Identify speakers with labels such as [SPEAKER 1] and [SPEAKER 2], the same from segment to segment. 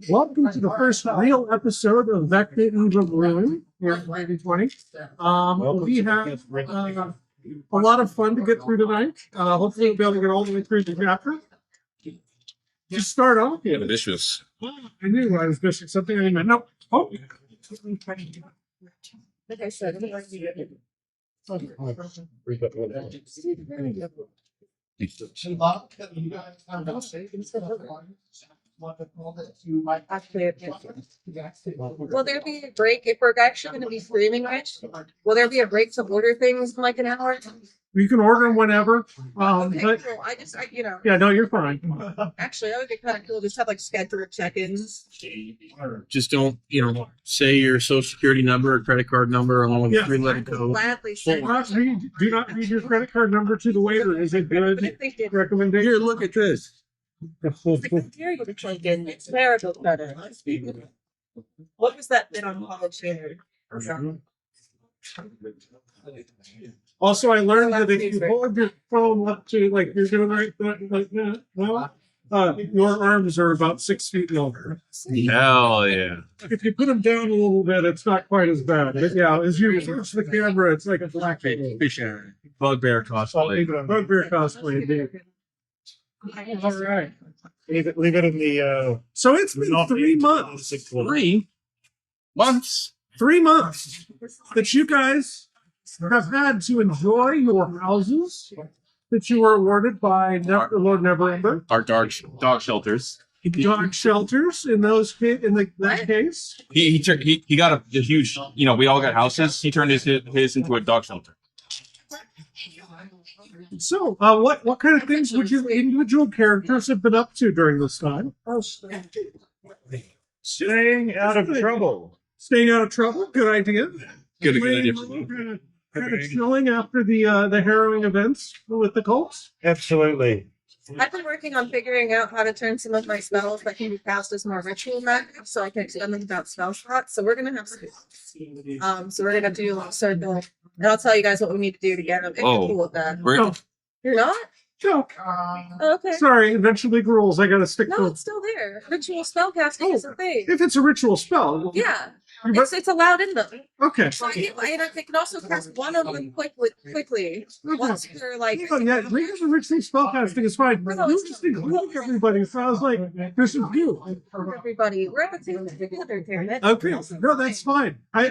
[SPEAKER 1] Welcome to the first real episode of Vecna in the Ruin here in 2020. We have a lot of fun to get through tonight. Hopefully, we'll be able to get all the way through the chapter. To start off,
[SPEAKER 2] Yeah, vicious.
[SPEAKER 1] I knew I was missing something. I didn't know. Oh.
[SPEAKER 3] Like I said, will there be a break if we're actually going to be streaming, Rich? Will there be a break to order things in like an hour?
[SPEAKER 1] You can order them whenever.
[SPEAKER 3] Okay,
[SPEAKER 1] But
[SPEAKER 3] cool.
[SPEAKER 1] yeah, no, you're fine.
[SPEAKER 3] Actually, that would be kind of cool. Just have like scheduled check-ins.
[SPEAKER 2] Just don't, say your social security number or credit card number along with
[SPEAKER 1] Yeah.
[SPEAKER 2] 3-letter code.
[SPEAKER 3] Gladly
[SPEAKER 1] Do
[SPEAKER 3] send.
[SPEAKER 1] not read your credit card number to the waiter. Is it
[SPEAKER 3] But
[SPEAKER 1] good?
[SPEAKER 3] if they did,
[SPEAKER 1] Recommendation.
[SPEAKER 2] Here, look at this.
[SPEAKER 3] I dare you to plug in. It's marital credit. What was that bit on College Standard?
[SPEAKER 1] Also, I learned that if you hold your phone up to like you're doing right like that, your arms are about 6 feet longer.
[SPEAKER 2] Hell yeah.
[SPEAKER 1] If you put them down a little bit, it's not quite as bad. But yeah, as you approach the camera, it's like a black
[SPEAKER 2] Bugbear cosplay.
[SPEAKER 1] Bugbear cosplay, indeed. All right.
[SPEAKER 4] Leave it in the
[SPEAKER 1] So it's been 3 months.
[SPEAKER 2] 3 months.
[SPEAKER 1] 3 months that you guys have had to enjoy your houses that you were awarded by Lord Neverember.
[SPEAKER 2] Our dog shelters.
[SPEAKER 1] Dog shelters in that case.
[SPEAKER 2] He got a huge, we all got houses. He turned his into a dog shelter.
[SPEAKER 1] So, what kind of things would your individual characters have been up to during this time?
[SPEAKER 4] staying out of trouble.
[SPEAKER 1] Staying out of trouble. Good idea.
[SPEAKER 2] Good idea.
[SPEAKER 1] Kind of chilling after the harrowing events with the cults.
[SPEAKER 4] Absolutely.
[SPEAKER 3] I've been working on figuring out how to turn some of my spells that can be cast as more ritual magic, so I can extend them without spell slots. So we're gonna have some. So we're gonna do a little circle, and I'll tell you guys what we need to do to get them. If you're cool with that.
[SPEAKER 1] No,
[SPEAKER 3] You're not?
[SPEAKER 1] no.
[SPEAKER 3] Okay.
[SPEAKER 1] Sorry, Invention League rules. I gotta stick
[SPEAKER 3] No,
[SPEAKER 1] to.
[SPEAKER 3] it's still there. Ritual spell casting is a thing.
[SPEAKER 1] If it's a ritual spell.
[SPEAKER 3] Yeah, it's allowed in them.
[SPEAKER 1] Okay.
[SPEAKER 3] So I can also cast one of them quickly. Once you're like.
[SPEAKER 1] Yeah, because the ritual spellcasting is fine. But
[SPEAKER 3] No,
[SPEAKER 1] you
[SPEAKER 3] it's
[SPEAKER 1] just
[SPEAKER 3] not.
[SPEAKER 1] include everybody, so I was like, this is you.
[SPEAKER 3] Everybody, we're at the table together, Taryn.
[SPEAKER 1] Okay, no, that's fine. I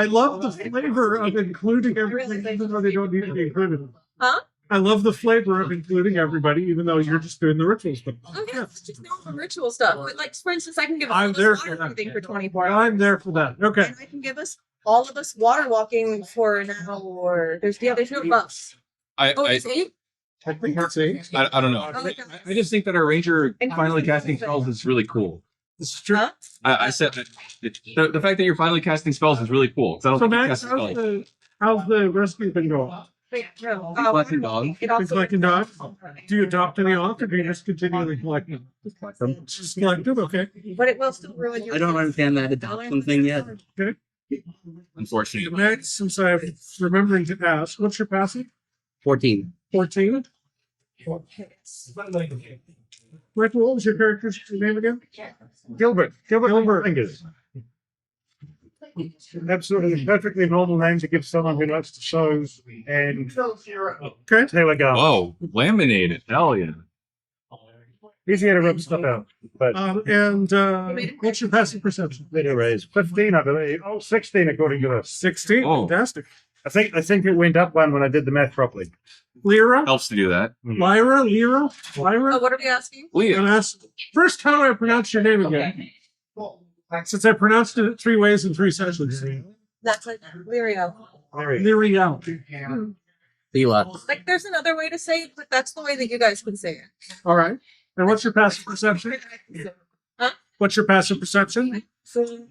[SPEAKER 1] love the flavor of including everybody, even though they don't need to be included.
[SPEAKER 3] Huh?
[SPEAKER 1] I love the flavor of including everybody, even though you're just doing the rituals. But
[SPEAKER 3] Okay, it's just normal ritual stuff. But like, for instance, I can give
[SPEAKER 1] I'm
[SPEAKER 3] all
[SPEAKER 1] there
[SPEAKER 3] this
[SPEAKER 1] for
[SPEAKER 3] water
[SPEAKER 1] that.
[SPEAKER 3] breathing for 24 hours.
[SPEAKER 1] I'm there for that. Okay.
[SPEAKER 3] And I can give all of us water walking for an hour. There's no buffs. There's 8?
[SPEAKER 1] I think that's 8.
[SPEAKER 2] I don't know. I just think that our ranger finally casting spells is really cool.
[SPEAKER 1] This is true.
[SPEAKER 3] Huh?
[SPEAKER 2] I said that the fact that you're finally casting spells is really cool. I don't
[SPEAKER 1] So
[SPEAKER 2] think you
[SPEAKER 1] Max,
[SPEAKER 2] cast spells.
[SPEAKER 1] how's the rescue been going?
[SPEAKER 3] Wait, no.
[SPEAKER 2] Collecting dogs.
[SPEAKER 3] It
[SPEAKER 1] Been
[SPEAKER 3] also
[SPEAKER 1] collecting dogs? Do you adopt any off, or do you just continually collect them? Just collect them, okay.
[SPEAKER 3] But it will still ruin your.
[SPEAKER 5] I don't understand that adoption thing yet.
[SPEAKER 2] Unfortunately.
[SPEAKER 1] Max, since I'm remembering to ask, what's your passive?
[SPEAKER 5] 14.
[SPEAKER 1] 14? Rick, what was your character's name again?
[SPEAKER 4] Gilbert Fingers. Absolutely perfectly normal name to give someone who likes to shows and
[SPEAKER 1] Okay.
[SPEAKER 4] Taylor Garth.
[SPEAKER 2] Whoa, laminated. Hell yeah.
[SPEAKER 4] Easier to rub stuff out. But
[SPEAKER 1] What's your passive perception?
[SPEAKER 4] anyways, 15, I believe. Oh, 16 according to this.
[SPEAKER 1] 16.
[SPEAKER 2] Oh.
[SPEAKER 1] Fantastic.
[SPEAKER 4] I think it went up one when I did the math properly.
[SPEAKER 1] Lyra?
[SPEAKER 2] Helps to do that.
[SPEAKER 1] Lyra?
[SPEAKER 3] Oh,
[SPEAKER 1] Lyra?
[SPEAKER 3] what are we asking?
[SPEAKER 2] Leah.
[SPEAKER 1] And ask, first, how do I pronounce your name again? Since I pronounced it 3 ways in 3 sessions.
[SPEAKER 3] That's like Lirio.
[SPEAKER 1] Lyria.
[SPEAKER 5] Leela.
[SPEAKER 3] Like, there's another way to say it, but that's the way that you guys can say it.
[SPEAKER 1] All right. And what's your passive perception?
[SPEAKER 3] Huh?
[SPEAKER 1] What's your passive perception?
[SPEAKER 3] So,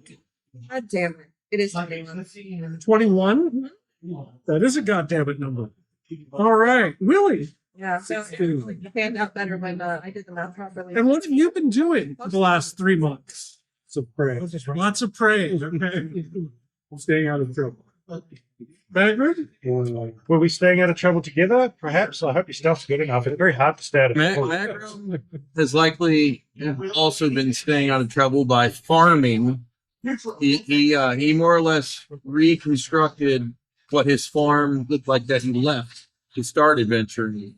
[SPEAKER 3] God damn it. It is
[SPEAKER 1] 21? That is a goddammit number. All right. Willie.
[SPEAKER 3] Yeah, so it panned out better when I did the math properly.
[SPEAKER 1] And what have you been doing for the last 3 months? Lots of praying. Okay. Staying out of trouble. Bagrid?
[SPEAKER 4] Were we staying out of trouble together? Perhaps. I hope your stuff's good enough. It's very hard to stay out of trouble.
[SPEAKER 2] Magrum has likely also been staying out of trouble by farming. He more or less reconstructed what his farm looked like that he left to start adventuring,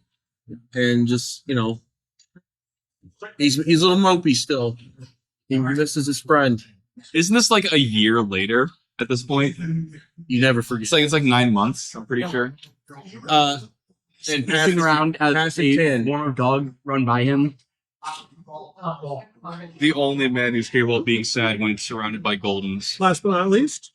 [SPEAKER 2] and just he's a little mopey still. He misses his friend.
[SPEAKER 6] Isn't this like a year later at this point?
[SPEAKER 2] You never forget.
[SPEAKER 6] It's like 9 months. I'm pretty sure.
[SPEAKER 2] And
[SPEAKER 5] Sitting around as
[SPEAKER 2] past
[SPEAKER 5] a
[SPEAKER 2] 10.
[SPEAKER 5] former dog run by him.
[SPEAKER 6] The only man who's capable of being sad when surrounded by Goldens.
[SPEAKER 1] Last but not least.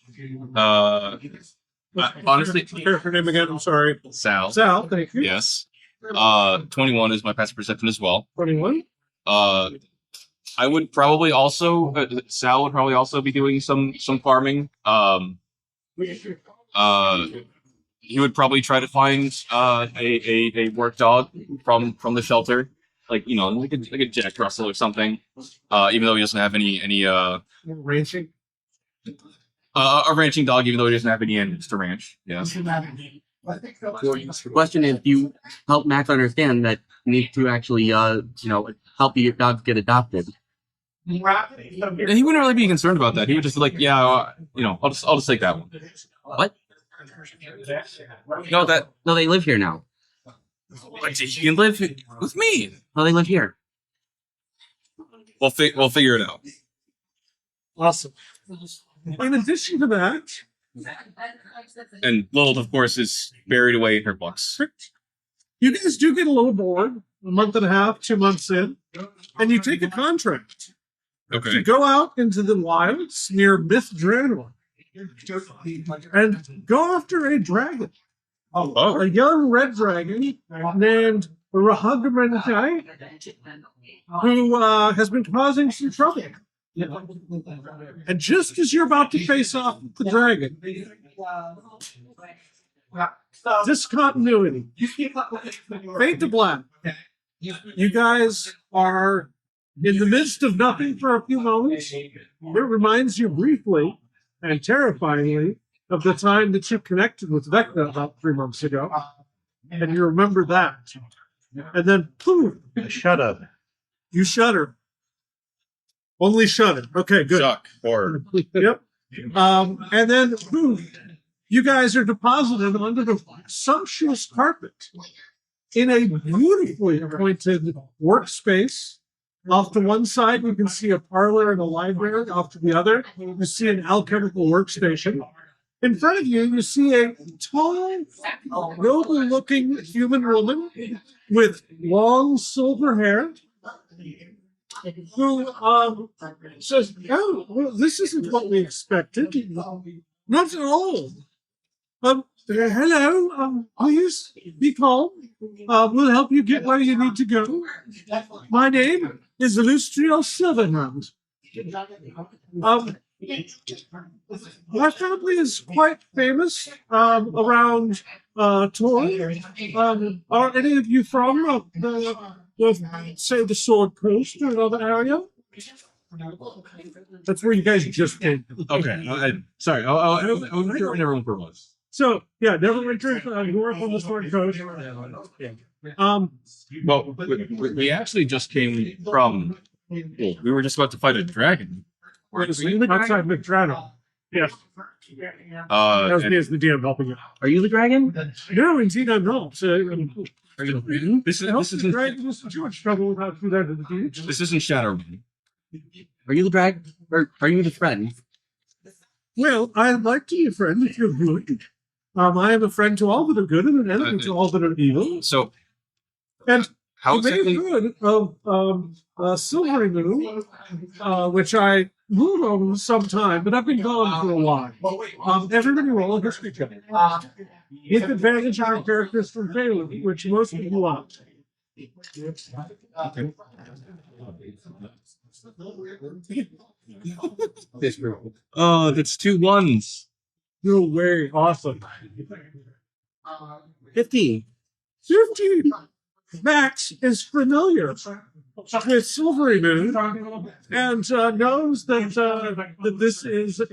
[SPEAKER 6] Honestly,
[SPEAKER 1] Her name again, I'm sorry.
[SPEAKER 6] Sal.
[SPEAKER 1] Sal, thank you.
[SPEAKER 6] Yes. 21 is my passive perception as well.
[SPEAKER 1] 21.
[SPEAKER 6] I would probably also Sal would probably also be doing some farming. He would probably try to find a work dog from the shelter, like like a Jack Russell or something. Even though he doesn't have any
[SPEAKER 1] Ranching.
[SPEAKER 6] a ranching dog, even though he doesn't have any ends to ranch. Yes.
[SPEAKER 5] The question is, do you help Max understand that you need to actually, help your dogs get adopted?
[SPEAKER 6] He wouldn't really be concerned about that. He would just be like, yeah, I'll just take that one.
[SPEAKER 5] What?
[SPEAKER 6] No, that
[SPEAKER 5] No, they live here now.
[SPEAKER 6] he can live with me.
[SPEAKER 5] No, they live here.
[SPEAKER 6] We'll figure it out.
[SPEAKER 1] Awesome. In addition to that,
[SPEAKER 6] And Lilith, of course, is buried away in her books.
[SPEAKER 1] you guys do get a little bored, a month and a half, 2 months in, and you take a contract to
[SPEAKER 6] Okay.
[SPEAKER 1] go out into the wilds near Mithranor and go after a dragon,
[SPEAKER 6] Oh.
[SPEAKER 1] a young red dragon named Rahagamantai, who has been causing some trouble. And just as you're about to face off with the dragon, discontinuity, fade to black. You guys are in the midst of nothing for a few moments. It reminds you briefly and terrifyingly of the time that you connected with Vecna about 3 months ago. And you remember that. And then, poof,
[SPEAKER 4] Shudder.
[SPEAKER 1] you shudder. Only shudder. Okay, good.
[SPEAKER 6] Shock. Horror.
[SPEAKER 1] Yep. And then, poof, you guys are deposited under the sumptuous carpet in a beautifully appointed workspace. Off to one side, you can see a parlor and a library. Off to the other, you see an alchemical workstation. In front of you, you see a tall, noble-looking human woman with long silver hair who says, "Oh, well, this isn't what we expected. Not at all. Hello, please be calm. We'll help you get where you need to go. My name is Illustrio Silverhand. My family is quite famous around Torre. Are any of you from say the Sword Coast or another area? That's where you guys just came.
[SPEAKER 6] Okay. Sorry. I wasn't sure where everyone was.
[SPEAKER 1] So yeah, Neverwinter, north on the Sword Coast.
[SPEAKER 6] Well, we actually just came from. Well, we were just about to fight a dragon.
[SPEAKER 1] Outside Mithranor. Yes, that was me as the DM helping you.
[SPEAKER 5] Are you the dragon?
[SPEAKER 1] No, indeed, I'm not.
[SPEAKER 6] This isn't
[SPEAKER 1] too much trouble without through that to the beach.
[SPEAKER 6] this isn't Shadow.
[SPEAKER 5] Are you the dragon? Or are you the friend?
[SPEAKER 1] Well, I'd like to be a friend if you're good. I am a friend to all that are good and an enemy to all that are evil.
[SPEAKER 6] So
[SPEAKER 1] And
[SPEAKER 6] how
[SPEAKER 1] you may have
[SPEAKER 6] exactly?
[SPEAKER 1] heard of Silvery Moon, which I ruled on sometime, but I've been gone for a while. Everybody roll a history check. With advantage on characters from Phelan, which most people want.
[SPEAKER 6] Oh, that's 2 1s.
[SPEAKER 1] No way. Awesome.
[SPEAKER 5] 15.
[SPEAKER 1] 15. Max is familiar with Silvery Moon and knows that this is a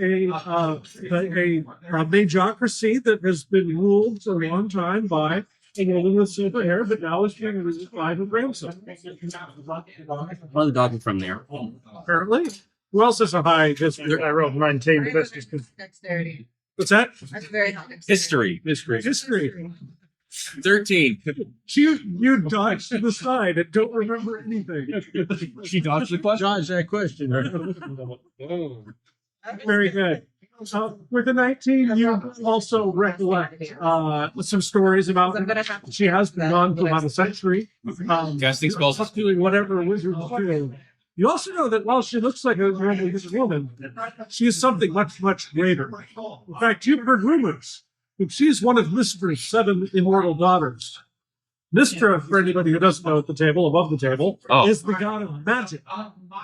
[SPEAKER 1] majocracy that has been ruled for a long time by a woman with silver hair, but now is being ruled by her grandson.
[SPEAKER 5] Well, the dog is from there.
[SPEAKER 1] Apparently. Who else has a high
[SPEAKER 4] I rolled 19, but that's just because
[SPEAKER 3] Dexterity.
[SPEAKER 1] What's that?
[SPEAKER 3] That's very high. Dexterity.
[SPEAKER 6] History.
[SPEAKER 1] History.
[SPEAKER 2] 13.
[SPEAKER 1] You dodged to the side and don't remember anything.
[SPEAKER 6] She dodged the question.
[SPEAKER 2] Dodge that question.
[SPEAKER 1] Very good. With the 19, you also recollect some stories about.
[SPEAKER 3] I'm gonna have to.
[SPEAKER 1] She has been gone for about a century.
[SPEAKER 6] Casting spells.
[SPEAKER 1] Doing whatever wizards do. You also know that while she looks like a normal woman, she is something much, much greater. In fact, you've heard rumors that she is one of Mistra's 7 immortal daughters. Mistra, for anybody who doesn't know at the table, above the table,
[SPEAKER 6] Oh.
[SPEAKER 1] is the god of magic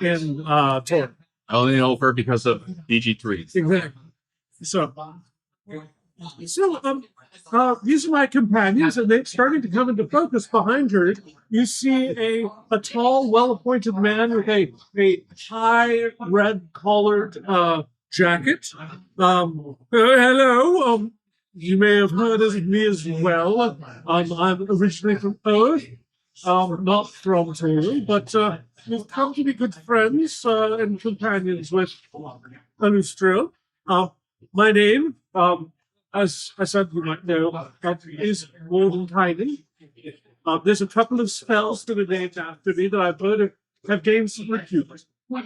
[SPEAKER 1] in Tor.
[SPEAKER 6] I only know her because of DG3.
[SPEAKER 1] Exactly. These are my companions, and they're starting to come into focus behind her. You see a tall, well-appointed man with a high red-collared jacket. Hello. You may have heard of me as well. I'm originally from Earth, not from Tor, but we've come to be good friends and companions with Alustril. My name, as I said, you might know, is Mordenkainen. There's a couple of spells that are named after me that I've heard have gained some repute.
[SPEAKER 4] I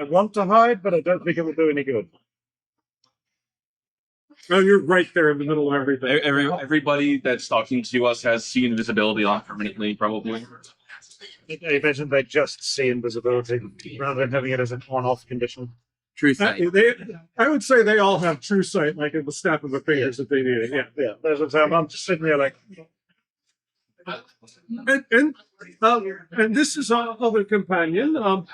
[SPEAKER 4] want to hide, but I don't think it will do any good.
[SPEAKER 1] Oh, you're right there in the middle of everything.
[SPEAKER 6] Everybody that's talking to us has seen invisibility on permanently, probably.
[SPEAKER 4] I imagine they just see invisibility rather than having it as an on-off condition.
[SPEAKER 5] True sight.
[SPEAKER 1] I would say they all have true sight, like in the snap of the fingers if they need it. Yeah.
[SPEAKER 4] Yeah, that's what I'm just sitting there like,
[SPEAKER 1] And this is our other companion.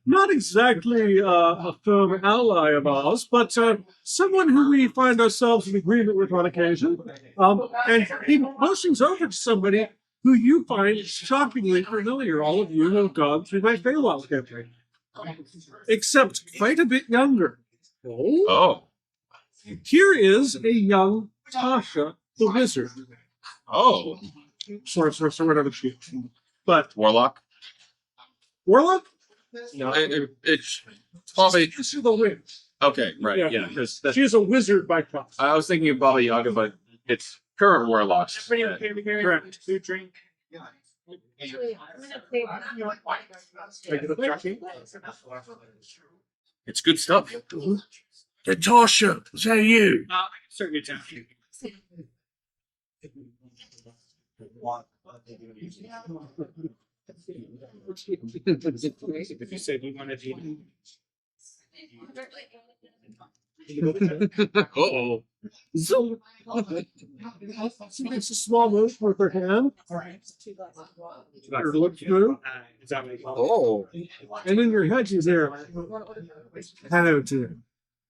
[SPEAKER 1] Not exactly a firm ally of ours, but someone who we find ourselves in agreement with on occasion. And he motions over to somebody who you find shockingly familiar. All of you have gone through my Feywild campaign, except quite a bit younger.
[SPEAKER 6] Oh.
[SPEAKER 1] Here is a young Tasha the wizard.
[SPEAKER 6] Oh.
[SPEAKER 1] Sorceress or whatever she is. But
[SPEAKER 6] Warlock?
[SPEAKER 1] Warlock?
[SPEAKER 6] No. It's probably.
[SPEAKER 1] She's the witch.
[SPEAKER 6] Okay, right.
[SPEAKER 1] Yeah.
[SPEAKER 6] Yeah. Because
[SPEAKER 1] She's a wizard by class.
[SPEAKER 6] I was thinking of Baba Yaga, but it's current warlocks.
[SPEAKER 1] Correct.
[SPEAKER 4] drink.
[SPEAKER 3] Actually, I'm gonna say
[SPEAKER 6] It's good stuff.
[SPEAKER 2] Natasha, is that you?
[SPEAKER 4] Certainly time. If you said you wanted to
[SPEAKER 6] Uh-oh.
[SPEAKER 1] So, she makes a small move with her hand. Her look through.
[SPEAKER 2] Oh.
[SPEAKER 1] And in your head, she's there. Hello, dear.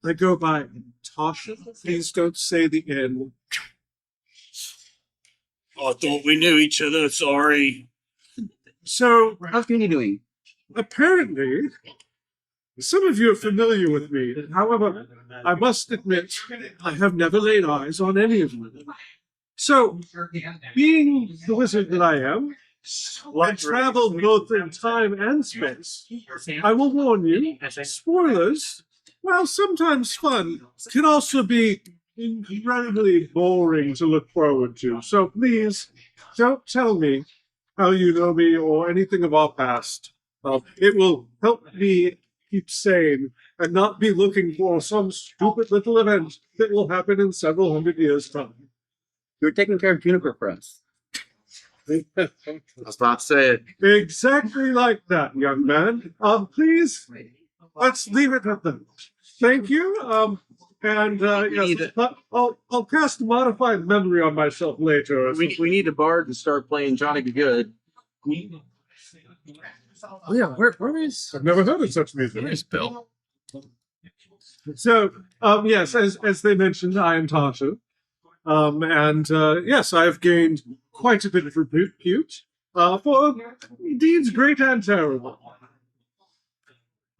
[SPEAKER 1] I go by Tasha. Please don't say the N.
[SPEAKER 2] I thought we knew each other. Sorry.
[SPEAKER 1] So,
[SPEAKER 5] How's Goody doing?
[SPEAKER 1] apparently, some of you are familiar with me. However, I must admit, I have never laid eyes on any of you. So, being the wizard that I am, I travel both in time and space. I will warn you, spoilers, while sometimes fun, can also be incredibly boring to look forward to. So please, don't tell me how you know me or anything of our past. It will help me keep sane and not be looking for some stupid little event that will happen in several hundred years' time.
[SPEAKER 5] You're taking care of Juniper for us.
[SPEAKER 2] I was about to say it.
[SPEAKER 1] Exactly like that, young man. Please, let's leave it at that. Thank you. Yes, I'll cast a modified memory on myself later.
[SPEAKER 2] We need a bard to start playing Johnny Be Good. Oh yeah, where is
[SPEAKER 1] I've never heard of such music.
[SPEAKER 6] Where's Bill?
[SPEAKER 1] So, yes, as they mentioned, I am Tasha. Yes, I have gained quite a bit of repute. For deeds great and terrible.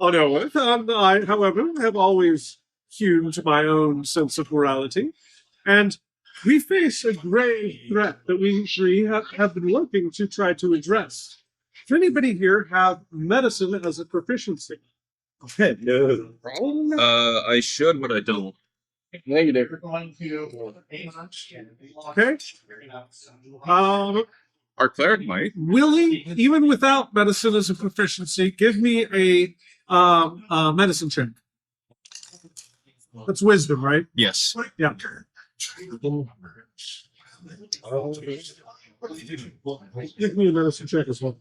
[SPEAKER 1] On earth, I, however, have always hewn to my own sense of morality, and we face a grave threat that we three have been working to try to address. Does anybody here have medicine as a proficiency? Okay, no.
[SPEAKER 6] I should, but I don't.
[SPEAKER 2] Negative.
[SPEAKER 1] Okay.
[SPEAKER 6] Our cleric might.
[SPEAKER 1] Willie, even without medicine as a proficiency, give me a medicine check. That's wisdom, right?
[SPEAKER 6] Yes.
[SPEAKER 1] Yeah. Give me a medicine check as well.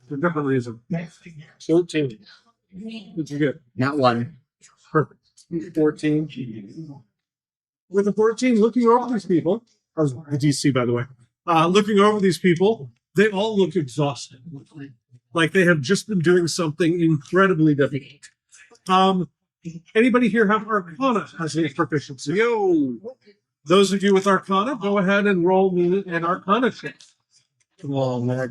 [SPEAKER 1] For different reason. 13. What'd you get?
[SPEAKER 5] Not one.
[SPEAKER 1] Perfect. 14. With a 14, looking over these people, I was the DC, by the way, looking over these people, they all look exhausted. Like they have just been doing something incredibly difficult. Anybody here have Arcana as a proficiency? Yo! Those of you with Arcana, go ahead and roll me an Arcana check.
[SPEAKER 2] Come on, man.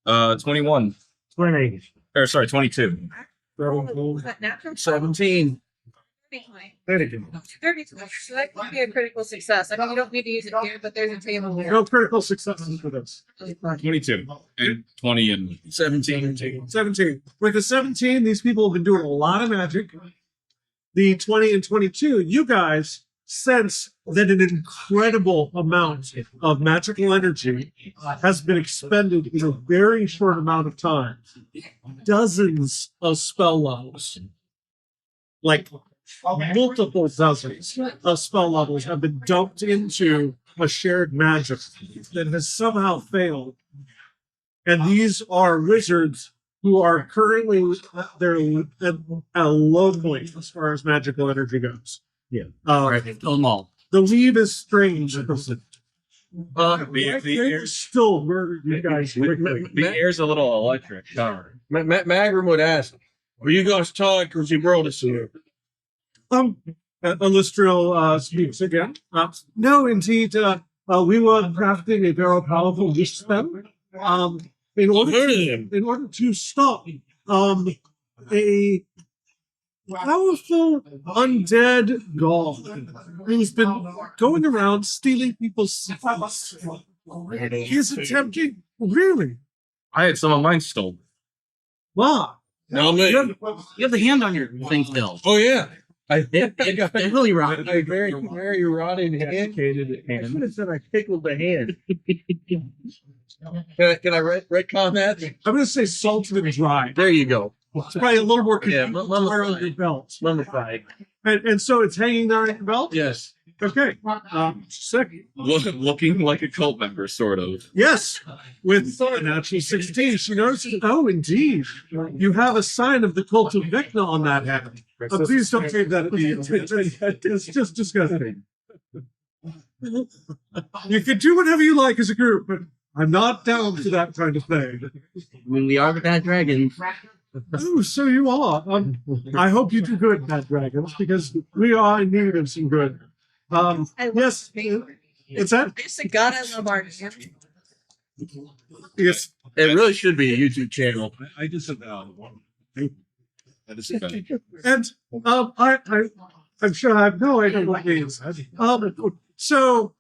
[SPEAKER 6] 21.
[SPEAKER 4] 20.
[SPEAKER 6] Or sorry, 22.
[SPEAKER 3] Was that natural?
[SPEAKER 2] 17.
[SPEAKER 4] 32.
[SPEAKER 3] 32. So that could be a critical success. I mean, you don't need to use it here, but there's a table there.
[SPEAKER 1] No critical successes for this.
[SPEAKER 6] 22. And 20 and
[SPEAKER 2] 17.
[SPEAKER 1] 17. With the 17, these people have been doing a lot of magic. The 20 and 22, you guys sense that an incredible amount of magical energy has been expended in a very short amount of time. Dozens of spell levels, like multiple dozens of spell levels, have been dumped into a shared magic that has somehow failed. And these are wizards who are currently at a low point as far as magical energy goes.
[SPEAKER 4] Yeah.
[SPEAKER 5] All right, kill them all.
[SPEAKER 1] The lead is strange.
[SPEAKER 6] the
[SPEAKER 1] They
[SPEAKER 6] air,
[SPEAKER 1] still murdered you guys quickly.
[SPEAKER 6] the air's a little electric.
[SPEAKER 2] Magrum would ask, "Are you guys tired because you brought us here?"
[SPEAKER 1] Illustrial speaks again. No, indeed, we were crafting a very powerful wish spell. In order to stop a powerful undead god who's been going around stealing people's secrets. He's attempting, really?
[SPEAKER 6] I had some of mine stolen.
[SPEAKER 1] Wow.
[SPEAKER 2] No, me.
[SPEAKER 5] You have the hand on your thing still.
[SPEAKER 2] Oh yeah.
[SPEAKER 5] It's really rotten.
[SPEAKER 2] I very rotted hand. I should have said I tickled the hand. Can I retcon that?
[SPEAKER 1] I'm going to say salted and dry.
[SPEAKER 2] There you go.
[SPEAKER 1] It's probably a little more
[SPEAKER 2] Yeah,
[SPEAKER 1] convenient to wear on your belt.
[SPEAKER 2] Mummified.
[SPEAKER 1] And so it's hanging there on your belt?
[SPEAKER 2] Yes.
[SPEAKER 1] Okay. Sick.
[SPEAKER 6] Looking like a cult member, sort of.
[SPEAKER 1] Yes. With a natural 16, she notices, oh, indeed. You have a sign of the cult of Vecna on that hand. Please don't take that at me. It's just disgusting. You can do whatever you like as a group, but I'm not down for that kind of thing.
[SPEAKER 5] When we are the bad dragons.
[SPEAKER 1] Oh, so you are. I hope you do good, Bad Dragons, because we are in need of some good.
[SPEAKER 3] I love
[SPEAKER 1] Yes.
[SPEAKER 3] paper.
[SPEAKER 1] It's that?
[SPEAKER 3] It's a god I love art.
[SPEAKER 1] Yes.
[SPEAKER 2] It really should be a YouTube channel.
[SPEAKER 6] I disavow. That is okay.
[SPEAKER 1] And I'm sure I have no idea what it is. So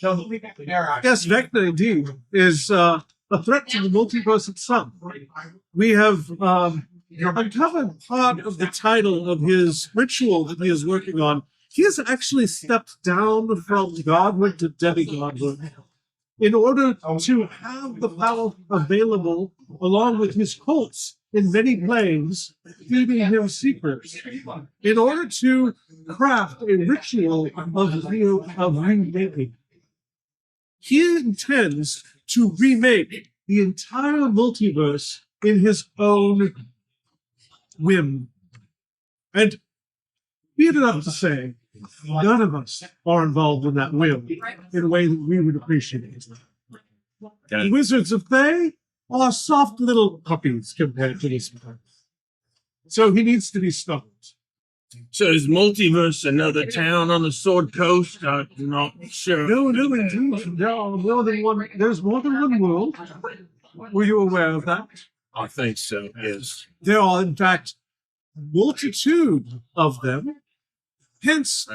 [SPEAKER 1] yes, Vecna indeed is a threat to the multiverse itself. We have uncovered part of the title of his ritual that he is working on. He has actually stepped down from godhood to demigodhood in order to have the power available along with his cults in many planes, feeding him secrets, in order to craft a ritual of remaking. He intends to remake the entire multiverse in his own whim. And be it enough to say, none of us are involved in that whim in a way that we would appreciate. The Wizards of Thay are soft little puppies compared to this man. So he needs to be stopped.
[SPEAKER 2] So is multiverse another town on the Sword Coast? I'm not sure.
[SPEAKER 1] No, indeed. There are more than one. There's more than one world. Were you aware of that?
[SPEAKER 2] I think so. Yes.
[SPEAKER 1] There are, in fact, multitude of them. Hence,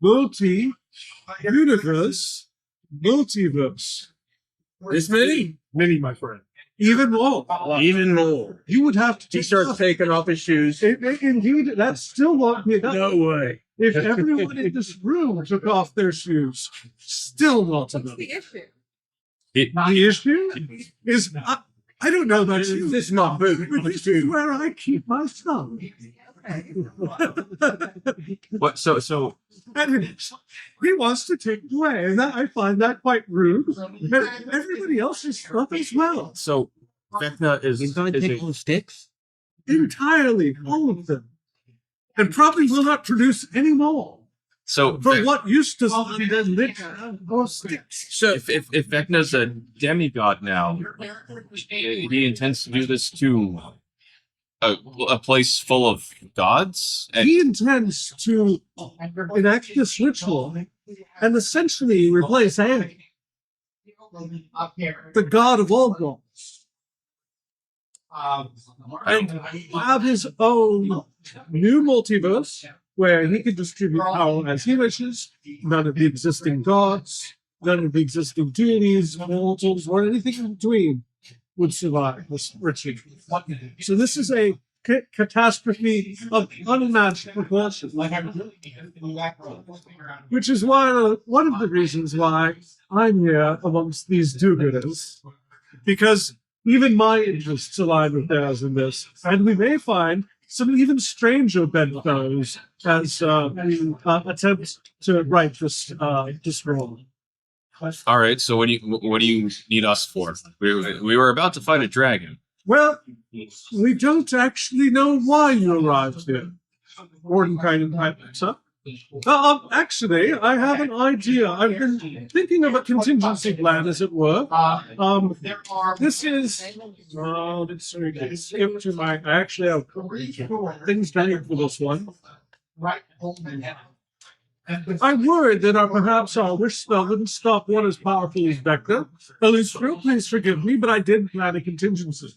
[SPEAKER 1] multi-universe, multiverse.
[SPEAKER 2] This many?
[SPEAKER 1] Many, my friend. Even more.
[SPEAKER 2] Even more.
[SPEAKER 1] You would have to
[SPEAKER 2] He
[SPEAKER 1] take
[SPEAKER 2] starts
[SPEAKER 1] off.
[SPEAKER 2] taking off his shoes.
[SPEAKER 1] Indeed, that still won't be enough.
[SPEAKER 2] No way.
[SPEAKER 1] If everyone in this room took off their shoes, still not enough.
[SPEAKER 3] The issue.
[SPEAKER 1] The issue is, I don't know about you,
[SPEAKER 2] This is my boot.
[SPEAKER 1] but this is where I keep my stuff.
[SPEAKER 3] Okay.
[SPEAKER 6] What? So
[SPEAKER 1] And he wants to take it away, and I find that quite rude. And everybody else's stuff as well.
[SPEAKER 6] so Vecna is a-
[SPEAKER 2] sticks?
[SPEAKER 1] Entirely, all of them. And probably will not produce any more.
[SPEAKER 6] so
[SPEAKER 1] For what use does the lit or sticks?
[SPEAKER 2] So
[SPEAKER 6] if Vecna's a demigod now, he intends to do this to a place full of gods. And
[SPEAKER 1] He intends to enact this ritual and essentially replace Annie, the god of all gods, and have his own new multiverse where he can distribute power as he wishes. None of the existing gods, none of the existing deities, mortals, or anything in between would survive this ritual. So this is a catastrophe of unmatched proportions, which is one of the reasons why I'm here amongst these do-gooders, because even my interests align with theirs in this, and we may find some even stranger bedfellows as we attempt to right this wrong.
[SPEAKER 6] all right. So what do you need us for? We were about to fight a dragon.
[SPEAKER 1] Well, we don't actually know why you arrived here. Warden kind of pipes up. Actually, I have an idea. I've been thinking of a contingency plan, as it were. This is. Let's skip to my. I actually have things down for this one. I'm worried that perhaps our wish spell wouldn't stop one as powerful as Vecna. Elustro, please forgive me, but I did plan a contingency.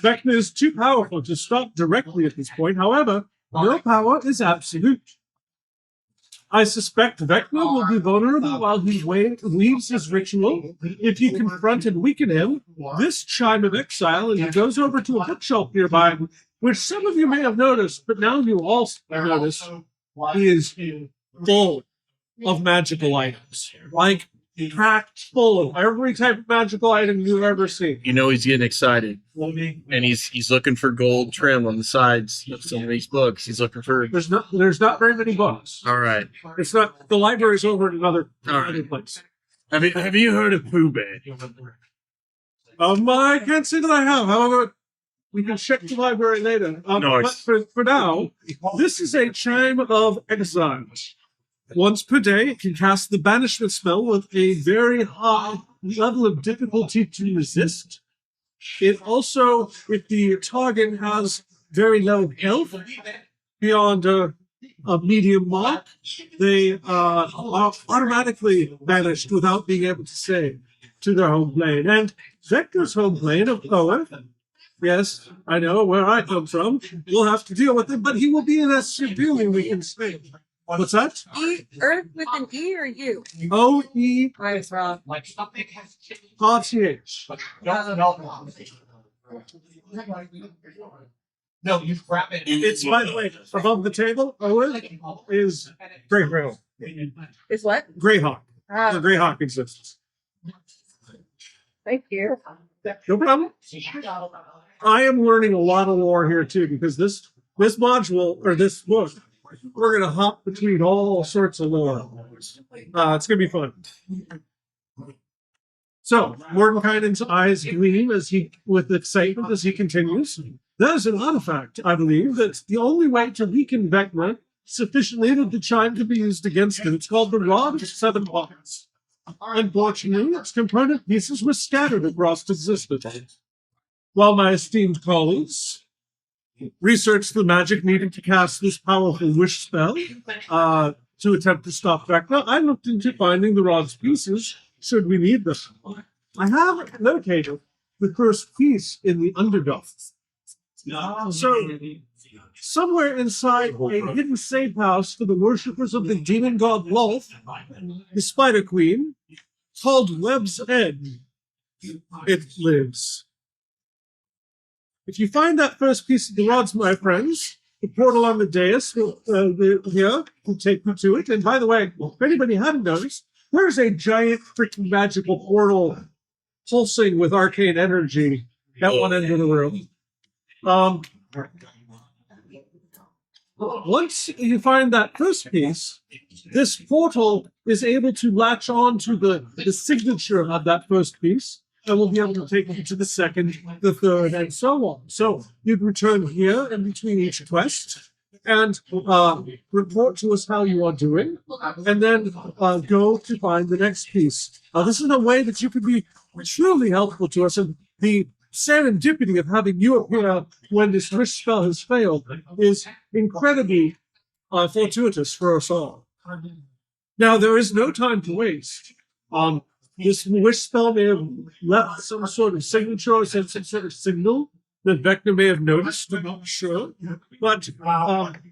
[SPEAKER 1] Vecna is too powerful to stop directly at this point. However, no power is absolute. I suspect Vecna will be vulnerable while he leaves his ritual. If you confront and weaken him, this chime of exile, and he goes over to a bookshelf nearby, which some of you may have noticed, but now you also notice, he is full of magical items, like packed full of every type of magical item you've ever seen.
[SPEAKER 2] You know he's getting excited, and he's looking for gold trim on the sides of some of these books. He's looking for.
[SPEAKER 1] There's not very many books.
[SPEAKER 2] All right.
[SPEAKER 1] It's not the library's over at another place.
[SPEAKER 2] Have you heard of Pooh Bear?
[SPEAKER 1] I can't say that I have. However, we can check the library later.
[SPEAKER 2] Nice.
[SPEAKER 1] But for now, this is a chime of exile. Once per day, it can cast the banishment spell with a very high level of difficulty to resist. It also, if the target has very low health, beyond a medium mark, they are automatically banished without being able to save to their home plane. And Vector's home plane of Owen, yes, I know where I come from, we'll have to deal with it, but he will be in a severely weakened state. What's that?
[SPEAKER 3] Earth with an E or U?
[SPEAKER 1] O-E-R-T-H.
[SPEAKER 3] I was wrong.
[SPEAKER 7] No, you grab it.
[SPEAKER 1] It's, by the way, above the table, Owen is Greyhawk.
[SPEAKER 3] Is what?
[SPEAKER 1] Greyhawk. The
[SPEAKER 3] Ah,
[SPEAKER 1] Greyhawk exists.
[SPEAKER 3] thank you.
[SPEAKER 1] No problem. I am learning a lot of lore here too, because this module or this book, we're gonna hop between all sorts of lore. It's gonna be fun. So Mordenkainen's eyes gleam with excitement as he continues. That is an artifact, I believe, that's the only way to weaken Vecna sufficiently that the chime can be used against him. It's called the Rod of Seven Parts. Unfortunately, its component pieces were scattered across existence. While my esteemed colleagues research the magic needed to cast this powerful wish spell to attempt to stop Vecna. I looked into finding the rod's pieces should we need them. I have located the first piece in the Underdark. So, somewhere inside a hidden safe house for the worshippers of the demon god Lolth, the Spider Queen, called Web's End, it lives. If you find that first piece of the rods, my friends, the portal on the dais will take you to it. And by the way, if anybody hadn't noticed, there's a giant freaking magical portal pulsing with arcane energy at one end of the room. Once you find that first piece, this portal is able to latch on to the signature of that first piece, and will be able to take you to the second, the third, and so on. So you'd return here in between each quest and report to us how you are doing, and then go to find the next piece. This is a way that you could be truly helpful to us, and the serendipity of having you appear when this wish spell has failed is incredibly fortuitous for us all. Now, there is no time to waste. This wish spell may have left some sort of signature or some sort of signal that Vecna may have noticed. I'm not sure. But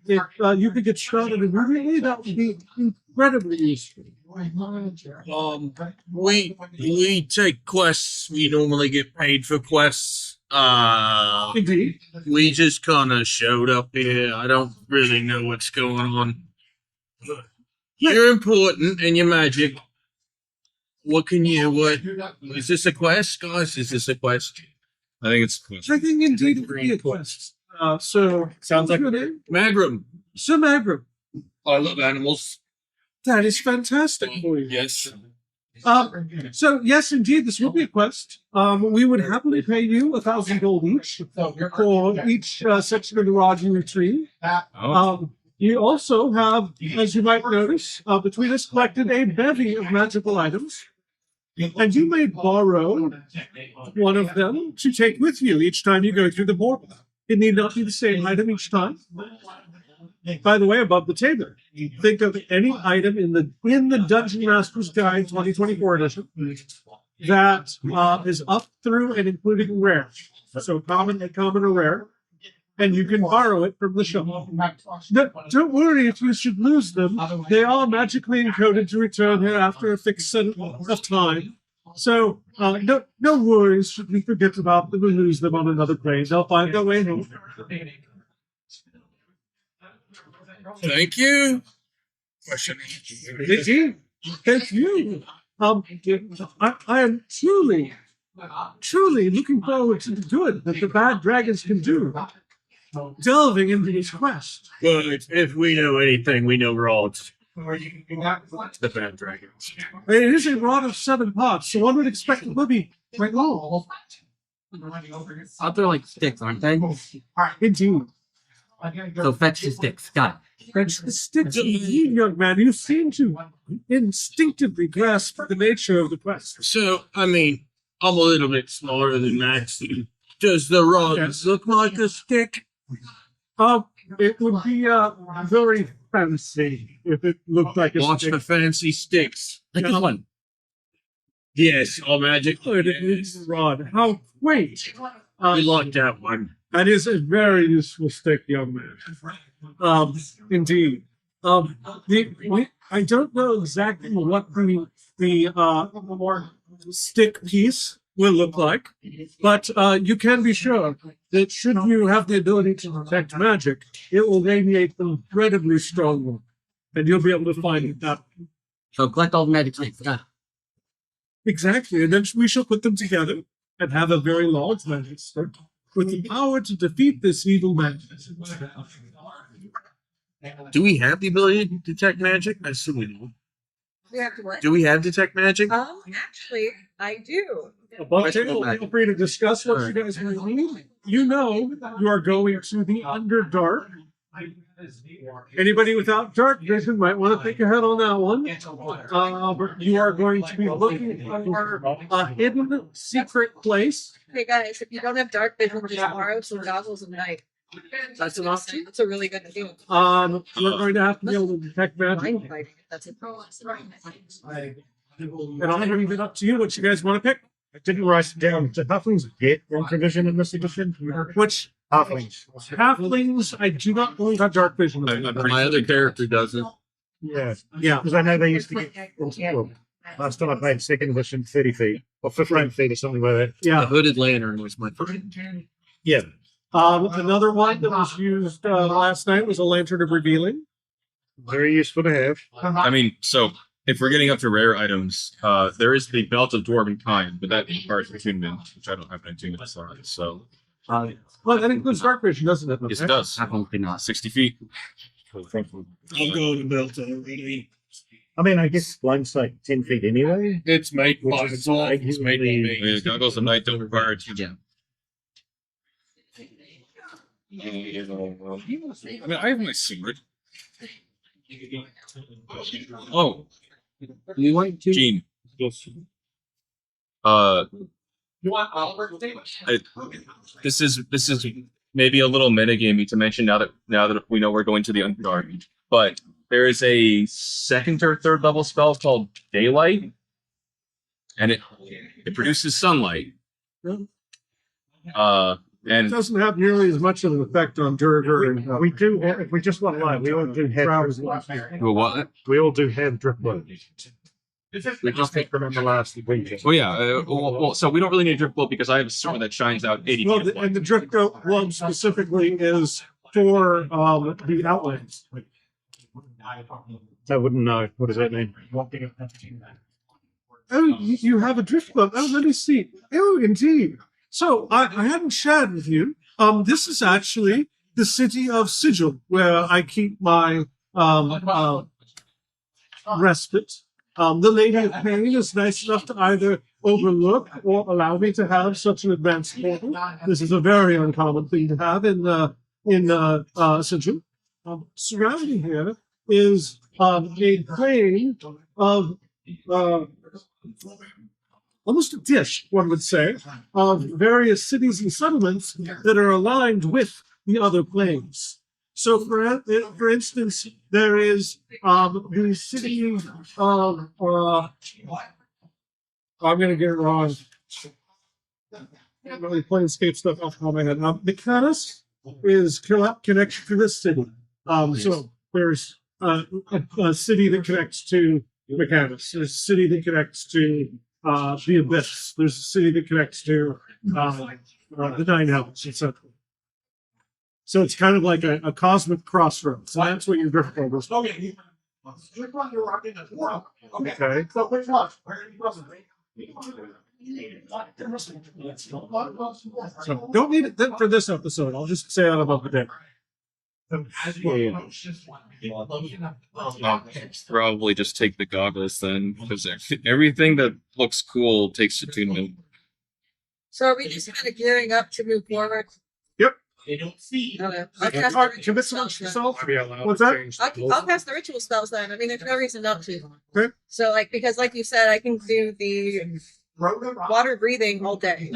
[SPEAKER 1] if you could get started immediately, that would be incredibly useful.
[SPEAKER 2] We take quests. We normally get paid for quests.
[SPEAKER 1] Indeed.
[SPEAKER 2] We just kind of showed up here. I don't really know what's going on. You're important and you're magic. What is this a quest, guys? Is this a quest?
[SPEAKER 6] I think it's a quest.
[SPEAKER 1] I think indeed it would be a quest. So
[SPEAKER 6] Sounds like
[SPEAKER 1] your name?
[SPEAKER 2] Magram.
[SPEAKER 1] Sir Magram.
[SPEAKER 2] I love animals.
[SPEAKER 1] That is fantastic for you.
[SPEAKER 2] Yes.
[SPEAKER 1] So yes, indeed, this will be a quest. We would happily pay you 1,000 gold each for each section of the rod you retrieve. You also have, as you might notice, between us collected a bevy of magical items, and you may borrow one of them to take with you each time you go through the portal. It need not be the same item each time. By the way, above the table, think of any item in the Dungeon Master's Guide 2024 edition that is up through and including rare. So common, or rare. And you can borrow it from the shop. Don't worry if you should lose them. They are magically encoded to return here after a fixed set of time. So no worries should we forget about them and lose them on another plane. They'll find their way home.
[SPEAKER 2] Thank you.
[SPEAKER 1] Thank you. I am truly looking forward to the good that the bad dragons can do. Delving into this quest.
[SPEAKER 2] Well, if we know anything, we know rods. The bad dragons.
[SPEAKER 1] It is a rod of 7 parts, so one would expect it would be quite long.
[SPEAKER 5] They're like sticks, aren't they?
[SPEAKER 1] Indeed.
[SPEAKER 5] So fetch the sticks. Got it.
[SPEAKER 1] Fetch the sticks, indeed, young man. You seem to instinctively grasp the nature of the quest.
[SPEAKER 2] So, I mean, I'm a little bit smarter than Max. Does the rod look like a stick?
[SPEAKER 1] It would be very fancy if it looked like a
[SPEAKER 2] Watch
[SPEAKER 1] stick.
[SPEAKER 2] the fancy sticks.
[SPEAKER 5] Like this one.
[SPEAKER 2] Yes, all magic.
[SPEAKER 1] It is a rod. How quaint.
[SPEAKER 2] We like that one.
[SPEAKER 1] That is a very useful stick, young man. Indeed. I don't know exactly what the stick piece will look like, but you can be sure that should you have the ability to detect magic, it will radiate incredibly strongly, and you'll be able to find it that.
[SPEAKER 5] So collect all the magic sticks. Got it.
[SPEAKER 1] Exactly, and then we shall put them together and have a very large magic stick with the power to defeat this evil magic.
[SPEAKER 2] Do we have the ability to detect magic? I assume we do.
[SPEAKER 3] We have to what?
[SPEAKER 2] Do we have detect magic?
[SPEAKER 3] Actually, I do.
[SPEAKER 1] Above table, feel free to discuss what you guys might need. You know you are going to the Underdark. Anybody without dark vision might want to think ahead on that one. You are going to be looking for a hidden secret place.
[SPEAKER 3] Hey guys, if you don't have dark vision, just borrow some goggles at night.
[SPEAKER 1] That's an option.
[SPEAKER 3] That's a really good idea.
[SPEAKER 1] You're going to have to be able to detect magic.
[SPEAKER 3] Mind fighting. That's a
[SPEAKER 1] And I'll leave it up to you what you guys want to pick.
[SPEAKER 4] I didn't write it down. Did halflings get one provision in this edition?
[SPEAKER 1] Which
[SPEAKER 4] Halflings.
[SPEAKER 1] halflings I do not believe have dark vision.
[SPEAKER 2] My other character doesn't.
[SPEAKER 4] Yeah.
[SPEAKER 1] Yeah.
[SPEAKER 4] Because I know they used to get. Well, last time I played second edition, 30 feet or 15 feet or something like that.
[SPEAKER 2] The
[SPEAKER 1] Yeah.
[SPEAKER 2] hooded lantern was my first.
[SPEAKER 4] Yeah.
[SPEAKER 1] Another one that was used last night was a lantern of revealing.
[SPEAKER 4] Very useful to have.
[SPEAKER 6] I mean, so if we're getting up to rare items, there is the belt of dwarven kind, but that requires attunement, which I don't have an attunement for. So
[SPEAKER 1] Well, that includes dark vision, doesn't it?
[SPEAKER 6] yes, it does.
[SPEAKER 5] Absolutely not.
[SPEAKER 6] 60 feet.
[SPEAKER 4] I'll go to belt already. I mean, I guess blind sight 10 feet anyway.
[SPEAKER 2] It's made
[SPEAKER 4] Which is
[SPEAKER 2] it's made by me.
[SPEAKER 6] Yeah, goggles of night don't require attunement.
[SPEAKER 5] Yeah.
[SPEAKER 6] I mean, I have my sword. Oh,
[SPEAKER 5] You want to?
[SPEAKER 6] Gene.
[SPEAKER 7] You want Oliver?
[SPEAKER 6] This is maybe a little metagamey to mention now that we know we're going to the Underdark. But there is a second or third level spell called Daylight, and it produces sunlight.
[SPEAKER 1] It
[SPEAKER 6] And
[SPEAKER 1] doesn't have nearly as much of an effect on Durger and
[SPEAKER 4] We do, if we just want to lie, we all do have
[SPEAKER 6] well, what?
[SPEAKER 4] we all do have driftwood.
[SPEAKER 5] We just take
[SPEAKER 4] From the last winter.
[SPEAKER 6] Well, yeah. Well, so we don't really need a driftbolt because I have a sword that shines out 80
[SPEAKER 1] well,
[SPEAKER 6] feet.
[SPEAKER 1] and the drift glove specifically is for the outlands.
[SPEAKER 4] I wouldn't know. What does that mean?
[SPEAKER 1] Oh, you have a drift glove. Oh, let me see. Oh, indeed. So I hadn't shared with you. This is actually the city of Sigil, where I keep my respite. The Lady of Pain is nice enough to either overlook or allow me to have such an advanced portal. This is a very uncommon thing to have in Sigil. Surrounding here is a plain of almost a dish, one would say, of various cities and settlements that are aligned with the other plains. So, for instance, there is the city of, I'm going to get it wrong. I can't really planescape stuff off the top of my head. Mechanis is connection to this city. So there's a city that connects to Mechanis. There's a city that connects to the Abyss. There's a city that connects to the Nine Hells, etc. So it's kind of like a cosmic crossroads. So that's what your drift glove is.
[SPEAKER 7] Okay.
[SPEAKER 1] Okay.
[SPEAKER 7] So which one?
[SPEAKER 1] So don't need it then for this episode. I'll just say out above the day.
[SPEAKER 6] I'll probably just take the goggles then, because everything that looks cool takes attunement.
[SPEAKER 3] So are we just kind of gearing up to move forward?
[SPEAKER 7] They don't see.
[SPEAKER 3] Okay.
[SPEAKER 1] Commit so much yourself. What's that?
[SPEAKER 3] I'll cast the ritual spells then. I mean, there's no reason not to.
[SPEAKER 1] Okay.
[SPEAKER 3] So, because like you said, I can do the water breathing all day.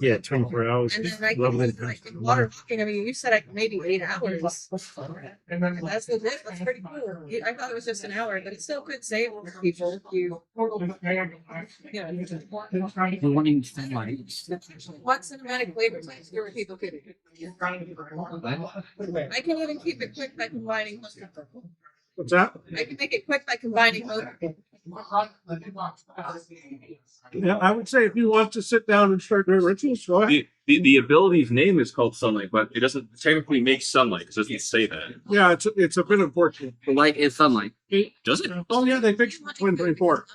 [SPEAKER 4] Yeah, 24 hours.
[SPEAKER 3] And then I
[SPEAKER 4] Lovely.
[SPEAKER 3] can like water walking. I mean, you said maybe 8 hours.
[SPEAKER 1] And then
[SPEAKER 3] That's legit. That's pretty cool. I thought it was just an hour, but it still could save people. You know,
[SPEAKER 5] The wanting sunlight.
[SPEAKER 3] what cinematic flavor types were people could I can even keep it quick by combining both.
[SPEAKER 1] what's that?
[SPEAKER 3] I can make it quick by combining both.
[SPEAKER 1] Yeah, I would say if you want to sit down and start doing rituals, go ahead.
[SPEAKER 6] The ability's name is called sunlight, but it doesn't technically make sunlight. It doesn't say that.
[SPEAKER 1] Yeah, it's a bit unfortunate.
[SPEAKER 5] The light is sunlight.
[SPEAKER 6] Does it?
[SPEAKER 1] Oh yeah, they fixed 2024.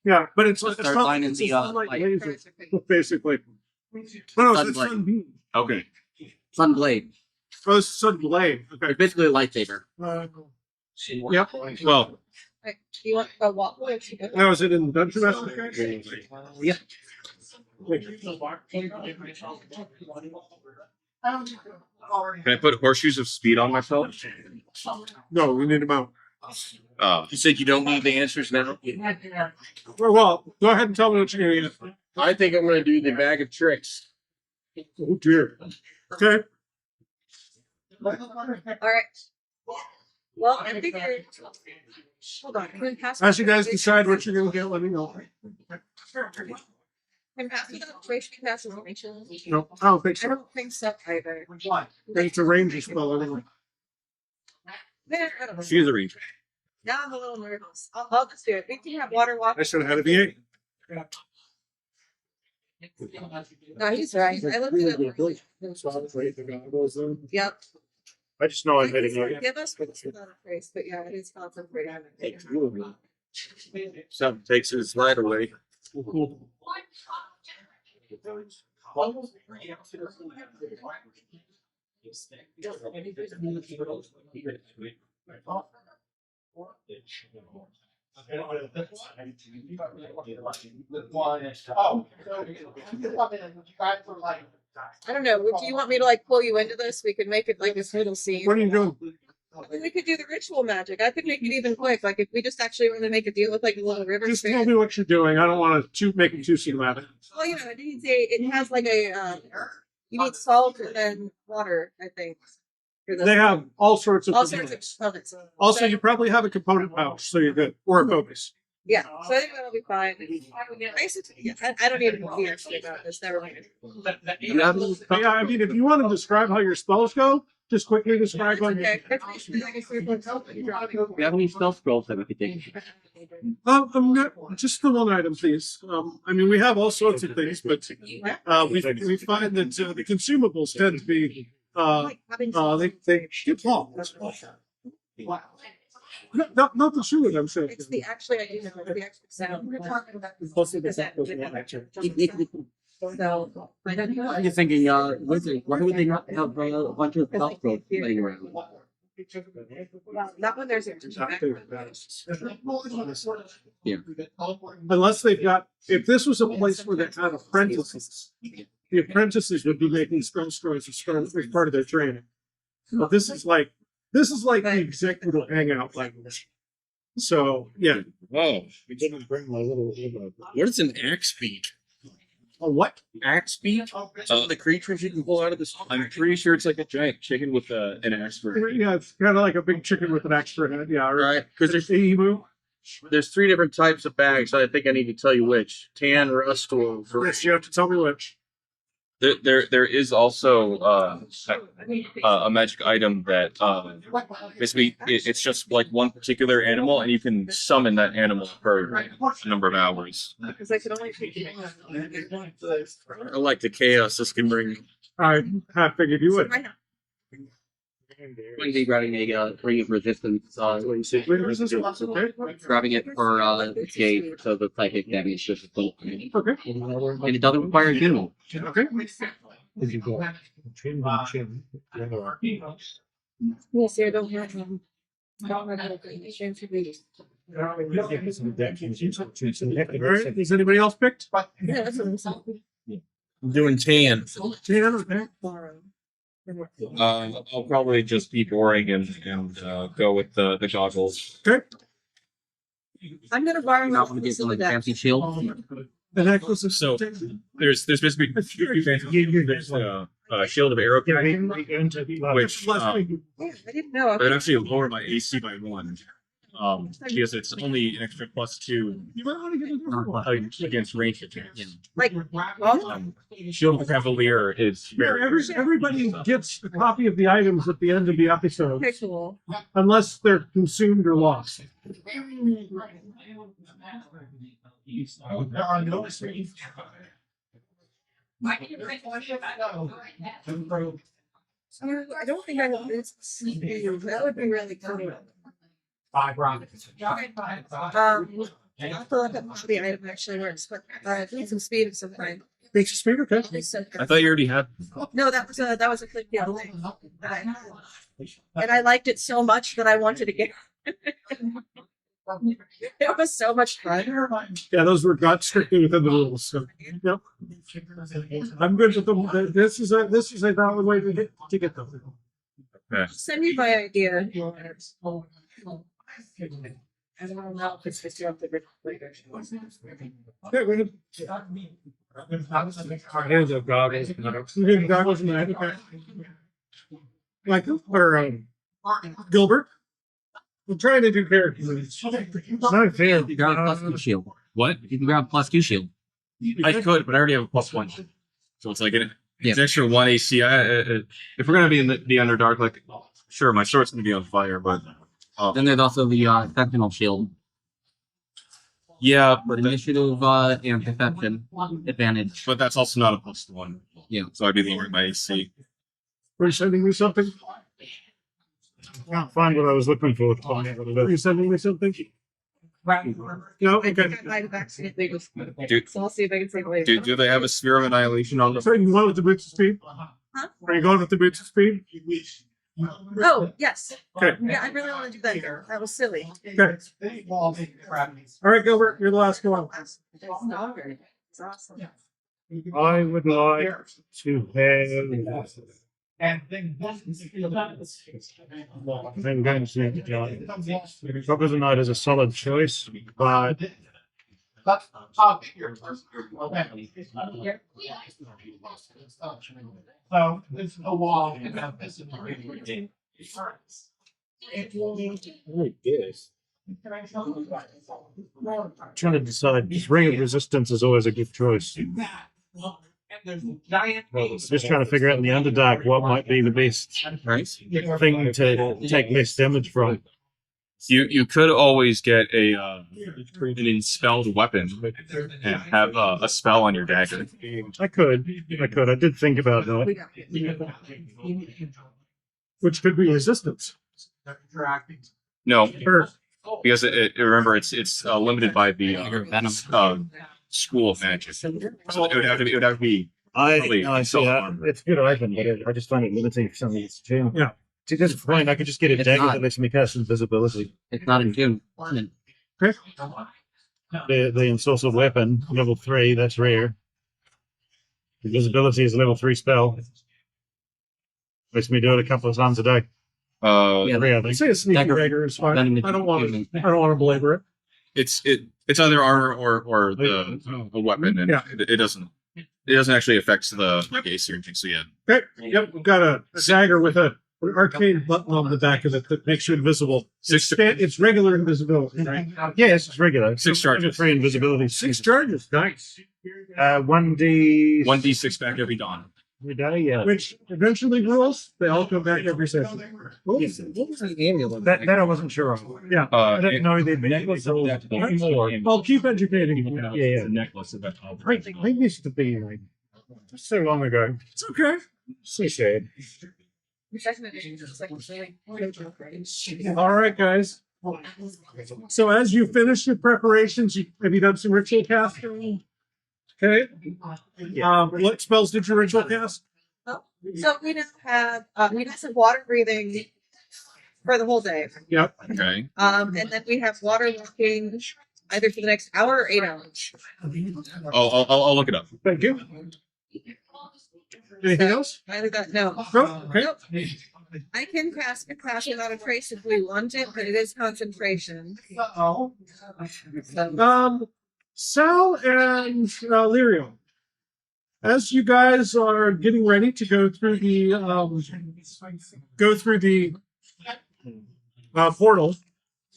[SPEAKER 1] Yeah, but it's
[SPEAKER 5] Start
[SPEAKER 1] not
[SPEAKER 5] lining
[SPEAKER 1] it's
[SPEAKER 5] the,
[SPEAKER 1] a sunlight
[SPEAKER 5] light.
[SPEAKER 1] laser, basically. No, it's
[SPEAKER 5] Sunlight.
[SPEAKER 1] sunbeam.
[SPEAKER 6] Okay.
[SPEAKER 5] Sunblade.
[SPEAKER 1] Oh, it's sunblade. Okay.
[SPEAKER 5] It's basically a lightsaber.
[SPEAKER 1] Yep.
[SPEAKER 6] Well,
[SPEAKER 3] Right. You want a waffle or two?
[SPEAKER 1] Now is it in the Dungeon Master?
[SPEAKER 5] Yeah.
[SPEAKER 6] can I put horseshoes of speed on myself?
[SPEAKER 1] No, we need them out.
[SPEAKER 2] You said you don't need the answers now?
[SPEAKER 1] Well, go ahead and tell me what you're gonna get.
[SPEAKER 2] I think I'm going to do the bag of tricks.
[SPEAKER 1] Oh dear. Okay.
[SPEAKER 3] right. Well, I figured. Hold on. Can we pass
[SPEAKER 1] As you guys decide what you're gonna get, let me know.
[SPEAKER 3] Can pass me the information? Pass information.
[SPEAKER 1] No, I don't think
[SPEAKER 3] I
[SPEAKER 1] so.
[SPEAKER 3] don't think so either.
[SPEAKER 1] I think it's a ranger spell anyway.
[SPEAKER 3] Man, I don't know.
[SPEAKER 6] She's a ranger.
[SPEAKER 3] Now I'm a little nervous. I'll just do it. We can have water walk.
[SPEAKER 1] I should have had a V8.
[SPEAKER 3] No, he's right. I looked at it. Yep.
[SPEAKER 4] I just know I'm heading out.
[SPEAKER 3] Give us without a trace, but yeah, it is concentrated.
[SPEAKER 2] Something takes his light away.
[SPEAKER 3] I don't know. Do you want me to like pull you into this? We could make it like this little scene.
[SPEAKER 1] What are you doing?
[SPEAKER 3] I mean, we could do the ritual magic. I could make it even quick. Like if we just actually want to make it deal with like a little river.
[SPEAKER 1] Just
[SPEAKER 3] stream.
[SPEAKER 1] tell me what you're doing. I don't want to make it too cinematic.
[SPEAKER 3] Well, you know, it needs it has like a you need salt and then water, I think. For this.
[SPEAKER 1] They have all sorts of
[SPEAKER 3] all sorts of
[SPEAKER 1] components.
[SPEAKER 3] components.
[SPEAKER 1] Also,
[SPEAKER 3] So-
[SPEAKER 1] you probably have a component pouch, so you're good. Or a focus.
[SPEAKER 3] Yeah, so I think that'll be fine. Basically, I don't even know about this. Never mind.
[SPEAKER 1] Yeah, I mean, if you want to describe how your spells go, just quickly describe them.
[SPEAKER 3] Okay. It's basically like a group of help that you drop.
[SPEAKER 5] Do you have any spell scrolls that we could take?
[SPEAKER 1] I'm not, just the one item, please. I mean, we have all sorts of things, but we find that the consumables tend to be they get long. Not the shoe that I'm saying.
[SPEAKER 3] It's the actually I do know it's the extra sound. We're talking about the so I don't know.
[SPEAKER 5] I'm just thinking, why would they not have a bunch of spell scrolls laying around?
[SPEAKER 3] Well, not when there's a
[SPEAKER 5] Yeah.
[SPEAKER 1] Unless they've got, if this was a place where they had apprentices, the apprentices would be making spell scrolls as part of their training. But this is like the executive hangout language. So yeah,
[SPEAKER 2] Oh,
[SPEAKER 4] We didn't bring my little.
[SPEAKER 2] what is an axe beak?
[SPEAKER 1] a what?
[SPEAKER 2] Axe beak? Some of the creatures you can pull out of this.
[SPEAKER 6] I'm pretty sure it's like a giant chicken with an axe for it.
[SPEAKER 1] Yeah, it's kind of like a big chicken with an extra head. Yeah,
[SPEAKER 2] Right, because there's
[SPEAKER 1] emu.
[SPEAKER 2] there's 3 different types of bags. So I think I need to tell you which: tan, rust, or
[SPEAKER 1] Yes, you have to tell me which.
[SPEAKER 6] There is also a magic item that basically it's just like one particular animal, and you can summon that animal for a number of hours.
[SPEAKER 3] because I could only take
[SPEAKER 2] I like the chaos this can bring.
[SPEAKER 1] I have figured you would.
[SPEAKER 5] Going to be grabbing a ring of resistance,
[SPEAKER 1] Okay.
[SPEAKER 5] grabbing it for escape, so the psychic damage is just
[SPEAKER 1] Okay.
[SPEAKER 5] and it doesn't require a minimal.
[SPEAKER 1] Okay.
[SPEAKER 4] If you go chin to chin,
[SPEAKER 3] Yes, I don't have don't have anything. Shame to be.
[SPEAKER 1] All right. Is anybody else picked?
[SPEAKER 3] Yeah, that's what I'm saying.
[SPEAKER 2] I'm doing tan.
[SPEAKER 1] Tan, okay.
[SPEAKER 6] I'll probably just be boring and go with the goggles.
[SPEAKER 1] Okay.
[SPEAKER 3] I'm gonna borrow
[SPEAKER 5] Not
[SPEAKER 3] one
[SPEAKER 5] want to get
[SPEAKER 3] of
[SPEAKER 5] some
[SPEAKER 3] the
[SPEAKER 5] like fancy shield.
[SPEAKER 1] The necklace of
[SPEAKER 6] So there's basically two fancy. There's shield of arrow which
[SPEAKER 3] Yeah, I didn't know.
[SPEAKER 6] that actually lower my AC by 1. Because it's only an extra +2
[SPEAKER 1] You might want to get a different one.
[SPEAKER 6] against ranged attacks.
[SPEAKER 5] Yeah.
[SPEAKER 3] Like, well,
[SPEAKER 6] Shield of Cavalier is
[SPEAKER 1] Yeah,
[SPEAKER 6] very
[SPEAKER 1] everybody gets a copy of the items at the end of the episode,
[SPEAKER 3] okay, cool.
[SPEAKER 1] unless they're consumed or lost.
[SPEAKER 7] There are no streets.
[SPEAKER 3] I don't think I have this. That would be really cool.
[SPEAKER 7] 5 rockets.
[SPEAKER 3] I'll have to look up how the item actually works, but I need some speed of some kind.
[SPEAKER 1] Makes you speak, okay?
[SPEAKER 6] I thought you already had.
[SPEAKER 3] No, that was a clip the other day. And I liked it so much that I wanted to get. It was so much fun.
[SPEAKER 1] Yeah, those were not strictly within the rules. So, yep. I'm good with them. This is a valid way to get them.
[SPEAKER 3] Send me my idea. I don't know if it's just up the
[SPEAKER 1] Okay, we're gonna. Our hands up, goggles. Goggles and that. Okay. Michael or Gilbert. I'm trying to do characters.
[SPEAKER 4] No fear.
[SPEAKER 5] You grab a +2 shield.
[SPEAKER 6] What?
[SPEAKER 5] You can grab +2 shield.
[SPEAKER 6] I could, but I already have a +1. So it's like it's
[SPEAKER 5] Yeah.
[SPEAKER 6] extra 1 AC. If we're gonna be in the Underdark, like sure, my sword's gonna be on fire, but
[SPEAKER 5] Then there's also the Sentinel shield.
[SPEAKER 6] yeah,
[SPEAKER 5] But initiative and perception advantage.
[SPEAKER 6] but that's also not a +1.
[SPEAKER 5] Yeah.
[SPEAKER 6] So I'd be lowering my AC.
[SPEAKER 1] Were you sending me something?
[SPEAKER 4] Can't find what I was looking for.
[SPEAKER 1] Were you sending me something? No,
[SPEAKER 3] I
[SPEAKER 1] okay.
[SPEAKER 3] think I might have accidentally just.
[SPEAKER 6] Dude,
[SPEAKER 3] So I'll see if I can save it later.
[SPEAKER 6] do they have a sphere of annihilation on the?
[SPEAKER 1] So you going with the boots of speed?
[SPEAKER 3] Huh?
[SPEAKER 1] Are you going with the boots of speed?
[SPEAKER 3] Oh, yes.
[SPEAKER 1] Okay.
[SPEAKER 3] Yeah, I really want to do that. That was silly.
[SPEAKER 1] Okay. All right, Gilbert, you're the last one.
[SPEAKER 3] It's awesome.
[SPEAKER 4] I would like to have.
[SPEAKER 7] And then
[SPEAKER 4] I'm going to Rock of the Night is a solid choice, but
[SPEAKER 7] so there's a wall.
[SPEAKER 4] trying to decide. Ring of Resistance is always a good choice. Just trying to figure out in the Underdark what might be the best thing to take less damage from.
[SPEAKER 6] You could always get an enspelled weapon and have a spell on your dagger.
[SPEAKER 4] I could. I did think about
[SPEAKER 3] We
[SPEAKER 4] that.
[SPEAKER 3] got
[SPEAKER 1] Which could be resistance.
[SPEAKER 6] No,
[SPEAKER 1] Or
[SPEAKER 6] because remember it's limited by the
[SPEAKER 5] Venom.
[SPEAKER 6] school of magic. So it would have to be. Probably
[SPEAKER 4] I see that. It's a good item, but I just find it limiting for something that's June.
[SPEAKER 1] Yeah.
[SPEAKER 4] To this point, I could just get a
[SPEAKER 5] It's
[SPEAKER 4] dagger
[SPEAKER 5] not.
[SPEAKER 4] that lets me cast invisibility.
[SPEAKER 5] It's not in June.
[SPEAKER 4] The ensorcelled weapon, level 3, that's rare. Invisibility is a level 3 spell. Lets me do it a couple of times a day.
[SPEAKER 5] Yeah.
[SPEAKER 4] 3, I
[SPEAKER 1] I'd
[SPEAKER 4] think.
[SPEAKER 1] say a sneaky
[SPEAKER 5] Dagger.
[SPEAKER 1] dagger is fine.
[SPEAKER 5] Venom is
[SPEAKER 1] I don't want to.
[SPEAKER 5] confusing.
[SPEAKER 1] I don't want to belabor it.
[SPEAKER 6] It's either armor or the weapon, and
[SPEAKER 1] Yeah.
[SPEAKER 6] it doesn't actually affect the AC or anything. So yeah,
[SPEAKER 1] Okay. Yep. We've got a dagger with an arcane button on the back of it that makes you invisible. It's regular invisibility, right?
[SPEAKER 4] Yes, it's regular.
[SPEAKER 6] 6 charges.
[SPEAKER 4] 3 invisibility.
[SPEAKER 1] 6 charges. Nice.
[SPEAKER 4] 1d.
[SPEAKER 6] 1d6 back every dawn.
[SPEAKER 4] every day, yeah.
[SPEAKER 1] Which eventually rules. They all come back every session.
[SPEAKER 5] What was the amulet?
[SPEAKER 4] That I wasn't sure of.
[SPEAKER 1] Yeah.
[SPEAKER 4] I didn't know they'd be more.
[SPEAKER 1] I'll keep educating you.
[SPEAKER 4] Yeah.
[SPEAKER 6] necklace of
[SPEAKER 4] I used to be like so long ago.
[SPEAKER 1] It's okay.
[SPEAKER 4] So sad.
[SPEAKER 1] All right, guys. So as you finish your preparations, have you done some ritual casting? Okay. What spells did you ritual cast?
[SPEAKER 3] So we now have we got some water breathing for the whole day.
[SPEAKER 1] Yep.
[SPEAKER 6] Okay.
[SPEAKER 3] And then we have water walking either for the next hour or 8 hours.
[SPEAKER 6] I'll look it up.
[SPEAKER 1] Thank you. Anything else?
[SPEAKER 3] Either that no.
[SPEAKER 1] No. Okay.
[SPEAKER 3] Nope. I can cast a class without a trace if we want it, but it is concentration. So,
[SPEAKER 1] Sal and Lyrio, as you guys are getting ready to go through the portal,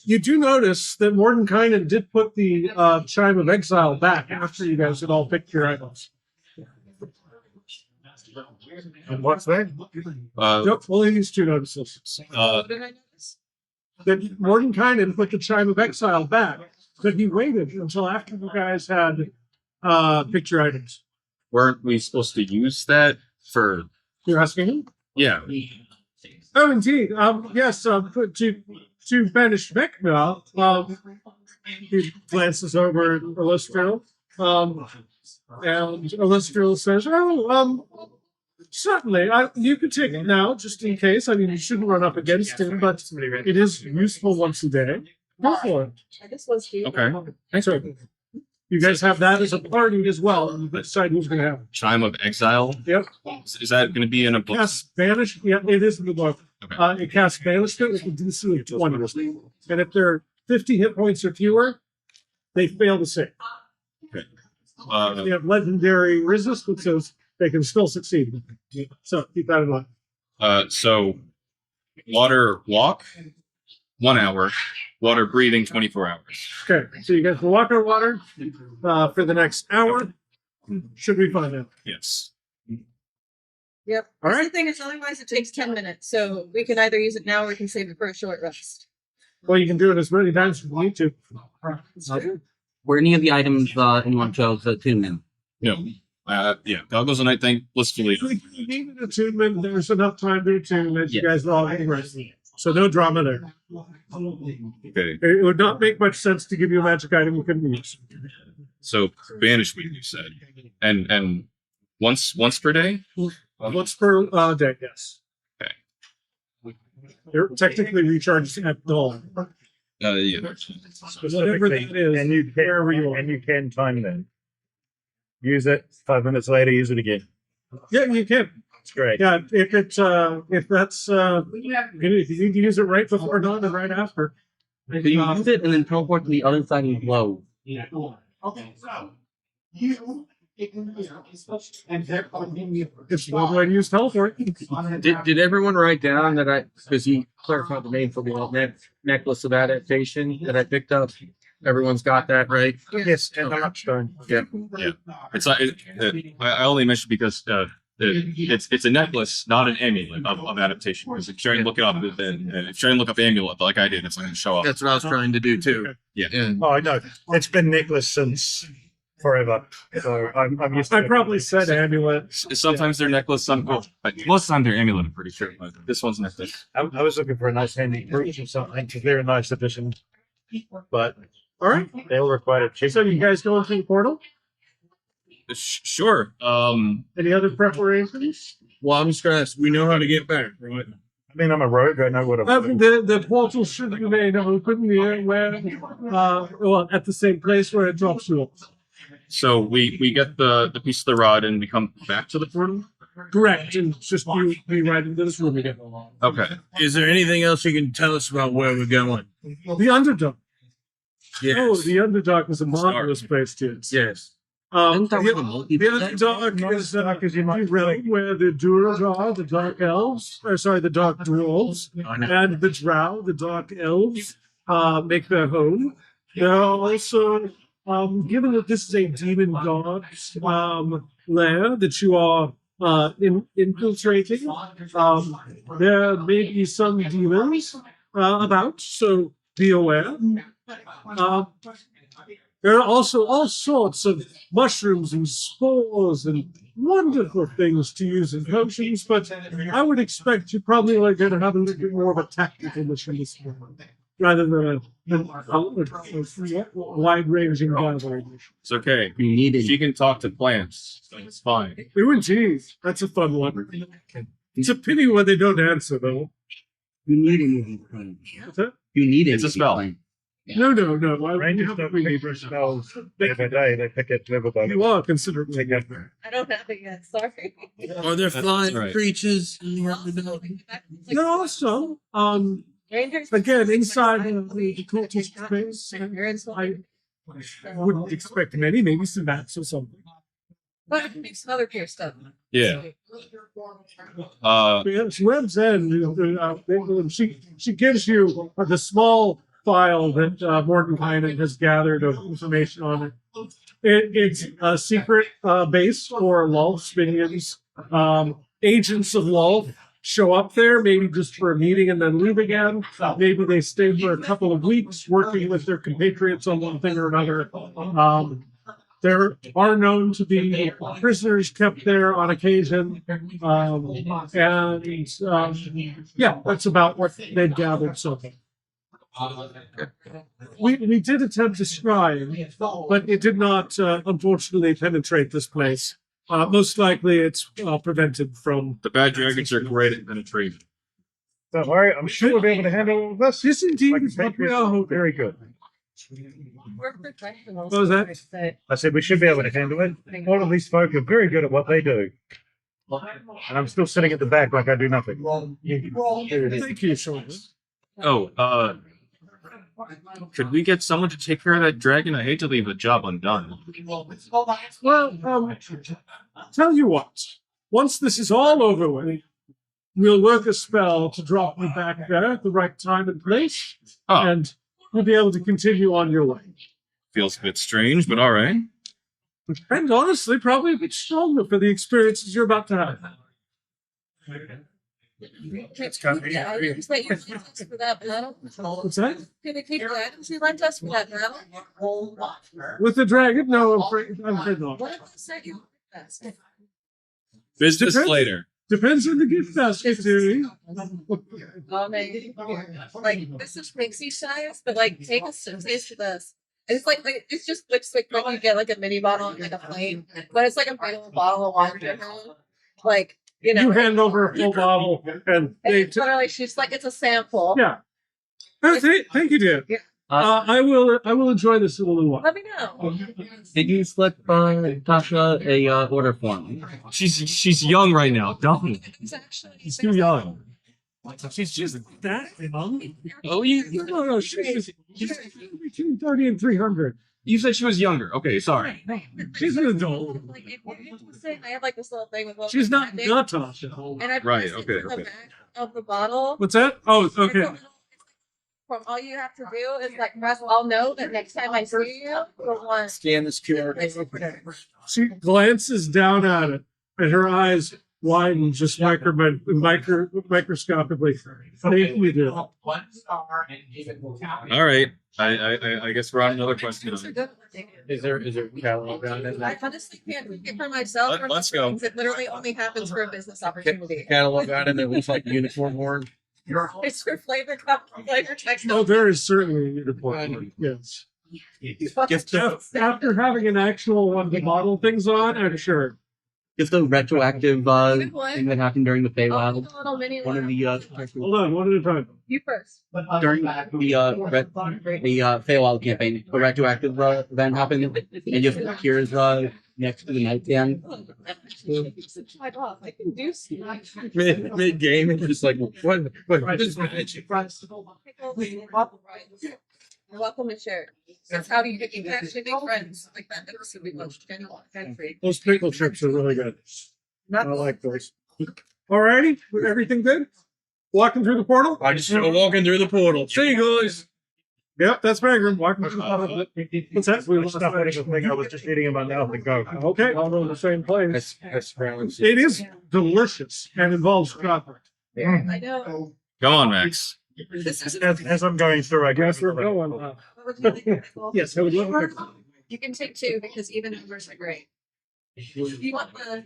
[SPEAKER 1] you do notice that Mordenkainen did put the chime of exile back after you guys had all picked your items.
[SPEAKER 4] And what's that?
[SPEAKER 1] Yep, only these two notices.
[SPEAKER 3] what did I notice?
[SPEAKER 1] That Mordenkainen put the chime of exile back, but he waited until after you guys had picked your items.
[SPEAKER 6] Weren't we supposed to use that for?
[SPEAKER 1] You're asking him?
[SPEAKER 6] Yeah.
[SPEAKER 1] Oh, indeed. Yes. To banish Vecna, he glances over at Illustrial, and Illustrial says, "Oh, certainly. You could take it now, just in case. I mean, you shouldn't run up against him, but it is useful once a day. Go for it."
[SPEAKER 3] This was cute.
[SPEAKER 6] Okay.
[SPEAKER 1] So, you guys have that as a party as well, and you decide who's going to have it.
[SPEAKER 6] Chime of Exile.
[SPEAKER 1] Yep.
[SPEAKER 6] Is that going to be in a book?
[SPEAKER 1] Cast Banish. Yeah, it is in the book.
[SPEAKER 6] Okay.
[SPEAKER 1] It casts Banishment with a DC of 20. And if they're 50 hit points or fewer, they fail to save. They have legendary resist, which says they can still succeed. So keep that in mind.
[SPEAKER 6] So water walk 1 hour, water breathing 24 hours.
[SPEAKER 1] Okay, so you guys will walk on water for the next hour. Should we find out?
[SPEAKER 6] Yes.
[SPEAKER 3] Yep.
[SPEAKER 1] All
[SPEAKER 3] That's
[SPEAKER 1] right.
[SPEAKER 3] the thing is, otherwise it takes 10 minutes. So we can either use it now or we can save it for a short rest.
[SPEAKER 1] Well, you can do it as many times as you need to.
[SPEAKER 5] Were any of the items anyone chose to tune in?
[SPEAKER 6] No. Yeah. Goggles and night thing blissfully.
[SPEAKER 1] If you need an attunement, there's enough time to attune that you
[SPEAKER 5] Yes.
[SPEAKER 1] guys are all getting rest. So no drama there.
[SPEAKER 6] Okay.
[SPEAKER 1] It would not make much sense to give you a magic item you couldn't use.
[SPEAKER 6] So banishment, you said, and once per day.
[SPEAKER 1] Once per day, yes.
[SPEAKER 6] Okay.
[SPEAKER 1] You're technically recharged at dawn.
[SPEAKER 6] Yeah.
[SPEAKER 1] Whatever
[SPEAKER 4] Specifically,
[SPEAKER 1] that is,
[SPEAKER 4] and you
[SPEAKER 1] wherever you
[SPEAKER 4] can,
[SPEAKER 1] are.
[SPEAKER 4] and you can time them. Use it 5 minutes later. Use it again.
[SPEAKER 1] Yeah, you can.
[SPEAKER 4] It's great.
[SPEAKER 1] Yeah, if that's if you need to use it right before dawn and right after.
[SPEAKER 5] So you use it and then teleport to the other side of the globe.
[SPEAKER 7] Okay, so you.
[SPEAKER 1] It's one way to use teleport.
[SPEAKER 2] Did everyone write down that because he clarified the name for the necklace of adaptation that I picked up? Everyone's got that right?
[SPEAKER 4] Yes, and the touchstone.
[SPEAKER 6] It's not. I only mentioned because it's a necklace, not an amulet of adaptation. Because if you're trying to look it up, then if you're trying to look up amulet like I did, it's not going to show up.
[SPEAKER 2] That's what I was trying to do too.
[SPEAKER 6] Yeah.
[SPEAKER 2] And
[SPEAKER 4] Oh, I know. It's been necklace since forever. So I'm used to
[SPEAKER 1] I
[SPEAKER 4] it.
[SPEAKER 1] probably said amulet.
[SPEAKER 6] Sometimes they're necklace, but most of the time they're amulet. I'm pretty sure. But this one's necklace.
[SPEAKER 4] I was looking for a nice handy brooch or something. It's a very nice addition. But
[SPEAKER 1] All right.
[SPEAKER 4] they all require a cheap.
[SPEAKER 1] So you guys going through the portal?
[SPEAKER 6] Sure.
[SPEAKER 1] Any other preparations?
[SPEAKER 2] well, I'm just gonna ask. We know how to get back, right?
[SPEAKER 4] I mean, I'm a rogue. I know what I'm
[SPEAKER 1] The portal should remain open near where well at the same place where it drops you off.
[SPEAKER 6] So we get the piece of the rod and we come back to the portal.
[SPEAKER 1] Correct. And it's just you be right into this room again.
[SPEAKER 6] Okay.
[SPEAKER 2] Is there anything else you can tell us about where we're going?
[SPEAKER 1] The Underdog.
[SPEAKER 2] Yes.
[SPEAKER 1] Oh, the Underdog is a marvelous place too.
[SPEAKER 2] Yes.
[SPEAKER 5] Isn't that
[SPEAKER 1] The
[SPEAKER 5] where the multi-
[SPEAKER 1] Underdog is the realm where the Duergar, the Dark Elves, the Dark Dwarves, and the Drow, the Dark Elves, make their home. There are also, given that this is a demon god lair that you are infiltrating, there may be some demons about, so be aware. There are also all sorts of mushrooms and spores and wonderful things to use in potions, but I would expect you probably are going to have a little bit more of a tactical mission this morning, rather than a wide-ranging gathering.
[SPEAKER 6] It's okay.
[SPEAKER 5] You need it.
[SPEAKER 6] She can talk to plants. So it's fine.
[SPEAKER 1] Ooh, indeed. That's a fun one. It's a pity when they don't answer, though.
[SPEAKER 5] You need a moving plane.
[SPEAKER 1] What's that?
[SPEAKER 5] You need
[SPEAKER 6] It's a spell.
[SPEAKER 1] No.
[SPEAKER 4] Rangers don't pick their spells every day. They pick it level by
[SPEAKER 1] You are considerably
[SPEAKER 4] Take
[SPEAKER 1] better.
[SPEAKER 3] I don't have it yet. Sorry.
[SPEAKER 2] Are there flying
[SPEAKER 6] right.
[SPEAKER 2] creatures in the Underdog?
[SPEAKER 1] There are some.
[SPEAKER 3] Rangers.
[SPEAKER 1] Again, inside the cultist space, I wouldn't expect many, maybe some bats or something.
[SPEAKER 3] But I can do some other peer stuff.
[SPEAKER 6] Yeah.
[SPEAKER 1] But yeah, Web's End, she gives you the small file that Mordenkainen has gathered of information on it. It's a secret base for Lulf's minions. Agents of Lulf show up there, maybe just for a meeting and then leave again. Maybe they stay for a couple of weeks working with their compatriots on one thing or another. There are known to be prisoners kept there on occasion. Yeah, that's about what they've gathered so far. We did attempt to scry, but it did not, unfortunately, penetrate this place. Most likely, it's prevented from.
[SPEAKER 6] The bad dragons are great at penetration.
[SPEAKER 4] Don't worry, I'm sure we'll be able to handle all this.
[SPEAKER 1] This indeed
[SPEAKER 4] Like
[SPEAKER 1] is what we are hoping.
[SPEAKER 4] very good.
[SPEAKER 3] We're professionals.
[SPEAKER 1] What was that?
[SPEAKER 3] But
[SPEAKER 4] I said we should be able to handle it. All of these folk are very good at what they do. And I'm still sitting at the back like I do nothing.
[SPEAKER 1] Thank you, Sean.
[SPEAKER 6] Oh, could we get someone to take care of that dragon? I hate to leave the job undone.
[SPEAKER 1] Well, tell you what. Once this is all over with, we'll work a spell to drop you back there at the right time and place,
[SPEAKER 6] Oh.
[SPEAKER 1] and you'll be able to continue on your way.
[SPEAKER 6] Feels a bit strange, but all right.
[SPEAKER 1] And honestly, probably a bit stronger for the experiences you're about to have.
[SPEAKER 3] That's kind of items that you lent us for that battle.
[SPEAKER 1] What's that?
[SPEAKER 3] Can we keep the items you lent us for that battle?
[SPEAKER 1] With the dragon? No, I'm afraid not.
[SPEAKER 3] What if I sent you a best?
[SPEAKER 6] Business
[SPEAKER 1] Depends.
[SPEAKER 6] later.
[SPEAKER 1] Depends on the gift basket, Judy.
[SPEAKER 3] Like this is pixie size, but like take a taste of this. It's like it's just lipstick, but you get like a mini bottle and like a plate, but it's like a big old bottle of water. Like you know,
[SPEAKER 1] You hand over a full bottle, and
[SPEAKER 3] and
[SPEAKER 1] they
[SPEAKER 3] it's literally she's like it's a sample.
[SPEAKER 1] yeah. Thank you, dear.
[SPEAKER 3] Yeah.
[SPEAKER 1] I will enjoy this in a little while.
[SPEAKER 3] Let me know.
[SPEAKER 5] Did you slip Tasha a order form?
[SPEAKER 6] She's young right now. Don't.
[SPEAKER 3] It's actually
[SPEAKER 6] She's too young.
[SPEAKER 1] She's just that young.
[SPEAKER 6] Oh,
[SPEAKER 1] No, she's between 30 and 300.
[SPEAKER 6] you said she was younger. Okay, sorry.
[SPEAKER 1] She's an adult.
[SPEAKER 3] Like if you're interested, I have like this little thing with
[SPEAKER 1] She's not
[SPEAKER 3] branding,
[SPEAKER 1] Natasha.
[SPEAKER 3] and I
[SPEAKER 6] Right,
[SPEAKER 3] press it
[SPEAKER 6] okay,
[SPEAKER 3] to the
[SPEAKER 6] okay.
[SPEAKER 3] back of the bottle.
[SPEAKER 1] What's that? Oh,
[SPEAKER 3] It's
[SPEAKER 1] okay.
[SPEAKER 3] from all you have to do is like press. I'll know that next time I see you, you'll want.
[SPEAKER 2] Scan this QR
[SPEAKER 3] Okay.
[SPEAKER 1] She glances down at it, and her eyes widen just microscopically. Thank you, dear.
[SPEAKER 6] All right. I guess we're on another question.
[SPEAKER 3] Those are good.
[SPEAKER 2] Is there catalog on it?
[SPEAKER 3] I honestly can't make it for myself. or
[SPEAKER 6] Let's
[SPEAKER 3] my
[SPEAKER 6] go.
[SPEAKER 3] friends. It literally only happens for a business opportunity.
[SPEAKER 2] Catalog on it that looks like unicorn horn.
[SPEAKER 3] It's for flavor cup, flavor text.
[SPEAKER 1] Oh, there is certainly a unicorn. Yes. After having an actual one to model things on, I'm sure.
[SPEAKER 5] Just the retroactive
[SPEAKER 3] Good one.
[SPEAKER 5] thing that happened during the
[SPEAKER 3] Oh,
[SPEAKER 5] Feywild.
[SPEAKER 3] the little mini
[SPEAKER 5] One of
[SPEAKER 3] one.
[SPEAKER 5] the
[SPEAKER 1] Hold on, one at a time.
[SPEAKER 3] You first.
[SPEAKER 5] during the Feywild campaign, a retroactive event happened, and just appears next to the nightstand.
[SPEAKER 3] I can do
[SPEAKER 2] Mid game, it's just like what is magic?
[SPEAKER 3] Welcome to share. That's how you can actually make friends like that. That's what we love. Free.
[SPEAKER 1] Those pickle chips are really good. I
[SPEAKER 3] Not
[SPEAKER 1] like those. Alrighty, everything good? Walking through the portal?
[SPEAKER 2] I just walking through the portal. See you guys.
[SPEAKER 1] Yep, that's Bagram. Walking through the portal. What's that? We
[SPEAKER 4] It's not the thing I was just eating in my mouth and go.
[SPEAKER 1] Okay, all in the same place.
[SPEAKER 2] That's
[SPEAKER 1] It is delicious and involves chocolate.
[SPEAKER 3] I know.
[SPEAKER 6] Come on, Max.
[SPEAKER 3] This is
[SPEAKER 4] As I'm going through, I
[SPEAKER 1] Guess
[SPEAKER 4] guess
[SPEAKER 1] we're going.
[SPEAKER 3] what would you like?
[SPEAKER 1] Yes, I would love a pickle.
[SPEAKER 3] You can take two because even numbers are great. You want the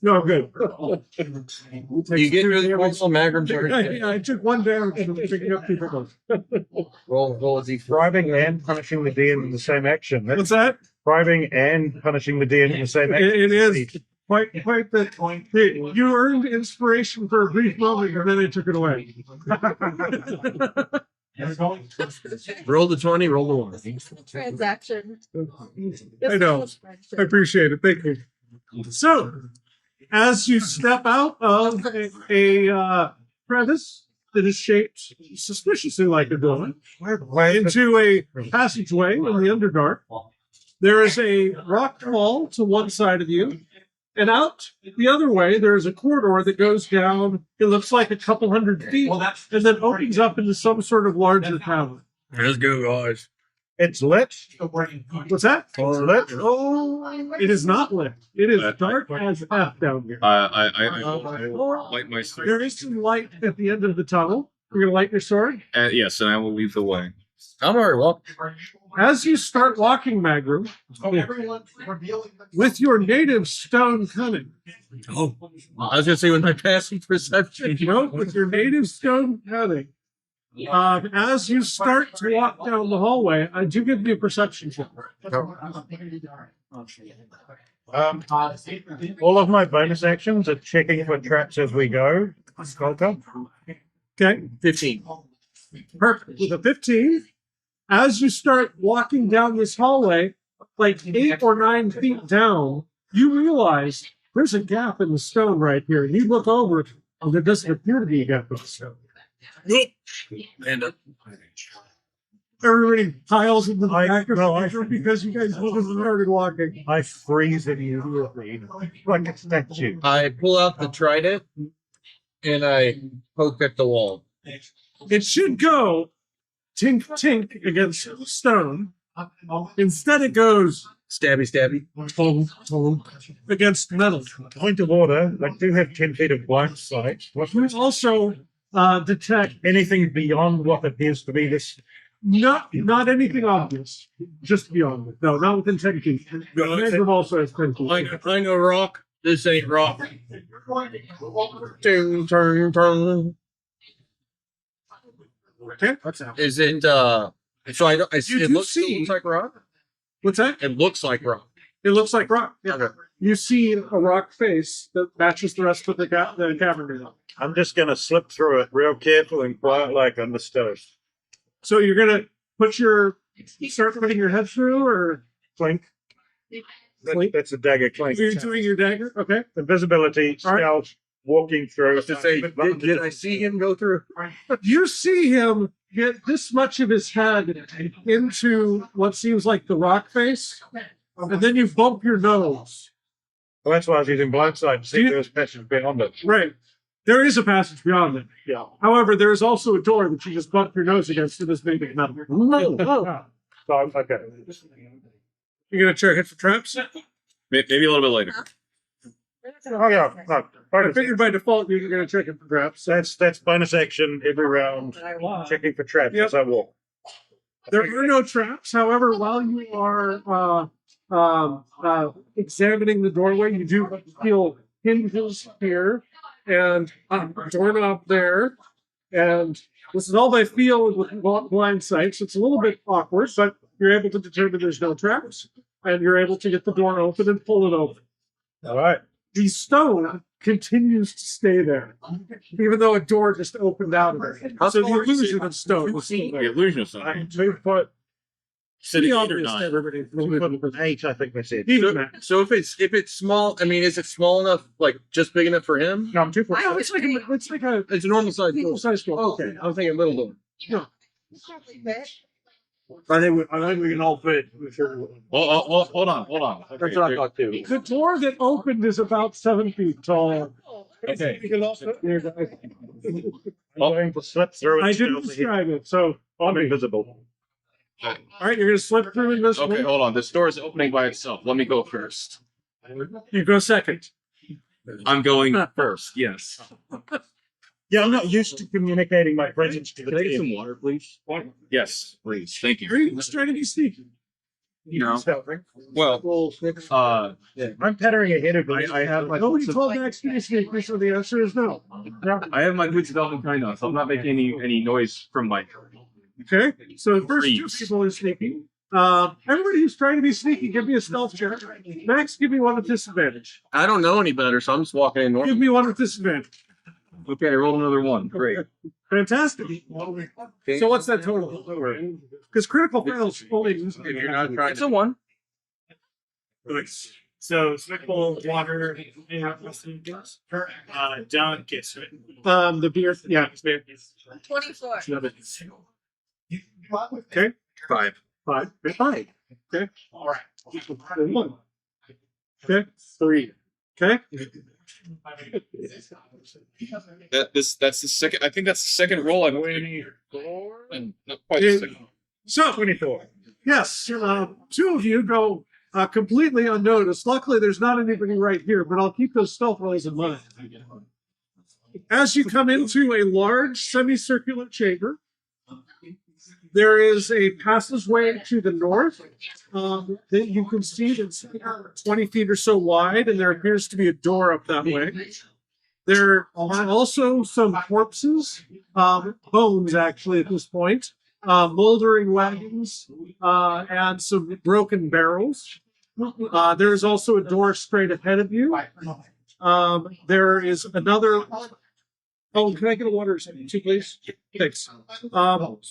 [SPEAKER 1] No, good.
[SPEAKER 2] You get through the portal, Magrams are
[SPEAKER 1] I took one damage from picking up two pickles.
[SPEAKER 2] roll as equal.
[SPEAKER 4] bribing and punishing the DM in the same action.
[SPEAKER 1] What's that?
[SPEAKER 4] Bribing and punishing the DM in the same action.
[SPEAKER 1] It is quite the. You earned inspiration for a brief moment, and then they took it away.
[SPEAKER 2] Roll the 20, roll the 1.
[SPEAKER 3] transaction.
[SPEAKER 1] I know. I appreciate it. Thank you. So, as you step out of a crevice that is shaped suspiciously like a door into a passageway in the Underdark, there is a rock wall to one side of you, and out the other way, there is a corridor that goes down, it looks like a couple hundred feet, and then opens up into some sort of larger cavern.
[SPEAKER 2] Let's go, guys.
[SPEAKER 4] It's lit.
[SPEAKER 1] What's that?
[SPEAKER 4] It's lit.
[SPEAKER 1] Oh, it is not lit. It is dark as F down here.
[SPEAKER 6] I light my sword.
[SPEAKER 1] There is some light at the end of the tunnel. You're going to light your sword.
[SPEAKER 6] Yes, and I will lead the way.
[SPEAKER 2] I'm already well.
[SPEAKER 1] As you start walking, Magrum, with your native stone cunning,
[SPEAKER 2] Oh, I was gonna say with my passing perception.
[SPEAKER 1] with your native stone cunning, as you start to walk down the hallway, I do give you a perception check.
[SPEAKER 4] All of my bonus actions are checking for traps as we go. Skulker.
[SPEAKER 1] Okay,
[SPEAKER 2] 15.
[SPEAKER 1] perfect. With a 15, as you start walking down this hallway, like 8 or 9 feet down, you realize there's a gap in the stone right here. And you look over, and there doesn't appear to be a gap in the stone.
[SPEAKER 2] And
[SPEAKER 1] everybody piles into the back of
[SPEAKER 4] no,
[SPEAKER 1] the bedroom because you guys just started walking.
[SPEAKER 4] I freeze immediately, like a statue.
[SPEAKER 2] I pull out the trident and I poke at the wall.
[SPEAKER 1] It should go tink tink against stone. Instead, it goes
[SPEAKER 2] Stabby, stabby.
[SPEAKER 1] boom, boom against metal.
[SPEAKER 4] Point of order, I do have 10 feet of blind sight. What
[SPEAKER 1] You also detect
[SPEAKER 4] anything beyond what appears to be this?
[SPEAKER 1] not anything obvious, just beyond it. No, not within 10 feet. The bedroom also has 10 feet.
[SPEAKER 2] I know rock. This ain't rock. Turn, turn, turn.
[SPEAKER 1] Okay, what's that?
[SPEAKER 2] Is it so I don't
[SPEAKER 1] You
[SPEAKER 2] it
[SPEAKER 1] do
[SPEAKER 2] looks,
[SPEAKER 1] see-
[SPEAKER 2] it looks like rock?
[SPEAKER 1] What's that?
[SPEAKER 2] It looks like rock.
[SPEAKER 1] It looks like rock. Yeah.
[SPEAKER 2] Okay.
[SPEAKER 1] You see a rock face that matches the rest of the cavern.
[SPEAKER 4] I'm just going to slip through it real careful and quiet like on the stove.
[SPEAKER 1] So you're gonna start putting your head through, or
[SPEAKER 4] Clink. That's a dagger clink.
[SPEAKER 1] you're doing your dagger? Okay.
[SPEAKER 4] Invisibility,
[SPEAKER 1] All right.
[SPEAKER 4] stealth, walking through.
[SPEAKER 2] To say, did I see him go through?
[SPEAKER 1] You see him get this much of his head into what seems like the rock face, and then you bump your nose.
[SPEAKER 4] Well, that's why I was using blind sight to see if there was passage beyond it.
[SPEAKER 1] Right. There is a passage beyond it.
[SPEAKER 4] Yeah.
[SPEAKER 1] However, there is also a door that you just bump your nose against to this big metal.
[SPEAKER 4] So, okay.
[SPEAKER 1] You're gonna check it for traps?
[SPEAKER 6] Maybe a little bit later.
[SPEAKER 4] Oh, yeah. No,
[SPEAKER 1] I figured by default you're gonna check it for traps.
[SPEAKER 4] that's bonus action every round. Checking for traps
[SPEAKER 1] Yep.
[SPEAKER 4] as I walk.
[SPEAKER 1] There are no traps. However, while you are examining the doorway, you do feel hinges here and a doorknob there. And this is all by feel with blind sight, so it's a little bit awkward, but you're able to determine there's no traps, and you're able to get the door open and pull it open.
[SPEAKER 4] All right.
[SPEAKER 1] The stone continues to stay there, even though a door just opened out of it. So the illusion of stone was still
[SPEAKER 6] The
[SPEAKER 1] there.
[SPEAKER 6] illusion of something.
[SPEAKER 4] I'm 2 foot,
[SPEAKER 6] City
[SPEAKER 1] Pretty
[SPEAKER 6] 8 or
[SPEAKER 1] obvious to
[SPEAKER 6] 9.
[SPEAKER 1] everybody.
[SPEAKER 4] 8, I think they said.
[SPEAKER 1] Even that.
[SPEAKER 2] So if it's small, I mean, is it small enough, like just big enough for him?
[SPEAKER 1] No, I'm 2 foot. It's like a
[SPEAKER 2] It's a normal size door.
[SPEAKER 1] full size door.
[SPEAKER 2] Okay, I was thinking little door.
[SPEAKER 1] I think we can all fit.
[SPEAKER 6] Hold on. Okay,
[SPEAKER 2] That's what I
[SPEAKER 6] there-
[SPEAKER 2] thought too.
[SPEAKER 1] The door that opened is about 7 feet tall.
[SPEAKER 6] Okay.
[SPEAKER 1] You can also,
[SPEAKER 4] I'm going to slip through
[SPEAKER 1] I
[SPEAKER 4] it.
[SPEAKER 1] didn't describe it, so
[SPEAKER 4] I'm invisible.
[SPEAKER 1] all right, you're gonna slip through in this
[SPEAKER 6] Okay,
[SPEAKER 1] one.
[SPEAKER 6] hold on. This door is opening by itself. Let me go first.
[SPEAKER 1] You go second.
[SPEAKER 6] I'm going first. Yes.
[SPEAKER 4] Yeah, I'm not used to communicating my presence to the
[SPEAKER 6] Can I get
[SPEAKER 4] team.
[SPEAKER 6] some water, please? Yes, please. Thank
[SPEAKER 1] Are
[SPEAKER 6] you.
[SPEAKER 1] you just trying to be sneaky?
[SPEAKER 6] No. Well,
[SPEAKER 4] I'm pattering ahead of me.
[SPEAKER 6] I have my
[SPEAKER 1] Nobody told Max to be sneaky, so the answer is no.
[SPEAKER 6] I have my boots development kind on, so I'm not making any noise from my.
[SPEAKER 1] Okay, so the first two
[SPEAKER 6] Freeze.
[SPEAKER 1] people are sneaky. Everybody who's trying to be sneaky, give me a stealth check. Max, give me one with disadvantage.
[SPEAKER 2] I don't know any better, so I'm just walking in normal.
[SPEAKER 1] Give me one with disadvantage.
[SPEAKER 6] Okay, I rolled another one. Great.
[SPEAKER 1] Fantastic. So what's that total? Because critical fails only.
[SPEAKER 2] If you're not trying
[SPEAKER 6] It's a 1.
[SPEAKER 8] So sprinkle water don't get it.
[SPEAKER 1] The beer, yeah, it's beer.
[SPEAKER 3] 24.
[SPEAKER 1] Okay,
[SPEAKER 6] 5.
[SPEAKER 1] five. Five. Okay, all right. One. Okay, three. Okay,
[SPEAKER 6] That's the second. I think that's the second roll I've and not quite the second.
[SPEAKER 1] so
[SPEAKER 4] 24.
[SPEAKER 1] yes, two of you go completely unnoticed. Luckily, there's not anybody right here, but I'll keep those stealth rolls in mind. As you come into a large semicircular chamber, there is a passageway to the north that you can see that's 20 feet or so wide, and there appears to be a door up that way. There are also some corpses, bones actually at this point, moldering wagons, and some broken barrels. There is also a door straight ahead of you. There is another. Oh, can I get a water too, please? Thanks.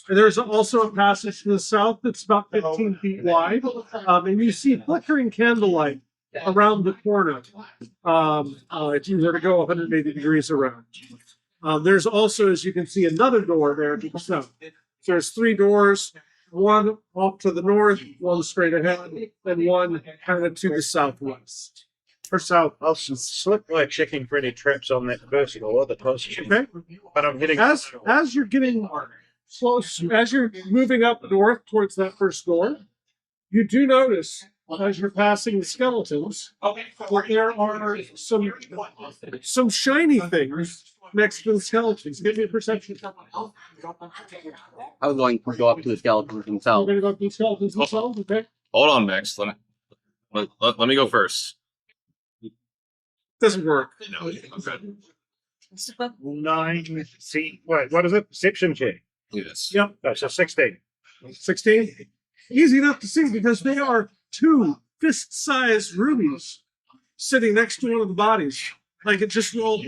[SPEAKER 1] There's also a passage to the south that's about 15 feet wide, and you see flickering candlelight around the corner. If you were to go 180 degrees around. There's also, as you can see, another door there to the south. So there's three doors. one off to the north, one straight ahead, and one kind of to the southwest. Or south.
[SPEAKER 4] I'll slip by checking for any traps on that first door, the closest.
[SPEAKER 1] Okay.
[SPEAKER 4] But I'm hitting.
[SPEAKER 1] As you're getting close, as you're moving up north towards that first door, you do notice as you're passing the skeletons that there are some shiny things next to the skeletons. Give me a perception.
[SPEAKER 5] I was going to go up to the skeletons
[SPEAKER 1] We're
[SPEAKER 5] themselves.
[SPEAKER 1] going to go to the skeletons themselves, okay?
[SPEAKER 6] Hold on, Max. Let me go first.
[SPEAKER 1] Doesn't work.
[SPEAKER 6] No. Okay.
[SPEAKER 4] 9. See, wait, what is it? Perception check.
[SPEAKER 6] Yes.
[SPEAKER 1] Yep.
[SPEAKER 4] That's a 16.
[SPEAKER 1] 16. Easy enough to see because they are two fist-sized rubies sitting next to one of the bodies. Like they just rolled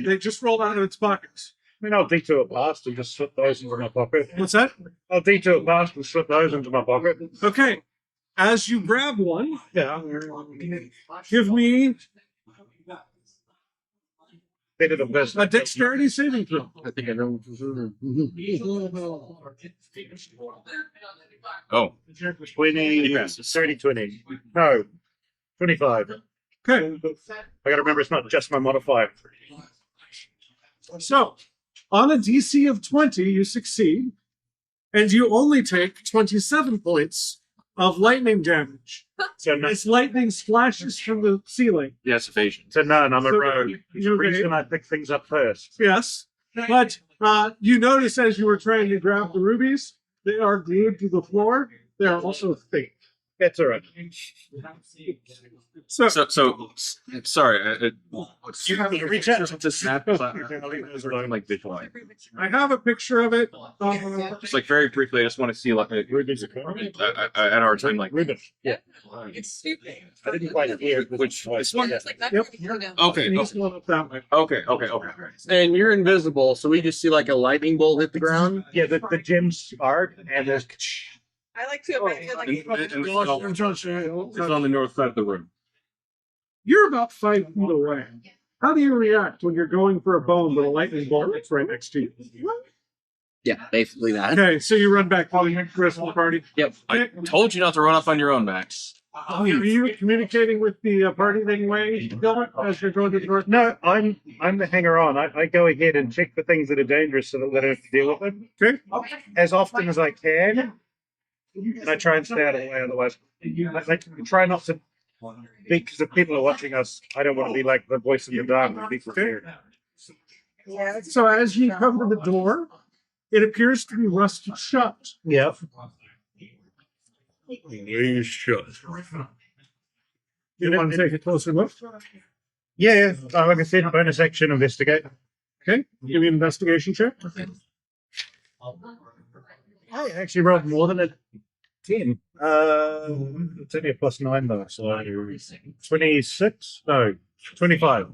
[SPEAKER 1] out of its pockets.
[SPEAKER 4] I mean, I'll detour past and just slip those into my pocket.
[SPEAKER 1] What's that?
[SPEAKER 4] I'll detour past and slip those into my pocket.
[SPEAKER 1] Okay. As you grab one,
[SPEAKER 4] Yeah.
[SPEAKER 1] give me
[SPEAKER 4] Bit of the business.
[SPEAKER 1] a dexterity saving throw.
[SPEAKER 5] I think I know what this is.
[SPEAKER 6] Oh,
[SPEAKER 4] 20, 30, 20. No, 25.
[SPEAKER 1] Okay.
[SPEAKER 4] I gotta remember it's not just my modifier.
[SPEAKER 1] So, on a DC of 20, you succeed, and you only take 27 points of lightning damage.
[SPEAKER 4] So, no,
[SPEAKER 1] As lightning splashes from the ceiling.
[SPEAKER 6] yes, evasion.
[SPEAKER 4] so none, I'm a
[SPEAKER 1] So,
[SPEAKER 4] rogue.
[SPEAKER 1] you-
[SPEAKER 4] The reason I pick things up first.
[SPEAKER 1] Yes, but you notice as you were trying to grab the rubies, they are glued to the floor. They are also thick.
[SPEAKER 4] That's all right.
[SPEAKER 1] So,
[SPEAKER 6] Sorry.
[SPEAKER 4] You have to reach out.
[SPEAKER 6] to snap. Like visual.
[SPEAKER 1] I have a picture of it.
[SPEAKER 6] Just like very briefly, I just want to see like at our time, like
[SPEAKER 4] Ruben.
[SPEAKER 3] It's stupid.
[SPEAKER 4] I didn't quite hear
[SPEAKER 6] which this one.
[SPEAKER 3] It's like that.
[SPEAKER 1] Yep.
[SPEAKER 6] Okay.
[SPEAKER 1] He's going up that way.
[SPEAKER 6] Okay.
[SPEAKER 2] And you're invisible, so we just see like a lightning bolt hit the ground.
[SPEAKER 4] Yeah, the gems are, and there's.
[SPEAKER 3] I like to imagine like
[SPEAKER 6] It's on the north side of the room.
[SPEAKER 1] You're about 5 feet away. How do you react when you're going for a bone but a lightning bolt that's right next to you?
[SPEAKER 5] Yeah, basically that.
[SPEAKER 1] Okay, so you run back to the rest of the party.
[SPEAKER 5] Yep.
[SPEAKER 6] I told you not to run off on your own, Max.
[SPEAKER 1] Are you communicating with the party in any way, Gilbert, as you're going to the north?
[SPEAKER 4] No, I'm the hanger on. I go ahead and check for things that are dangerous so that I don't have to deal with them.
[SPEAKER 1] Okay.
[SPEAKER 4] As often as I can. And I try and stay out of the way, otherwise. I try not to. Because if people are watching us, I don't want to be like the voice in the dark when people hear.
[SPEAKER 3] yeah.
[SPEAKER 1] So as you come to the door, it appears to be rusted shut.
[SPEAKER 4] Yeah.
[SPEAKER 6] You should.
[SPEAKER 1] You want to take a closer look?
[SPEAKER 4] Yeah, like I said, bonus action, investigate.
[SPEAKER 1] Okay. Give me an investigation check.
[SPEAKER 4] I actually rolled more than a 10. It's only a +9 though, so 26? No, 25.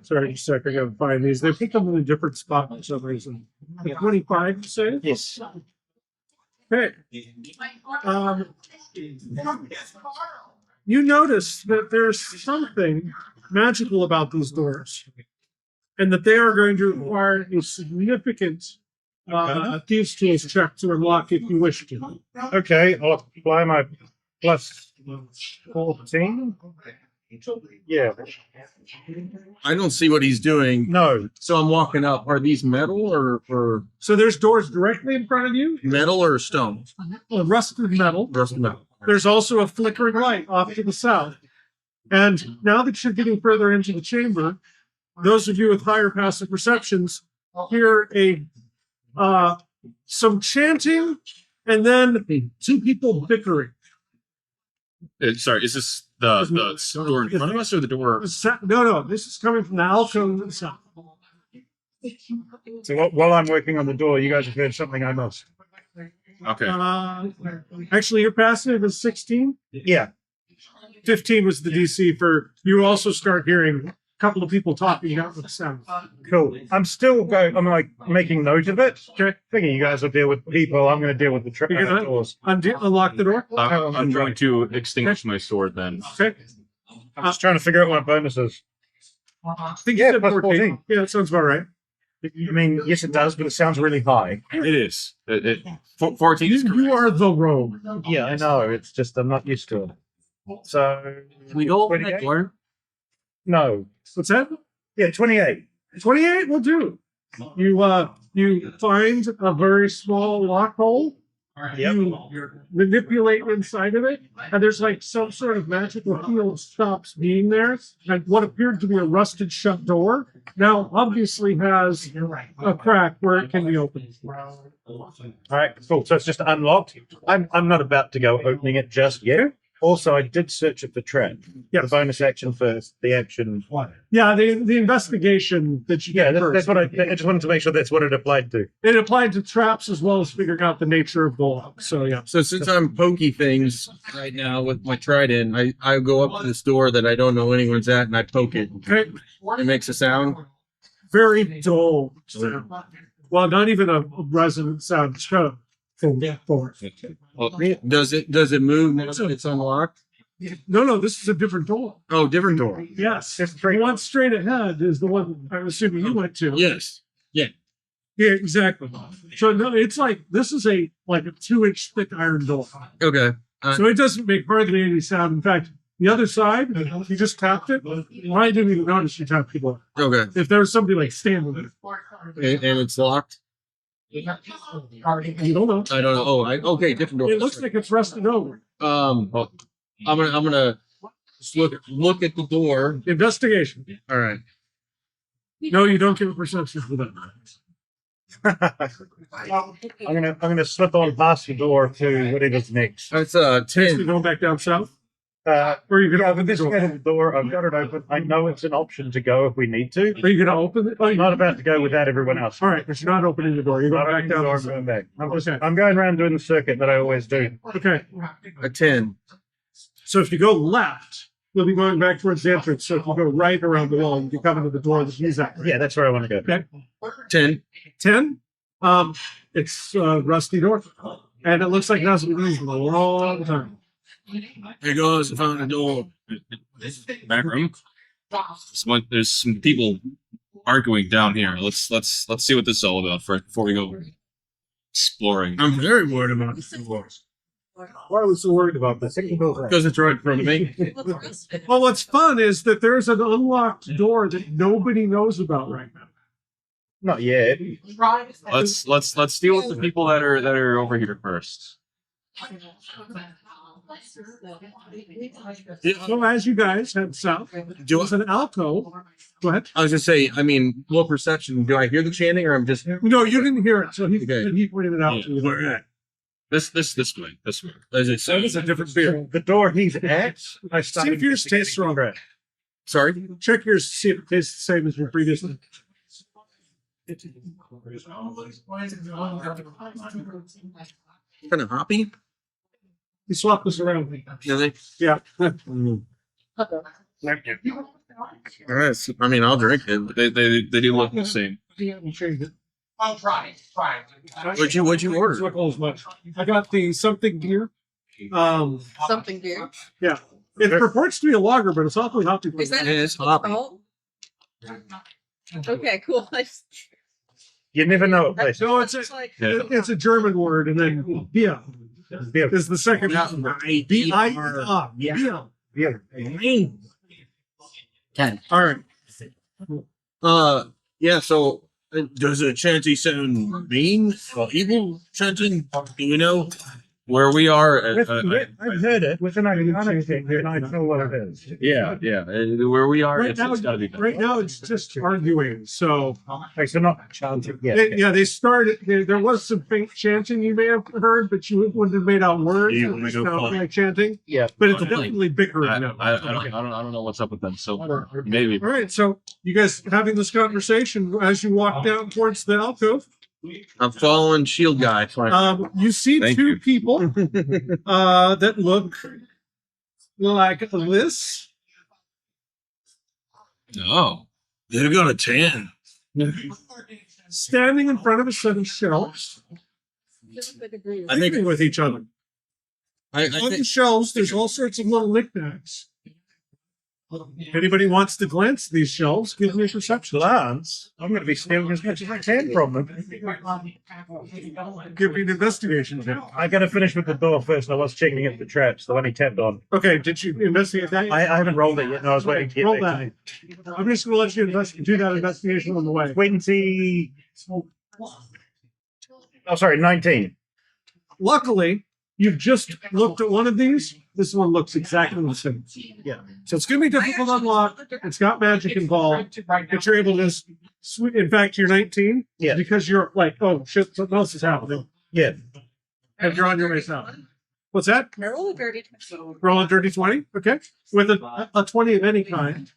[SPEAKER 1] Sorry, just a second. I gotta find these. They put them in a different spot for some reason. 25, you say?
[SPEAKER 4] Yes.
[SPEAKER 1] Okay. You notice that there's something magical about these doors, and that they are going to require a significant thieves' tools check to unlock if you wish to.
[SPEAKER 4] Okay, I'll apply my +14. Yeah.
[SPEAKER 2] I don't see what he's doing,
[SPEAKER 4] No.
[SPEAKER 2] so I'm walking up. Are these metal or
[SPEAKER 1] So there's doors directly in front of you,
[SPEAKER 2] metal or stone?
[SPEAKER 1] rusted metal.
[SPEAKER 2] Rusted metal.
[SPEAKER 1] There's also a flickering light off to the south. And now that you're getting further into the chamber, those of you with higher passive perceptions hear some chanting and then two people bickering.
[SPEAKER 6] Sorry, is this the door in front of us or the door?
[SPEAKER 1] No, this is coming from the alcove to the south.
[SPEAKER 4] So while I'm working on the door, you guys have heard something I must.
[SPEAKER 6] Okay.
[SPEAKER 1] Actually, your passive is 16.
[SPEAKER 4] Yeah.
[SPEAKER 1] 15 was the DC for you. Also start hearing a couple of people talking out with the sound.
[SPEAKER 4] Cool. I'm like making note of it. Okay. Thinking you guys will deal with people. I'm going to deal with the
[SPEAKER 1] You're gonna
[SPEAKER 4] doors.
[SPEAKER 1] Unlock the door.
[SPEAKER 6] I'm going to extinguish my sword then.
[SPEAKER 1] Okay.
[SPEAKER 4] I'm just trying to figure out what my bonus is.
[SPEAKER 1] I think you
[SPEAKER 4] Yeah,
[SPEAKER 1] said
[SPEAKER 4] plus
[SPEAKER 1] 14.
[SPEAKER 4] 14.
[SPEAKER 1] Yeah, that sounds about right.
[SPEAKER 4] I mean, yes, it does, but it sounds really high.
[SPEAKER 6] It is. 14 is correct.
[SPEAKER 1] You are the rogue.
[SPEAKER 4] Yeah, I know. It's just I'm not used to it. So
[SPEAKER 5] Can we go open that
[SPEAKER 4] 28?
[SPEAKER 5] door?
[SPEAKER 4] No.
[SPEAKER 1] What's that?
[SPEAKER 4] Yeah, 28.
[SPEAKER 1] 28 will do. You find a very small lock hole.
[SPEAKER 4] Yep.
[SPEAKER 1] You manipulate inside of it, and there's like some sort of magical field stops being there, and what appeared to be a rusted shut door now obviously has a crack where it can be opened.
[SPEAKER 4] All right, cool. So it's just unlocked. I'm not about to go opening it just yet. Also, I did search it for trap.
[SPEAKER 1] Yes.
[SPEAKER 4] The bonus action first. The action.
[SPEAKER 1] Yeah, the investigation that you
[SPEAKER 4] Yeah,
[SPEAKER 1] get first.
[SPEAKER 4] that's what I just wanted to make sure that's what it applied to.
[SPEAKER 1] It applied to traps as well as figuring out the nature of the lock. So yeah.
[SPEAKER 2] So since I'm pokey things right now with my trident, I go up to this door that I don't know anyone's at and I poke it.
[SPEAKER 1] Okay.
[SPEAKER 2] It makes a sound.
[SPEAKER 1] Very dull. Well, not even a resonant sound. It's kind of forward.
[SPEAKER 2] Does it move now that it's unlocked?
[SPEAKER 1] No, this is a different door.
[SPEAKER 2] Oh, different door.
[SPEAKER 1] Yes.
[SPEAKER 4] It's
[SPEAKER 1] The
[SPEAKER 4] straight
[SPEAKER 1] one straight ahead is the one I'm assuming you went to.
[SPEAKER 2] Yes.
[SPEAKER 1] Yeah, exactly. So no, it's like this is a 2-inch thick iron door.
[SPEAKER 2] Okay.
[SPEAKER 1] So it doesn't make hardly any sound. In fact, the other side, you just tapped it. I didn't even notice you tapped the door.
[SPEAKER 2] Okay.
[SPEAKER 1] If there was somebody like standing there,
[SPEAKER 2] And it's locked.
[SPEAKER 1] you don't know.
[SPEAKER 2] I don't know. Oh, okay, different door.
[SPEAKER 1] It looks like it's rusted over.
[SPEAKER 2] I'm gonna just look at the door.
[SPEAKER 1] Investigation.
[SPEAKER 2] All right.
[SPEAKER 1] No, you don't give a perception for that.
[SPEAKER 4] I'm gonna slip on past the door to whatever's next.
[SPEAKER 2] That's
[SPEAKER 1] You're
[SPEAKER 2] 10.
[SPEAKER 1] going back down south,
[SPEAKER 4] Or
[SPEAKER 1] or you
[SPEAKER 4] yeah,
[SPEAKER 1] gonna
[SPEAKER 4] with
[SPEAKER 1] open
[SPEAKER 4] this
[SPEAKER 1] the door?
[SPEAKER 4] kind of door, I've got it open. I know it's an option to go if we need to.
[SPEAKER 1] Are you gonna open it? Oh,
[SPEAKER 4] I'm not about to go without everyone else.
[SPEAKER 1] all right, but you're not opening the door. You're
[SPEAKER 4] I'm
[SPEAKER 1] going
[SPEAKER 4] not
[SPEAKER 1] back down.
[SPEAKER 4] door, I'm
[SPEAKER 1] south.
[SPEAKER 4] going back.
[SPEAKER 1] Okay.
[SPEAKER 4] I'm going around doing the circuit that I always do.
[SPEAKER 1] Okay.
[SPEAKER 2] A 10.
[SPEAKER 1] So if you go left, you'll be going back towards the entrance. So if you go right around the wall, you come into the door that he's at.
[SPEAKER 4] Yeah, that's where I want to go.
[SPEAKER 1] Okay.
[SPEAKER 2] 10.
[SPEAKER 1] 10. It's a rusty door, and it looks like it hasn't been used in a long time.
[SPEAKER 2] Hey guys, I found a door.
[SPEAKER 6] Back room. There's some people arguing down here. Let's see what this is all about before we go exploring.
[SPEAKER 2] I'm very worried about this door
[SPEAKER 4] Why are we so worried about this?
[SPEAKER 2] because it's right in front of me.
[SPEAKER 1] Well, what's fun is that there's an unlocked door that nobody knows about right now.
[SPEAKER 4] Not yet.
[SPEAKER 6] Let's deal with the people that are over here first.
[SPEAKER 1] So as you guys head south, there's an alcove. Go ahead.
[SPEAKER 2] I was just say, I mean, low perception. Do I hear the chanting, or I'm just
[SPEAKER 1] No, you didn't hear it, so he
[SPEAKER 2] Okay.
[SPEAKER 1] pointed it out to you.
[SPEAKER 2] where at?
[SPEAKER 6] This way. This way.
[SPEAKER 2] Is it so?
[SPEAKER 1] It's a different beer.
[SPEAKER 4] The door he's at, I
[SPEAKER 1] See
[SPEAKER 4] started
[SPEAKER 1] if yours tastes stronger.
[SPEAKER 2] Sorry.
[SPEAKER 1] Check yours to see if it tastes the same as your previous one.
[SPEAKER 2] Kind of hoppy.
[SPEAKER 1] You swap this around.
[SPEAKER 2] Really?
[SPEAKER 1] Yeah.
[SPEAKER 2] Mm. All right. So, I mean, I'll drink it.
[SPEAKER 6] They do look the same.
[SPEAKER 7] I'll try.
[SPEAKER 2] What'd you order?
[SPEAKER 1] It's not as much. I got the something beer.
[SPEAKER 3] Something beer.
[SPEAKER 1] Yeah. It purports to be a lager, but it's awfully hoppy.
[SPEAKER 3] Is that
[SPEAKER 2] Yeah, it's hoppy.
[SPEAKER 3] Oh. Okay, cool.
[SPEAKER 4] You never know a place.
[SPEAKER 1] No, it's a German word, and then beer is the second. B-I-E-R.
[SPEAKER 4] Yeah.
[SPEAKER 1] Yeah.
[SPEAKER 5] 10.
[SPEAKER 1] All right.
[SPEAKER 2] Yeah. So, does a chanty sound mean or evil chanting? Do you know?
[SPEAKER 6] Where we are,
[SPEAKER 4] I've heard it with an ironic thing, and I know what it is.
[SPEAKER 6] yeah. Where we are,
[SPEAKER 1] Right
[SPEAKER 6] it's
[SPEAKER 1] now,
[SPEAKER 6] gotta be better.
[SPEAKER 1] right now, it's just arguing. So,
[SPEAKER 4] Okay, so not chanting yet.
[SPEAKER 1] they started. There was some faint chanting you may have heard, but you wouldn't have made out words.
[SPEAKER 2] You
[SPEAKER 1] It
[SPEAKER 2] wanna
[SPEAKER 1] was
[SPEAKER 2] go
[SPEAKER 1] sound
[SPEAKER 2] fun?
[SPEAKER 1] like chanting,
[SPEAKER 4] Yeah.
[SPEAKER 1] but it's
[SPEAKER 6] Fine.
[SPEAKER 1] definitely bickering now.
[SPEAKER 6] I don't know what's up with them. So maybe
[SPEAKER 1] All right, so you guys having this conversation as you walk down towards the alcove.
[SPEAKER 2] I'm following Shield Guy.
[SPEAKER 1] You see
[SPEAKER 6] Thank
[SPEAKER 1] two
[SPEAKER 6] you.
[SPEAKER 1] people that look like this.
[SPEAKER 6] oh,
[SPEAKER 2] They've got a 10.
[SPEAKER 1] Standing in front of a set of shelves,
[SPEAKER 2] I think
[SPEAKER 1] speaking with each other.
[SPEAKER 2] I
[SPEAKER 1] On the
[SPEAKER 2] think
[SPEAKER 1] shelves, there's all sorts of little knickknacks. Anybody wants to glance at these shelves, give me a perception.
[SPEAKER 4] Glance. I'm going to be stealing as much as I can from them.
[SPEAKER 1] Give me an investigation check.
[SPEAKER 4] I got to finish with the door first. I was checking if the traps, the one he tapped on.
[SPEAKER 1] Okay, did you investigate that?
[SPEAKER 4] I haven't rolled it yet. No, I was waiting to get
[SPEAKER 1] Roll
[SPEAKER 4] back to
[SPEAKER 1] that. I'm just going to let you do that investigation on the way.
[SPEAKER 4] 20. Oh, sorry, 19.
[SPEAKER 1] Luckily, you've just looked at one of these. This one looks exactly the same.
[SPEAKER 4] Yeah.
[SPEAKER 1] So it's going to be difficult to unlock. It's got magic involved, but you're able to just. In fact, you're 19.
[SPEAKER 4] Yeah.
[SPEAKER 1] Because you're like, oh shit, something else is happening.
[SPEAKER 4] Yeah.
[SPEAKER 1] And you're on your way out. What's that?
[SPEAKER 3] Roll a dirty.
[SPEAKER 1] Roll a dirty 20. Okay. With a 20 of any kind.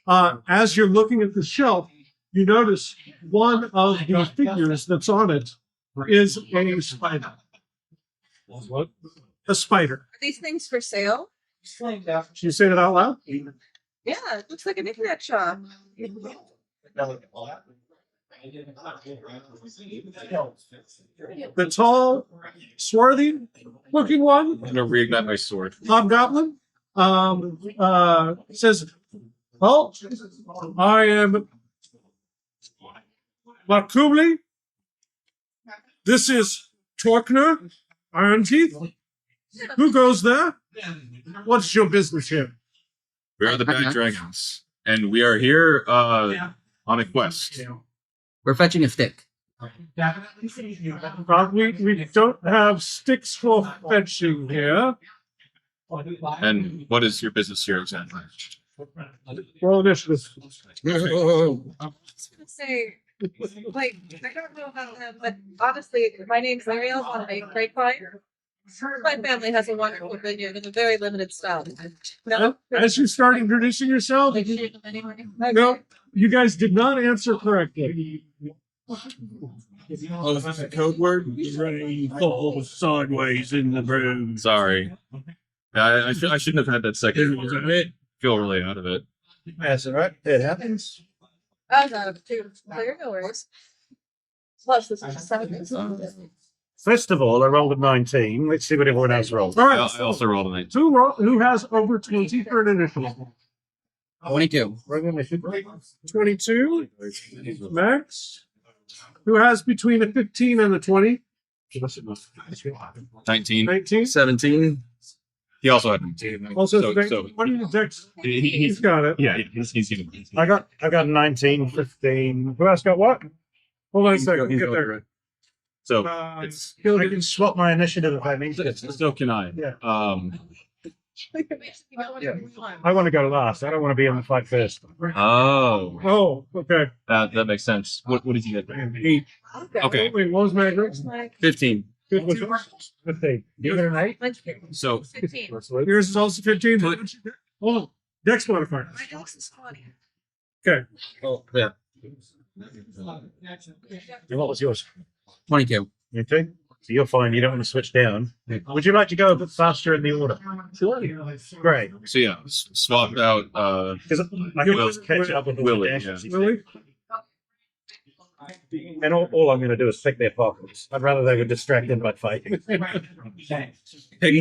[SPEAKER 1] As you're looking at the shelf, you notice one of the figures that's on it is a spider. What? A spider.
[SPEAKER 3] Are these things for sale?
[SPEAKER 1] Should you say that out loud?
[SPEAKER 3] Yeah, it looks like an internet shop.
[SPEAKER 1] The tall, swarthy looking one,
[SPEAKER 6] I'm gonna reignite my sword.
[SPEAKER 1] hobgoblin, says, "Oh, I am Markumli. This is Torkner, Iron Teeth. Who goes there? What's your business here?"
[SPEAKER 6] We are the Bad Dragons, and we are here on a quest.
[SPEAKER 5] We're fetching a stick.
[SPEAKER 1] We don't have sticks for fetching here.
[SPEAKER 6] And what is your business here exactly?
[SPEAKER 1] Roll initiative.
[SPEAKER 3] I was gonna say, like, I don't know about them, but honestly, my name's Ariel on a grapevine. My family has a wonderful vineyard in a very limited style. No,
[SPEAKER 1] As you start introducing yourself, no, you guys did not answer correctly.
[SPEAKER 2] Oh, is this a code word? Rain falls sideways in the room.
[SPEAKER 6] Sorry. I shouldn't have had that second word. Feel really out of it.
[SPEAKER 4] That's all right. It happens.
[SPEAKER 3] I was out of it too. So you're no worries. Plus, this is just 7
[SPEAKER 4] First of all, I rolled a 19. Let's see what everyone else rolled.
[SPEAKER 1] All
[SPEAKER 6] I
[SPEAKER 1] right.
[SPEAKER 6] also rolled a 19.
[SPEAKER 1] Who has over 20 for an initiative?
[SPEAKER 5] 22.
[SPEAKER 1] 22. Max. Who has between a 15 and a 20?
[SPEAKER 6] 19.
[SPEAKER 1] 19.
[SPEAKER 2] 17.
[SPEAKER 6] He also had 19.
[SPEAKER 1] Also,
[SPEAKER 6] So-
[SPEAKER 1] what are your decks?
[SPEAKER 6] He's
[SPEAKER 1] He's got it.
[SPEAKER 6] yeah, he's even.
[SPEAKER 4] I got 19, 15. Who else got what?
[SPEAKER 1] Hold on a
[SPEAKER 6] He's
[SPEAKER 1] second.
[SPEAKER 6] go- he's
[SPEAKER 1] Get
[SPEAKER 6] going
[SPEAKER 1] there.
[SPEAKER 6] through it. So
[SPEAKER 1] Uh,
[SPEAKER 6] it's
[SPEAKER 1] he'll
[SPEAKER 4] I
[SPEAKER 1] get
[SPEAKER 4] can swap my initiative if I need to.
[SPEAKER 6] so can I.
[SPEAKER 4] Yeah.
[SPEAKER 3] I
[SPEAKER 4] I want to go last. I don't want to be in the fight first.
[SPEAKER 6] Oh,
[SPEAKER 1] Oh, okay.
[SPEAKER 6] that makes sense. What did you get?
[SPEAKER 1] 8.
[SPEAKER 6] Okay,
[SPEAKER 1] Wait, what was Magnus?
[SPEAKER 6] 15.
[SPEAKER 1] Good was yours?
[SPEAKER 4] 15. You got an 8?
[SPEAKER 6] So
[SPEAKER 3] 15.
[SPEAKER 1] Yours is also 15.
[SPEAKER 6] Put-
[SPEAKER 1] Hold on. Dex modifier.
[SPEAKER 3] My dex is 20.
[SPEAKER 1] Okay.
[SPEAKER 2] Oh, yeah.
[SPEAKER 4] And what was yours?
[SPEAKER 5] 22.
[SPEAKER 4] You too? So you're fine. You don't want to switch down. Would you like to go a bit faster in the order? Great.
[SPEAKER 6] so yeah, swapped out.
[SPEAKER 4] Because I can
[SPEAKER 6] Will-
[SPEAKER 4] just catch up with all
[SPEAKER 6] Willie,
[SPEAKER 4] the dashes.
[SPEAKER 1] Willie?
[SPEAKER 4] And all I'm going to do is pick their pockets. I'd rather they were distracted by fighting.
[SPEAKER 6] Pick their
[SPEAKER 1] Hey,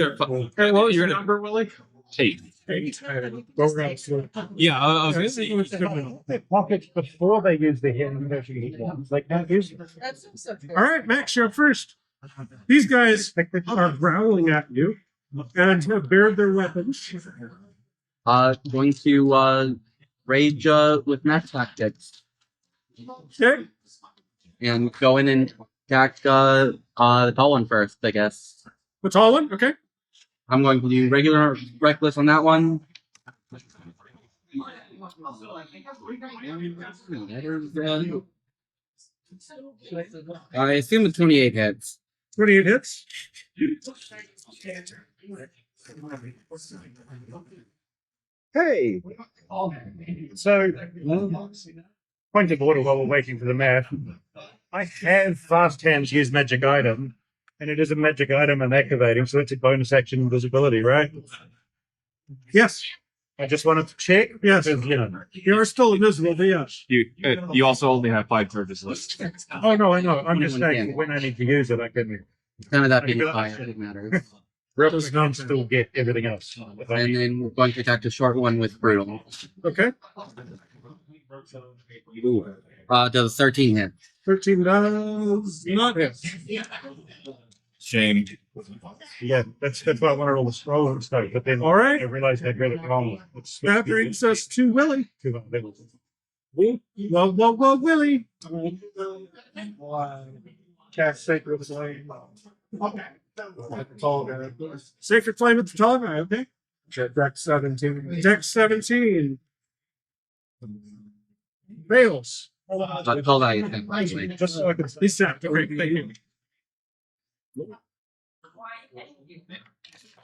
[SPEAKER 1] what was your number, Willie?
[SPEAKER 6] 8.
[SPEAKER 1] 8. Go around.
[SPEAKER 6] Yeah, I was gonna say.
[SPEAKER 4] Their pockets before they use the hand ones. Like that use.
[SPEAKER 3] That's so true.
[SPEAKER 1] All right, Max, you're up first. These guys are growling at you and have bared their weapons.
[SPEAKER 5] Going to rage with max tactics
[SPEAKER 1] Okay.
[SPEAKER 5] and go in and attack the tall one first, I guess.
[SPEAKER 1] The tall one? Okay.
[SPEAKER 5] I'm going to do regular reckless on that one. I assume the 28 hits.
[SPEAKER 1] 28 hits.
[SPEAKER 4] Hey. So, point of order while we're waiting for the math. I have fast hands use magic item, and it is a magic item I'm activating, so it's a bonus action invisibility, right?
[SPEAKER 1] Yes.
[SPEAKER 4] I just wanted to check.
[SPEAKER 1] Yes.
[SPEAKER 4] Because, you know.
[SPEAKER 1] You're still invisible, but yes.
[SPEAKER 6] You also only have 5 charges left.
[SPEAKER 4] Oh no, I know. I'm just
[SPEAKER 5] Anyone
[SPEAKER 4] saying
[SPEAKER 5] can.
[SPEAKER 4] when I need to use it, I can.
[SPEAKER 5] None of that being fire, it matters.
[SPEAKER 4] Replica can still get everything else.
[SPEAKER 5] And then we're going to attack the short one with brutal.
[SPEAKER 1] Okay.
[SPEAKER 5] Does 13 hit?
[SPEAKER 1] 13 does not hit.
[SPEAKER 6] Shame.
[SPEAKER 4] Yeah, that's why I wanted all the scroll and stuff. But then
[SPEAKER 1] All right.
[SPEAKER 4] I realized I'd read it wrong.
[SPEAKER 1] That brings us to Willie.
[SPEAKER 4] Willie.
[SPEAKER 1] Well, Willie.
[SPEAKER 4] Cast Sacred Flame.
[SPEAKER 1] Sacred Flame at the tall guy, okay?
[SPEAKER 4] Deck 17.
[SPEAKER 1] Deck 17. Fails.
[SPEAKER 5] Not call that, I think, actually.
[SPEAKER 4] Just so I could
[SPEAKER 1] He's sapped. Okay, thank you.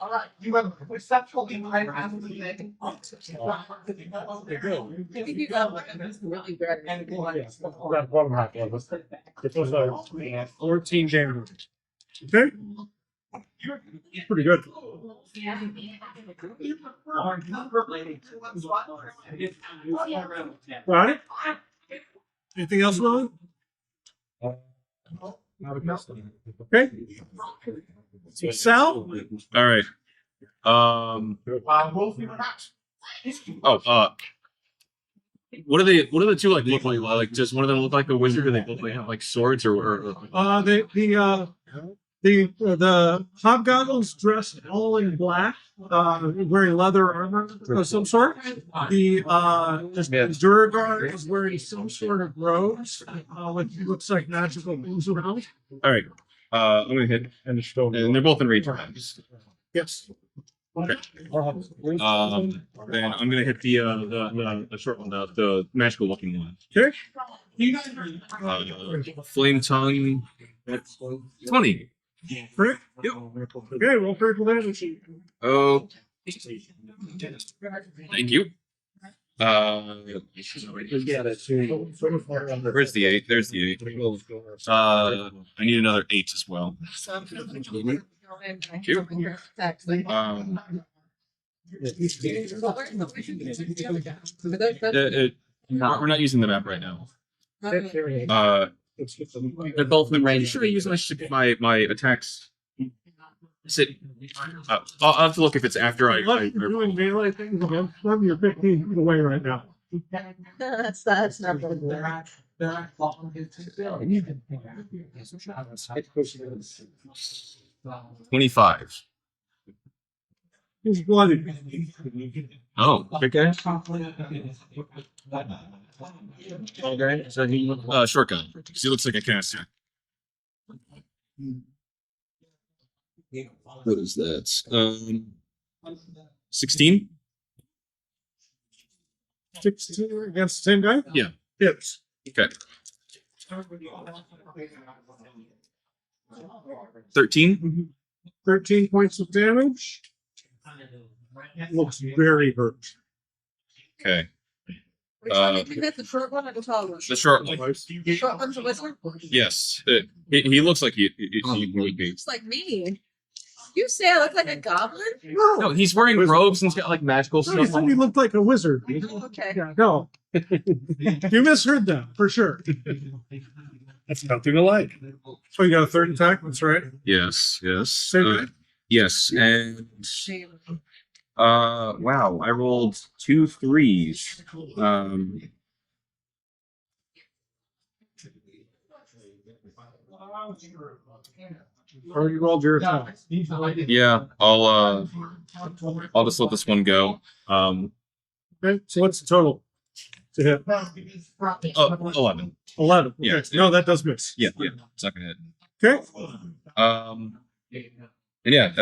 [SPEAKER 7] All right, you have successfully hired
[SPEAKER 3] I think you got one that's really good.
[SPEAKER 4] that bottom half of it. It was 14 damage.
[SPEAKER 1] Okay. Pretty good. Got it? Anything else, Willie? Okay. Sal?
[SPEAKER 6] All right. What are they? What do the two like look like? Like, does one of them look like a wizard, or they both like have like swords, or
[SPEAKER 1] The hobgoblins dressed all in black, wearing leather armor of some sort. The Durgar is wearing some sort of robes, which looks like magical things around.
[SPEAKER 6] all right? I'm gonna hit,
[SPEAKER 4] And the stone.
[SPEAKER 6] and they're both in range.
[SPEAKER 1] Yes.
[SPEAKER 6] Then I'm gonna hit the short one, the magical looking one.
[SPEAKER 1] Okay.
[SPEAKER 6] Flame tongue. That's 20.
[SPEAKER 1] Correct. Yep. Okay, roll critical damage.
[SPEAKER 6] Oh, thank you. Where's the 8? There's the 8. I need another 8 as well.
[SPEAKER 3] So I'm gonna
[SPEAKER 6] Thank you. We're not using the map right now.
[SPEAKER 5] They're both in range.
[SPEAKER 6] Should I use my attacks? Sit. I'll have to look if it's after I.
[SPEAKER 1] Unless you're doing melee things against them, you're 15 feet away right now.
[SPEAKER 3] That's not good.
[SPEAKER 6] 25.
[SPEAKER 1] He's bloody.
[SPEAKER 6] Oh, big guy.
[SPEAKER 2] Okay, so he
[SPEAKER 6] Short guy. 'Cause he looks like a caster. What is that? 16.
[SPEAKER 1] 16 against the same guy?
[SPEAKER 6] Yeah.
[SPEAKER 1] Hits.
[SPEAKER 6] Okay. 13.
[SPEAKER 1] 13 points of damage. Looks very hurt.
[SPEAKER 6] Okay.
[SPEAKER 3] Which one did you hit? The short one or the tall one?
[SPEAKER 6] The short one.
[SPEAKER 3] The short one's a wizard?
[SPEAKER 6] Yes. He looks like he would be.
[SPEAKER 3] Looks like me. You say I look like a goblin?
[SPEAKER 6] No, he's wearing robes and he's got like magical
[SPEAKER 1] No, he
[SPEAKER 6] stuff.
[SPEAKER 1] said he looked like a wizard.
[SPEAKER 3] Okay.
[SPEAKER 1] Yeah, no. You misheard that, for sure.
[SPEAKER 4] That's nothing alike.
[SPEAKER 1] So you got a third attack, that's right.
[SPEAKER 6] Yes.
[SPEAKER 1] Same guy?
[SPEAKER 6] Yes, and wow, I rolled 2 3s.
[SPEAKER 1] Already rolled your attack.
[SPEAKER 6] Yeah, I'll just let this one go.
[SPEAKER 1] Okay, so what's the total to hit?
[SPEAKER 6] 11.
[SPEAKER 1] 11.
[SPEAKER 6] Yeah.
[SPEAKER 1] Okay. No, that does miss.
[SPEAKER 6] Yeah, it's not gonna hit.
[SPEAKER 1] Okay.
[SPEAKER 6] And yeah,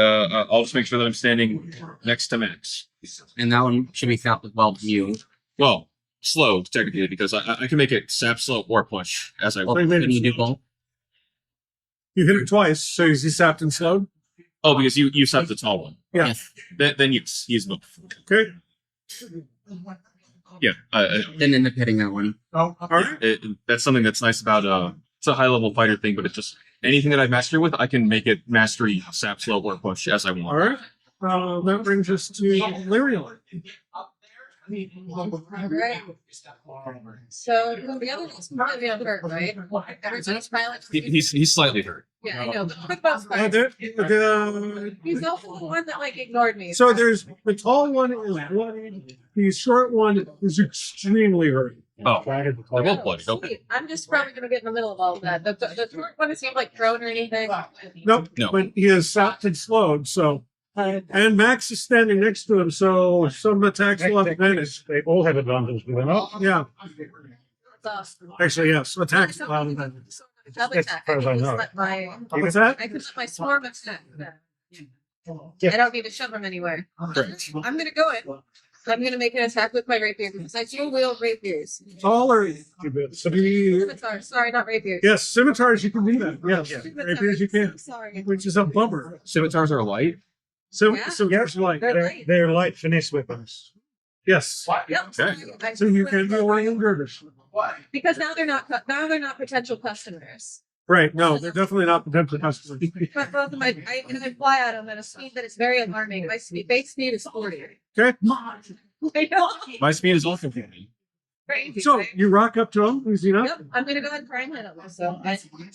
[SPEAKER 6] I'll just make sure that I'm standing next to Max.
[SPEAKER 5] And that one should be felt as well to you.
[SPEAKER 6] Well, slow technically because I can make it sap, slow, or push as I
[SPEAKER 5] Oh,
[SPEAKER 6] want.
[SPEAKER 5] can you do both?
[SPEAKER 1] You hit it twice, so is he sapped and slowed?
[SPEAKER 6] Oh, because you set the tall one.
[SPEAKER 1] Yeah.
[SPEAKER 5] Yes.
[SPEAKER 6] Then use both.
[SPEAKER 1] Okay.
[SPEAKER 6] Yeah,
[SPEAKER 5] Then end up hitting that one.
[SPEAKER 1] All right.
[SPEAKER 6] that's something that's nice about it's a high level fighter thing, but it's just anything that I master with, I can make it mastery, sap, slow, or push as I
[SPEAKER 1] All
[SPEAKER 6] want.
[SPEAKER 1] right. That brings us to Lyriel.
[SPEAKER 3] Alright. So the other one's completely unhurt, right? Everybody's pilot.
[SPEAKER 6] He's slightly hurt.
[SPEAKER 3] Yeah, I know, but for the most part, he's also the one that like ignored me.
[SPEAKER 1] So there's the tall one is bloody. The short one is extremely hurt.
[SPEAKER 6] Oh,
[SPEAKER 4] I had the
[SPEAKER 6] they're
[SPEAKER 4] top.
[SPEAKER 6] both bloody. Okay.
[SPEAKER 3] Sweet. I'm just probably gonna get in the middle of all of that. The short one is not like prone or anything.
[SPEAKER 1] Nope.
[SPEAKER 6] No.
[SPEAKER 1] But he is stopped and slowed. So, and Max is standing next to him. So some attacks will have advantage.
[SPEAKER 4] They all have advantage, do they not?
[SPEAKER 1] Yeah.
[SPEAKER 3] So,
[SPEAKER 1] Actually, yes. Attacks will have advantage.
[SPEAKER 3] double
[SPEAKER 4] As
[SPEAKER 3] attack.
[SPEAKER 4] far as I know.
[SPEAKER 1] What's that?
[SPEAKER 3] I can let my swarm attack.
[SPEAKER 4] Yeah.
[SPEAKER 3] I don't need to shove him anywhere.
[SPEAKER 6] Correct.
[SPEAKER 3] I'm gonna go in. I'm gonna make an attack with my rapier because I do wield rapiers.
[SPEAKER 1] Tall or
[SPEAKER 3] Scimitars, sorry, not rapiers.
[SPEAKER 1] yes, scimitars. You can do that. Yes,
[SPEAKER 3] Scimitars.
[SPEAKER 1] rapiers you can,
[SPEAKER 3] Sorry.
[SPEAKER 1] which is a bummer.
[SPEAKER 6] Scimitars are light.
[SPEAKER 1] So,
[SPEAKER 3] Yeah.
[SPEAKER 1] scimitars are like
[SPEAKER 3] They're light.
[SPEAKER 4] They're light finesse weapons.
[SPEAKER 1] yes.
[SPEAKER 3] Yep.
[SPEAKER 6] Okay.
[SPEAKER 3] I-
[SPEAKER 1] So you can be wearing girders.
[SPEAKER 3] because now they're not potential customers.
[SPEAKER 1] Right. No, they're definitely not potential customers.
[SPEAKER 3] But both of my I fly at them at a speed that is very alarming. My base speed is 40.
[SPEAKER 1] Okay.
[SPEAKER 3] I know.
[SPEAKER 6] My speed is also 50.
[SPEAKER 3] Crazy.
[SPEAKER 1] So
[SPEAKER 3] right?
[SPEAKER 1] you rock up to him. Easy enough.
[SPEAKER 3] Yep, I'm gonna go ahead and try and hit him. So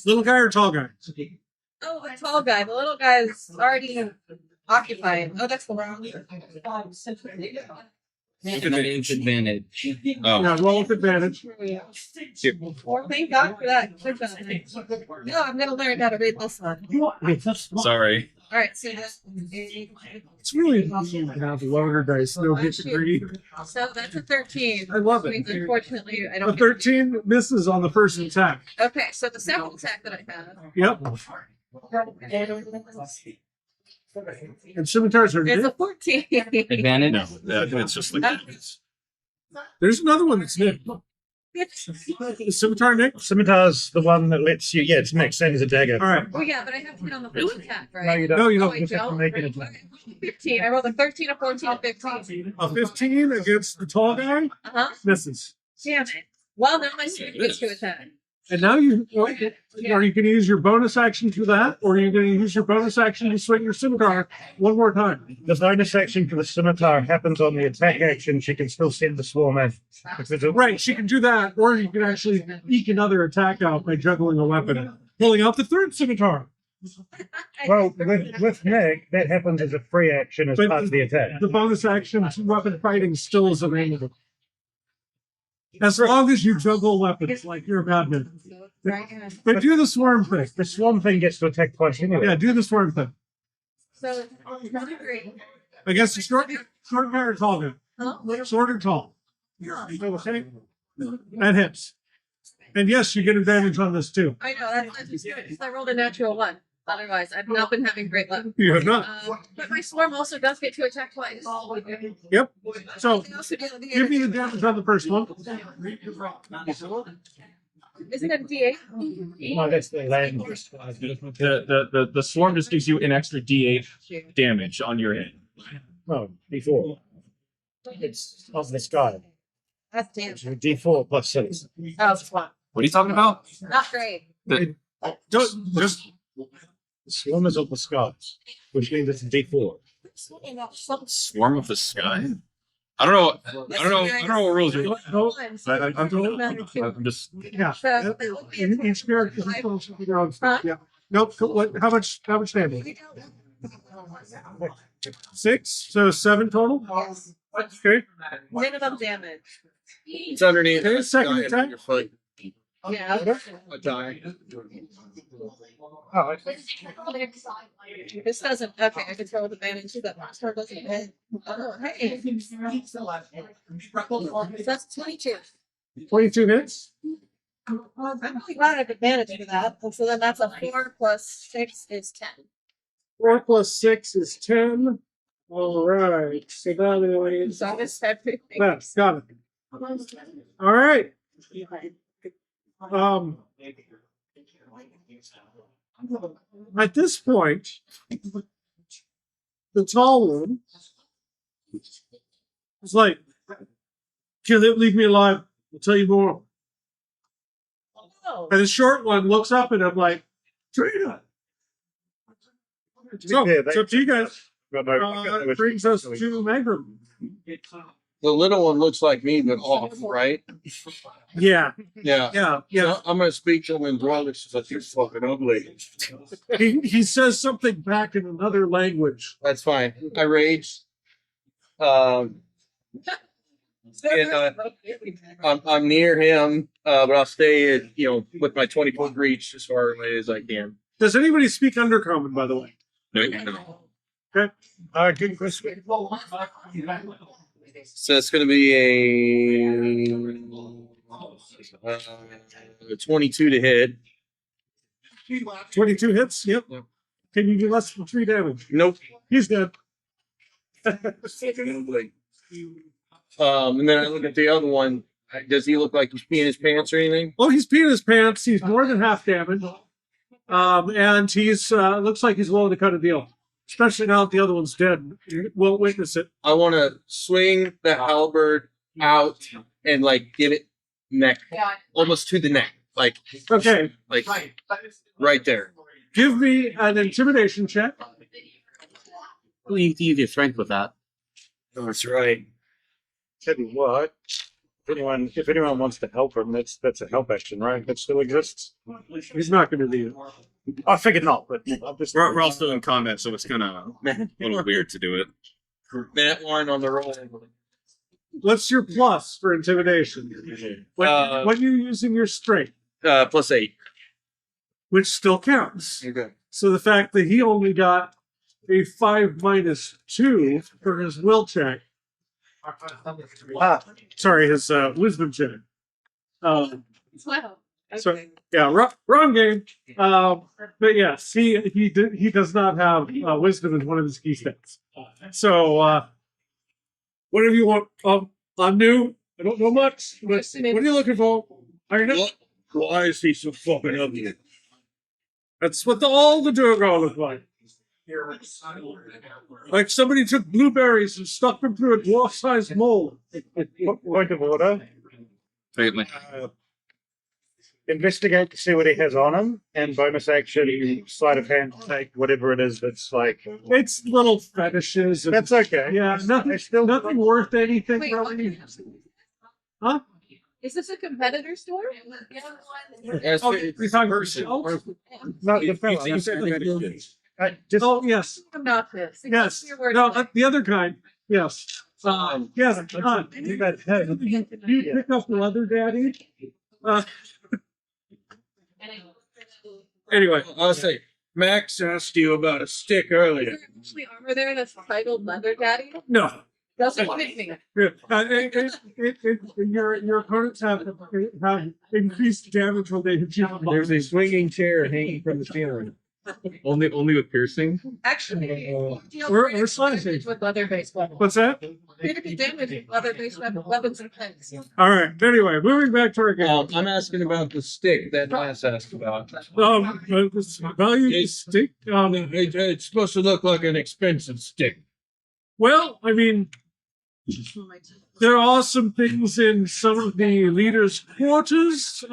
[SPEAKER 1] Little guy or tall guy?
[SPEAKER 3] oh, the tall guy. The little guy is already occupied. Oh, that's the wrong.
[SPEAKER 5] Advantage.
[SPEAKER 6] Oh,
[SPEAKER 1] Yeah, roll with advantage.
[SPEAKER 3] Well, thank God for that. Good job. No, I'm gonna learn how to read this one.
[SPEAKER 6] sorry.
[SPEAKER 3] All right, so that's
[SPEAKER 1] It's really easy to have lower dice. No get greedy.
[SPEAKER 3] so that's a 13.
[SPEAKER 1] I love
[SPEAKER 3] Which,
[SPEAKER 1] it.
[SPEAKER 3] unfortunately, I
[SPEAKER 1] A
[SPEAKER 3] don't. get.
[SPEAKER 1] 13 misses on the first attack.
[SPEAKER 3] Okay, so the second attack that I have
[SPEAKER 1] Yep. And scimitars are
[SPEAKER 3] is a
[SPEAKER 1] nick.
[SPEAKER 3] 14.
[SPEAKER 5] Advantage.
[SPEAKER 6] No, it's just like
[SPEAKER 1] There's another one that's nick. The scimitar nick.
[SPEAKER 4] Scimitar's the one that lets you. Yeah, it's mixed. Same as a dagger.
[SPEAKER 1] All right.
[SPEAKER 3] Oh yeah, but I have to hit on the first attack, right?
[SPEAKER 4] No, you don't.
[SPEAKER 1] No, you
[SPEAKER 3] Oh,
[SPEAKER 1] don't.
[SPEAKER 3] I
[SPEAKER 4] You just have to
[SPEAKER 3] don't?
[SPEAKER 4] make it attack.
[SPEAKER 3] 15. I rolled a 13, a 14, a 15.
[SPEAKER 1] A 15 against the tall guy
[SPEAKER 3] Uh-huh.
[SPEAKER 1] misses.
[SPEAKER 3] Damn it. Well, now my speed gets to attack.
[SPEAKER 1] And now you are you going to use your bonus action for that, or are you going to use your bonus action to swing your scimitar one more time?
[SPEAKER 4] The bonus action for the scimitar happens on the attack action. She can still send the swarm in. If it's a-
[SPEAKER 1] Right, she can do that, or you can actually eke another attack out by juggling a weapon, pulling out the third scimitar.
[SPEAKER 4] Well, with Nick, that happens as a free action as
[SPEAKER 1] But
[SPEAKER 4] part of the attack.
[SPEAKER 1] The bonus action weapon fighting still is available. As long as you juggle weapons like you're a madman. But do the swarm thing.
[SPEAKER 4] The swarm thing gets to attack twice anyway.
[SPEAKER 1] Yeah, do the swarm thing.
[SPEAKER 3] So, another three.
[SPEAKER 1] I guess the short guy or tall guy?
[SPEAKER 3] Huh?
[SPEAKER 1] Short or tall? That hits. And yes, you get advantage on this too.
[SPEAKER 3] I know, that's just good. 'Cause I rolled a natural one. Otherwise, I've not been having great luck.
[SPEAKER 1] You have not.
[SPEAKER 3] But my swarm also does get to attack twice.
[SPEAKER 1] Yep. So
[SPEAKER 3] I also do the
[SPEAKER 1] give me the damage on the first one.
[SPEAKER 3] Isn't it D8?
[SPEAKER 4] No, that's the land.
[SPEAKER 6] the swarm just gives you an extra D8 damage on your hit.
[SPEAKER 4] No, D4. It's of the sky.
[SPEAKER 3] That's damn.
[SPEAKER 4] So D4 plus 6.
[SPEAKER 3] Oh, swap.
[SPEAKER 6] What are you talking about?
[SPEAKER 3] Not great.
[SPEAKER 1] Just
[SPEAKER 4] The swarm is of the skies, which means it's a D4.
[SPEAKER 6] Swarm of the sky? I don't know. I don't know what rules you're.
[SPEAKER 1] no.
[SPEAKER 6] I'm just.
[SPEAKER 1] Yeah.
[SPEAKER 3] So that would be a
[SPEAKER 1] Each character should be their own.
[SPEAKER 3] Huh?
[SPEAKER 1] Yeah. Nope. What? How much damage? 6. So 7 total. Okay.
[SPEAKER 3] minimum damage.
[SPEAKER 2] It's underneath.
[SPEAKER 1] Okay, second attack.
[SPEAKER 2] Your foot.
[SPEAKER 3] Yeah.
[SPEAKER 2] A die.
[SPEAKER 4] Oh,
[SPEAKER 3] This doesn't. Okay, I can throw with advantage. That last one doesn't hit. Oh, hey. So that's 22.
[SPEAKER 1] 22 hits.
[SPEAKER 3] I'm really glad I have advantage for that. And so then that's a 4 plus 6 is 10.
[SPEAKER 1] 4 plus 6 is 10. All right. So that is.
[SPEAKER 3] So I just everything.
[SPEAKER 1] That's got it. All right. At this point, the tall one is like, "Kill it, leave me alive. I'll tell you more."
[SPEAKER 3] Oh.
[SPEAKER 1] And the short one looks up at him like, "Traitor." So, it's up to you guys. Brings us to Magram.
[SPEAKER 2] the little one looks like me, but off, right?
[SPEAKER 1] Yeah,
[SPEAKER 2] Yeah.
[SPEAKER 1] yeah, yeah.
[SPEAKER 2] So I'm gonna speak to him in Dwarvish because you're fucking ugly.
[SPEAKER 1] He says something back in another language.
[SPEAKER 2] That's fine. I rage. Um, and I'm near him, but I'll stay at with my 20-foot reach as far away as I can.
[SPEAKER 1] Does anybody speak Undercommon, by the way?
[SPEAKER 6] No.
[SPEAKER 1] Okay.
[SPEAKER 4] Good question.
[SPEAKER 2] So it's going to be a 22 to hit.
[SPEAKER 1] 22 hits? Yep.
[SPEAKER 2] Yep.
[SPEAKER 1] Can you do less than 3 damage?
[SPEAKER 2] Nope.
[SPEAKER 1] He's dead.
[SPEAKER 2] And then I look at the other one. Does he look like he's peeing his pants or anything?
[SPEAKER 1] Oh, he's peeing his pants. He's more than half damage. And he's looks like he's willing to cut a deal. Especially now that the other one's dead. You won't witness it.
[SPEAKER 2] I want to swing the halberd out and give it neck, almost to the neck,
[SPEAKER 1] Okay.
[SPEAKER 2] Right there.
[SPEAKER 1] Give me an intimidation check.
[SPEAKER 5] Well, you can use your strength with that.
[SPEAKER 2] That's right.
[SPEAKER 4] Tell you what, if anyone wants to help him, that's a help action, right? That still exists.
[SPEAKER 1] He's not going to do it.
[SPEAKER 4] I figured not, but I'm just.
[SPEAKER 6] We're also in combat, so it's kind of a little weird to do it.
[SPEAKER 2] That one on the roll.
[SPEAKER 1] What's your plus for intimidation? When you're using your strength,
[SPEAKER 2] +8.
[SPEAKER 1] which still counts.
[SPEAKER 2] Okay.
[SPEAKER 1] So the fact that he only got a 5-2 for his will check. Sorry, his wisdom check.
[SPEAKER 3] Wow.
[SPEAKER 1] So
[SPEAKER 3] Okay.
[SPEAKER 1] yeah, wrong game. But yes, he does not have wisdom as one of his key stats. So whatever you want. I'm new. I don't know much. But what are you looking for? Are you not?
[SPEAKER 2] Why is he so fucking ugly?
[SPEAKER 1] That's what all the Durgar look like. Like somebody took blueberries and stuck them through a dwarf-sized mold.
[SPEAKER 4] Point of order.
[SPEAKER 6] Faintly.
[SPEAKER 4] Investigate to see what he has on him, and bonus action, sleight of hand, take whatever it is that's
[SPEAKER 1] It's little fetishes. And,
[SPEAKER 4] That's okay.
[SPEAKER 1] yeah, nothing worth anything.
[SPEAKER 3] Wait,
[SPEAKER 1] Really. Huh?
[SPEAKER 3] Is this a competitor store?
[SPEAKER 2] Yes,
[SPEAKER 1] Oh,
[SPEAKER 2] it's
[SPEAKER 1] you're talking
[SPEAKER 2] person.
[SPEAKER 1] about
[SPEAKER 4] Not the
[SPEAKER 2] You
[SPEAKER 4] fellow.
[SPEAKER 2] think-
[SPEAKER 4] Just
[SPEAKER 1] Oh yes,
[SPEAKER 3] I'm not this.
[SPEAKER 1] yes.
[SPEAKER 3] Your word.
[SPEAKER 1] No, the other kind. Yes. Yes.
[SPEAKER 4] you got head.
[SPEAKER 1] You pick up leather, daddy. Anyway,
[SPEAKER 2] I'll say, Max asked you about a stick earlier.
[SPEAKER 3] Is there actually armor there that's titled Leather Daddy?
[SPEAKER 1] no.
[SPEAKER 3] Doesn't fit me.
[SPEAKER 1] Your opponents have increased damage when they hit you.
[SPEAKER 2] There's a swinging chair hanging from the ceiling.
[SPEAKER 6] Only with piercing.
[SPEAKER 3] Actually,
[SPEAKER 1] We're slashing.
[SPEAKER 3] with leather-based weapons.
[SPEAKER 1] What's that?
[SPEAKER 3] Critical damage with leather-based weapons and pens.
[SPEAKER 1] All right. Anyway, moving back to our game.
[SPEAKER 2] I'm asking about the stick that Max asked about.
[SPEAKER 1] This value
[SPEAKER 2] It's-
[SPEAKER 1] stick.
[SPEAKER 2] It's supposed to look like an expensive stick.
[SPEAKER 1] Well, I mean, there are some things in some of the leaders' quarters.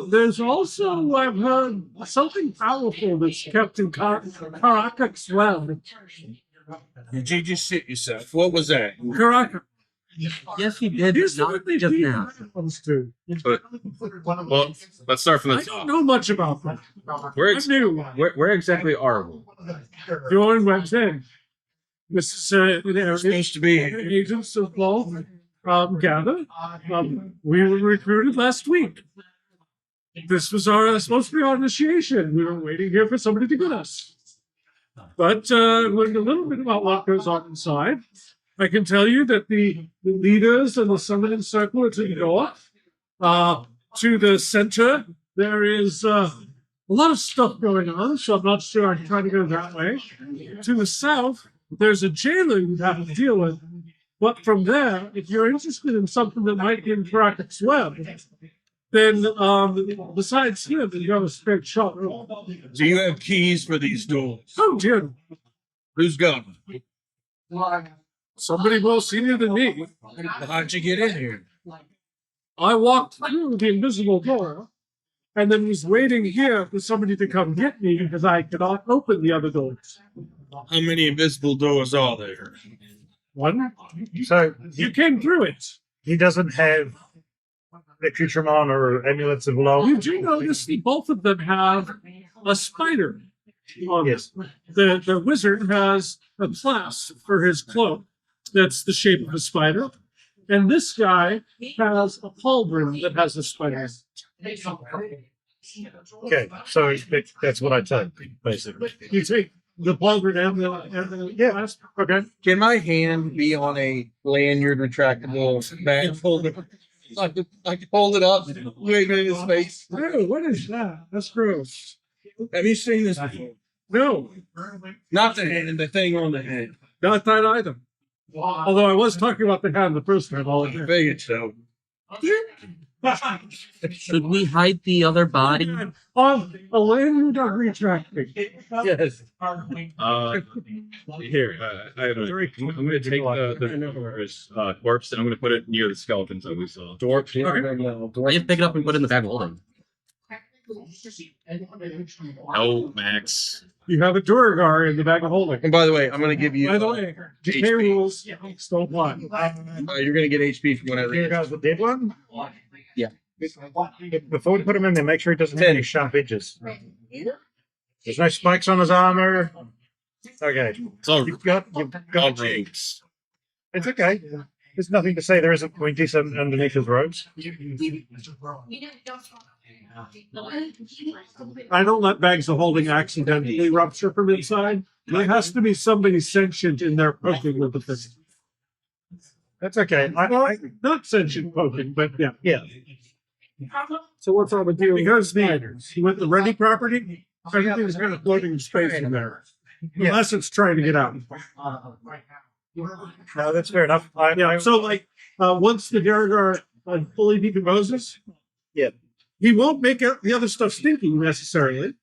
[SPEAKER 1] There's also, I've heard, something powerful that's kept in Caracas well.
[SPEAKER 2] Did you just sit yourself? What was that?
[SPEAKER 1] Caracas.
[SPEAKER 5] Yes, he did.
[SPEAKER 1] Here's
[SPEAKER 5] Not
[SPEAKER 1] what they
[SPEAKER 5] just
[SPEAKER 1] do
[SPEAKER 5] now.
[SPEAKER 1] comes to.
[SPEAKER 6] Well, let's start from
[SPEAKER 1] I
[SPEAKER 6] the
[SPEAKER 1] don't
[SPEAKER 6] top.
[SPEAKER 1] know much about that.
[SPEAKER 6] Where,
[SPEAKER 1] I'm new.
[SPEAKER 6] where exactly are we?
[SPEAKER 1] Join Web 10. This is an area.
[SPEAKER 2] Supposed to be here.
[SPEAKER 1] Agents of law gather. We were recruited last week. This was supposed to be our initiation. We were waiting here for somebody to get us. But learned a little bit about what goes on inside. I can tell you that the leaders and the summoning circle are to the north. To the center, there is a lot of stuff going on, so I'm not sure I can try to go that way. To the south, there's a jailer you'd have to deal with. But from there, if you're interested in something that might be in Bracket's web, then besides him, you go a straight shot.
[SPEAKER 2] Do you have keys for these doors?
[SPEAKER 1] Oh, dear.
[SPEAKER 2] Who's got them?
[SPEAKER 1] Somebody more senior than me.
[SPEAKER 2] How'd you get in here?
[SPEAKER 1] I walked through the invisible door and then was waiting here for somebody to come get me because I cannot open the other doors.
[SPEAKER 2] How many invisible doors are there?
[SPEAKER 4] One. So
[SPEAKER 1] You came through it.
[SPEAKER 4] he doesn't have accoutrement or amulets of law.
[SPEAKER 1] You do notice both of them have a spider on
[SPEAKER 4] Yes.
[SPEAKER 1] the wizard has a clasp for his cloak that's the shape of a spider. And this guy has a pauldron that has a spider.
[SPEAKER 4] Okay, so that's what I take, basically.
[SPEAKER 1] You take the pauldron and the
[SPEAKER 4] Yeah.
[SPEAKER 1] clasp. Okay.
[SPEAKER 2] Can my hand be on a lanyard retractable bag holder? I can hold it up, wave it in his face.
[SPEAKER 1] Oh, what is that? That's gross.
[SPEAKER 2] Have you seen this before?
[SPEAKER 1] No,
[SPEAKER 2] Not the hand, the thing on the head.
[SPEAKER 1] not that item. Although I was talking about the hand the first time. I'll
[SPEAKER 2] I
[SPEAKER 1] admit.
[SPEAKER 2] figured so.
[SPEAKER 5] Should we hide the other body?
[SPEAKER 1] On a lanyard of retracting.
[SPEAKER 2] Yes.
[SPEAKER 6] Here, I have a, I'm going to take the corpse and I'm going to put it near the skeletons that we saw.
[SPEAKER 2] Dwarf.
[SPEAKER 5] I just pick it up and put it in the bag of holding.
[SPEAKER 6] No, Max.
[SPEAKER 1] You have a Duragar in the bag of holding.
[SPEAKER 2] And by the way, I'm going to give you.
[SPEAKER 1] By the way, decay
[SPEAKER 2] HP.
[SPEAKER 1] rules don't apply.
[SPEAKER 2] You're going to get HP from whenever.
[SPEAKER 4] Here goes the dead one.
[SPEAKER 5] Yeah.
[SPEAKER 4] Before we put him in there, make sure he doesn't have any sharp edges. There's no spikes on his armor. Okay.
[SPEAKER 6] So,
[SPEAKER 4] You've got
[SPEAKER 6] Jinx.
[SPEAKER 4] it's okay. There's nothing to say there isn't pointies underneath his robes.
[SPEAKER 1] I don't let bags of holding accidentally rupture from inside. There has to be somebody sentient in there poking with the thing.
[SPEAKER 4] That's okay.
[SPEAKER 1] Not sentient poking, but yeah.
[SPEAKER 4] Yeah.
[SPEAKER 1] So what's all the deal? Because with the ready property, everything's got a floating space in there. Unless it's trying to get out.
[SPEAKER 4] No, that's fair enough.
[SPEAKER 1] So like once the Duragar fully decomposes,
[SPEAKER 4] Yeah.
[SPEAKER 1] he won't make out the other stuff stinking necessarily.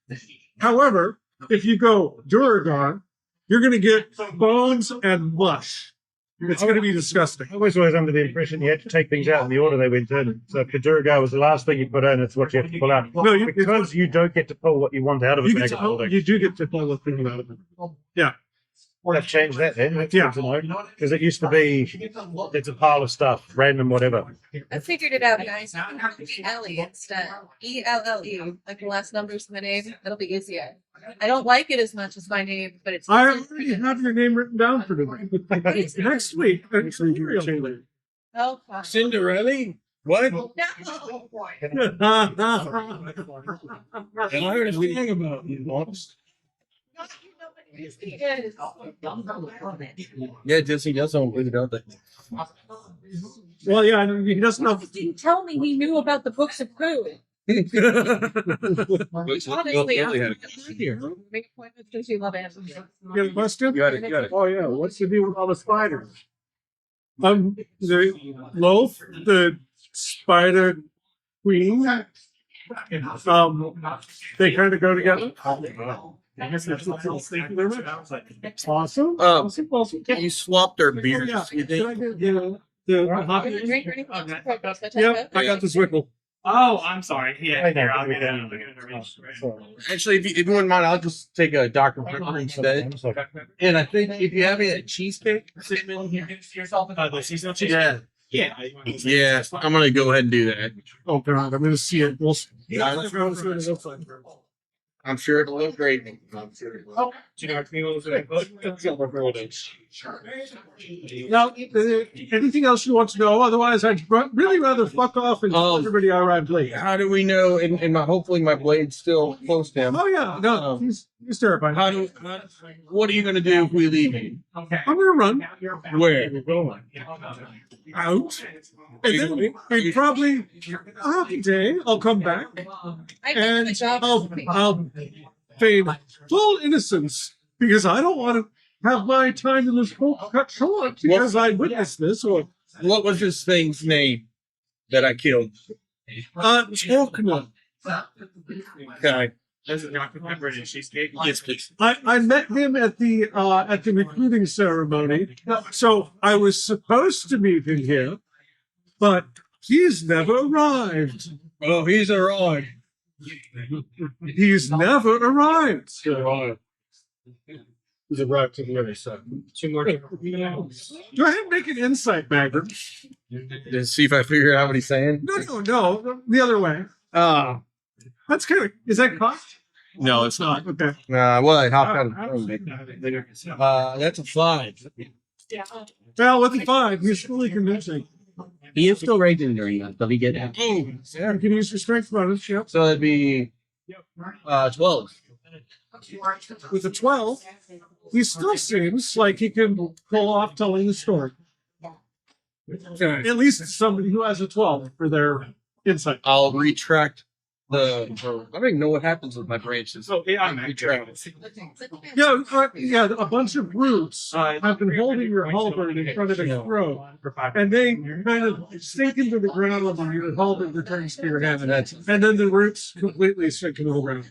[SPEAKER 1] However, if you go Duragar, you're going to get bones and mush. It's going to be disgusting.
[SPEAKER 4] I was always under the impression you had to take things out in the order they went in. So if the Duragar was the last thing you put in, it's what you have to pull out.
[SPEAKER 1] No,
[SPEAKER 4] Because you don't get to pull what you want out of a
[SPEAKER 1] you,
[SPEAKER 4] bag
[SPEAKER 1] get
[SPEAKER 4] of
[SPEAKER 1] to,
[SPEAKER 4] holding.
[SPEAKER 1] you do get to pull the thing out of it. Yeah.
[SPEAKER 4] They've changed that then. That's
[SPEAKER 1] Yeah.
[SPEAKER 4] good to know. Because it used to be, it's a pile of stuff, random whatever.
[SPEAKER 3] I figured it out, guys. Ellie instead. ELLE, like the last numbers in the name. It'll be easier. I don't like it as much as my name, but it's.
[SPEAKER 1] I already have your name written down for tonight. Next week. Actually,
[SPEAKER 3] Oh, fuck.
[SPEAKER 2] Cinderella? What?
[SPEAKER 3] No.
[SPEAKER 2] And I heard a thing about you, Lost. Yeah, Jesse does own it, don't they?
[SPEAKER 1] well, yeah, he doesn't know.
[SPEAKER 3] Didn't tell me he knew about the books of food. Honestly, make appointments because you love animals.
[SPEAKER 1] You got a question?
[SPEAKER 6] You got it. You got it.
[SPEAKER 1] Oh yeah, what's the deal with all the spiders? The loaf, the spider queen. They kind of go together. Awesome. Awesome.
[SPEAKER 2] You swapped their
[SPEAKER 1] Oh,
[SPEAKER 2] beers.
[SPEAKER 1] yeah.
[SPEAKER 2] You
[SPEAKER 1] Did I
[SPEAKER 2] think?
[SPEAKER 1] get the
[SPEAKER 3] Want
[SPEAKER 1] hobby?
[SPEAKER 3] to drink or anything?
[SPEAKER 1] Yep, I got the Zwickle.
[SPEAKER 8] Oh, I'm sorry. Yeah,
[SPEAKER 4] I know,
[SPEAKER 8] here, I'll
[SPEAKER 4] we
[SPEAKER 8] get
[SPEAKER 4] can.
[SPEAKER 8] it.
[SPEAKER 2] Actually, if you wouldn't mind, I'll just take a Dr. Pepper instead. And I think if you have a cheesecake, cinnamon.
[SPEAKER 8] The seasonal cheese.
[SPEAKER 2] Yeah.
[SPEAKER 8] Yeah.
[SPEAKER 2] Yeah, I'm gonna go ahead and do that.
[SPEAKER 1] Oh god, I'm gonna see it. We'll see.
[SPEAKER 2] I'm sure it'll look great.
[SPEAKER 8] Do you know what meals are
[SPEAKER 1] Now, anything else you want to know? Otherwise, I'd really rather fuck off and tell everybody I arrived late.
[SPEAKER 2] How do we know? And hopefully my blade's still close to him.
[SPEAKER 1] Oh yeah, no, he's terrifying.
[SPEAKER 2] What are you gonna do if we leave him?
[SPEAKER 1] I'm gonna run
[SPEAKER 2] Where?
[SPEAKER 1] out, and then and probably half a day I'll come back and I'll feign full innocence because I don't want to have my time in this book cut short because I witnessed this. Or
[SPEAKER 2] What was this thing's name that I killed?
[SPEAKER 1] Vecna.
[SPEAKER 2] Okay.
[SPEAKER 8] There's a Dr. Pepper and cheesecake.
[SPEAKER 2] Yes, please.
[SPEAKER 1] I met him at the recruiting ceremony, so I was supposed to meet him here, but he's never arrived.
[SPEAKER 2] Oh, he's arrived.
[SPEAKER 1] He's never arrived. He's arrived to the other side. Two more. Go ahead and make an insight, Magnum.
[SPEAKER 2] Just see if I figure out what he's saying.
[SPEAKER 1] No. The other way. That's kind of. Is that cost?
[SPEAKER 6] No, it's not.
[SPEAKER 1] Okay.
[SPEAKER 2] Well, I hopped out of that's a 5.
[SPEAKER 1] Well, with the 5, he's fully convincing.
[SPEAKER 5] He is still raging during that. Does he get it?
[SPEAKER 1] You can use your strength bonus. Yep.
[SPEAKER 2] So that'd be 12.
[SPEAKER 1] With a 12, he still seems like he can pull off telling the story. At least somebody who has a 12 for their insight.
[SPEAKER 2] I'll retract I don't even know what happens with my branches.
[SPEAKER 1] Oh, yeah,
[SPEAKER 2] Retract.
[SPEAKER 1] yeah, a bunch of roots have been holding your halberd in front of your throat, and they kind of sink into the ground when your halberd returns to your hand, and then the roots completely sink into the ground.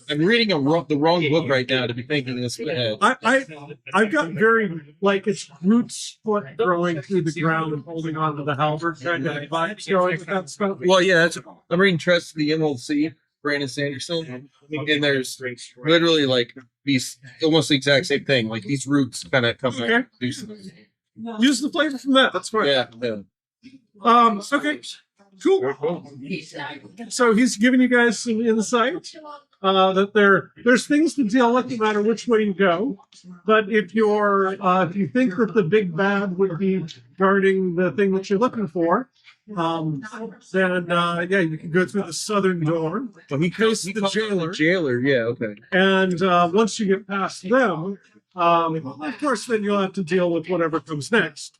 [SPEAKER 2] I'm reading the wrong book right now to be thinking this ahead.
[SPEAKER 1] I've got very like it's roots foot growing through the ground and holding onto the halberd kind of vibes going with that stuff.
[SPEAKER 2] Well, yeah, I'm reading Trust the Emerald Sea, Brandon Sanderson, and there's literally like these almost the exact same thing. Like these roots kind of come
[SPEAKER 1] Okay.
[SPEAKER 2] out. Do something.
[SPEAKER 1] Use the flavor from that. That's fine.
[SPEAKER 2] Yeah.
[SPEAKER 1] Okay. Cool. So he's giving you guys some insight that there's things to deal with no matter which way you go. But if you think that the big bad would be guarding the thing that you're looking for, then you can go through the southern door.
[SPEAKER 2] Well, he
[SPEAKER 1] Face the
[SPEAKER 2] calls him
[SPEAKER 1] jailer.
[SPEAKER 2] Jailer, yeah, okay.
[SPEAKER 1] And once you get past them, of course, then you'll have to deal with whatever comes next.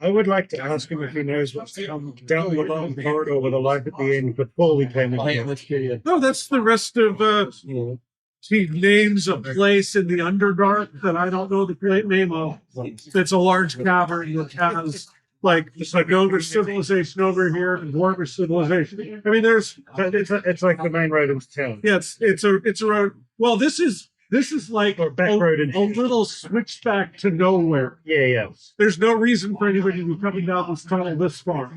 [SPEAKER 4] I would like to ask him if he knows what's come down the long corridor with a light at the end before we came in
[SPEAKER 5] Oh, yeah,
[SPEAKER 4] here.
[SPEAKER 5] let's hear you.
[SPEAKER 1] No, that's the rest of. He names a place in the Underdark that I don't know the name of. It's a large cavern that has like Gnomish civilization over here and Dwarvish civilization. I mean,
[SPEAKER 4] It's like the main road into town.
[SPEAKER 1] yeah, it's a road. Well, this is like
[SPEAKER 4] Or back road
[SPEAKER 1] a little switchback to nowhere.
[SPEAKER 4] Yeah.
[SPEAKER 1] There's no reason for anybody to be coming down this tunnel this far.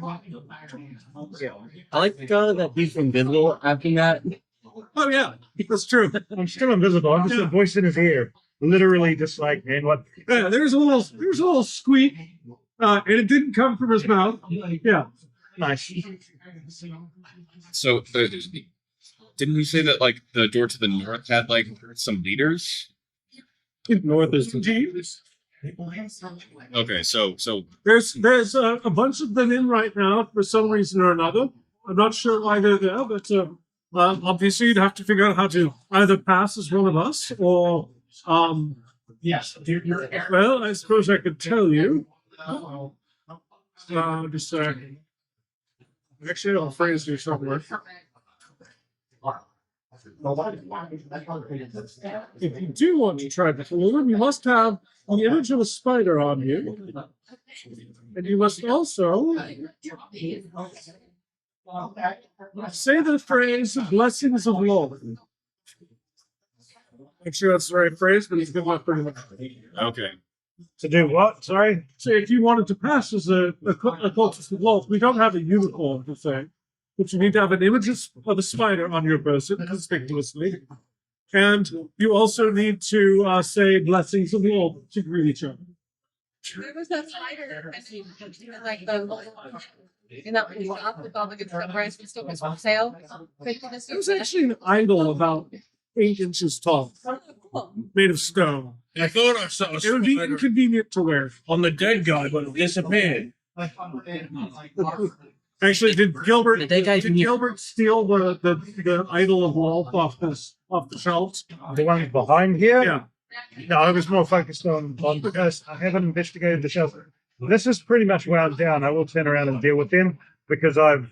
[SPEAKER 5] I like that he's invisible after that.
[SPEAKER 1] Oh yeah, that's true.
[SPEAKER 4] I'm still invisible. I'm just a voice in his ear. Literally just like, man, what?
[SPEAKER 1] Yeah, there's a little squeak, and it didn't come from his mouth. Yeah.
[SPEAKER 4] Nice.
[SPEAKER 6] So, didn't you say that like the door to the north had like some leaders?
[SPEAKER 1] North is the Jeeves.
[SPEAKER 6] Okay, so
[SPEAKER 1] There's a bunch of them in right now for some reason or another. I'm not sure why they're there, but obviously you'd have to figure out how to either pass as one of us or
[SPEAKER 7] Yes.
[SPEAKER 1] well, I suppose I could tell you. Just actually, I'll phrase you somewhere. If you do want to try to fool them, you must have the image of a spider on you, and you must also say the phrase "blessings of Lord." I'm sure that's the right phrase, but it's good enough pretty much.
[SPEAKER 6] okay.
[SPEAKER 4] To do what? Sorry?
[SPEAKER 1] So if you wanted to pass as a cultist of Lolth, we don't have a unicorn to say, but you need to have an image of a spider on your person conspicuously. And you also need to say blessings of Lolth to greet each other.
[SPEAKER 3] There was that spider, like in that one shop with all the good stuff, right? Still was on sale.
[SPEAKER 1] It was actually an idol about 8 inches tall,
[SPEAKER 3] Oh, cool.
[SPEAKER 1] made of stone.
[SPEAKER 8] I thought I saw a
[SPEAKER 1] It would be
[SPEAKER 8] spider
[SPEAKER 1] inconvenient to wear.
[SPEAKER 8] on the dead guy, but it disappeared.
[SPEAKER 1] Actually, did Gilbert
[SPEAKER 5] Did that guy
[SPEAKER 1] did
[SPEAKER 5] do-
[SPEAKER 1] Gilbert steal the idol of Lolth off the shelves?
[SPEAKER 4] The one behind here?
[SPEAKER 1] Yeah.
[SPEAKER 4] No, I was more focused on because I haven't investigated the shelter. This is pretty much wound down. I will turn around and deal with them because I've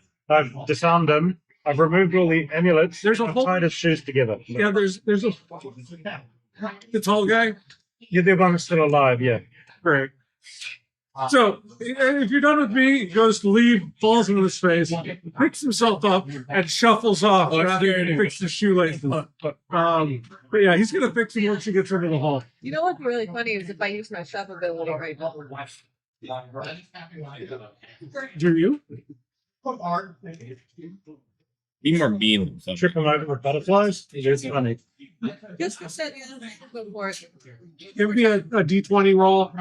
[SPEAKER 4] disarmed them. I've removed all the amulets.
[SPEAKER 1] There's a
[SPEAKER 4] I've
[SPEAKER 1] whole-
[SPEAKER 4] tied his shoes together.
[SPEAKER 1] Yeah, there's a the tall guy.
[SPEAKER 4] Yeah, the one that's still alive. Yeah.
[SPEAKER 1] Great. So if you're done with me, he goes to leave, falls into his face, picks himself up, and shuffles off rather than fix the shoelaces. But yeah, he's gonna fix him once he gets into the hall.
[SPEAKER 3] You know what's really funny is if I use my shove ability right now.
[SPEAKER 1] Do you?
[SPEAKER 6] Be more mean.
[SPEAKER 4] Trip him over with butterflies. It's funny.
[SPEAKER 3] Just for setting it, go for it.
[SPEAKER 1] Give me a D20 roll,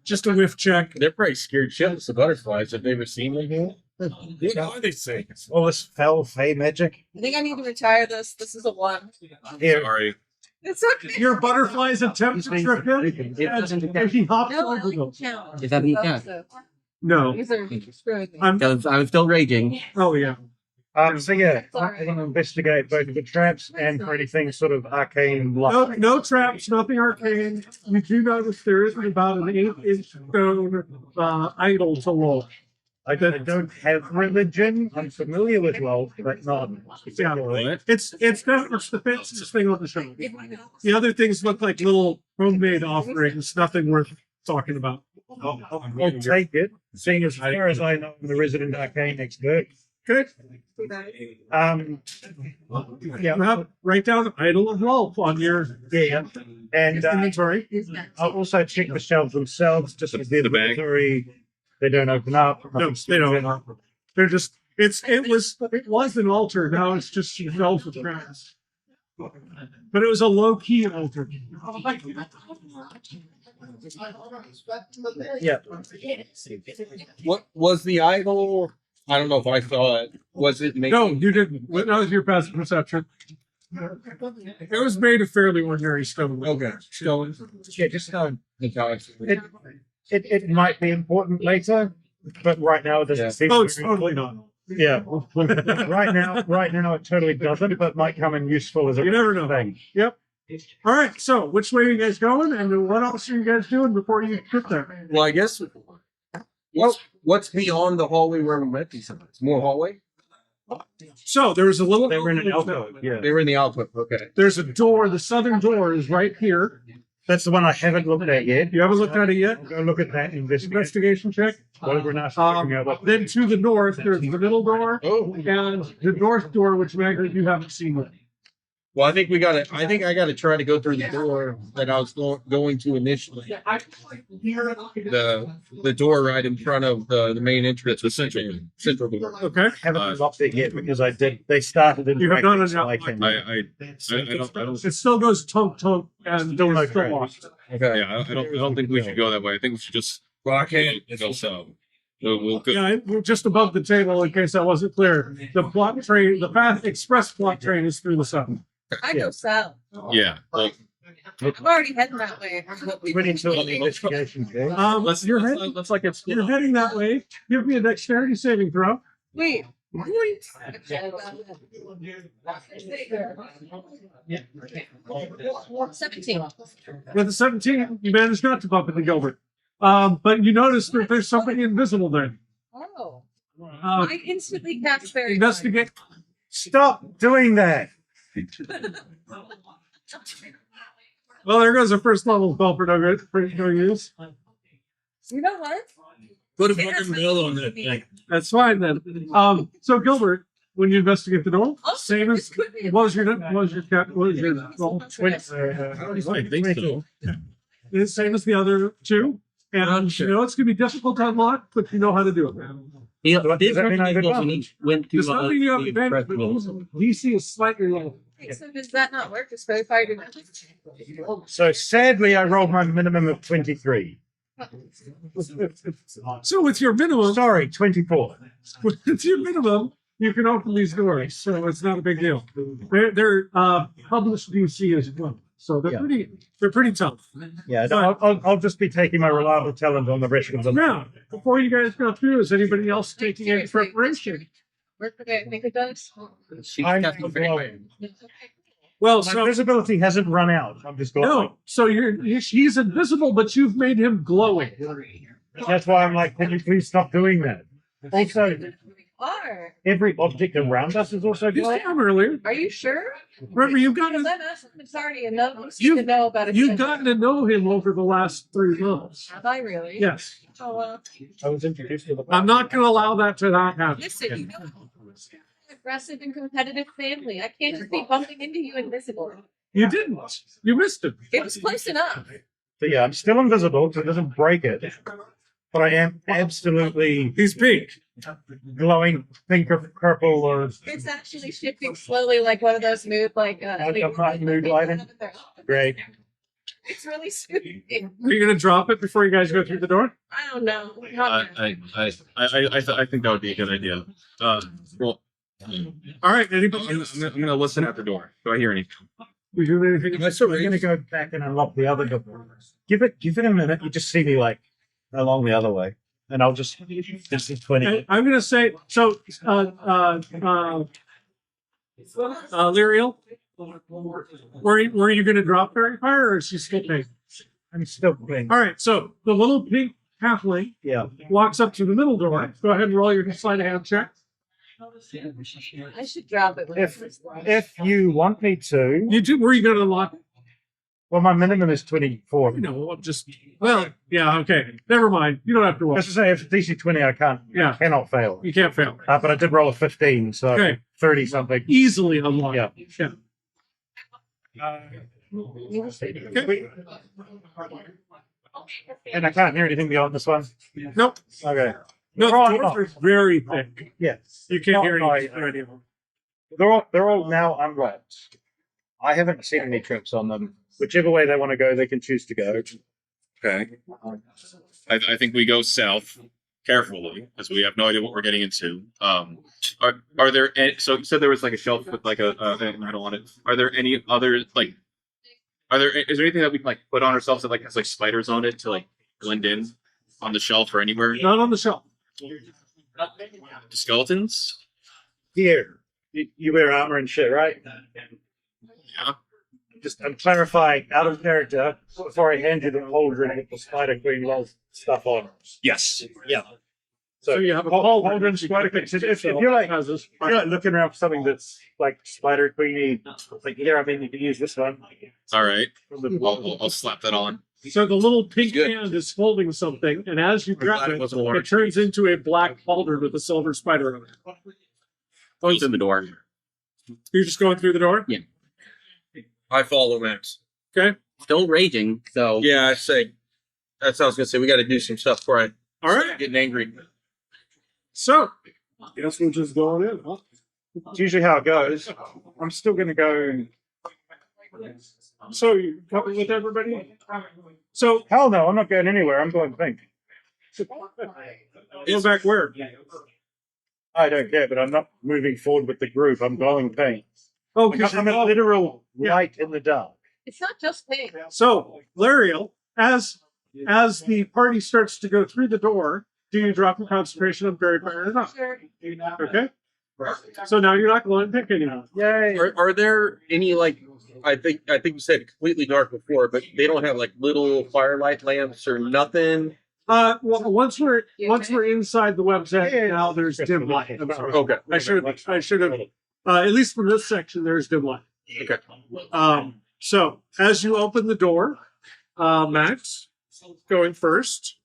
[SPEAKER 1] just a whiff check.
[SPEAKER 2] They're probably scared shitless of butterflies. Have they ever seen them here?
[SPEAKER 8] What are these things?
[SPEAKER 4] All this fell fey magic.
[SPEAKER 3] I think I need to retire this. This is a one.
[SPEAKER 4] Here,
[SPEAKER 6] Sorry.
[SPEAKER 3] It's okay.
[SPEAKER 1] Your butterflies attempt to trip him, and he hops
[SPEAKER 3] No, I
[SPEAKER 1] over
[SPEAKER 3] like
[SPEAKER 1] them.
[SPEAKER 3] count.
[SPEAKER 5] Is that me? Yeah.
[SPEAKER 3] So,
[SPEAKER 1] No.
[SPEAKER 3] these are screwing me.
[SPEAKER 5] Because I'm still raging.
[SPEAKER 1] Oh yeah.
[SPEAKER 4] so yeah, I'm going to investigate both the traps and for anything sort of arcane.
[SPEAKER 1] No traps, nothing arcane. You do notice there is about an 8-inch stone idol to roll.
[SPEAKER 4] I don't have religion. I'm familiar with wealth, but not particularly.
[SPEAKER 6] What?
[SPEAKER 1] It's the fanciest thing on the show. The other things look like little homemade offerings, nothing worth talking about.
[SPEAKER 4] I'll take it, seeing as far as I know, I'm the resident arcane expert.
[SPEAKER 1] Good.
[SPEAKER 4] Yeah,
[SPEAKER 1] Write down idol of wealth on your
[SPEAKER 4] yeah, and
[SPEAKER 1] inventory.
[SPEAKER 4] I'll also check the shelves themselves, just as they're
[SPEAKER 6] The bag.
[SPEAKER 4] inventory. They don't open up.
[SPEAKER 1] No, they don't. They're just it was an altar. Now it's just shelves with cracks. But it was a low key altar.
[SPEAKER 4] Yeah.
[SPEAKER 2] What was the idol? I don't know if I saw it. Was it made?
[SPEAKER 1] No, you didn't. That was your passive perception. It was made of fairly ordinary stone.
[SPEAKER 2] Okay.
[SPEAKER 1] Stone.
[SPEAKER 4] Yeah, just know.
[SPEAKER 2] That's how I see it.
[SPEAKER 4] It might be important later, but right now it doesn't
[SPEAKER 2] Yeah.
[SPEAKER 4] seem.
[SPEAKER 1] Oh, it's totally not.
[SPEAKER 4] Yeah. right now it totally doesn't, but might come in useful as a
[SPEAKER 1] You never know.
[SPEAKER 4] thing.
[SPEAKER 1] Yep. All right. So, which way are you guys going, and what else are you guys doing before you get there?
[SPEAKER 2] Well, I guess. What's beyond the hallway where we met these? It's more hallway.
[SPEAKER 1] So there was a little.
[SPEAKER 4] They were in an alcove. Yeah.
[SPEAKER 2] They were in the output. Okay.
[SPEAKER 1] There's a door. The southern door is right here.
[SPEAKER 4] That's the one I haven't looked at yet.
[SPEAKER 1] You haven't looked at it yet.
[SPEAKER 4] I'll go look at that
[SPEAKER 1] Investigation check.
[SPEAKER 4] Whatever enough.
[SPEAKER 1] Then to the north, there's the middle door
[SPEAKER 2] Oh.
[SPEAKER 1] and the north door, which Maggie, you haven't seen yet.
[SPEAKER 2] Well, I think I got to try to go through the door that I was going to initially. The door right in front of the main entrance, the central door.
[SPEAKER 1] Okay.
[SPEAKER 4] haven't locked it yet because I did. They started in.
[SPEAKER 1] You have done it
[SPEAKER 4] so
[SPEAKER 1] now.
[SPEAKER 4] I can.
[SPEAKER 6] I don't.
[SPEAKER 1] It still goes tunk tunk and
[SPEAKER 4] Still no
[SPEAKER 1] doors still
[SPEAKER 4] cracks.
[SPEAKER 1] locked.
[SPEAKER 2] Okay.
[SPEAKER 6] Yeah, I don't think we should go that way. I think we should just rock it and go south. We'll go.
[SPEAKER 1] Yeah, we're just above the table in case that wasn't clear. The plot train, the fast express plot train is through the south.
[SPEAKER 3] I go south.
[SPEAKER 6] Yeah. Well,
[SPEAKER 3] I'm already heading that way.
[SPEAKER 4] Went into an investigation. Okay?
[SPEAKER 1] You're
[SPEAKER 6] it's
[SPEAKER 1] you're heading that way. Give me a dexterity saving throw.
[SPEAKER 3] Wait. 17.
[SPEAKER 1] With a 17, you managed not to bump into Gilbert. But you notice that there's somebody invisible there.
[SPEAKER 3] Oh.
[SPEAKER 1] Uh,
[SPEAKER 3] I instantly cast fairy.
[SPEAKER 1] investigate.
[SPEAKER 4] Stop doing that.
[SPEAKER 1] Well, there goes a first level spell for no use.
[SPEAKER 3] You know what?
[SPEAKER 8] Put a fucking bell on that thing.
[SPEAKER 1] That's fine then. So Gilbert, when you investigate the door, same as what was your roll?
[SPEAKER 8] I think so.
[SPEAKER 1] It's same as the other two. And you know it's gonna be difficult to unlock, but you know how to do it.
[SPEAKER 5] He
[SPEAKER 4] Does
[SPEAKER 5] did
[SPEAKER 4] that mean I
[SPEAKER 5] recognize
[SPEAKER 4] have
[SPEAKER 5] when he went to
[SPEAKER 1] There's nothing you have
[SPEAKER 5] the
[SPEAKER 1] advantage, but
[SPEAKER 5] festival.
[SPEAKER 1] DC is slightly low.
[SPEAKER 3] So does that not work? Does fairy fire do nothing?
[SPEAKER 4] So sadly, I rolled my minimum of 23.
[SPEAKER 1] So with your minimum,
[SPEAKER 4] Sorry, 24.
[SPEAKER 1] with your minimum, you can open these doors. So it's not a big deal. They're published DC as well. So they're pretty tough.
[SPEAKER 4] Yeah, no, I'll just be taking my reliable talent on the rest of them.
[SPEAKER 1] Now, before you guys go through, is anybody else taking any preparation?
[SPEAKER 3] Work for I think it does.
[SPEAKER 5] She's
[SPEAKER 4] I'm
[SPEAKER 5] casting fairy fire.
[SPEAKER 1] Well,
[SPEAKER 4] My
[SPEAKER 1] so
[SPEAKER 4] visibility hasn't run out. I'm just going.
[SPEAKER 1] no, so he's invisible, but you've made him glowing.
[SPEAKER 4] That's why I'm like, can you please stop doing that? Also,
[SPEAKER 3] Are.
[SPEAKER 4] every object around us is also
[SPEAKER 1] You
[SPEAKER 4] glowing.
[SPEAKER 1] saw him earlier.
[SPEAKER 3] Are you sure?
[SPEAKER 1] Remember, you've
[SPEAKER 3] Because
[SPEAKER 1] gotten
[SPEAKER 3] I'm asking Mazzardi enough
[SPEAKER 1] You-
[SPEAKER 3] to know about it.
[SPEAKER 1] you've gotten to know him over the last 3 months.
[SPEAKER 3] Have I really?
[SPEAKER 1] Yes,
[SPEAKER 3] Oh, well.
[SPEAKER 4] I was introduced to the.
[SPEAKER 1] I'm not going to allow that to not happen.
[SPEAKER 3] Listen, you know, aggressive and competitive family. I can't just be bumping into you invisible.
[SPEAKER 1] You didn't. You missed him.
[SPEAKER 3] It was close enough.
[SPEAKER 4] So yeah, I'm still invisible, so it doesn't break it. but I am absolutely
[SPEAKER 1] He's pink.
[SPEAKER 4] glowing pink or purple or
[SPEAKER 3] It's actually shifting slowly, like one of those mood, like
[SPEAKER 4] mood lighting. Great.
[SPEAKER 3] It's really soothing.
[SPEAKER 1] Are you gonna drop it before you guys go through the door?
[SPEAKER 3] I don't know. Not yet.
[SPEAKER 6] I think that would be a good idea. Well,
[SPEAKER 1] All right. Anybody?
[SPEAKER 6] I'm gonna listen at the door. Do I hear anything?
[SPEAKER 1] We do anything?
[SPEAKER 4] We're gonna go back and unlock the other door. Give it a minute. You just see me like along the other way, and I'll just this is 20.
[SPEAKER 1] I'm gonna say so. Lyriel, were you gonna drop Fairy Fire, or is she still pink?
[SPEAKER 4] I'm still playing.
[SPEAKER 1] All right. So the little pink halfling
[SPEAKER 4] Yeah.
[SPEAKER 1] walks up to the middle door. Go ahead and roll your sleight of hand check.
[SPEAKER 3] I should drop it.
[SPEAKER 4] If you want me to,
[SPEAKER 1] You do. Were you gonna unlock?
[SPEAKER 4] well, my minimum is 24.
[SPEAKER 1] No, I'm just. Well, yeah. Okay. Never mind. You don't have to roll.
[SPEAKER 4] Just to say, if it's DC 20, I
[SPEAKER 1] Yeah.
[SPEAKER 4] cannot fail.
[SPEAKER 1] You can't fail.
[SPEAKER 4] But I did roll a 15, so
[SPEAKER 1] Okay.
[SPEAKER 4] 30 something.
[SPEAKER 1] Easily unlock.
[SPEAKER 4] Yeah.
[SPEAKER 1] Okay.
[SPEAKER 4] And I can't hear anything beyond this one.
[SPEAKER 1] Nope.
[SPEAKER 4] Okay.
[SPEAKER 1] No,
[SPEAKER 4] They're all
[SPEAKER 1] the doors
[SPEAKER 4] unlocked.
[SPEAKER 1] are very thick.
[SPEAKER 4] Yes.
[SPEAKER 1] You can't hear
[SPEAKER 4] Not
[SPEAKER 1] anything.
[SPEAKER 4] by-
[SPEAKER 1] Anymore.
[SPEAKER 4] They're all now unlocked. I haven't seen any trips on them. Whichever way they want to go, they can choose to go.
[SPEAKER 6] Okay. I think we go south carefully because we have no idea what we're getting into. Are there any, so you said there was like a shelf with like a I don't want it. Are there any other like? Is there anything that we can like put on ourselves that like has like spiders on it to like blend in on the shelf or anywhere?
[SPEAKER 1] Not on the shelf.
[SPEAKER 6] Skeletons?
[SPEAKER 4] Here, you wear armor and shit, right?
[SPEAKER 6] Yeah.
[SPEAKER 4] I'm clarifying out of character before I hand you the cauldron with the Spider Queen lol stuff on.
[SPEAKER 6] Yes.
[SPEAKER 4] Yeah.
[SPEAKER 1] So you have a
[SPEAKER 4] cauldron, Spider Queen. If you're like looking around for something that's like Spider Queeny, like here, I mean, you can use this one.
[SPEAKER 6] All right. I'll slap that on.
[SPEAKER 1] So the little pink
[SPEAKER 6] Good.
[SPEAKER 1] hand is holding something, and as you grab
[SPEAKER 6] glad it
[SPEAKER 1] it,
[SPEAKER 6] wasn't
[SPEAKER 1] it
[SPEAKER 6] large.
[SPEAKER 1] turns into a black cauldron with a silver spider on it.
[SPEAKER 6] Close in the door.
[SPEAKER 1] You're just going through the door?
[SPEAKER 5] Yeah.
[SPEAKER 2] I follow Max.
[SPEAKER 1] Okay.
[SPEAKER 5] Still raging, so
[SPEAKER 2] Yeah, I say. That's what I was gonna say. We got to do some stuff before I
[SPEAKER 1] All right.
[SPEAKER 2] start getting angry.
[SPEAKER 1] So, guess we're just going in, huh?
[SPEAKER 4] It's usually how it goes. I'm still going to go.
[SPEAKER 1] So, you coming with everybody? So,
[SPEAKER 4] Hell no, I'm not going anywhere. I'm going pink.
[SPEAKER 1] go back where?
[SPEAKER 4] I don't care, but I'm not moving forward with the group. I'm going pink.
[SPEAKER 1] Oh, because
[SPEAKER 4] I'm a literal light in the dark.
[SPEAKER 3] It's not just pink.
[SPEAKER 1] So, Lariel, as the party starts to go through the door, do you drop your concentration on Fairy Fire or not?
[SPEAKER 3] Sure.
[SPEAKER 1] Okay. So now you're not glowing pink anymore.
[SPEAKER 4] Yay!
[SPEAKER 2] Are there any like? I think you said completely dark before, but they don't have like little firelight lamps or nothing.
[SPEAKER 1] Well, once we're inside the website, now there's dim light. I'm sorry.
[SPEAKER 2] Okay.
[SPEAKER 1] I should have. At least from this section, there's dim light.
[SPEAKER 2] Okay.
[SPEAKER 1] So as you open the door, Max, going first,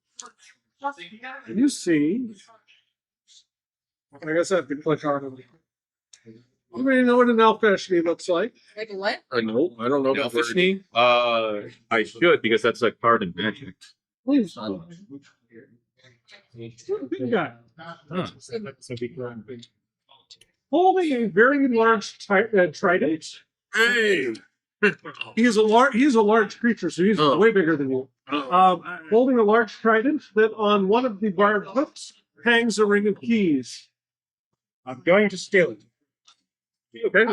[SPEAKER 1] you see. I guess I have to click on it. Anybody know what an Elfeshni looks like?
[SPEAKER 3] Like what?
[SPEAKER 2] No, I don't know about this.
[SPEAKER 1] Elfeshni?
[SPEAKER 6] I should because that's a card in Magic.
[SPEAKER 1] Big guy. Holding a very large trident.
[SPEAKER 2] Hey.
[SPEAKER 1] He's a large creature, so he's way bigger than you. Holding a large trident that on one of the barbed hooks hangs a ring of keys.
[SPEAKER 4] I'm going to steal it.
[SPEAKER 1] Okay.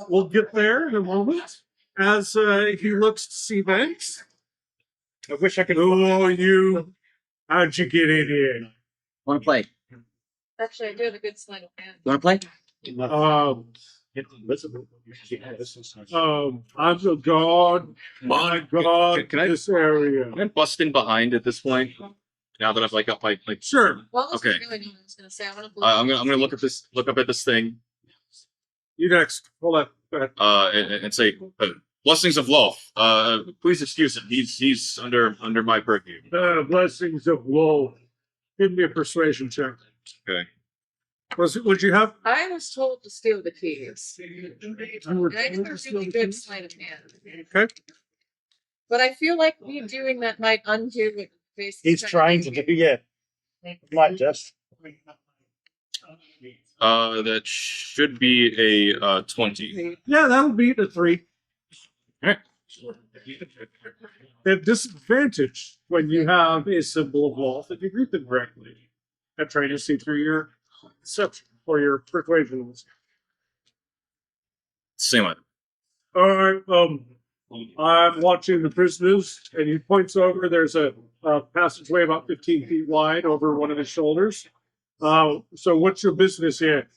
[SPEAKER 1] We'll get there in a moment. As he looks to see Banks.
[SPEAKER 4] I wish I could.
[SPEAKER 1] Who are you? How'd you get in here?
[SPEAKER 5] want to play?
[SPEAKER 3] Actually, I do have a good sleight of hand.
[SPEAKER 5] You want to play?
[SPEAKER 1] I'm the god. My god,
[SPEAKER 6] Can I-
[SPEAKER 1] this area.
[SPEAKER 6] Can I bust in behind at this point? Now that I've like got my like.
[SPEAKER 1] Sure.
[SPEAKER 3] Well, I was
[SPEAKER 6] Okay.
[SPEAKER 3] really doing, I was gonna say I want to.
[SPEAKER 6] I'm gonna look up at this thing.
[SPEAKER 1] You next. Hold on. Go ahead.
[SPEAKER 6] And say blessings of Loth. Please excuse him. He's under my purview.
[SPEAKER 1] Blessings of woe. Give me a persuasion check.
[SPEAKER 6] Okay.
[SPEAKER 1] What'd you have?
[SPEAKER 3] I was told to steal the keys.
[SPEAKER 1] You were-
[SPEAKER 3] And I have a really good sleight of hand.
[SPEAKER 1] Okay.
[SPEAKER 3] But I feel like me doing that might undo
[SPEAKER 4] He's trying to do, yeah. Might just.
[SPEAKER 6] That should be a 20.
[SPEAKER 1] Yeah, that'll beat a 3.
[SPEAKER 6] Alright.
[SPEAKER 1] At disadvantage when you have a symbol of wealth if you greet them correctly. I'm trying to see through your deception or your persuasion.
[SPEAKER 6] Same item.
[SPEAKER 1] All right. I'm watching the prisoners, and he points over. There's a passageway about 15 feet wide over one of his shoulders. So what's your business here?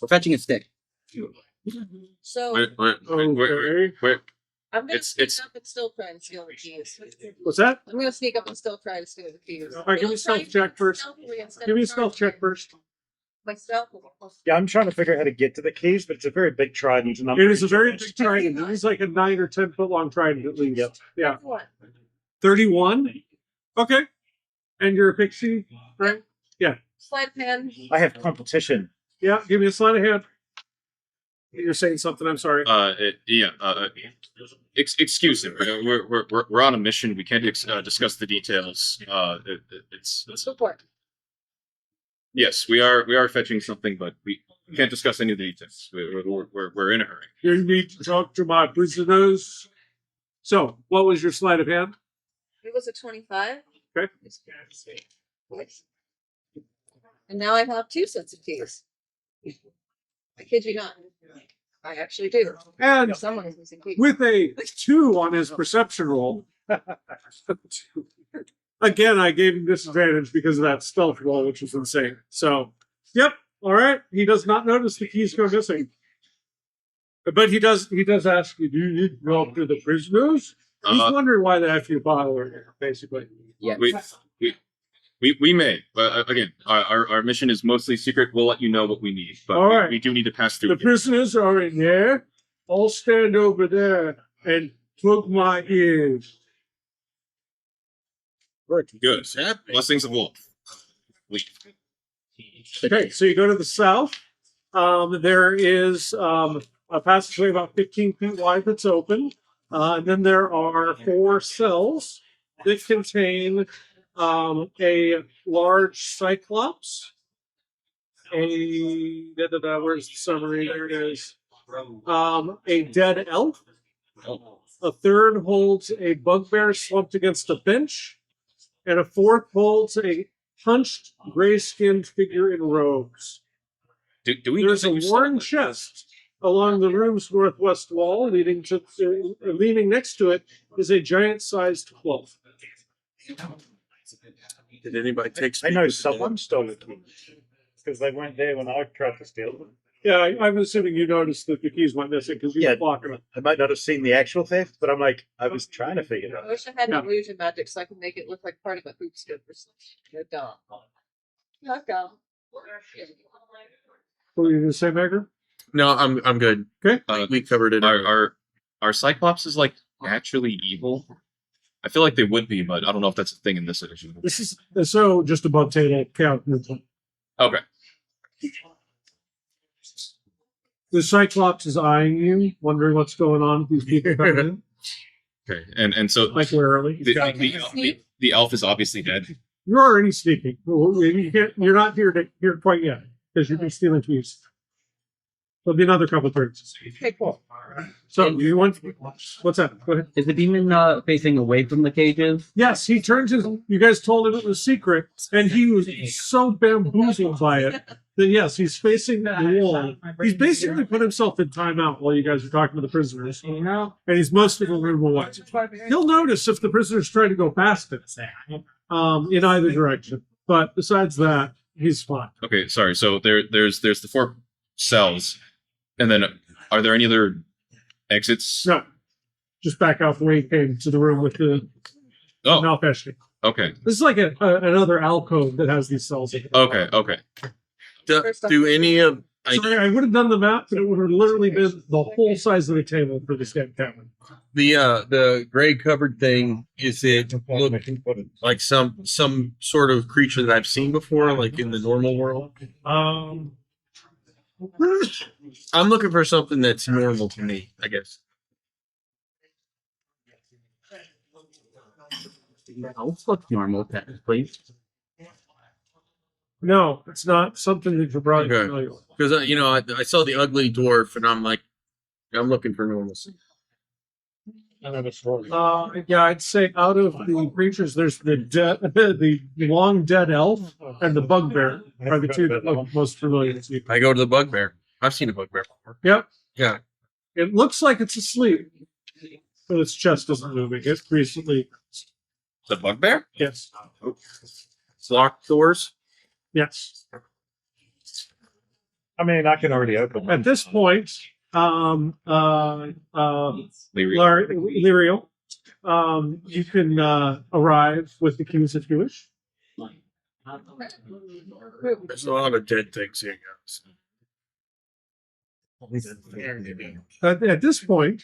[SPEAKER 5] We're fetching a stick.
[SPEAKER 3] So
[SPEAKER 6] Wait.
[SPEAKER 3] I'm gonna
[SPEAKER 6] It's-
[SPEAKER 3] sneak
[SPEAKER 6] it's-
[SPEAKER 3] up and still try and steal the keys.
[SPEAKER 1] What's that?
[SPEAKER 3] I'm gonna sneak up and still try to steal the keys.
[SPEAKER 1] All right, give me a stealth check first. Give me a stealth check first.
[SPEAKER 3] My stealth.
[SPEAKER 4] Yeah, I'm trying to figure out how to get to the keys, but it's a very big trident. And
[SPEAKER 1] It is a very big trident. It is like a 9 or 10 foot long trident at least.
[SPEAKER 4] Yep.
[SPEAKER 1] Yeah.
[SPEAKER 3] What?
[SPEAKER 1] 31. Okay. And you're a pixie, right?
[SPEAKER 3] Sleight of hand.
[SPEAKER 4] I have competition.
[SPEAKER 1] Yeah. Give me a sleight of hand. You're saying something. I'm sorry.
[SPEAKER 6] Excuse him. We're on a mission. We can't discuss the details. It's
[SPEAKER 3] Support.
[SPEAKER 6] yes, we are fetching something, but we can't discuss any of the details. We're in a hurry.
[SPEAKER 1] You need to talk to my prisoners. So, what was your sleight of hand?
[SPEAKER 3] It was a 25.
[SPEAKER 1] Okay.
[SPEAKER 3] And now I have 2 sets of keys. I kid you not. I actually do.
[SPEAKER 1] And
[SPEAKER 3] Someone is missing keys.
[SPEAKER 1] with a 2 on his perception roll. Again, I gave him disadvantage because of that stealth roll, which was insane. So, yep. All right. He does not notice the keys go missing. But he does ask you, do you need to go to the prisoners? He's wondering why they have you bother, basically.
[SPEAKER 5] Yeah.
[SPEAKER 6] We may, but again, our mission is mostly secret. We'll let you know what we need, but
[SPEAKER 1] All right.
[SPEAKER 6] we do need to pass through.
[SPEAKER 1] The prisoners are in there. I'll stand over there and plug my ears.
[SPEAKER 6] Good. Blessings of wolf. Leave.
[SPEAKER 1] Okay, so you go to the south. There is a passageway about 15 feet wide that's open. And then there are 4 cells that contain a large cyclops, where's the summary? There it is. A dead elf. A third holds a bugbear slumped against a bench. And a fourth holds a hunched, gray-skinned figure in robes.
[SPEAKER 6] Do we?
[SPEAKER 1] There's a
[SPEAKER 6] know that you
[SPEAKER 1] worn
[SPEAKER 6] saw-
[SPEAKER 1] chest along the room's northwest wall, leaning next to it is a giant-sized cloth.
[SPEAKER 2] Did anybody take?
[SPEAKER 4] I know someone stole the keys because they weren't there when I tried to steal them.
[SPEAKER 1] Yeah, I'm assuming you noticed that the keys went missing because you
[SPEAKER 4] Yeah.
[SPEAKER 1] were blocking them.
[SPEAKER 4] I might not have seen the actual theft, but I'm like, I was trying to figure it
[SPEAKER 3] I
[SPEAKER 4] out.
[SPEAKER 3] wish I had
[SPEAKER 1] Yeah.
[SPEAKER 3] illusion magic so I could make it look like part of a hoop skip or something. You're dumb. You're dumb.
[SPEAKER 1] What were you going to say, Megger?
[SPEAKER 2] No, I'm good.
[SPEAKER 1] Okay.
[SPEAKER 2] We covered it.
[SPEAKER 6] Our Cyclops is like naturally evil. I feel like they would be, but I don't know if that's a thing in this edition.
[SPEAKER 1] This is so just above table count.
[SPEAKER 6] Okay.
[SPEAKER 1] The Cyclops is eyeing you, wondering what's going on with these people coming in,
[SPEAKER 6] Okay. And so
[SPEAKER 1] like warily.
[SPEAKER 6] the elf is obviously dead.
[SPEAKER 1] You're already sneaking. You're not here quite yet because you've been stealing keys. There'll be another couple turns.
[SPEAKER 3] Okay, cool.
[SPEAKER 1] So you want? What's that? Go ahead.
[SPEAKER 5] Is the demon facing away from the cages?
[SPEAKER 1] Yes, he turns his. You guys told him it was secret, and he was so bamboozled by it that yes, he's facing the wall. He's basically put himself in timeout while you guys are talking to the prisoners, and he's most of a room away. He'll notice if the prisoners try to go past it, in either direction. But besides that, he's fine.
[SPEAKER 6] Okay, sorry. So there's the 4 cells, and then are there any other exits?
[SPEAKER 1] No, just back out the way he came to the room with the
[SPEAKER 6] Oh,
[SPEAKER 1] Malfesting.
[SPEAKER 6] okay,
[SPEAKER 1] This is like another alcove that has these cells. In it.
[SPEAKER 6] okay.
[SPEAKER 2] Do any of
[SPEAKER 1] Sorry, I would have done the map, but it would have literally been the whole size of the table for this damn cabin.
[SPEAKER 2] the gray covered thing? Is it look like some sort of creature that I've seen before, like in the normal world? I'm looking for something that's normal to me, I guess.
[SPEAKER 5] Let's look normal, please.
[SPEAKER 1] No, it's not something that you're probably
[SPEAKER 2] Okay.
[SPEAKER 1] familiar with.
[SPEAKER 2] Because you know, I saw the ugly dwarf, and I'm like, I'm looking for normalcy.
[SPEAKER 1] Yeah, I'd say out of the creatures, there's the long dead elf and the bugbear are the two that look most familiar to you.
[SPEAKER 2] I go to the bugbear. I've seen a bugbear before.
[SPEAKER 1] Yep.
[SPEAKER 2] Yeah.
[SPEAKER 1] It looks like it's asleep, but its chest isn't moving. It's recently,
[SPEAKER 2] The bugbear?
[SPEAKER 1] yes,
[SPEAKER 2] Locked doors.
[SPEAKER 1] yes.
[SPEAKER 4] I mean, I can already open
[SPEAKER 1] At this point,
[SPEAKER 6] Lyria.
[SPEAKER 1] Lyrio, you can arrive with the keys if you wish.
[SPEAKER 2] There's a lot of dead things here, guys.
[SPEAKER 1] At this point,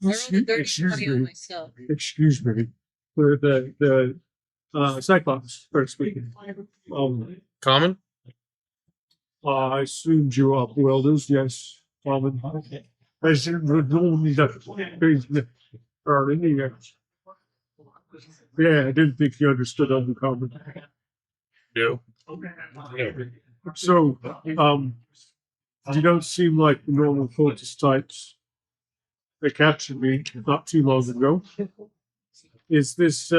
[SPEAKER 3] I rolled a dirty
[SPEAKER 1] excuse
[SPEAKER 3] 20 on
[SPEAKER 1] me,
[SPEAKER 3] myself.
[SPEAKER 1] excuse me, for the Cyclops, first speaking.
[SPEAKER 2] Common?
[SPEAKER 1] I assumed you are wielders, yes. I assumed you normally that are in here. Yeah, I didn't think you understood uncommon.
[SPEAKER 2] No.
[SPEAKER 1] So, you don't seem like the normal cultist types. They captured me not too long ago. Is this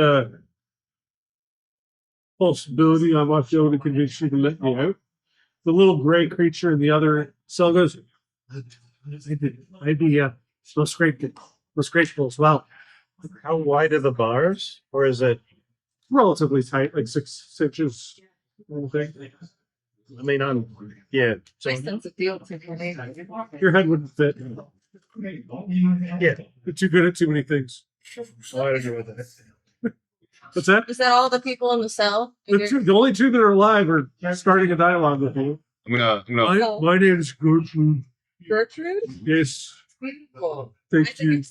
[SPEAKER 1] possibility I might be able to convince you to let me out? The little gray creature in the other cell goes, maybe most grateful as well.
[SPEAKER 4] How wide are the bars? Or is it?
[SPEAKER 1] Relatively tight, like 6 inches.
[SPEAKER 4] I mean, yeah.
[SPEAKER 3] My sense of feel to me.
[SPEAKER 1] Your head wouldn't fit.
[SPEAKER 4] Yeah.
[SPEAKER 1] You're too good at too many things.
[SPEAKER 4] So I don't know what that is.
[SPEAKER 1] What's that?
[SPEAKER 3] Is that all the people in the cell?
[SPEAKER 1] The only two that are alive are starting a dialogue with you.
[SPEAKER 6] I'm gonna
[SPEAKER 1] My name is Gertrude.
[SPEAKER 3] Gertrude?
[SPEAKER 1] Yes,
[SPEAKER 3] People.
[SPEAKER 1] thank you.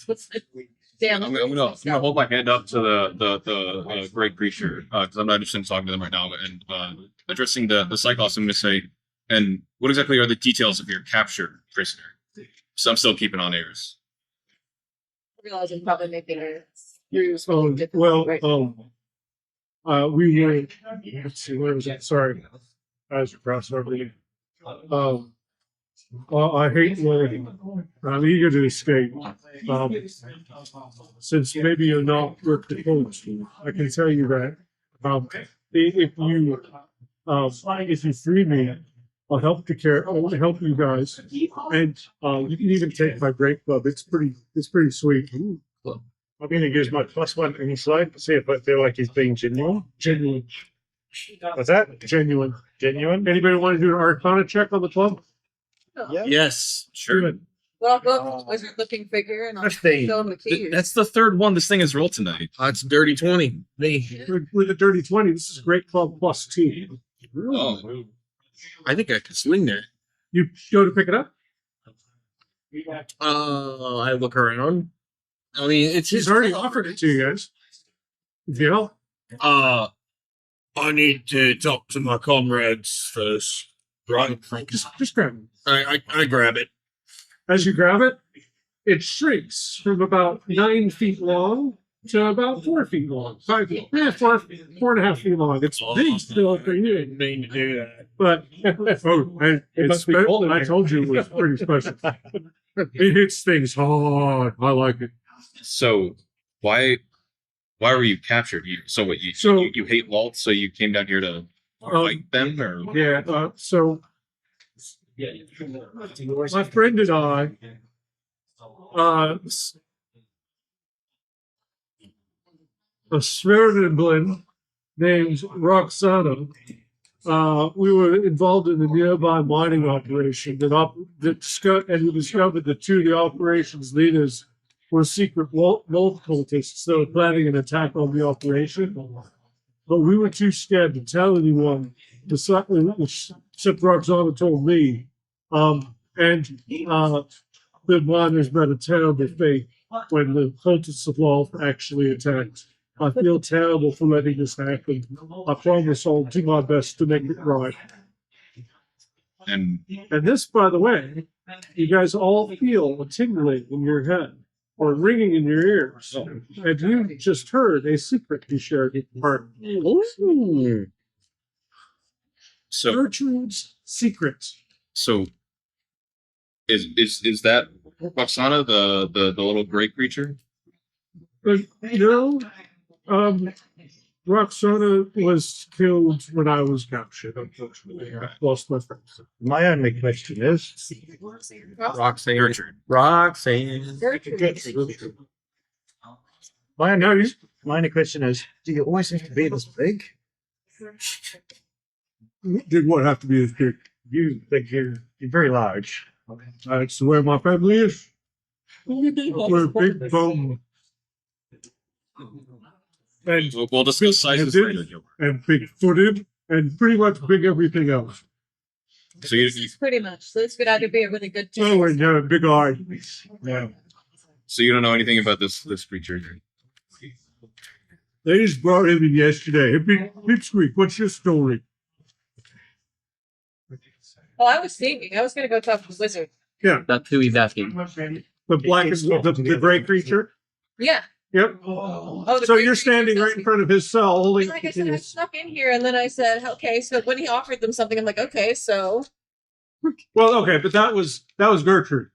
[SPEAKER 3] Damn.
[SPEAKER 6] I'm gonna hold my hand up to the great creature because I'm not interested in talking to them right now and addressing the Cyclops. I'm gonna say, and what exactly are the details of your captured prisoner? So I'm still keeping on airs.
[SPEAKER 3] I realize I'm probably making it.
[SPEAKER 1] We were. Let's see, where was that? Sorry, eyes are crossed over you. I hate learning. I'm eager to escape. Since maybe you're not with the coach, I can tell you that. If you free me, I'll help help you guys, and you can even take my break club. It's pretty sweet.
[SPEAKER 4] I'm going to use my +1 inside to see if I feel like he's being genuine.
[SPEAKER 1] Genuine.
[SPEAKER 4] What's that?
[SPEAKER 1] Genuine.
[SPEAKER 4] Genuine?
[SPEAKER 1] Anybody want to do an Arcana check on the club?
[SPEAKER 4] Yeah.
[SPEAKER 2] Yes.
[SPEAKER 1] Do
[SPEAKER 2] Sure.
[SPEAKER 1] it.
[SPEAKER 3] Well, I'll go with the wizard looking figure and I'll
[SPEAKER 4] 15.
[SPEAKER 3] show him the keys.
[SPEAKER 6] That's the third one this thing has rolled tonight.
[SPEAKER 2] That's dirty 20.
[SPEAKER 1] With a dirty 20, this is great club +2.
[SPEAKER 6] Oh,
[SPEAKER 2] I think I could swing there.
[SPEAKER 1] You go to pick it up?
[SPEAKER 2] I look around. I mean, it's
[SPEAKER 1] He's
[SPEAKER 2] his
[SPEAKER 1] already
[SPEAKER 2] club.
[SPEAKER 1] offered it to you guys. You know?
[SPEAKER 2] I need to talk to my comrades first. Right?
[SPEAKER 1] Just grab it.
[SPEAKER 2] I grab it.
[SPEAKER 1] As you grab it, it shrinks from about 9 feet long to about 4 feet long. 4.5 feet long. It's big still for you.
[SPEAKER 2] Didn't mean to do that.
[SPEAKER 1] But
[SPEAKER 4] must be cold in
[SPEAKER 1] I
[SPEAKER 4] here.
[SPEAKER 1] told you it was pretty special. It hits things hard. I like it.
[SPEAKER 6] so why were you captured? You hate Walt, so you came down here to fight them, or
[SPEAKER 1] Yeah. So my friend and I, a spirited blend named Roxana, we were involved in a nearby mining operation and we discovered that two of the operations leaders were secret wolf cultists that were planning an attack on the operation. But we were too scared to tell anyone, except Roxana told me. The miners met a terrible fate when the cultists of Wolf actually attacked. I feel terrible for letting this happen. I promise I'll do my best to make it right.
[SPEAKER 6] and
[SPEAKER 1] And this, by the way, you guys all feel a tingling in your head. or ringing in your ears. And you just heard a secret he shared with part.
[SPEAKER 6] So
[SPEAKER 1] Gertrude's secret.
[SPEAKER 6] so is that Roxana the little gray creature?
[SPEAKER 1] But Roxana was killed when I was captured, unfortunately. I lost my friends.
[SPEAKER 4] My only question is,
[SPEAKER 2] Roxanne.
[SPEAKER 6] Gertrude.
[SPEAKER 2] Roxanne.
[SPEAKER 4] my only question is, do you always have to be this big?
[SPEAKER 1] Did what have to be this big?
[SPEAKER 4] You think you're very large.
[SPEAKER 1] That's the way my family is. We're big bone. And,
[SPEAKER 6] We'll discuss sizes
[SPEAKER 1] and
[SPEAKER 6] later.
[SPEAKER 1] big, and big footed and pretty much big everything else.
[SPEAKER 6] So you
[SPEAKER 3] Pretty much. So this could either be a really good
[SPEAKER 1] Oh, and big eyes. Yeah.
[SPEAKER 6] so you don't know anything about this creature?
[SPEAKER 1] They just brought him in yesterday. Hey, Big Squeak, what's your story?
[SPEAKER 3] Well, I was thinking I was gonna go talk to the wizard.
[SPEAKER 5] That's who he's asking.
[SPEAKER 1] The black and the gray creature?
[SPEAKER 3] Yeah.
[SPEAKER 1] Yep.
[SPEAKER 3] Oh, the
[SPEAKER 1] So
[SPEAKER 3] great
[SPEAKER 1] you're
[SPEAKER 3] creature
[SPEAKER 1] standing right in front of his cell holding
[SPEAKER 3] Like I said, I
[SPEAKER 1] his.
[SPEAKER 3] snuck in here and then I said, okay, so when he offered them something, I'm like, okay, so
[SPEAKER 1] Well, okay, but that was Gertrude,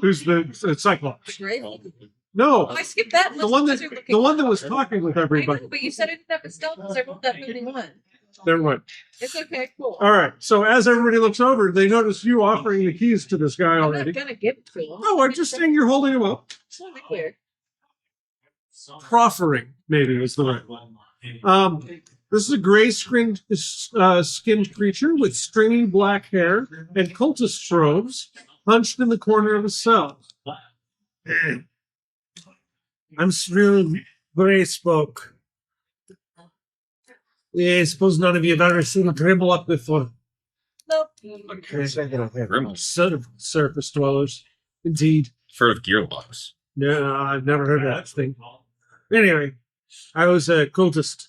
[SPEAKER 1] who's the Cyclops.
[SPEAKER 3] great.
[SPEAKER 1] No,
[SPEAKER 3] Oh, I skipped that.
[SPEAKER 1] the one that was talking with
[SPEAKER 3] I know,
[SPEAKER 1] everybody.
[SPEAKER 3] but you said I didn't have a stealth because I rolled that 51.
[SPEAKER 1] Never mind.
[SPEAKER 3] It's okay, cool.
[SPEAKER 1] All right. So as everybody looks over, they notice you offering the keys to this guy
[SPEAKER 3] I'm
[SPEAKER 1] already.
[SPEAKER 3] not gonna give it to him.
[SPEAKER 1] No, I'm just saying you're holding him up.
[SPEAKER 3] It's not clear.
[SPEAKER 1] Proffering, maybe is the right one. This is a gray skinned creature with stringy black hair and cultist robes hunched in the corner of a cell. I'm Cyril Gray spoke. Yeah, I suppose none of you have ever seen a dribble up before.
[SPEAKER 3] Nope.
[SPEAKER 6] Grimmel.
[SPEAKER 1] Sort of surface dwellers. Indeed.
[SPEAKER 6] Heard of gearlocks?
[SPEAKER 1] No, I've never heard of that thing. Anyway, I was a cultist.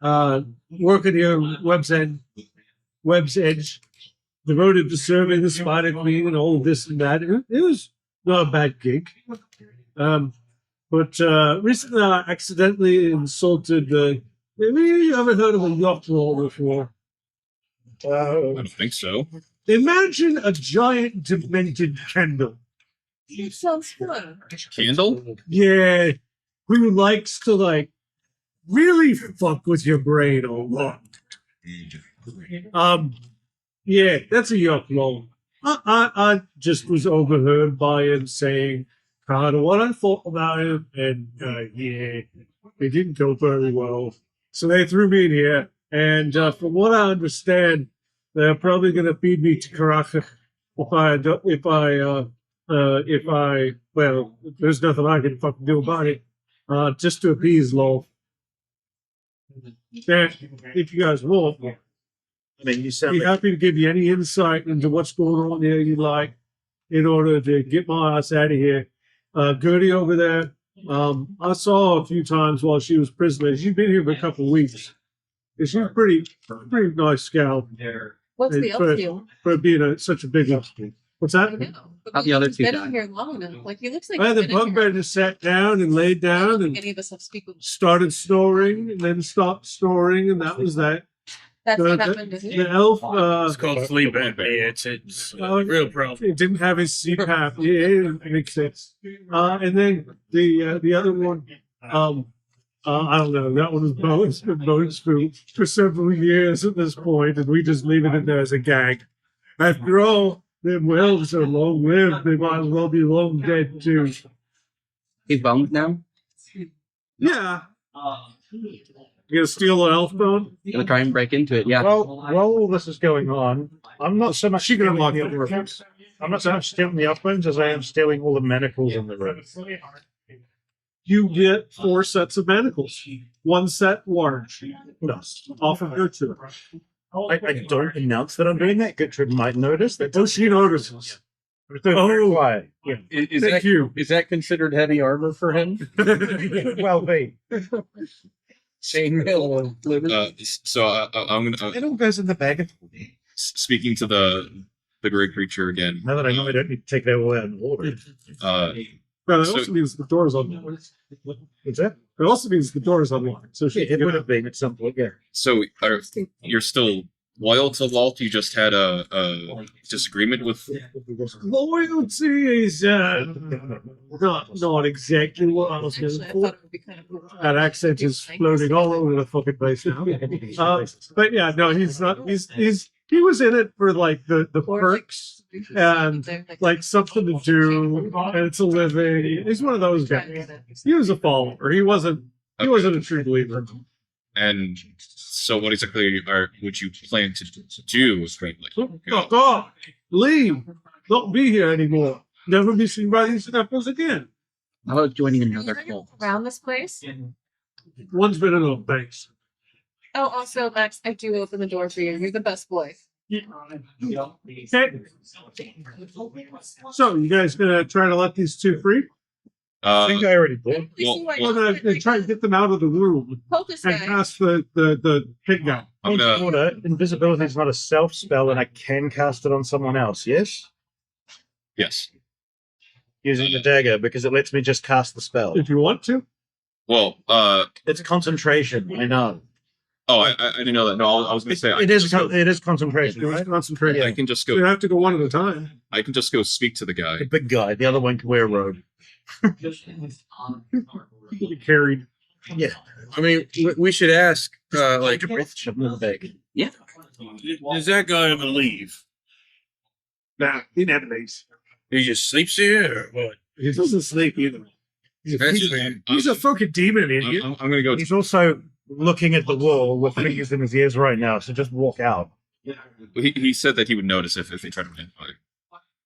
[SPEAKER 1] Working here on Web's Edge, devoted to serving the Spider Queen and all this and that. It was not a bad gig. But recently I accidentally insulted maybe you haven't heard of a yacht roll before.
[SPEAKER 6] I don't think so.
[SPEAKER 1] Imagine a giant demented candle.
[SPEAKER 3] That sounds fun.
[SPEAKER 6] Candle?
[SPEAKER 1] Yeah, who likes to really fuck with your brain a lot. Yeah, that's a yuck roll. I just was overheard by him saying kind of what I thought about him, and yeah, it didn't go very well. So they threw me in here, and from what I understand, they're probably going to feed me to Karaka well, there's nothing I can fucking do about it. Just to appease Law. Yeah, if you guys want,
[SPEAKER 4] I mean, you sound
[SPEAKER 1] be
[SPEAKER 4] like
[SPEAKER 1] happy to give you any insight into what's going on here you like in order to get my ass out of here. Gertie over there, I saw her a few times while she was prisoner. She's been here for a couple of weeks. And she's pretty nice gal
[SPEAKER 3] What's the
[SPEAKER 1] for-
[SPEAKER 3] elf deal?
[SPEAKER 1] for being such a big one. What's
[SPEAKER 3] I
[SPEAKER 1] that?
[SPEAKER 3] know. But
[SPEAKER 5] How the other
[SPEAKER 3] he's
[SPEAKER 5] two
[SPEAKER 3] been
[SPEAKER 5] die?
[SPEAKER 3] in here long enough. Like he looks like
[SPEAKER 1] Well,
[SPEAKER 3] he's
[SPEAKER 1] the
[SPEAKER 3] been in
[SPEAKER 1] bugbear
[SPEAKER 3] here.
[SPEAKER 1] just sat down and laid
[SPEAKER 3] I don't
[SPEAKER 1] down
[SPEAKER 3] think
[SPEAKER 1] and
[SPEAKER 3] any of us have speak.
[SPEAKER 1] started snoring and then stopped snoring, and that was that.
[SPEAKER 3] That's
[SPEAKER 1] The-
[SPEAKER 3] what happened to
[SPEAKER 1] The
[SPEAKER 3] him.
[SPEAKER 1] elf,
[SPEAKER 8] It's called sleep apnea. It's
[SPEAKER 1] Oh,
[SPEAKER 8] real problem.
[SPEAKER 1] it didn't have his CPAP. Yeah, it makes sense. And then the other one, I don't know. That one was bones for several years at this point, and we just leave it in there as a gag. After all, them elves are long lived. They might as well be long dead too.
[SPEAKER 5] He's bones now.
[SPEAKER 1] Yeah. You gonna steal an elf bone?
[SPEAKER 5] Gonna try and break into it. Yeah.
[SPEAKER 4] Well, while all this is going on, I'm not so much
[SPEAKER 1] She can
[SPEAKER 4] stealing
[SPEAKER 1] unlock
[SPEAKER 4] the
[SPEAKER 1] the door.
[SPEAKER 4] uplands. I'm not so much stealing the uplands as I am stealing all the manacles in the room.
[SPEAKER 1] You get 4 sets of manacles. 1 set large. Off of your 2.
[SPEAKER 4] I don't announce that I'm doing that. Gertrude might notice. That
[SPEAKER 1] Oh, she notices.
[SPEAKER 4] oh, why? Yeah.
[SPEAKER 2] Is
[SPEAKER 1] Thank you.
[SPEAKER 2] Is that considered heavy armor for him?
[SPEAKER 4] Well, be.
[SPEAKER 2] Chainmail and living.
[SPEAKER 6] So I'm gonna
[SPEAKER 4] It all goes in the bag.
[SPEAKER 6] speaking to the gray creature again.
[SPEAKER 4] Now that I know I don't need to take that all out in order.
[SPEAKER 1] Well, it
[SPEAKER 6] So-
[SPEAKER 1] also means the door's unlocked.
[SPEAKER 4] What's that?
[SPEAKER 1] It also means the door's unlocked. So she
[SPEAKER 4] It
[SPEAKER 1] can get
[SPEAKER 4] would
[SPEAKER 1] out.
[SPEAKER 4] have been at some point, yeah.
[SPEAKER 6] So you're still loyal to Walt? You just had a disagreement with.
[SPEAKER 1] Loyalty is not exactly what I was
[SPEAKER 3] Actually,
[SPEAKER 1] going
[SPEAKER 3] I
[SPEAKER 1] for.
[SPEAKER 3] thought it would be kind of cool.
[SPEAKER 1] That accent is floating all over the fucking place now. But yeah, no, he's not. He was in it for like the perks and like something to do, and it's a living. He's one of those guys. He was a follower. He wasn't a true believer.
[SPEAKER 6] And so, what exactly would you plan to do?
[SPEAKER 1] Fuck off! Leave! Don't be here anymore. Never be seen by these knuckles again.
[SPEAKER 5] How about joining
[SPEAKER 3] Are
[SPEAKER 5] another
[SPEAKER 3] you gonna
[SPEAKER 5] cult?
[SPEAKER 3] go around this place?
[SPEAKER 1] One's been enough, thanks.
[SPEAKER 3] Oh, also, Max, I do open the door for you. You're the best boy.
[SPEAKER 1] Okay. So, you guys gonna try to let these two free?
[SPEAKER 4] I think I already did.
[SPEAKER 1] We're gonna try to get them out of the room
[SPEAKER 3] Cultist
[SPEAKER 1] and
[SPEAKER 3] guy.
[SPEAKER 1] cast the pig guy.
[SPEAKER 6] I'm gonna.
[SPEAKER 4] Order, invisibility is not a self spell, and I can cast it on someone else. Yes,
[SPEAKER 6] Yes.
[SPEAKER 4] using the dagger because it lets me just cast the spell.
[SPEAKER 1] If you want to.
[SPEAKER 6] Well.
[SPEAKER 4] It's concentration. I know.
[SPEAKER 6] Oh, I didn't know that. No, I was gonna say
[SPEAKER 4] It is concentration.
[SPEAKER 1] It was
[SPEAKER 4] Right?
[SPEAKER 1] concentrated.
[SPEAKER 6] I can just
[SPEAKER 1] So you
[SPEAKER 6] go.
[SPEAKER 1] have to go one at a time.
[SPEAKER 6] I can just go speak to the guy.
[SPEAKER 4] The big guy. The other one can wear a robe.
[SPEAKER 1] You can be carried.
[SPEAKER 4] Yeah.
[SPEAKER 2] I mean, we should ask, like,
[SPEAKER 4] Shove him in the bag.
[SPEAKER 8] Does that guy ever leave?
[SPEAKER 1] Nah, he never leaves.
[SPEAKER 8] He just sleeps here or what?
[SPEAKER 1] He doesn't sleep either.
[SPEAKER 2] That's-
[SPEAKER 1] He's a fucking demon, idiot.
[SPEAKER 6] I'm gonna go.
[SPEAKER 4] He's also looking at the wall with fingers in his ears right now. So just walk out.
[SPEAKER 6] He said that he would notice if they tried to identify.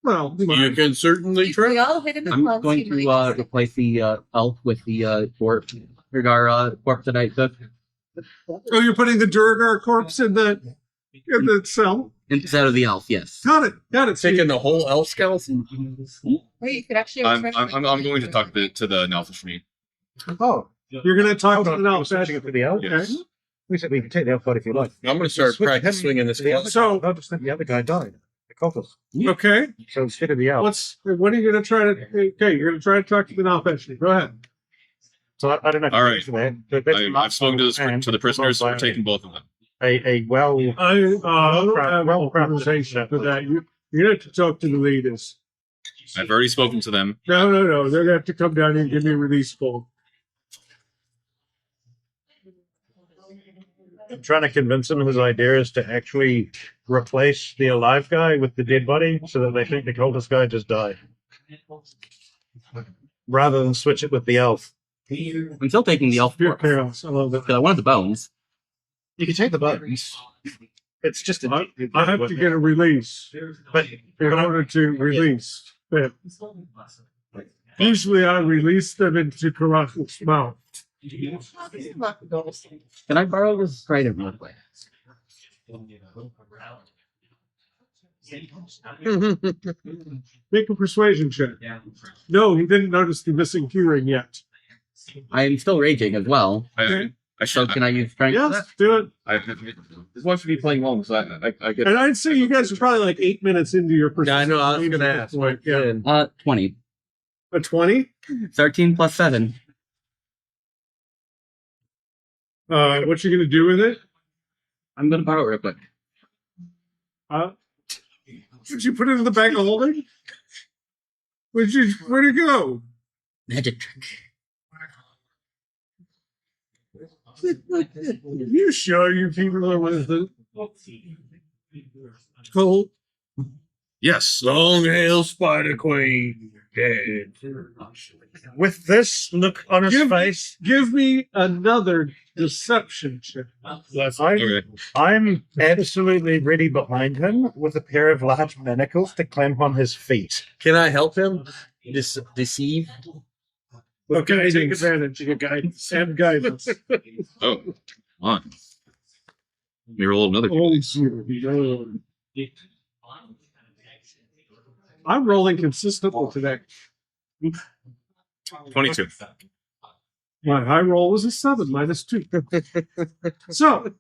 [SPEAKER 1] Well,
[SPEAKER 2] you can certainly
[SPEAKER 3] We
[SPEAKER 2] try.
[SPEAKER 3] all hit him in
[SPEAKER 5] I'm
[SPEAKER 3] the
[SPEAKER 5] going to replace the elf with the dwarf. Corpse that I took
[SPEAKER 1] oh, you're putting the Durgar corpse in the cell?
[SPEAKER 5] instead of the elf. Yes.
[SPEAKER 1] Got it.
[SPEAKER 2] Taking the whole elf skeleton.
[SPEAKER 3] Wait, you could actually.
[SPEAKER 6] I'm going to talk to the Nalfish me.
[SPEAKER 4] Oh,
[SPEAKER 1] You're gonna talk
[SPEAKER 4] hold
[SPEAKER 1] to
[SPEAKER 4] on.
[SPEAKER 1] the
[SPEAKER 4] You're
[SPEAKER 1] elf.
[SPEAKER 4] switching it to the elf.
[SPEAKER 6] Yes.
[SPEAKER 4] We said we can take the elf out if you like.
[SPEAKER 2] I'm going to start
[SPEAKER 4] Switch
[SPEAKER 2] practice
[SPEAKER 4] him
[SPEAKER 2] swinging this
[SPEAKER 4] to the
[SPEAKER 2] cloth.
[SPEAKER 4] other
[SPEAKER 1] So-
[SPEAKER 4] guy. No, just think the other guy died. The cultist.
[SPEAKER 1] Okay.
[SPEAKER 4] So instead of the elf.
[SPEAKER 1] What are you gonna try to? Okay, you're gonna try to talk to the Nalfish. Go ahead.
[SPEAKER 4] So I don't know. If
[SPEAKER 6] All
[SPEAKER 4] you
[SPEAKER 6] right.
[SPEAKER 4] mentioned that, but that's
[SPEAKER 6] I've spoken to
[SPEAKER 4] and
[SPEAKER 6] the prisoners. We're taking both of them.
[SPEAKER 4] a well.
[SPEAKER 1] I don't have
[SPEAKER 4] Well,
[SPEAKER 1] conversation for that. You have to talk to the leaders.
[SPEAKER 6] I've already spoken to them.
[SPEAKER 1] No. They're gonna have to come down here and give me a release form.
[SPEAKER 4] I'm trying to convince him his idea is to actually replace the alive guy with the dead body so that they think the cultist guy just died. Rather than switch it with the elf.
[SPEAKER 5] I'm still taking the elf
[SPEAKER 1] Pure
[SPEAKER 5] corpse
[SPEAKER 1] chaos. I love it.
[SPEAKER 5] because I wanted the bones.
[SPEAKER 4] You can take the bones. It's just a
[SPEAKER 1] I have to get a release
[SPEAKER 4] but
[SPEAKER 1] in order to release them. Usually, I release them into Karaku's mouth.
[SPEAKER 5] Can I borrow this trident real quick?
[SPEAKER 1] Make a persuasion check. No, he didn't notice the missing keyring yet.
[SPEAKER 5] I am still raging as well.
[SPEAKER 6] I
[SPEAKER 5] So
[SPEAKER 6] should.
[SPEAKER 5] can I use strength for
[SPEAKER 1] Yes, do it.
[SPEAKER 6] This one should be playing long, so I get.
[SPEAKER 1] And I'd say you guys are probably like 8 minutes into your
[SPEAKER 2] Yeah, I know. I was going to ask.
[SPEAKER 1] Point. Yeah.
[SPEAKER 5] that? 20.
[SPEAKER 1] A 20?
[SPEAKER 5] 13 plus 7.
[SPEAKER 1] What you gonna do with it?
[SPEAKER 5] I'm going to borrow it real quick.
[SPEAKER 1] Did you put it in the bag of holding? Where'd it go?
[SPEAKER 5] Magic trick.
[SPEAKER 1] You sure you people are with it? Cool.
[SPEAKER 6] Yes.
[SPEAKER 8] Long hail, Spider Queen. Dead.
[SPEAKER 4] with this look on his face,
[SPEAKER 1] Give me another deception check.
[SPEAKER 6] Okay.
[SPEAKER 4] I'm absolutely ready behind him with a pair of large manacles to clamp on his feet.
[SPEAKER 2] Can I help him? Deceive?
[SPEAKER 1] Okay, take advantage. You guidance and guidance.
[SPEAKER 6] Oh, come on. Let me roll another.
[SPEAKER 1] I'm rolling consistently today.
[SPEAKER 6] 22.
[SPEAKER 1] My high roll was a 7 -2. So,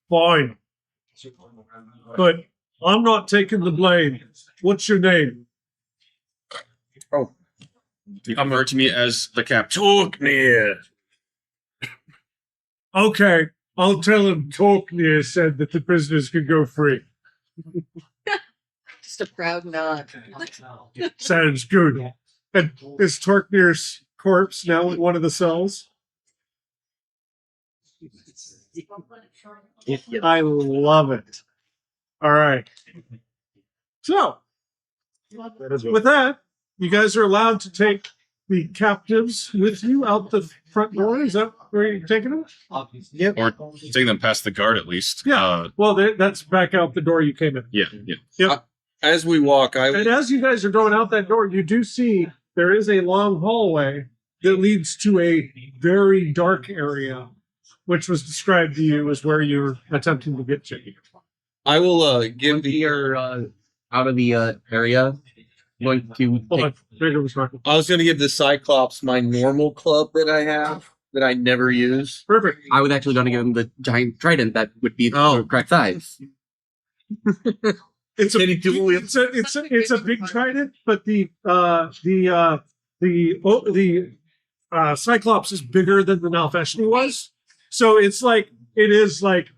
[SPEAKER 1] fine. But I'm not taking the blame. What's your name?
[SPEAKER 6] You can refer to me as the captain.
[SPEAKER 8] Torknir.
[SPEAKER 1] Okay, I'll tell him Tolkien said that the prisoners could go free.
[SPEAKER 3] Just a proud nod.
[SPEAKER 1] Sounds good. And is Torknir's corpse now in one of the cells? I love it. All right. So, with that, you guys are allowed to take the captives with you out the front door. Is that where you're taking them?
[SPEAKER 6] Or taking them past the guard at least.
[SPEAKER 1] Yeah. Well, that's back out the door you came in.
[SPEAKER 6] Yeah.
[SPEAKER 1] Yep.
[SPEAKER 2] As we walk,
[SPEAKER 1] And as you guys are going out that door, you do see there is a long hallway that leads to a very dark area, which was described to you as where you're attempting to get to.
[SPEAKER 2] I will give
[SPEAKER 5] We
[SPEAKER 2] the.
[SPEAKER 5] are out of the area. Going to
[SPEAKER 1] Hold on.
[SPEAKER 5] take,
[SPEAKER 1] There was talking.
[SPEAKER 2] I was going to give the Cyclops my normal club that I have that I never use.
[SPEAKER 1] Perfect.
[SPEAKER 5] I was actually going to give him the giant trident that would be the correct size.
[SPEAKER 1] It's a
[SPEAKER 2] Can he do it?
[SPEAKER 1] it's a big trident, but the Cyclops is bigger than the Nalfeshni was. So it's like it's like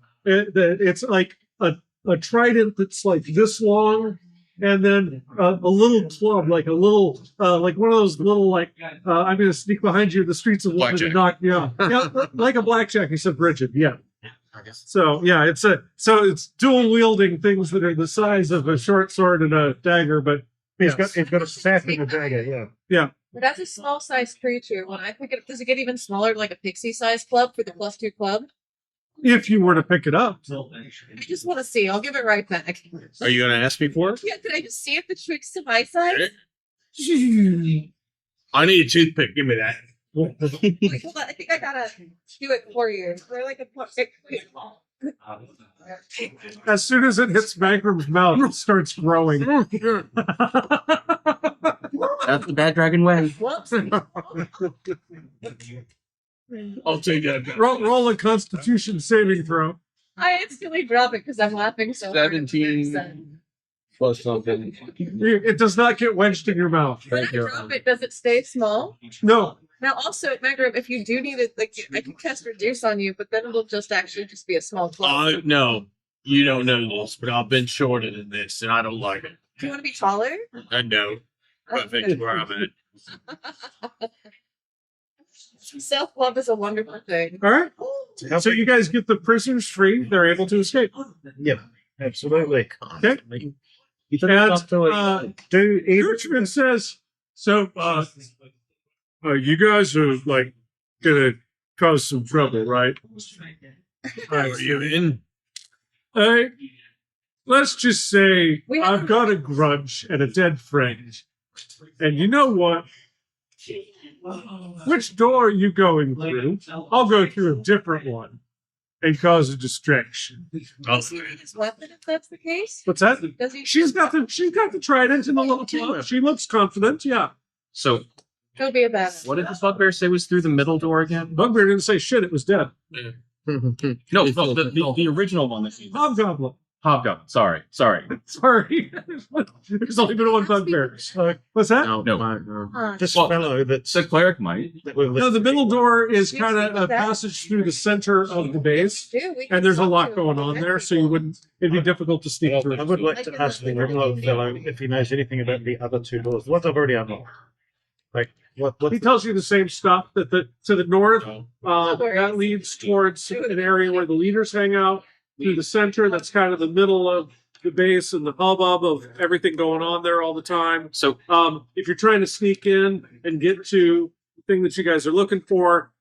[SPEAKER 1] a trident that's like this long, and then a little club, like a little like one of those little like I'm gonna sneak behind you in the streets of London and knock yeah like a blackjack. He said Bridget, yeah. So yeah, it's dual wielding things that are the size of a short sword and a dagger, but
[SPEAKER 4] It's got a staff and a dagger, yeah.
[SPEAKER 3] But as a small sized creature, when I pick it up, does it get even smaller, like a pixie sized club for the +2 club?
[SPEAKER 1] if you were to pick it up.
[SPEAKER 3] I just want to see. I'll give it right back.
[SPEAKER 2] Are you going to ask me for it?
[SPEAKER 3] Yeah, can I just see if it shrinks to my size?
[SPEAKER 8] I need a toothpick. Give me that.
[SPEAKER 3] Wait, hold on. I think I gotta do it for you. We're like
[SPEAKER 1] As soon as it hits Magram's mouth, it starts growing.
[SPEAKER 5] That's the bad dragon way.
[SPEAKER 3] Whoops.
[SPEAKER 8] I'll take that.
[SPEAKER 1] Roll a Constitution saving throw.
[SPEAKER 3] I instantly drop it because I'm laughing so hard.
[SPEAKER 2] 17 plus something.
[SPEAKER 1] It does not get wedged in your mouth.
[SPEAKER 3] When I drop it, does it stay small?
[SPEAKER 1] No.
[SPEAKER 3] Now, also, Magram, if you do need it, like I can cast reduce on you, but then it'll just be a small club.
[SPEAKER 8] No, you don't know this, but I've been shorter than this, and I don't like it.
[SPEAKER 3] Do you want to be taller?
[SPEAKER 8] I know. Perfect where I'm at.
[SPEAKER 3] Self-love is a wonderful thing.
[SPEAKER 1] All right. So you guys get the prisoners free. They're able to escape.
[SPEAKER 4] Yep, absolutely.
[SPEAKER 1] Okay. And Gertrude says, so you guys are like gonna cause some trouble, right?
[SPEAKER 8] Are you in?
[SPEAKER 1] Let's just say
[SPEAKER 3] We have-
[SPEAKER 1] I've got a grudge and a dead friend. And you know what? Which door are you going through? I'll go through a different one and cause a distraction.
[SPEAKER 3] Does he need his weapon if that's the case?
[SPEAKER 1] What's that?
[SPEAKER 3] Does he?
[SPEAKER 1] She's got the trident and the little club. She looks confident, yeah.
[SPEAKER 6] So
[SPEAKER 3] He'll be a bad.
[SPEAKER 6] what did the bugbear say was through the middle door again?
[SPEAKER 1] Bugbear didn't say shit, it was dead.
[SPEAKER 6] No, the original one.
[SPEAKER 1] Hobgoblin.
[SPEAKER 6] Hobgoblin. Sorry.
[SPEAKER 1] Sorry. There's only been one bugbear. What's that?
[SPEAKER 6] No.
[SPEAKER 4] This
[SPEAKER 6] Well,
[SPEAKER 4] fellow that's
[SPEAKER 6] The cleric might.
[SPEAKER 1] No, the middle door is kind of a passage through the center of the base. And there's a lot going on there, so it'd be difficult to sneak through.
[SPEAKER 4] I would like to ask the remote fellow if he knows anything about the other two doors. The ones I've already unlocked. Like what
[SPEAKER 1] He tells you the same stuff that to the north, that leads towards an area where the leaders hang out. Through the center, that's kind of the middle of the base and the hubbub of everything going on there all the time.
[SPEAKER 6] So
[SPEAKER 1] If you're trying to sneak in and get to the thing that you guys are looking for,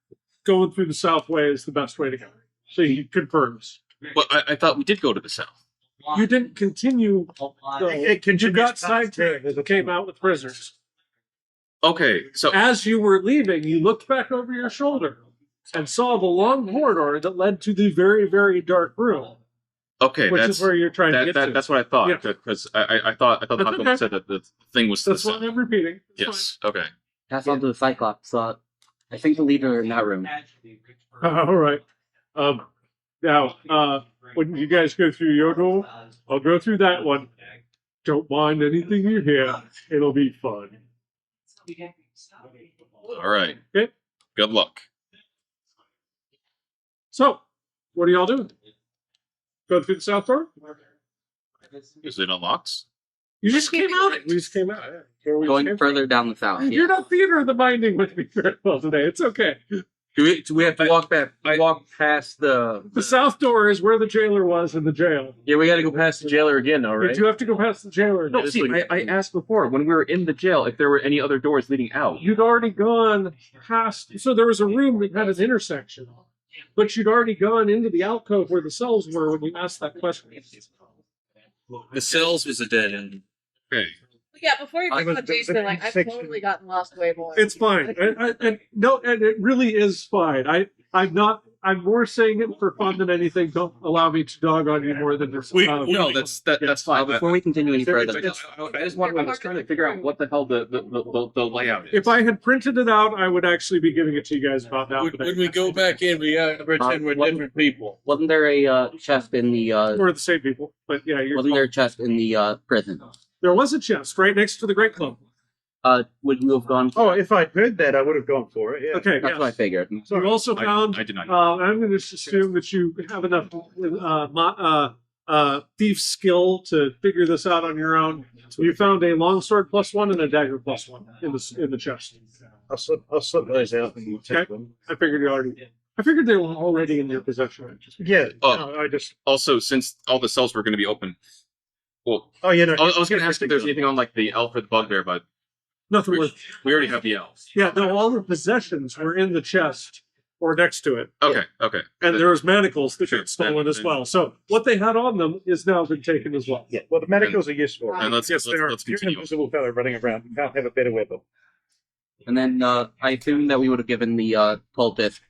[SPEAKER 1] going through the south way is the best way to go. So he confirms.
[SPEAKER 6] but I thought we did go to the south.
[SPEAKER 1] You didn't continue. You got sidetracked
[SPEAKER 4] There's a-
[SPEAKER 1] and came out with prisoners.
[SPEAKER 6] Okay, so
[SPEAKER 1] As you were leaving, you looked back over your shoulder and saw the long corridor that led to the very, very dark room,
[SPEAKER 6] okay,
[SPEAKER 1] which
[SPEAKER 6] that's
[SPEAKER 1] is where you're trying to get to.
[SPEAKER 6] that's what I thought
[SPEAKER 1] Yeah.
[SPEAKER 6] because I thought the
[SPEAKER 1] That's
[SPEAKER 6] Hobgoblin
[SPEAKER 1] okay.
[SPEAKER 6] said that the thing was to the
[SPEAKER 1] That's what
[SPEAKER 6] south.
[SPEAKER 1] I'm repeating. It's
[SPEAKER 6] Yes. Okay.
[SPEAKER 5] Pass on to the Cyclops. I think the leader in that room.
[SPEAKER 1] fine. All right. Now, when you guys go through your door, I'll go through that one. Don't mind anything you hear. It'll be fun.
[SPEAKER 6] All right.
[SPEAKER 1] Okay.
[SPEAKER 6] Good luck.
[SPEAKER 1] So, what are y'all doing? Go through the south door?
[SPEAKER 6] Is it unlocked?
[SPEAKER 1] You just came out.
[SPEAKER 4] We just came out. Where we
[SPEAKER 5] Going
[SPEAKER 4] came
[SPEAKER 5] further down the south.
[SPEAKER 1] You're
[SPEAKER 5] Yeah.
[SPEAKER 1] not theater of the minding with me very well today. It's okay.
[SPEAKER 2] Do we have to walk past
[SPEAKER 1] The
[SPEAKER 2] the
[SPEAKER 1] south door is where the jailer was in the jail.
[SPEAKER 2] Yeah, we gotta go past the jailer again, all
[SPEAKER 1] You
[SPEAKER 2] right?
[SPEAKER 1] do have to go past the jailer.
[SPEAKER 6] No, see, I asked before when we were in the jail if there were any other doors leading out.
[SPEAKER 1] You'd already gone past. So there was a room that had an intersection, but you'd already gone into the alcove where the cells were when you asked that question.
[SPEAKER 2] The cells was a dead end.
[SPEAKER 6] Okay.
[SPEAKER 3] Yeah, before you
[SPEAKER 4] I
[SPEAKER 3] bring
[SPEAKER 4] was-
[SPEAKER 3] up Jason, like I've
[SPEAKER 4] section-
[SPEAKER 3] totally gotten lost way more.
[SPEAKER 1] It's fine, and no, and it really is fine. I'm not. I'm more saying it for fun than anything. Don't allow me to dog on you more than this.
[SPEAKER 6] No, that's fine.
[SPEAKER 5] Before we continue any further,
[SPEAKER 6] I was trying to figure out what the hell the layout is.
[SPEAKER 1] If I had printed it out, I would actually be giving it to you guys about now.
[SPEAKER 2] When we go back in, we gotta pretend we're different people.
[SPEAKER 5] wasn't there a chest in the
[SPEAKER 1] We're the same people, but yeah,
[SPEAKER 5] wasn't there a chest in the prison?
[SPEAKER 1] there was a chest right next to the Great Club.
[SPEAKER 5] Would you have gone?
[SPEAKER 4] Oh, if I'd heard that, I would have gone for it. Yeah.
[SPEAKER 1] Okay,
[SPEAKER 5] That's what I figured.
[SPEAKER 1] so you also found.
[SPEAKER 6] I did not.
[SPEAKER 1] I'm going to assume that you have enough thief skill to figure this out on your own. You found a longsword +1 and a dagger +1 in the chest.
[SPEAKER 4] I'll slip those out and we'll take
[SPEAKER 1] Okay.
[SPEAKER 4] them.
[SPEAKER 1] I figured you already. I figured they were already in your possession.
[SPEAKER 4] Yeah.
[SPEAKER 6] Oh.
[SPEAKER 4] No, I just.
[SPEAKER 6] Also, since all the cells were going to be open, well,
[SPEAKER 4] Oh, yeah. No,
[SPEAKER 6] I was going to ask if there's anything on like the elf or the bugbear, but
[SPEAKER 1] Nothing worth.
[SPEAKER 6] we already have the elves.
[SPEAKER 1] Yeah, no, all the possessions were in the chest or next to it,
[SPEAKER 6] Okay, okay.
[SPEAKER 1] and there was manacles that
[SPEAKER 6] Sure,
[SPEAKER 1] got stolen
[SPEAKER 6] then-
[SPEAKER 1] as well. So what they had on them is now been taken as well.
[SPEAKER 4] Yeah. Well, the medicals are useful.
[SPEAKER 6] And let's
[SPEAKER 1] Yes, they are.
[SPEAKER 6] let's
[SPEAKER 4] You're an
[SPEAKER 6] continue.
[SPEAKER 4] invisible fellow running around. You can't have a better weapon.
[SPEAKER 5] And then I assume that we would have given the cultist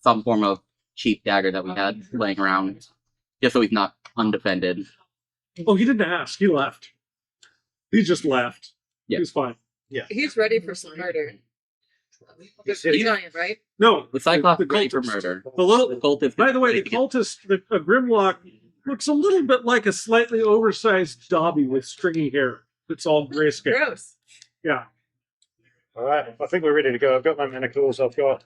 [SPEAKER 5] some form of cheap dagger that we had laying around, just so he's not undefended.
[SPEAKER 1] Oh, he didn't ask. He left. He just left.
[SPEAKER 5] Yeah.
[SPEAKER 1] He was fine.
[SPEAKER 3] He's ready for some murder. The giant, right?
[SPEAKER 1] No,
[SPEAKER 5] The Cyclops
[SPEAKER 1] the
[SPEAKER 5] is ready for
[SPEAKER 1] cultist.
[SPEAKER 5] murder.
[SPEAKER 1] The little.
[SPEAKER 5] The cultist.
[SPEAKER 1] By the way, the
[SPEAKER 5] is ready to get-
[SPEAKER 1] cultist, a Grimlock, looks a little bit like a slightly oversized Dobby with stringy hair. It's all grayscale.
[SPEAKER 3] Gross.
[SPEAKER 1] Yeah.
[SPEAKER 4] All right. I think we're ready to go. I've got my manacles. I've got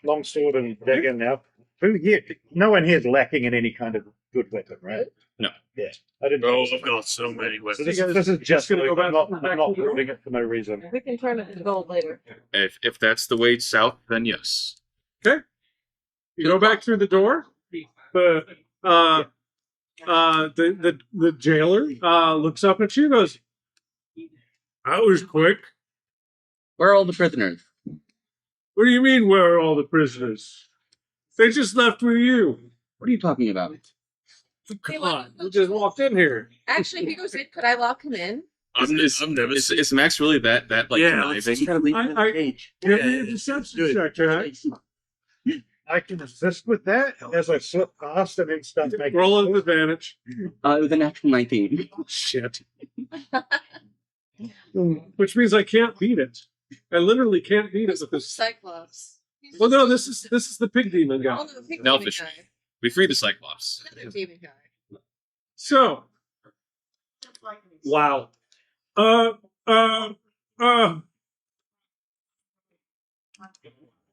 [SPEAKER 4] longsword and dagger now. Who here? No one here is lacking in any kind of good weapon, right?
[SPEAKER 6] No.
[SPEAKER 4] Yeah. I didn't.
[SPEAKER 8] Oh, I've got so many
[SPEAKER 4] So
[SPEAKER 8] weapons.
[SPEAKER 4] this is just
[SPEAKER 1] gonna go
[SPEAKER 4] I'm
[SPEAKER 1] back
[SPEAKER 4] not
[SPEAKER 1] to the
[SPEAKER 4] holding it for no reason.
[SPEAKER 3] We can turn it into gold later.
[SPEAKER 6] If that's the way south, then yes.
[SPEAKER 1] You go back through the door. The jailer looks up at you and goes, "That was quick.
[SPEAKER 5] Where are all the prisoners?
[SPEAKER 1] What do you mean, where are all the prisoners? They just left with you."
[SPEAKER 5] What are you talking about?
[SPEAKER 1] Come on, we just walked in here.
[SPEAKER 3] Actually, if he goes in, could I lock him in?
[SPEAKER 6] Is Max really that like conniving?
[SPEAKER 1] Give me a deception check, Jack.
[SPEAKER 4] I can assist with that as I slip past and then start making.
[SPEAKER 1] Roll an advantage.
[SPEAKER 5] It was an actual 19.
[SPEAKER 1] Shit. Which means I can't beat it. I literally can't beat it with this.
[SPEAKER 3] Cyclops.
[SPEAKER 1] Well, no, this is the pig demon guy.
[SPEAKER 3] Oh, no, the pig
[SPEAKER 6] No,
[SPEAKER 3] demon
[SPEAKER 6] fish.
[SPEAKER 3] guy.
[SPEAKER 6] We freed the Cyclops.
[SPEAKER 3] Another demon guy.
[SPEAKER 1] So, wow. Uh.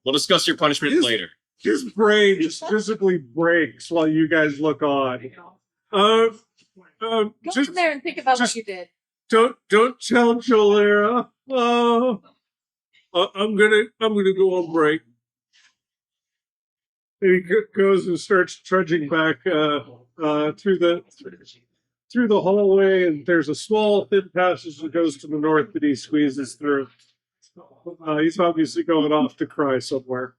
[SPEAKER 6] We'll discuss your punishment
[SPEAKER 1] His-
[SPEAKER 6] later.
[SPEAKER 1] His brain just physically breaks while you guys look on.
[SPEAKER 3] Go
[SPEAKER 1] Just
[SPEAKER 3] in there and think about
[SPEAKER 1] just-
[SPEAKER 3] what you did.
[SPEAKER 1] don't tell Jolera. I'm gonna go on break. And he goes and starts trudging back through the hallway, and there's a small thin passage that goes to the north that he squeezes through. He's obviously going off to cry somewhere.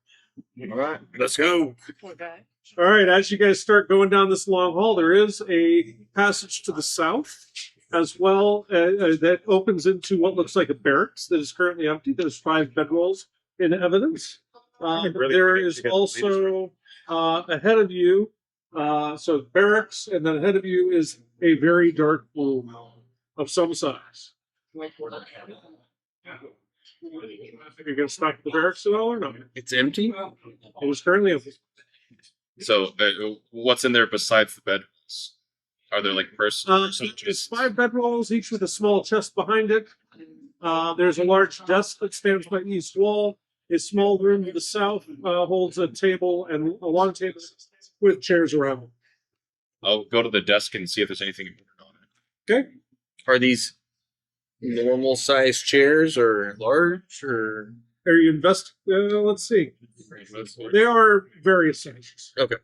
[SPEAKER 8] All right, let's go.
[SPEAKER 3] Poor guy.
[SPEAKER 1] All right, as you guys start going down this long hall, there is a passage to the south as well that opens into what looks like a barracks that is currently empty. There's 5 bedrolls in evidence. There is also ahead of you, so barracks, and then ahead of you is a very dark room of some size. You're going to stock the barracks at all or no?
[SPEAKER 6] It's empty.
[SPEAKER 1] It is currently empty.
[SPEAKER 6] So, what's in there besides the bedrooms? Are there like
[SPEAKER 1] It's 5 bedrolls, each with a small chest behind it. There's a large desk that stands by east wall. A small room to the south holds a table and a long table with chairs around.
[SPEAKER 6] I'll go to the desk and see if there's anything important on it.
[SPEAKER 1] Okay.
[SPEAKER 2] Are these normal size chairs or large or?
[SPEAKER 1] Are you let's see. They are various sizes.
[SPEAKER 2] Okay.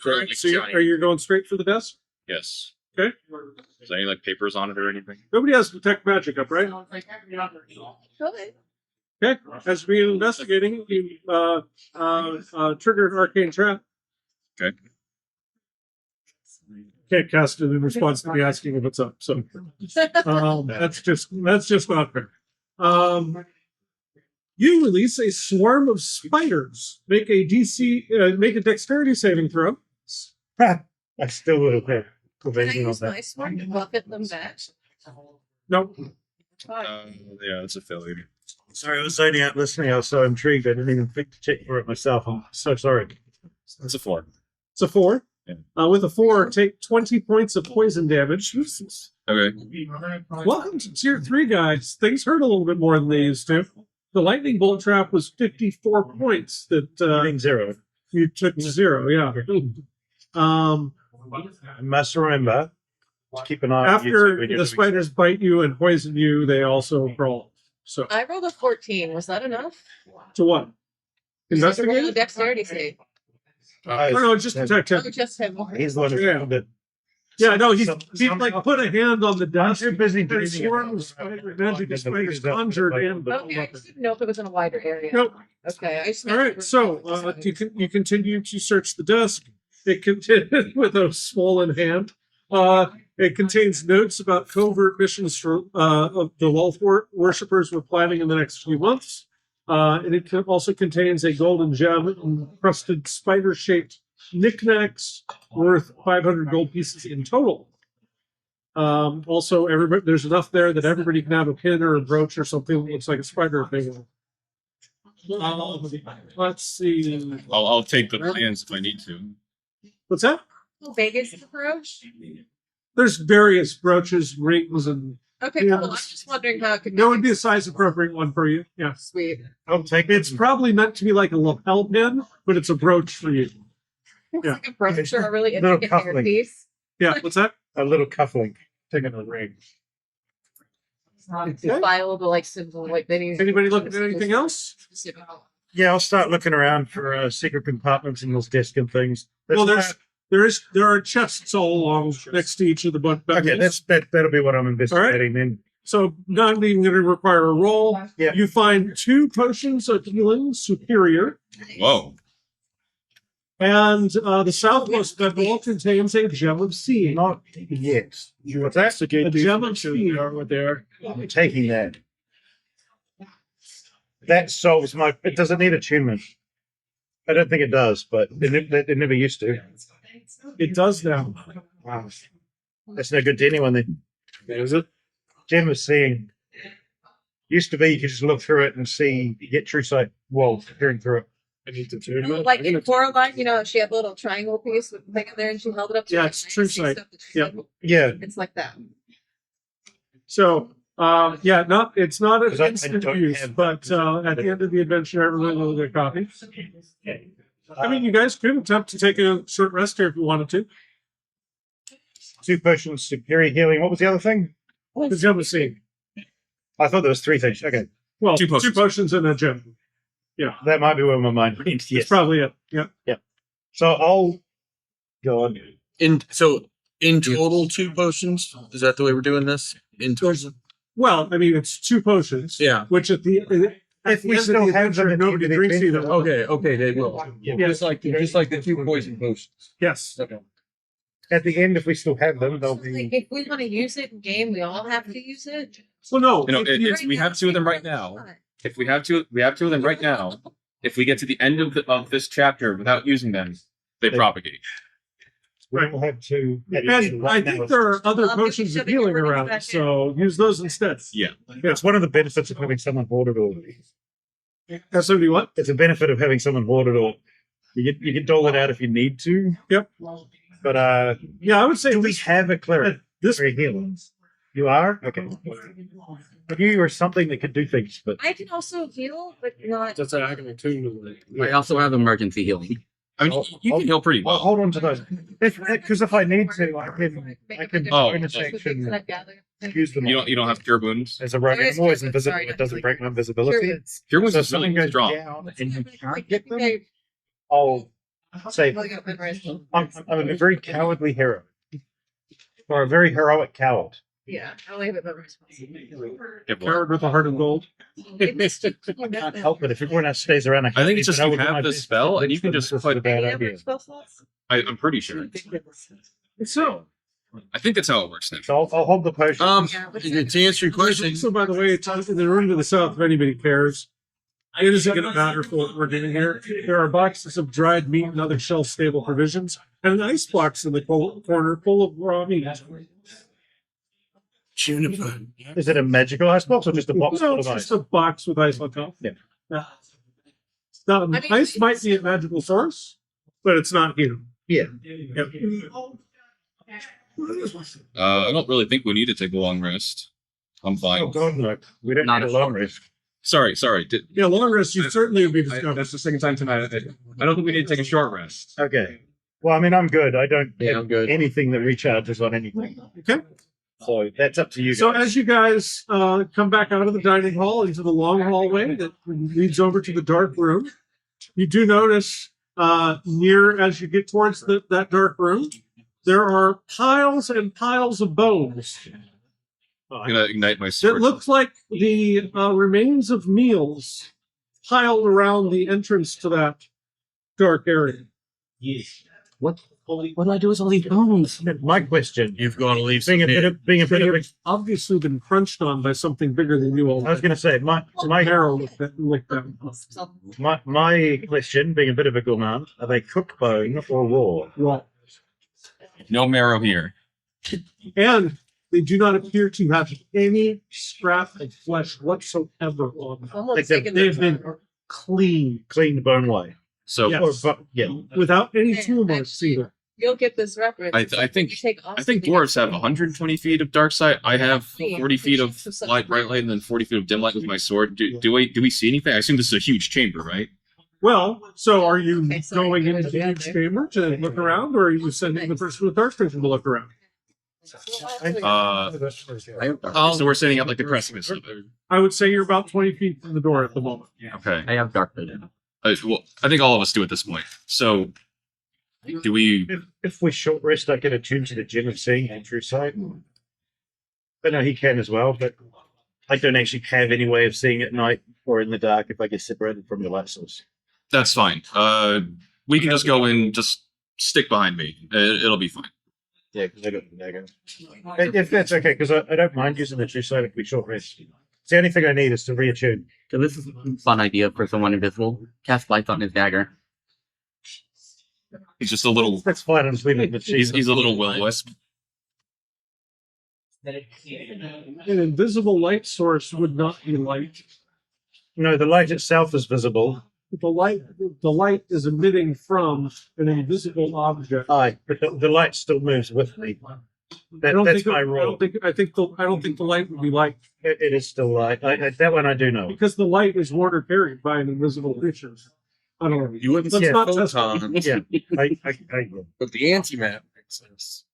[SPEAKER 1] All right, so are you going straight for the desk?
[SPEAKER 6] Yes.
[SPEAKER 1] Okay.
[SPEAKER 6] Is there any like papers on it or anything?
[SPEAKER 1] Nobody has detect magic up, right?
[SPEAKER 3] Okay.
[SPEAKER 1] Okay. As we investigating, you trigger an arcane trap.
[SPEAKER 6] Okay.
[SPEAKER 1] Can't cast it in response to me asking if it's up. So that's just not fair. You release a swarm of spiders. Make a dexterity saving throw.
[SPEAKER 4] I still would have had
[SPEAKER 3] Can I
[SPEAKER 4] prevention of
[SPEAKER 3] use my
[SPEAKER 4] that.
[SPEAKER 3] sword to buffet them back?
[SPEAKER 1] Nope.
[SPEAKER 3] Fine.
[SPEAKER 6] Yeah, it's a failure.
[SPEAKER 4] Sorry, I was zoning out listening. I was so intrigued. I didn't even think to check for it myself. I'm so sorry.
[SPEAKER 6] It's a 4.
[SPEAKER 1] It's a 4.
[SPEAKER 6] Yeah.
[SPEAKER 1] With a 4, take 20 points of poison damage.
[SPEAKER 6] Okay.
[SPEAKER 1] Welcome to Tier 3, guys. Things hurt a little bit more than they used to. The lightning bolt trap was 54 points that
[SPEAKER 4] Hitting 0.
[SPEAKER 1] you took to 0, yeah.
[SPEAKER 4] I must remember to keep an eye on you two
[SPEAKER 1] After
[SPEAKER 4] when you're
[SPEAKER 1] the
[SPEAKER 4] doing
[SPEAKER 1] spiders bite you and poison you, they also crawl. So,
[SPEAKER 3] I rolled a 14. Was that enough?
[SPEAKER 1] to what?
[SPEAKER 3] Roll a
[SPEAKER 1] Investigate?
[SPEAKER 3] dexterity save.
[SPEAKER 1] Oh, no, just detect
[SPEAKER 3] Oh,
[SPEAKER 1] him.
[SPEAKER 3] just him.
[SPEAKER 4] He's the one who
[SPEAKER 1] Yeah.
[SPEAKER 4] found it.
[SPEAKER 1] Yeah, no, he
[SPEAKER 4] Some-
[SPEAKER 1] like put a hand on the
[SPEAKER 4] I'm
[SPEAKER 1] desk.
[SPEAKER 4] too busy
[SPEAKER 1] And a
[SPEAKER 4] breathing.
[SPEAKER 1] swarm of magic spiders conjured in.
[SPEAKER 3] Okay, I just didn't know if it was in a wider area.
[SPEAKER 1] Nope.
[SPEAKER 3] Okay, I just
[SPEAKER 1] All right, so you continue to search the desk. It continues with a swollen hand. It contains notes about covert missions for of the Wolf worshippers we're planning in the next few months. And it also contains a golden gem encrusted spider-shaped knickknacks worth 500 gold pieces in total. Also, there's enough there that everybody can have a pin or a brooch or something that looks like a spider thing. Let's see.
[SPEAKER 6] I'll take the plans if I need to.
[SPEAKER 1] What's that?
[SPEAKER 3] How big is the brooch?
[SPEAKER 1] There's various brooches, rings, and
[SPEAKER 3] Okay,
[SPEAKER 1] Yeah.
[SPEAKER 3] cool. I'm just wondering how it could
[SPEAKER 1] there would be a size appropriate one for you. Yeah.
[SPEAKER 3] sweet.
[SPEAKER 4] I'll take
[SPEAKER 1] It's probably meant to be like a lapel pin, but it's a brooch for you.
[SPEAKER 3] It's
[SPEAKER 1] Yeah.
[SPEAKER 3] like a brooch or a really
[SPEAKER 4] Little
[SPEAKER 3] intricate
[SPEAKER 4] cufflink.
[SPEAKER 3] hairpiece.
[SPEAKER 1] Yeah. What's that?
[SPEAKER 4] a little cufflink. Taking a ring.
[SPEAKER 3] It's not a file, but like simple, like videos.
[SPEAKER 1] Anybody looking at anything else?
[SPEAKER 4] Yeah, I'll start looking around for secret compartments in those desk and things.
[SPEAKER 1] Well, there are chests all along next to each of the bunk beds.
[SPEAKER 4] okay. That'll be what I'm investigating then.
[SPEAKER 1] So not even going to require a roll.
[SPEAKER 4] Yeah.
[SPEAKER 1] You find 2 potions of healing superior,
[SPEAKER 6] Whoa.
[SPEAKER 1] and the southmost bedroll contains a gem of seeing.
[SPEAKER 4] Not yet. What's that?
[SPEAKER 1] A gem of seeing.
[SPEAKER 4] I'm taking that. That solves my. It doesn't need attunement. I don't think it does, but it never used to.
[SPEAKER 1] It does now.
[SPEAKER 4] Wow. That's no good to anyone then.
[SPEAKER 1] Is it?
[SPEAKER 4] Gem of seeing. Used to be you could just look through it and see, you get true sight while peering through it.
[SPEAKER 1] I need to tune it.
[SPEAKER 3] Like in Coraline, you know, she had a little triangle piece with the thing in there and she held it up to
[SPEAKER 1] Yeah,
[SPEAKER 3] her
[SPEAKER 1] it's
[SPEAKER 3] eye
[SPEAKER 1] true
[SPEAKER 3] and see
[SPEAKER 1] sight.
[SPEAKER 3] stuff that she
[SPEAKER 1] Yep.
[SPEAKER 3] couldn't.
[SPEAKER 4] Yeah.
[SPEAKER 3] It's like that.
[SPEAKER 1] So, it's not an
[SPEAKER 4] 'Cause I
[SPEAKER 1] instant
[SPEAKER 4] don't
[SPEAKER 1] use,
[SPEAKER 4] have-
[SPEAKER 1] but at the end of the adventure, everyone will get a copy. I mean, you guys could attempt to take a short rest here if you wanted to.
[SPEAKER 4] 2 potions, superior healing. What was the other thing?
[SPEAKER 1] The gem of seeing.
[SPEAKER 4] I thought there was 3 things. Okay.
[SPEAKER 1] Well,
[SPEAKER 6] 2 potions.
[SPEAKER 1] 2 potions and a gem.
[SPEAKER 4] That might be where my mind went.
[SPEAKER 1] That's
[SPEAKER 4] Yes.
[SPEAKER 1] probably it. Yeah.
[SPEAKER 4] So I'll go on.
[SPEAKER 2] In total 2 potions. Is that the way we're doing this? In total.
[SPEAKER 1] Well, I mean, it's 2 potions.
[SPEAKER 2] Yeah.
[SPEAKER 1] Which at the
[SPEAKER 4] If
[SPEAKER 1] end
[SPEAKER 4] we
[SPEAKER 1] of the
[SPEAKER 4] still have
[SPEAKER 1] adventure,
[SPEAKER 4] them at the
[SPEAKER 1] nobody
[SPEAKER 4] end of the
[SPEAKER 1] drinks
[SPEAKER 4] adventure.
[SPEAKER 1] either.
[SPEAKER 2] Okay, they will.
[SPEAKER 4] Yeah.
[SPEAKER 2] Just like the 2 poison potions.
[SPEAKER 1] Yes.
[SPEAKER 2] Okay.
[SPEAKER 4] At the end, if we still have them, they'll
[SPEAKER 3] So, like,
[SPEAKER 4] be.
[SPEAKER 3] if we want to use it in game, we all have to use it.
[SPEAKER 1] Well, no.
[SPEAKER 6] You know,
[SPEAKER 1] if you-
[SPEAKER 6] we have 2 of them right now. If we have 2 of them right now. If we get to the end of this chapter without using them, they propagate.
[SPEAKER 1] Right.
[SPEAKER 4] We'll have 2.
[SPEAKER 1] And I think there are other
[SPEAKER 3] Well,
[SPEAKER 1] potions of
[SPEAKER 3] maybe
[SPEAKER 1] healing
[SPEAKER 3] we're gonna
[SPEAKER 1] around,
[SPEAKER 3] back in.
[SPEAKER 1] so use those instead.
[SPEAKER 6] Yeah.
[SPEAKER 4] It's one of the benefits of having someone hoard it all.
[SPEAKER 1] That's what you want?
[SPEAKER 4] It's a benefit of having someone hoard it all. You can dole it out if you need to.
[SPEAKER 1] Yep.
[SPEAKER 4] But
[SPEAKER 1] Yeah, I would say
[SPEAKER 4] do we
[SPEAKER 1] this,
[SPEAKER 4] have a cleric?
[SPEAKER 1] this
[SPEAKER 4] For healing? You are? Okay. I knew you were something that could do things, but
[SPEAKER 3] I can also heal, but not.
[SPEAKER 8] That's how I can attune to it.
[SPEAKER 5] I also have emergency healing.
[SPEAKER 6] I mean, you can heal pretty
[SPEAKER 4] I'll
[SPEAKER 6] well.
[SPEAKER 4] hold on to those. Because if I need to, I can
[SPEAKER 6] Oh,
[SPEAKER 4] bonus action use them
[SPEAKER 6] You don't have cure wounds.
[SPEAKER 4] as a rogue. I'm always invisible. It doesn't break my invisibility.
[SPEAKER 6] Cure wounds
[SPEAKER 4] So
[SPEAKER 6] is
[SPEAKER 4] if something
[SPEAKER 6] really
[SPEAKER 4] goes
[SPEAKER 6] strong.
[SPEAKER 4] down and you can't get them, I'll say I'm a very cowardly hero. Or a very heroic coward.
[SPEAKER 3] Yeah, I only have it memorized.
[SPEAKER 1] Coward with a heart of gold.
[SPEAKER 4] I can't help it. If everyone else stays around,
[SPEAKER 6] I think it's just
[SPEAKER 4] I
[SPEAKER 6] you
[SPEAKER 4] will do my
[SPEAKER 6] have the
[SPEAKER 4] best.
[SPEAKER 6] spell, and you can just
[SPEAKER 4] This is
[SPEAKER 6] put.
[SPEAKER 4] a bad idea.
[SPEAKER 6] I'm pretty sure.
[SPEAKER 1] So,
[SPEAKER 6] I think that's how it works now.
[SPEAKER 4] So I'll hold the potion.
[SPEAKER 2] To answer your question,
[SPEAKER 1] so by the way, it's in the room to the south, if anybody cares. It isn't going to matter for what we're doing here. There are boxes of dried meat and other shelf-stable provisions, and an ice box in the corner full of raw meat.
[SPEAKER 2] Juniper.
[SPEAKER 4] Is it a magical icebox or just a box
[SPEAKER 1] No,
[SPEAKER 4] full
[SPEAKER 1] it's
[SPEAKER 4] of
[SPEAKER 1] just
[SPEAKER 4] ice?
[SPEAKER 1] a box with ice on top.
[SPEAKER 4] Yeah.
[SPEAKER 1] Now,
[SPEAKER 3] I mean,
[SPEAKER 1] ice might be a magical source, but it's not here.
[SPEAKER 4] Yeah.
[SPEAKER 1] Yep.
[SPEAKER 6] I don't really think we need to take a long rest. I'm fine.
[SPEAKER 4] Oh God, no. We don't
[SPEAKER 5] Not
[SPEAKER 4] need a
[SPEAKER 5] a
[SPEAKER 4] long
[SPEAKER 5] short
[SPEAKER 4] rest.
[SPEAKER 6] Sorry.
[SPEAKER 1] Yeah, long rest, you certainly would be discovered.
[SPEAKER 6] That's the second time tonight. I don't think we need to take a short rest.
[SPEAKER 4] Okay. Well, I mean, I'm good. I don't
[SPEAKER 2] Yeah,
[SPEAKER 4] have
[SPEAKER 2] I'm good.
[SPEAKER 4] anything that recharges on anything.
[SPEAKER 1] Okay.
[SPEAKER 4] So that's up to you guys.
[SPEAKER 1] So as you guys come back out of the dining hall into the long hallway that leads over to the dark room, you do notice near as you get towards that dark room, there are piles and piles of bones.
[SPEAKER 6] I'm gonna ignite my
[SPEAKER 1] It
[SPEAKER 6] sword.
[SPEAKER 1] looks like the remains of meals piled around the entrance to that dark area.
[SPEAKER 5] What do I do with all these bones?
[SPEAKER 4] My question,
[SPEAKER 2] You've got to leave some
[SPEAKER 4] being a bit
[SPEAKER 2] here.
[SPEAKER 4] of, being a bit of,
[SPEAKER 1] They've obviously been crunched on by something bigger than you all.
[SPEAKER 4] I was going to say, my
[SPEAKER 1] Marrow licked them.
[SPEAKER 4] my question, being a bit of a gourmand, are they cooked bone or raw?
[SPEAKER 1] Right.
[SPEAKER 6] No marrow here.
[SPEAKER 1] And they do not appear to have any scrap of flesh whatsoever on them.
[SPEAKER 3] Almost
[SPEAKER 4] Like
[SPEAKER 3] taking
[SPEAKER 1] They've
[SPEAKER 3] the-
[SPEAKER 1] been clean
[SPEAKER 4] Cleaned bone way.
[SPEAKER 6] So
[SPEAKER 1] Yeah.
[SPEAKER 4] Yeah.
[SPEAKER 1] without any
[SPEAKER 3] Yeah,
[SPEAKER 1] tool marks
[SPEAKER 3] actually-
[SPEAKER 1] either.
[SPEAKER 3] You'll get this reference.
[SPEAKER 6] I think
[SPEAKER 3] You take off
[SPEAKER 6] I think
[SPEAKER 3] the-
[SPEAKER 6] dwarves have 120 feet of dark sight. I have 40 feet of light, bright light, and then 40 feet of dim light with my sword. Do we see anything? I assume this is a huge chamber, right?
[SPEAKER 1] Well, so are you
[SPEAKER 3] Okay, sorry,
[SPEAKER 1] going
[SPEAKER 3] you
[SPEAKER 1] into
[SPEAKER 3] guys
[SPEAKER 1] the
[SPEAKER 3] are
[SPEAKER 1] huge
[SPEAKER 3] there.
[SPEAKER 1] chamber to look around, or are you sending the person with dark vision to look around?
[SPEAKER 6] So we're sitting at like the precipice.
[SPEAKER 1] I would say you're about 20 feet from the door at the moment.
[SPEAKER 6] Okay.
[SPEAKER 5] I have dark vision.
[SPEAKER 6] Well, I think all of us do at this point. So, do we?
[SPEAKER 4] If we short rest, I can attune to the gem of seeing and true sight. But no, he can as well, but I don't actually have any way of seeing at night or in the dark if I get separated from your light source.
[SPEAKER 6] That's fine. We can just go and just stick behind me. It'll be fine.
[SPEAKER 4] Yeah, because I got the dagger. If that's okay, because I don't mind using the true sight if we short rest. It's the only thing I need is to reattune.
[SPEAKER 5] So this is a fun idea for someone invisible. Cast lights on his dagger.
[SPEAKER 6] He's just a little.
[SPEAKER 4] That's fine. I'm just leaving the cheese.
[SPEAKER 6] He's a little will-o-wisp.
[SPEAKER 1] An invisible light source would not be light.
[SPEAKER 4] No, the light itself is visible.
[SPEAKER 1] The light is emitting from an invisible object.
[SPEAKER 4] Aye, but the light still moves with me.
[SPEAKER 1] I don't
[SPEAKER 4] That's
[SPEAKER 1] think
[SPEAKER 4] my
[SPEAKER 1] I
[SPEAKER 4] rule.
[SPEAKER 1] don't think the light would be light
[SPEAKER 4] It is still light. That one I do know.
[SPEAKER 1] because the light is worn or carried by an invisible creature. I don't know.
[SPEAKER 2] You wouldn't
[SPEAKER 1] Let's
[SPEAKER 2] see
[SPEAKER 1] not
[SPEAKER 2] a
[SPEAKER 1] test
[SPEAKER 2] photon,
[SPEAKER 4] Yeah, I
[SPEAKER 2] but the antimatter makes sense.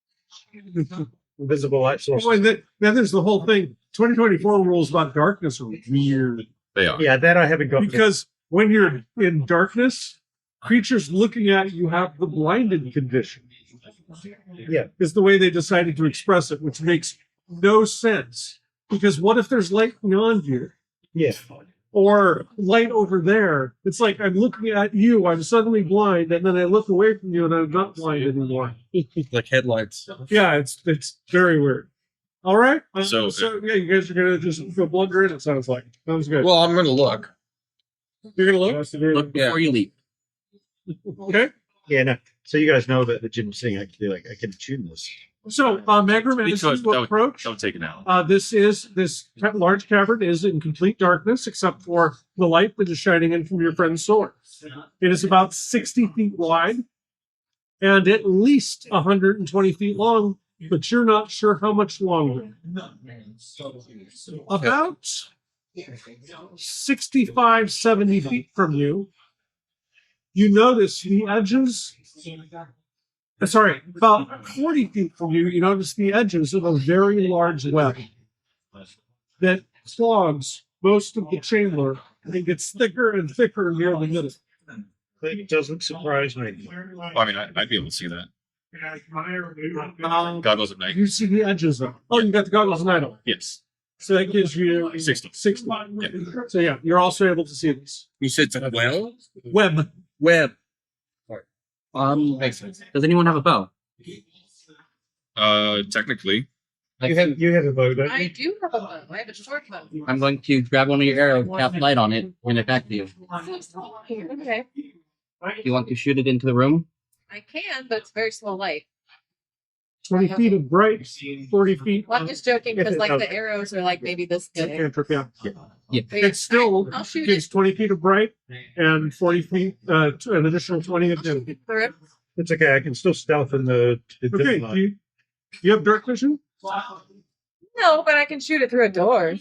[SPEAKER 4] invisible light source.
[SPEAKER 1] Oh, and then there's the whole thing. 2024 rules about darkness are weird
[SPEAKER 6] They are.
[SPEAKER 4] Yeah, that I haven't got.
[SPEAKER 1] because when you're in darkness, creatures looking at you have the blinded condition.
[SPEAKER 4] Yeah.
[SPEAKER 1] Is the way they decided to express it, which makes no sense. Because what if there's light beyond you
[SPEAKER 4] Yeah,
[SPEAKER 1] or light over there? It's like I'm looking at you, I'm suddenly blind, and then I look away from you and I'm not blind anymore.
[SPEAKER 2] Like headlights.
[SPEAKER 1] Yeah, it's very weird. All right.
[SPEAKER 6] So-
[SPEAKER 1] yeah, you guys are gonna just go blunder in. It sounds like sounds good.
[SPEAKER 2] Well, I'm gonna look.
[SPEAKER 1] You're gonna look.
[SPEAKER 5] Look before you leap.
[SPEAKER 1] Okay.
[SPEAKER 4] yeah, no. So you guys know that the gym thing, I can tune this.
[SPEAKER 1] So, Magram, as you approach,
[SPEAKER 6] Don't take it out.
[SPEAKER 1] this large cavern is in complete darkness except for the light that is shining in from your friend's sword. It is about 60 feet wide and at least 120 feet long but you're not sure how much longer. About 65, 70 feet from you, you notice the edges. Sorry, about 40 feet from you, you notice the edges of a very large web that clogs most of the chamber and gets thicker and thicker near the middle.
[SPEAKER 4] That doesn't surprise me.
[SPEAKER 6] Well, I mean, I'd be able to see that. Goggles at night.
[SPEAKER 1] You see the edges of it. Oh, you got the goggles of night on.
[SPEAKER 6] Yes.
[SPEAKER 1] So that gives you
[SPEAKER 6] 60.
[SPEAKER 1] 60. So yeah, you're also able to see this.
[SPEAKER 2] You said well?
[SPEAKER 1] Web.
[SPEAKER 2] Web.
[SPEAKER 5] Makes sense. Does anyone have a bow?
[SPEAKER 6] Technically.
[SPEAKER 4] You have a bow, don't
[SPEAKER 3] I
[SPEAKER 4] you?
[SPEAKER 3] do have a bow. I have a short bow.
[SPEAKER 5] I'm going to grab one of your arrows, cast light on it, and it back to you.
[SPEAKER 3] Okay.
[SPEAKER 5] Do you want to shoot it into the room?
[SPEAKER 3] I can, but it's very slow light.
[SPEAKER 1] 20 feet of bright, 40 feet.
[SPEAKER 3] Well, I'm just joking because like the arrows are like maybe this big.
[SPEAKER 1] Cantrip, yeah.
[SPEAKER 5] Yeah.
[SPEAKER 1] It still
[SPEAKER 3] I'll shoot
[SPEAKER 1] gives
[SPEAKER 3] it
[SPEAKER 1] 20 feet of bright and 40 feet, an additional 20 of dim.
[SPEAKER 3] through.
[SPEAKER 4] It's okay. I can still stealth in the
[SPEAKER 1] Okay,
[SPEAKER 4] light.
[SPEAKER 1] you have dark vision?
[SPEAKER 3] No, but I can shoot it through a door.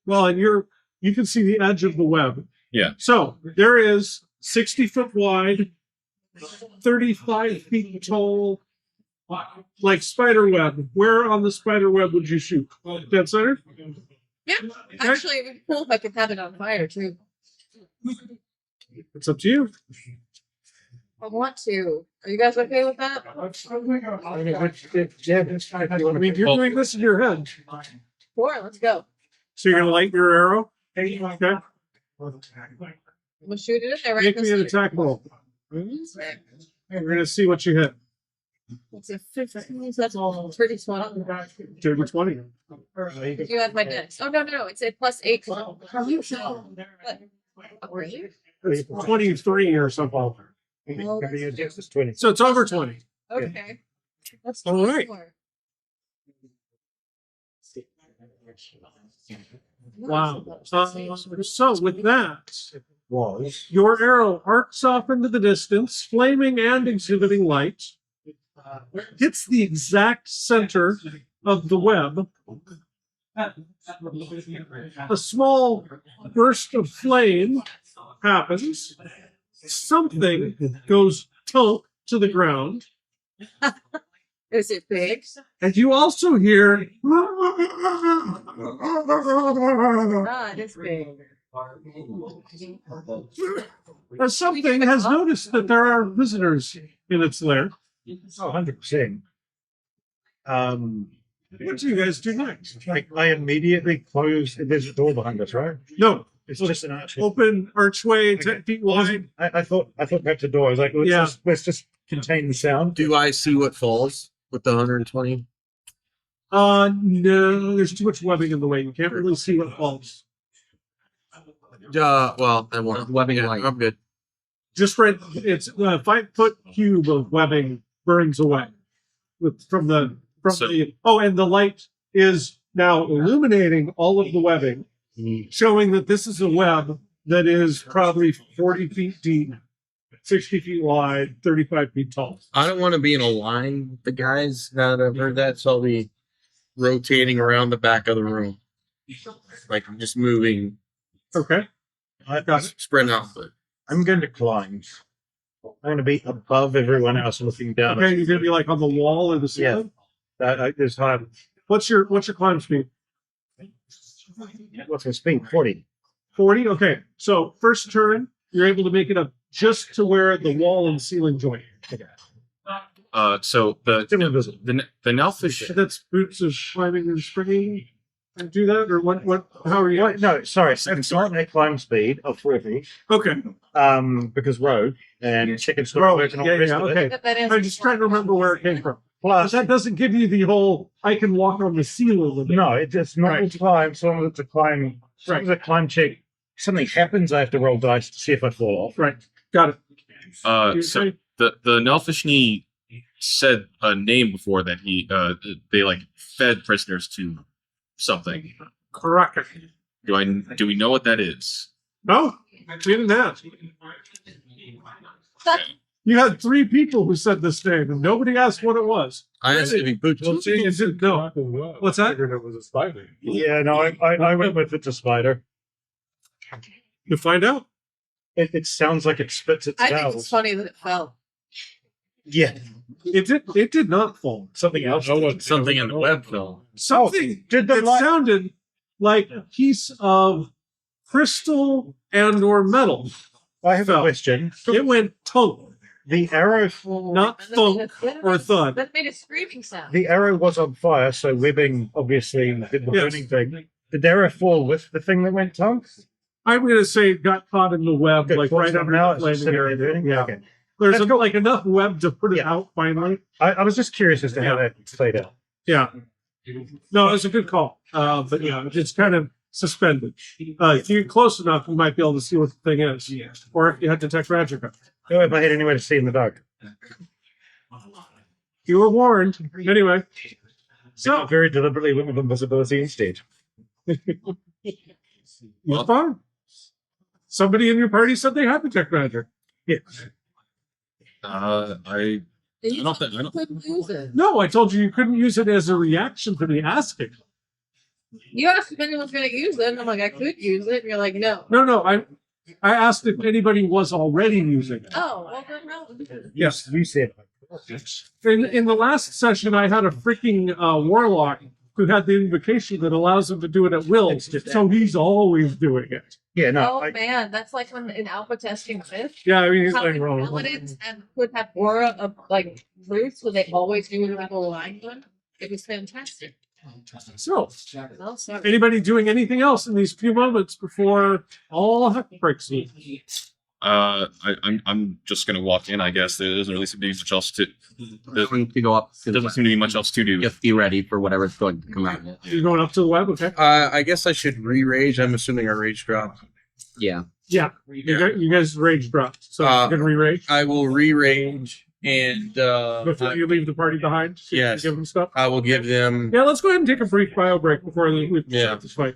[SPEAKER 1] Well, and you can see the edge of the web.
[SPEAKER 6] Yeah.
[SPEAKER 1] So there is 60 foot wide, 35 feet tall, like spider web. Where on the spider web would you shoot? Dead center?
[SPEAKER 3] Yeah. Actually, it would be cool if I could have it on fire too.
[SPEAKER 1] It's up to you.
[SPEAKER 3] I want to. Are you guys okay with that?
[SPEAKER 1] I mean, you're doing this in your head.
[SPEAKER 3] Sure, let's go.
[SPEAKER 1] So you're going to light your arrow? Okay.
[SPEAKER 3] We'll shoot it in there right
[SPEAKER 1] Make
[SPEAKER 3] in
[SPEAKER 1] me
[SPEAKER 3] the
[SPEAKER 1] an attack roll. We're going to see what you hit.
[SPEAKER 3] It's a 15, so that's pretty small.
[SPEAKER 1] Dirty 20.
[SPEAKER 3] You have my dex. Oh, no. It's a +8. What? Really?
[SPEAKER 1] 23 or something.
[SPEAKER 3] Well,
[SPEAKER 4] Your dex is 20.
[SPEAKER 1] So it's over 20.
[SPEAKER 3] Okay. That's
[SPEAKER 1] All right. Wow. So with that,
[SPEAKER 4] Was.
[SPEAKER 1] your arrow arcs off into the distance, flaming and exhibiting light, hits the exact center of the web. A small burst of flame happens. Something goes tunk to the ground.
[SPEAKER 3] Is it big?
[SPEAKER 1] And you also hear
[SPEAKER 3] Ah, it is big.
[SPEAKER 1] as something has noticed that there are visitors in its lair.
[SPEAKER 4] Oh, 100%.
[SPEAKER 1] What do you guys do next?
[SPEAKER 4] I immediately close. There's a door behind us, right?
[SPEAKER 1] No,
[SPEAKER 4] It's just an arch.
[SPEAKER 1] open archway, 10
[SPEAKER 4] Okay.
[SPEAKER 1] feet wide.
[SPEAKER 4] I thought perhaps a door. I was like,
[SPEAKER 1] Yeah.
[SPEAKER 4] let's just contain the sound.
[SPEAKER 2] Do I see what falls with the 120?
[SPEAKER 1] No, there's too much webbing in the way. You can't really see what falls.
[SPEAKER 2] Well, I won't.
[SPEAKER 5] Webbing
[SPEAKER 2] Yeah,
[SPEAKER 5] light.
[SPEAKER 2] I'm good.
[SPEAKER 1] Just right, it's a 5-foot cube of webbing burns away from the. Oh, and the light is now illuminating all of the webbing, showing that this is a web that is probably 40 feet deep, 60 feet wide, 35 feet tall.
[SPEAKER 2] I don't want to be in a line with the guys now that I've heard that, so I'll be rotating around the back of the room. Like I'm just moving,
[SPEAKER 1] Okay, got it.
[SPEAKER 2] spreading out. But
[SPEAKER 4] I'm going to climb. I'm going to be above everyone else, looking down.
[SPEAKER 1] Okay, you're gonna be like on the wall or the ceiling.
[SPEAKER 4] There's high.
[SPEAKER 1] What's your climb speed?
[SPEAKER 4] What's the speed? 40.
[SPEAKER 1] 40. Okay, so first turn, you're able to make it up just to where the wall and ceiling join.
[SPEAKER 6] So
[SPEAKER 4] Still invisible.
[SPEAKER 6] the Nelfish.
[SPEAKER 1] That's boots of climbing and springing. And do that or what? What? How are you?
[SPEAKER 4] Wait, no, sorry. It's not a climb speed of 40.
[SPEAKER 1] Okay.
[SPEAKER 4] Because road and chicken
[SPEAKER 1] Road,
[SPEAKER 4] store work and all
[SPEAKER 1] yeah,
[SPEAKER 4] the rest
[SPEAKER 1] yeah,
[SPEAKER 4] of it.
[SPEAKER 1] okay.
[SPEAKER 3] That is
[SPEAKER 1] I'm just trying to remember where it came from. But
[SPEAKER 4] Plus,
[SPEAKER 1] that doesn't give you the whole I can walk on the ceiling.
[SPEAKER 4] no, it's not
[SPEAKER 1] Right.
[SPEAKER 4] a climb. So long as it's a climb, as long as a climb check, something happens, I have to roll dice to see if I fall off.
[SPEAKER 1] Right. Got it. You're
[SPEAKER 6] So
[SPEAKER 1] saying-
[SPEAKER 6] the Nelfishni said a name before that they like fed prisoners to something.
[SPEAKER 1] Correct.
[SPEAKER 6] Do we know what that is?
[SPEAKER 1] No, we didn't have. You had 3 people who said this name, and nobody asked what it was.
[SPEAKER 2] I asked if he pooped.
[SPEAKER 1] Well, see, you didn't know. What's that?
[SPEAKER 7] It was a spider.
[SPEAKER 4] Yeah, no, I went with it's a spider.
[SPEAKER 1] You find out.
[SPEAKER 4] It sounds like it spits its
[SPEAKER 3] I think
[SPEAKER 4] cells.
[SPEAKER 3] it's funny that it fell.
[SPEAKER 4] Yeah,
[SPEAKER 1] It did not fall.
[SPEAKER 4] something else.
[SPEAKER 8] Something in the web fell.
[SPEAKER 1] Something
[SPEAKER 4] did the
[SPEAKER 1] it
[SPEAKER 4] light-
[SPEAKER 1] sounded like a piece of crystal and or metal.
[SPEAKER 4] I have a
[SPEAKER 1] fell.
[SPEAKER 4] question.
[SPEAKER 1] It went tunk,
[SPEAKER 4] The arrow,
[SPEAKER 1] not thunk or thud.
[SPEAKER 3] That made a screaming sound.
[SPEAKER 4] the arrow was on fire, so webbing obviously did the
[SPEAKER 1] Yes.
[SPEAKER 4] burning thing. Did the arrow fall with the thing that went tonk?
[SPEAKER 1] I'm going to say it got caught in the web,
[SPEAKER 4] Good,
[SPEAKER 1] like
[SPEAKER 4] close
[SPEAKER 1] right
[SPEAKER 4] enough
[SPEAKER 1] under
[SPEAKER 4] now,
[SPEAKER 1] the
[SPEAKER 4] it's just
[SPEAKER 1] landing
[SPEAKER 4] sitting there
[SPEAKER 1] area.
[SPEAKER 4] burning?
[SPEAKER 1] Yeah.
[SPEAKER 4] Okay.
[SPEAKER 1] There's
[SPEAKER 4] That's cool.
[SPEAKER 1] like enough web to put it
[SPEAKER 4] Yeah.
[SPEAKER 1] out finally.
[SPEAKER 4] I was just curious as to how that played out.
[SPEAKER 1] Yeah. No, it was a good call. But yeah, it's kind of suspended. If you get close enough, you might be able to see what the thing is. Or if you had detect magic.
[SPEAKER 4] Oh, if I had anywhere to see in the dark.
[SPEAKER 1] You were warned. Anyway.
[SPEAKER 4] So
[SPEAKER 1] So
[SPEAKER 4] very deliberately went with invisibility instead.
[SPEAKER 1] it's fun. Somebody in your party said they had detect magic.
[SPEAKER 6] I don't think- I don't-
[SPEAKER 3] couldn't use it.
[SPEAKER 1] No, I told you couldn't use it as a reaction to the asking.
[SPEAKER 3] You asked if anyone was going to use it, and I'm like, I could use it. And you're like, no.
[SPEAKER 1] No, I asked if anybody was already using it.
[SPEAKER 3] Oh, well, then no.
[SPEAKER 1] Yes.
[SPEAKER 4] You said.
[SPEAKER 1] In the last session, I had a freaking warlock who had the invocation that allows him to do it at will.
[SPEAKER 4] It's just-
[SPEAKER 1] So he's always doing it.
[SPEAKER 4] Yeah, no.
[SPEAKER 3] Oh man, that's like when in alpha testing Fish,
[SPEAKER 1] Yeah, I mean, he's
[SPEAKER 3] how
[SPEAKER 1] like
[SPEAKER 3] the
[SPEAKER 1] wrong.
[SPEAKER 3] paladins and could have aura of like roots, so they always do it with a line one. It was fantastic.
[SPEAKER 1] So,
[SPEAKER 3] Well, sorry.
[SPEAKER 1] anybody doing anything else in these few moments before all heck breaks loose?
[SPEAKER 6] I'm just gonna walk in. I guess there doesn't really seem to be much else to. There
[SPEAKER 5] Going to go up to the
[SPEAKER 6] doesn't seem to be much else to do.
[SPEAKER 5] just be ready for whatever's going to come out.
[SPEAKER 1] You're going up to the web, okay?
[SPEAKER 2] I guess I should re-rage. I'm assuming our rage dropped.
[SPEAKER 5] Yeah.
[SPEAKER 1] Yeah, you guys rage dropped, so
[SPEAKER 2] Uh,
[SPEAKER 1] you're gonna re-rage
[SPEAKER 2] I will re-rage and
[SPEAKER 1] before you leave the party behind. So you can
[SPEAKER 2] Yes.
[SPEAKER 1] give them stuff.
[SPEAKER 2] I will give them.
[SPEAKER 1] Yeah, let's go ahead and take a brief bio break before we
[SPEAKER 2] Yeah.
[SPEAKER 1] start this fight.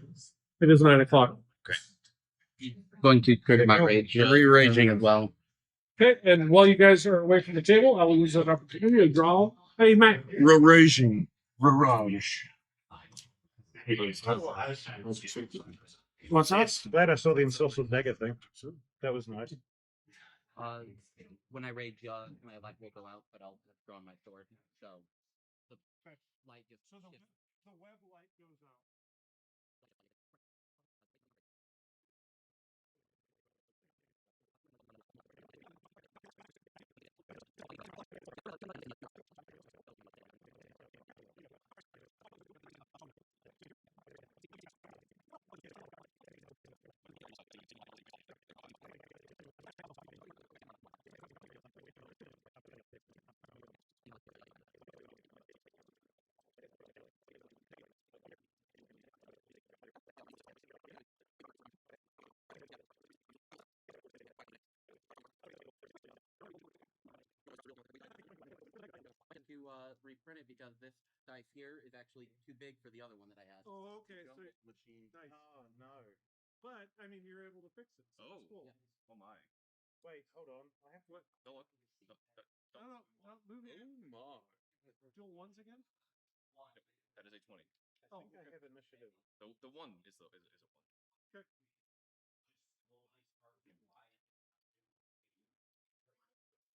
[SPEAKER 1] It is 9:00.
[SPEAKER 5] Going to trigger my rage.
[SPEAKER 2] Re-raging
[SPEAKER 5] as well.
[SPEAKER 1] Okay, and while you guys are away from the table, I will use that opportunity to draw a map.
[SPEAKER 2] Re-raging.
[SPEAKER 1] What's that?
[SPEAKER 4] Glad I saw the insulted dagger thing. That was nice.
[SPEAKER 5] When I rage, my light will go out, but I'll have drawn my sword. So the light just.
[SPEAKER 1] The web light goes out.
[SPEAKER 5] To reprint it because this dice here is actually too big for the other one that I had.
[SPEAKER 1] Oh, okay. So,
[SPEAKER 2] Machine.
[SPEAKER 1] nice.
[SPEAKER 4] Oh no.
[SPEAKER 1] But I mean, you're able to fix it. So that's cool.
[SPEAKER 6] Oh my.
[SPEAKER 4] Wait, hold on. I have
[SPEAKER 1] What?
[SPEAKER 6] Don't look.
[SPEAKER 1] No, move it.
[SPEAKER 2] Oh
[SPEAKER 1] Dual ones again.
[SPEAKER 6] That is a 20.
[SPEAKER 4] I
[SPEAKER 1] Oh,
[SPEAKER 4] think I
[SPEAKER 1] okay.
[SPEAKER 4] have initiative.
[SPEAKER 6] The one is a 1.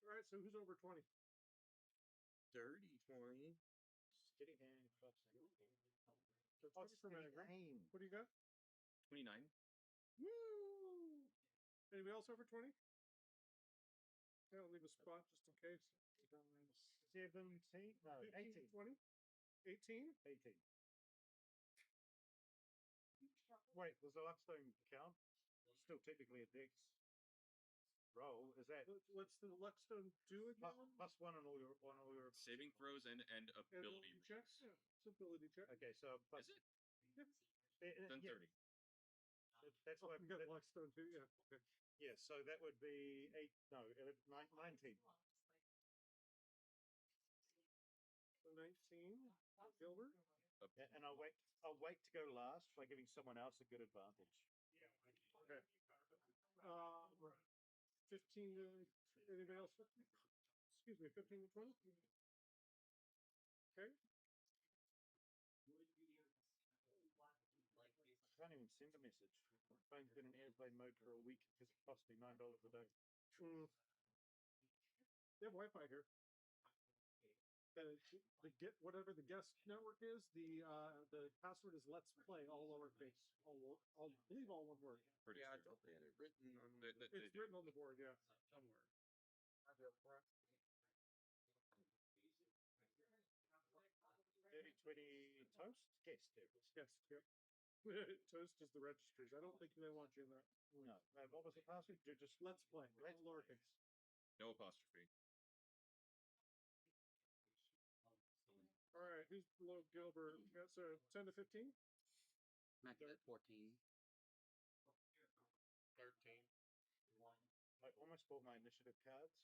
[SPEAKER 1] All right. So who's over 20?
[SPEAKER 2] Dirty 20.
[SPEAKER 4] Steady hand.
[SPEAKER 1] So 20 for Magna. What do you got?
[SPEAKER 6] 29.
[SPEAKER 1] Woo! Anybody else over 20? Yeah, I'll leave a spot just in case.
[SPEAKER 4] 17? No,
[SPEAKER 1] 18,
[SPEAKER 4] 18.
[SPEAKER 1] 20? 18?
[SPEAKER 4] 18. Wait, does the Luckstone count? Still technically a dex roll. Is that
[SPEAKER 1] What's the Luckstone do again?
[SPEAKER 4] plus one on all your
[SPEAKER 6] Saving throws and ability.
[SPEAKER 1] checks? Yeah, it's ability check.
[SPEAKER 4] Okay, so plus
[SPEAKER 6] Is it?
[SPEAKER 4] Yeah,
[SPEAKER 6] Then 30.
[SPEAKER 4] that's
[SPEAKER 1] Oh,
[SPEAKER 4] what
[SPEAKER 1] you got Luckstone too, yeah. Okay.
[SPEAKER 4] yeah, so that would be 8 no, 11, 19.
[SPEAKER 1] So 19, Gilbert.
[SPEAKER 4] And I'll wait to go last by giving someone else a good advantage.
[SPEAKER 1] Okay. 15 to Anybody else? Excuse me, 15 to 20? Okay.
[SPEAKER 4] I can't even send a message. My phone's been in airplane mode for a week because it cost me $9 a day.
[SPEAKER 1] They have Wi-Fi here. The get whatever the guest network is, the password is let's play, all lowercase, all believe all one word.
[SPEAKER 2] Yeah, I thought they had it written on
[SPEAKER 1] It's written on the board, yeah.
[SPEAKER 2] somewhere.
[SPEAKER 4] Early 20 toast? Guest tables.
[SPEAKER 1] Yes, yep. Toast is the registers. I don't think they want you in that.
[SPEAKER 4] No. What was the password? You just
[SPEAKER 1] Let's play.
[SPEAKER 4] Let's
[SPEAKER 1] All lowercase.
[SPEAKER 6] No apostrophe.
[SPEAKER 1] All right, who's below Gilbert? Yeah, so 10 to 15?
[SPEAKER 5] Max at 14.
[SPEAKER 8] 13.
[SPEAKER 4] I almost bought my initiative cards.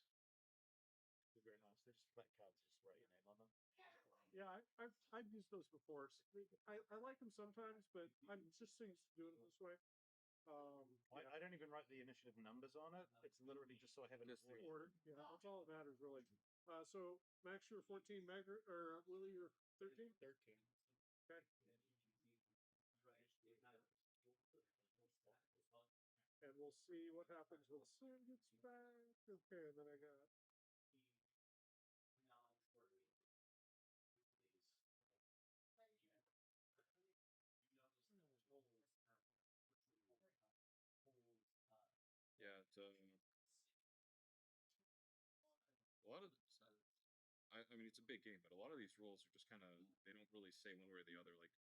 [SPEAKER 4] They're very nice. They're just flat cards. Just write your name on them.
[SPEAKER 1] Yeah, I've used those before. I like them sometimes, but I'm just so used to doing it this way.
[SPEAKER 4] I don't even write the initiative numbers on it. It's literally just so I have it in
[SPEAKER 1] Order. Yeah, that's all that matters really. So Max, you're 14. Margaret or Willie, you're 13.
[SPEAKER 8] 13.
[SPEAKER 1] Okay. And we'll see what happens when Sam gets back. Okay, and then I got.
[SPEAKER 6] Yeah, it's a lot of. I mean, it's a big game, but a lot of these rules are just kind of they don't really say one way or the other. Like,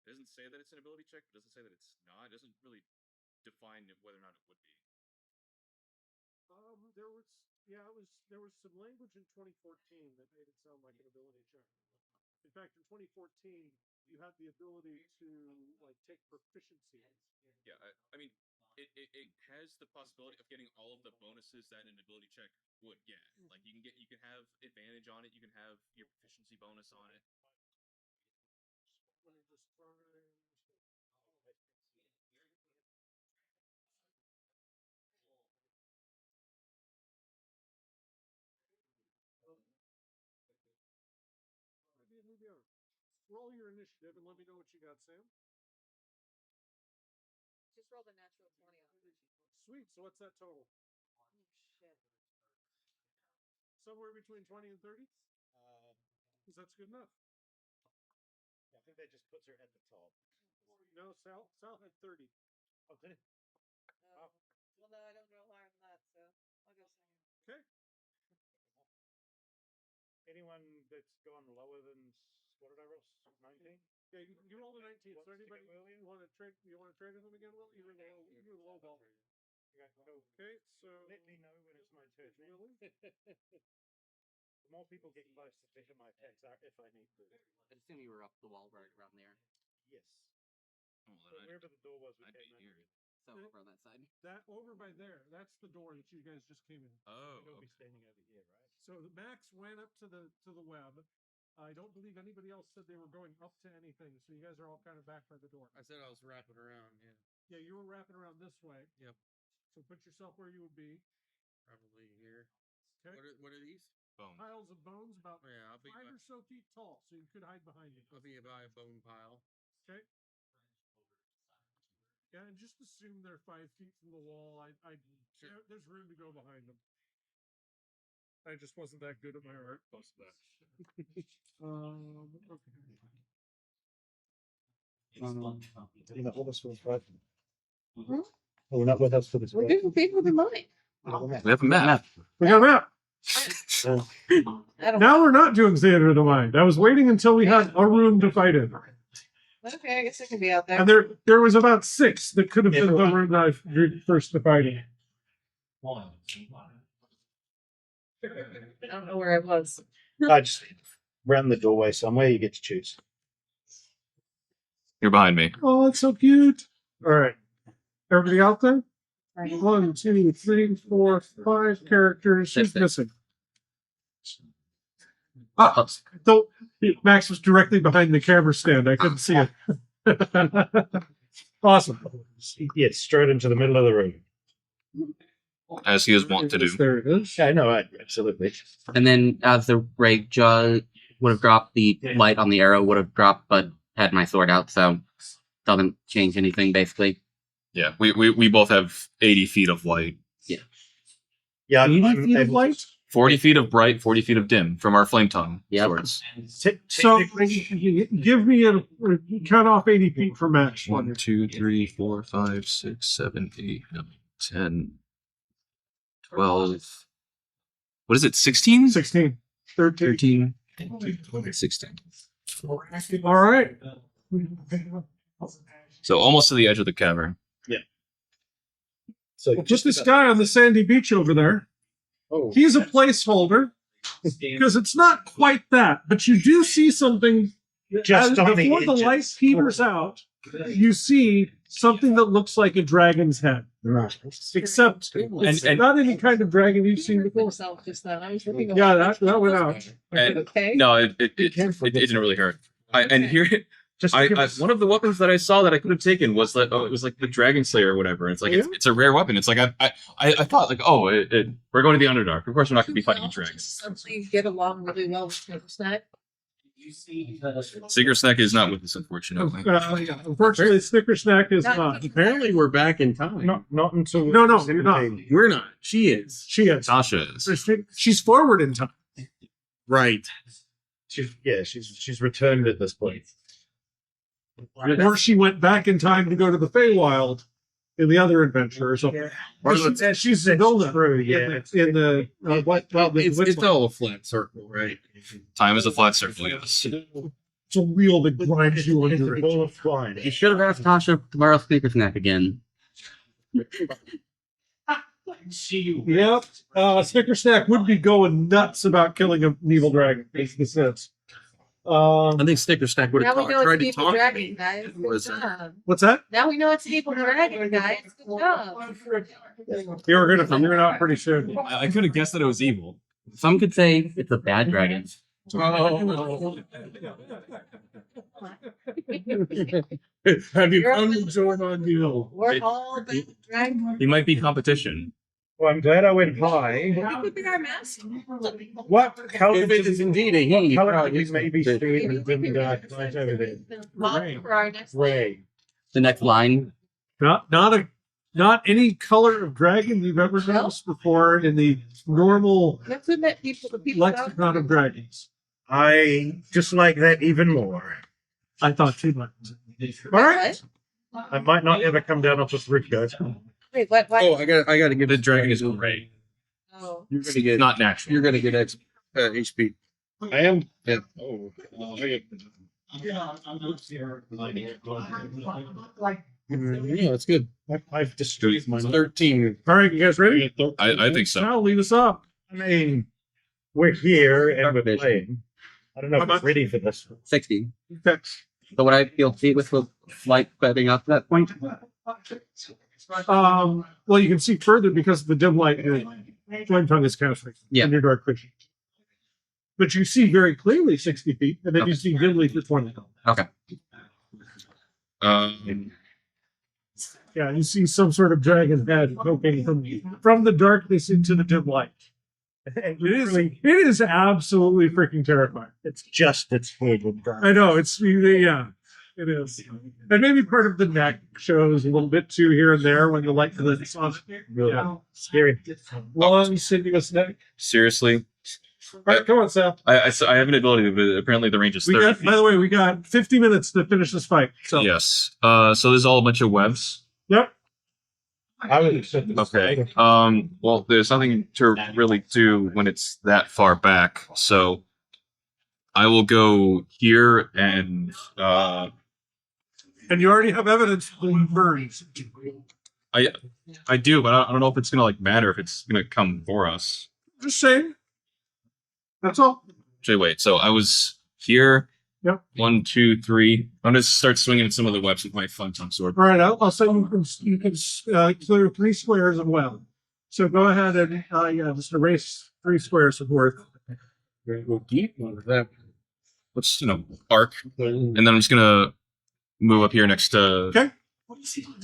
[SPEAKER 6] it doesn't say that it's an ability check. It doesn't say that it's not. It doesn't really define whether or not it would be.
[SPEAKER 1] There was some language in 2014 that made it sound like an ability check. In fact, in 2014, you had the ability to like take proficiency.
[SPEAKER 6] Yeah, I mean, it has the possibility of getting all of the bonuses that an ability check would get. Like you can have advantage on it. You can have your proficiency bonus on it.
[SPEAKER 1] Let me just find. Maybe roll your initiative and let me know what you got, Sam.
[SPEAKER 3] Just roll the natural 20 on it.
[SPEAKER 1] Sweet. So what's that total?
[SPEAKER 3] Oh, shit.
[SPEAKER 1] Somewhere between 20 and 30? Because that's good enough.
[SPEAKER 4] I think that just puts her at the top.
[SPEAKER 1] No, Sal had 30.
[SPEAKER 4] Oh, did it?
[SPEAKER 3] Oh. Well, no, I don't roll higher than that, so I'll go second.
[SPEAKER 1] Okay.
[SPEAKER 4] Anyone that's gone lower than what did I roll? 19?
[SPEAKER 1] Yeah, you rolled a 19.
[SPEAKER 4] Wants
[SPEAKER 1] So
[SPEAKER 4] to
[SPEAKER 1] anybody
[SPEAKER 4] go earlier?
[SPEAKER 1] you want to trade with them again, Will? You're the low ball. Okay, so
[SPEAKER 4] Let me know when it's my turn.
[SPEAKER 1] Willie.
[SPEAKER 4] The more people get close, the better my attacks are if I need to.
[SPEAKER 5] I assume you were up the wall right around there.
[SPEAKER 4] Yes.
[SPEAKER 6] Oh,
[SPEAKER 4] So wherever the door was, we
[SPEAKER 6] I'd
[SPEAKER 4] came
[SPEAKER 6] be
[SPEAKER 4] in.
[SPEAKER 6] here.
[SPEAKER 5] So
[SPEAKER 1] Okay.
[SPEAKER 5] over on that side.
[SPEAKER 1] That over by there, that's the door that you guys just came in.
[SPEAKER 6] Oh,
[SPEAKER 4] You'll
[SPEAKER 6] okay.
[SPEAKER 4] be standing over here, right?
[SPEAKER 1] So the Max went up to the web. I don't believe anybody else said they were going up to anything. So you guys are all kind of back by the door.
[SPEAKER 2] I said I was wrapping around. Yeah,
[SPEAKER 1] Yeah, you were wrapping around this way.
[SPEAKER 2] Yep.
[SPEAKER 1] So put yourself where you would be.
[SPEAKER 2] probably here.
[SPEAKER 1] Okay.
[SPEAKER 2] What are these?
[SPEAKER 6] Bones.
[SPEAKER 1] Piles of bones about
[SPEAKER 2] Yeah, I'll be
[SPEAKER 1] 5 or so feet tall, so you could hide behind it.
[SPEAKER 2] by a bone pile.
[SPEAKER 1] Okay. Yeah, and just assume they're 5 feet from the wall.
[SPEAKER 2] Sure.
[SPEAKER 1] There's room to go behind them. I just wasn't that good at my art.
[SPEAKER 4] Close to that.
[SPEAKER 1] Okay.
[SPEAKER 4] You're not with us for this, right?
[SPEAKER 3] Mhm.
[SPEAKER 4] Oh, we're not with us for this.
[SPEAKER 3] We're doing people in mind.
[SPEAKER 6] We have a map.
[SPEAKER 1] We got a map.
[SPEAKER 3] I don't
[SPEAKER 1] Now we're not doing theater of the mind. I was waiting until we had a room to fight in.
[SPEAKER 3] Okay, I guess I can be out there.
[SPEAKER 1] And there was about 6 that could have been the room that I drew first to fight in.
[SPEAKER 3] I don't know where I was.
[SPEAKER 4] I just round the doorway somewhere. You get to choose.
[SPEAKER 6] You're behind me.
[SPEAKER 1] Oh, it's so cute. All right. Everybody out there? 1, 2, 3, 4, 5 characters. Who's missing? So Max was directly behind the camera stand. I couldn't see it. Awesome.
[SPEAKER 4] Yes, straight into the middle of the room.
[SPEAKER 6] as he is wont to do.
[SPEAKER 1] There it is.
[SPEAKER 4] Yeah, no, absolutely.
[SPEAKER 5] And then as the rage would have dropped, the light on the arrow would have dropped, but had my sword out, so doesn't change anything basically.
[SPEAKER 6] Yeah, we both have 80 feet of light.
[SPEAKER 4] Yeah,
[SPEAKER 1] 80 feet of light?
[SPEAKER 6] 40 feet of bright, 40 feet of dim from our flame tongue
[SPEAKER 5] Yep.
[SPEAKER 6] swords.
[SPEAKER 1] So give me a count off 80 feet for max.
[SPEAKER 6] 1, 2, 3, 4, 5, 6, 7, 8, 9, 10, 12. What is it? 16?
[SPEAKER 1] 16, 13.
[SPEAKER 6] 13, 16.
[SPEAKER 1] All right.
[SPEAKER 6] So almost to the edge of the cavern.
[SPEAKER 4] So
[SPEAKER 1] Well, just this guy on the sandy beach over there.
[SPEAKER 4] Oh.
[SPEAKER 1] He's a placeholder because it's not quite that, but you do see something
[SPEAKER 4] Just on the
[SPEAKER 1] before the
[SPEAKER 4] edges.
[SPEAKER 1] light peters out. You see something that looks like a dragon's head, except it's
[SPEAKER 6] And-
[SPEAKER 1] not any kind of dragon you've seen before.
[SPEAKER 3] Myself just then. I was looking
[SPEAKER 1] Yeah, that went out.
[SPEAKER 6] And-
[SPEAKER 3] Okay.
[SPEAKER 6] No, it didn't really hurt. And here,
[SPEAKER 4] Just
[SPEAKER 6] I,
[SPEAKER 4] give
[SPEAKER 6] I
[SPEAKER 4] us-
[SPEAKER 6] one of the weapons that I saw that I could have taken was that it was like the Dragon Slayer or whatever. It's like it's a rare weapon. It's like I thought like we're going to the Underdark. Of course we're not going to be fighting dragons.
[SPEAKER 3] Suddenly get along really well with Snicker Snack.
[SPEAKER 6] Snack is not with us, unfortunately.
[SPEAKER 1] Yeah. Unfortunately, Snicker Snack is not.
[SPEAKER 2] Apparently, we're back in time.
[SPEAKER 4] not until
[SPEAKER 1] No, you're not.
[SPEAKER 2] We're not. She is.
[SPEAKER 1] She is.
[SPEAKER 6] Tasha is.
[SPEAKER 1] She's forward in time.
[SPEAKER 2] Right.
[SPEAKER 4] She's returned at this point.
[SPEAKER 1] Or she went back in time to go to the Feywild in the other adventure or something. She's Zelda
[SPEAKER 4] True,
[SPEAKER 1] in the
[SPEAKER 2] It's all a flat circle, right?
[SPEAKER 6] Time is a flat circle. Yes.
[SPEAKER 1] It's a wheel that grinds you under it.
[SPEAKER 4] Ball of twine.
[SPEAKER 5] You should have asked Tasha to borrow Sneaker Snack again.
[SPEAKER 1] Yep. Snicker Snack would be going nuts about killing an evil dragon. Makes the sense.
[SPEAKER 2] I think Sticker Snack would
[SPEAKER 3] Now
[SPEAKER 2] have
[SPEAKER 3] we know
[SPEAKER 2] tried
[SPEAKER 3] it's
[SPEAKER 2] to
[SPEAKER 3] an evil
[SPEAKER 2] talk.
[SPEAKER 3] dragon, guys. Good
[SPEAKER 2] Was-
[SPEAKER 3] job.
[SPEAKER 1] What's that?
[SPEAKER 3] Now we know it's an evil dragon, guys. Good job.
[SPEAKER 1] You're gonna figure it out pretty soon.
[SPEAKER 6] I could have guessed that it was evil.
[SPEAKER 5] Some could say it's a bad dragon.
[SPEAKER 2] Have you
[SPEAKER 3] You're
[SPEAKER 2] come
[SPEAKER 3] up.
[SPEAKER 2] to join on deal?
[SPEAKER 3] We're all bad dragons.
[SPEAKER 6] He might be competition.
[SPEAKER 4] Well, I'm glad I went high.
[SPEAKER 3] It could be our master.
[SPEAKER 4] What color
[SPEAKER 2] If it is indeed a he,
[SPEAKER 4] color
[SPEAKER 2] probably
[SPEAKER 4] did
[SPEAKER 2] is
[SPEAKER 4] you maybe
[SPEAKER 2] the-
[SPEAKER 4] see in the right over there?
[SPEAKER 3] Mark for our next
[SPEAKER 4] Gray.
[SPEAKER 5] The next line.
[SPEAKER 1] Not any color of dragon you've ever noticed before in the normal
[SPEAKER 3] Let's admit people, the people out
[SPEAKER 1] lexicon of dragons.
[SPEAKER 4] I just like that even more.
[SPEAKER 1] I thought too much.
[SPEAKER 3] there.
[SPEAKER 1] All right.
[SPEAKER 4] I might not ever come down off this roof, guys.
[SPEAKER 3] Wait, what?
[SPEAKER 2] Oh, I got to give
[SPEAKER 6] The dragon is gray.
[SPEAKER 3] Oh.
[SPEAKER 2] You're gonna get
[SPEAKER 6] Not natural.
[SPEAKER 2] You're gonna get HP.
[SPEAKER 4] I am.
[SPEAKER 2] Yeah.
[SPEAKER 4] Oh.
[SPEAKER 2] Yeah, that's good.
[SPEAKER 4] I've destroyed my.
[SPEAKER 2] 13.
[SPEAKER 1] All right, you guys ready?
[SPEAKER 6] I think so.
[SPEAKER 1] Now lead us up.
[SPEAKER 4] I mean, we're here and we're playing. I don't know if I'm ready for this.
[SPEAKER 5] 60.
[SPEAKER 1] Okay.
[SPEAKER 5] So would I feel see with light spreading up to that point?
[SPEAKER 1] Well, you can see further because of the dim light flame tongue is casting
[SPEAKER 5] Yeah.
[SPEAKER 1] in your dark vision. But you see very clearly 60 feet, and then you see dimly for 20.
[SPEAKER 5] Okay.
[SPEAKER 1] Yeah, you see some sort of dragon head poking from the darkness into the dim light. It is absolutely freaking terrifying.
[SPEAKER 4] It's just its head and dark.
[SPEAKER 1] I know it's yeah, it is, and maybe part of the neck shows a little bit too here and there when the light glitches on it. Yeah,
[SPEAKER 4] Scary.
[SPEAKER 1] long sinuous neck.
[SPEAKER 6] Seriously,
[SPEAKER 1] All right, come on, Sal.
[SPEAKER 6] I have an ability, but apparently the range is
[SPEAKER 1] We
[SPEAKER 6] 30
[SPEAKER 1] got.
[SPEAKER 6] feet.
[SPEAKER 1] By the way, we got 50 minutes to finish this fight. So
[SPEAKER 6] Yes. So there's all a bunch of webs.
[SPEAKER 1] yep.
[SPEAKER 4] I would accept this.
[SPEAKER 6] Okay. Well, there's nothing to really do when it's that far back, so I will go here and
[SPEAKER 1] And you already have evidence that he burns.
[SPEAKER 6] I do, but I don't know if it's gonna like matter if it's gonna come for us.
[SPEAKER 1] Just saying. That's all.
[SPEAKER 6] Actually, wait. So I was here.
[SPEAKER 1] Yep.
[SPEAKER 6] 1, 2, 3. I'm gonna start swinging at some of the webs with my fun tongue sword.
[SPEAKER 1] All right, I'll say you can clear 3 squares of web. So go ahead and just erase 3 squares of worth.
[SPEAKER 2] Go deep on that.
[SPEAKER 6] Let's arc, and then I'm just gonna move up here next to
[SPEAKER 1] Okay.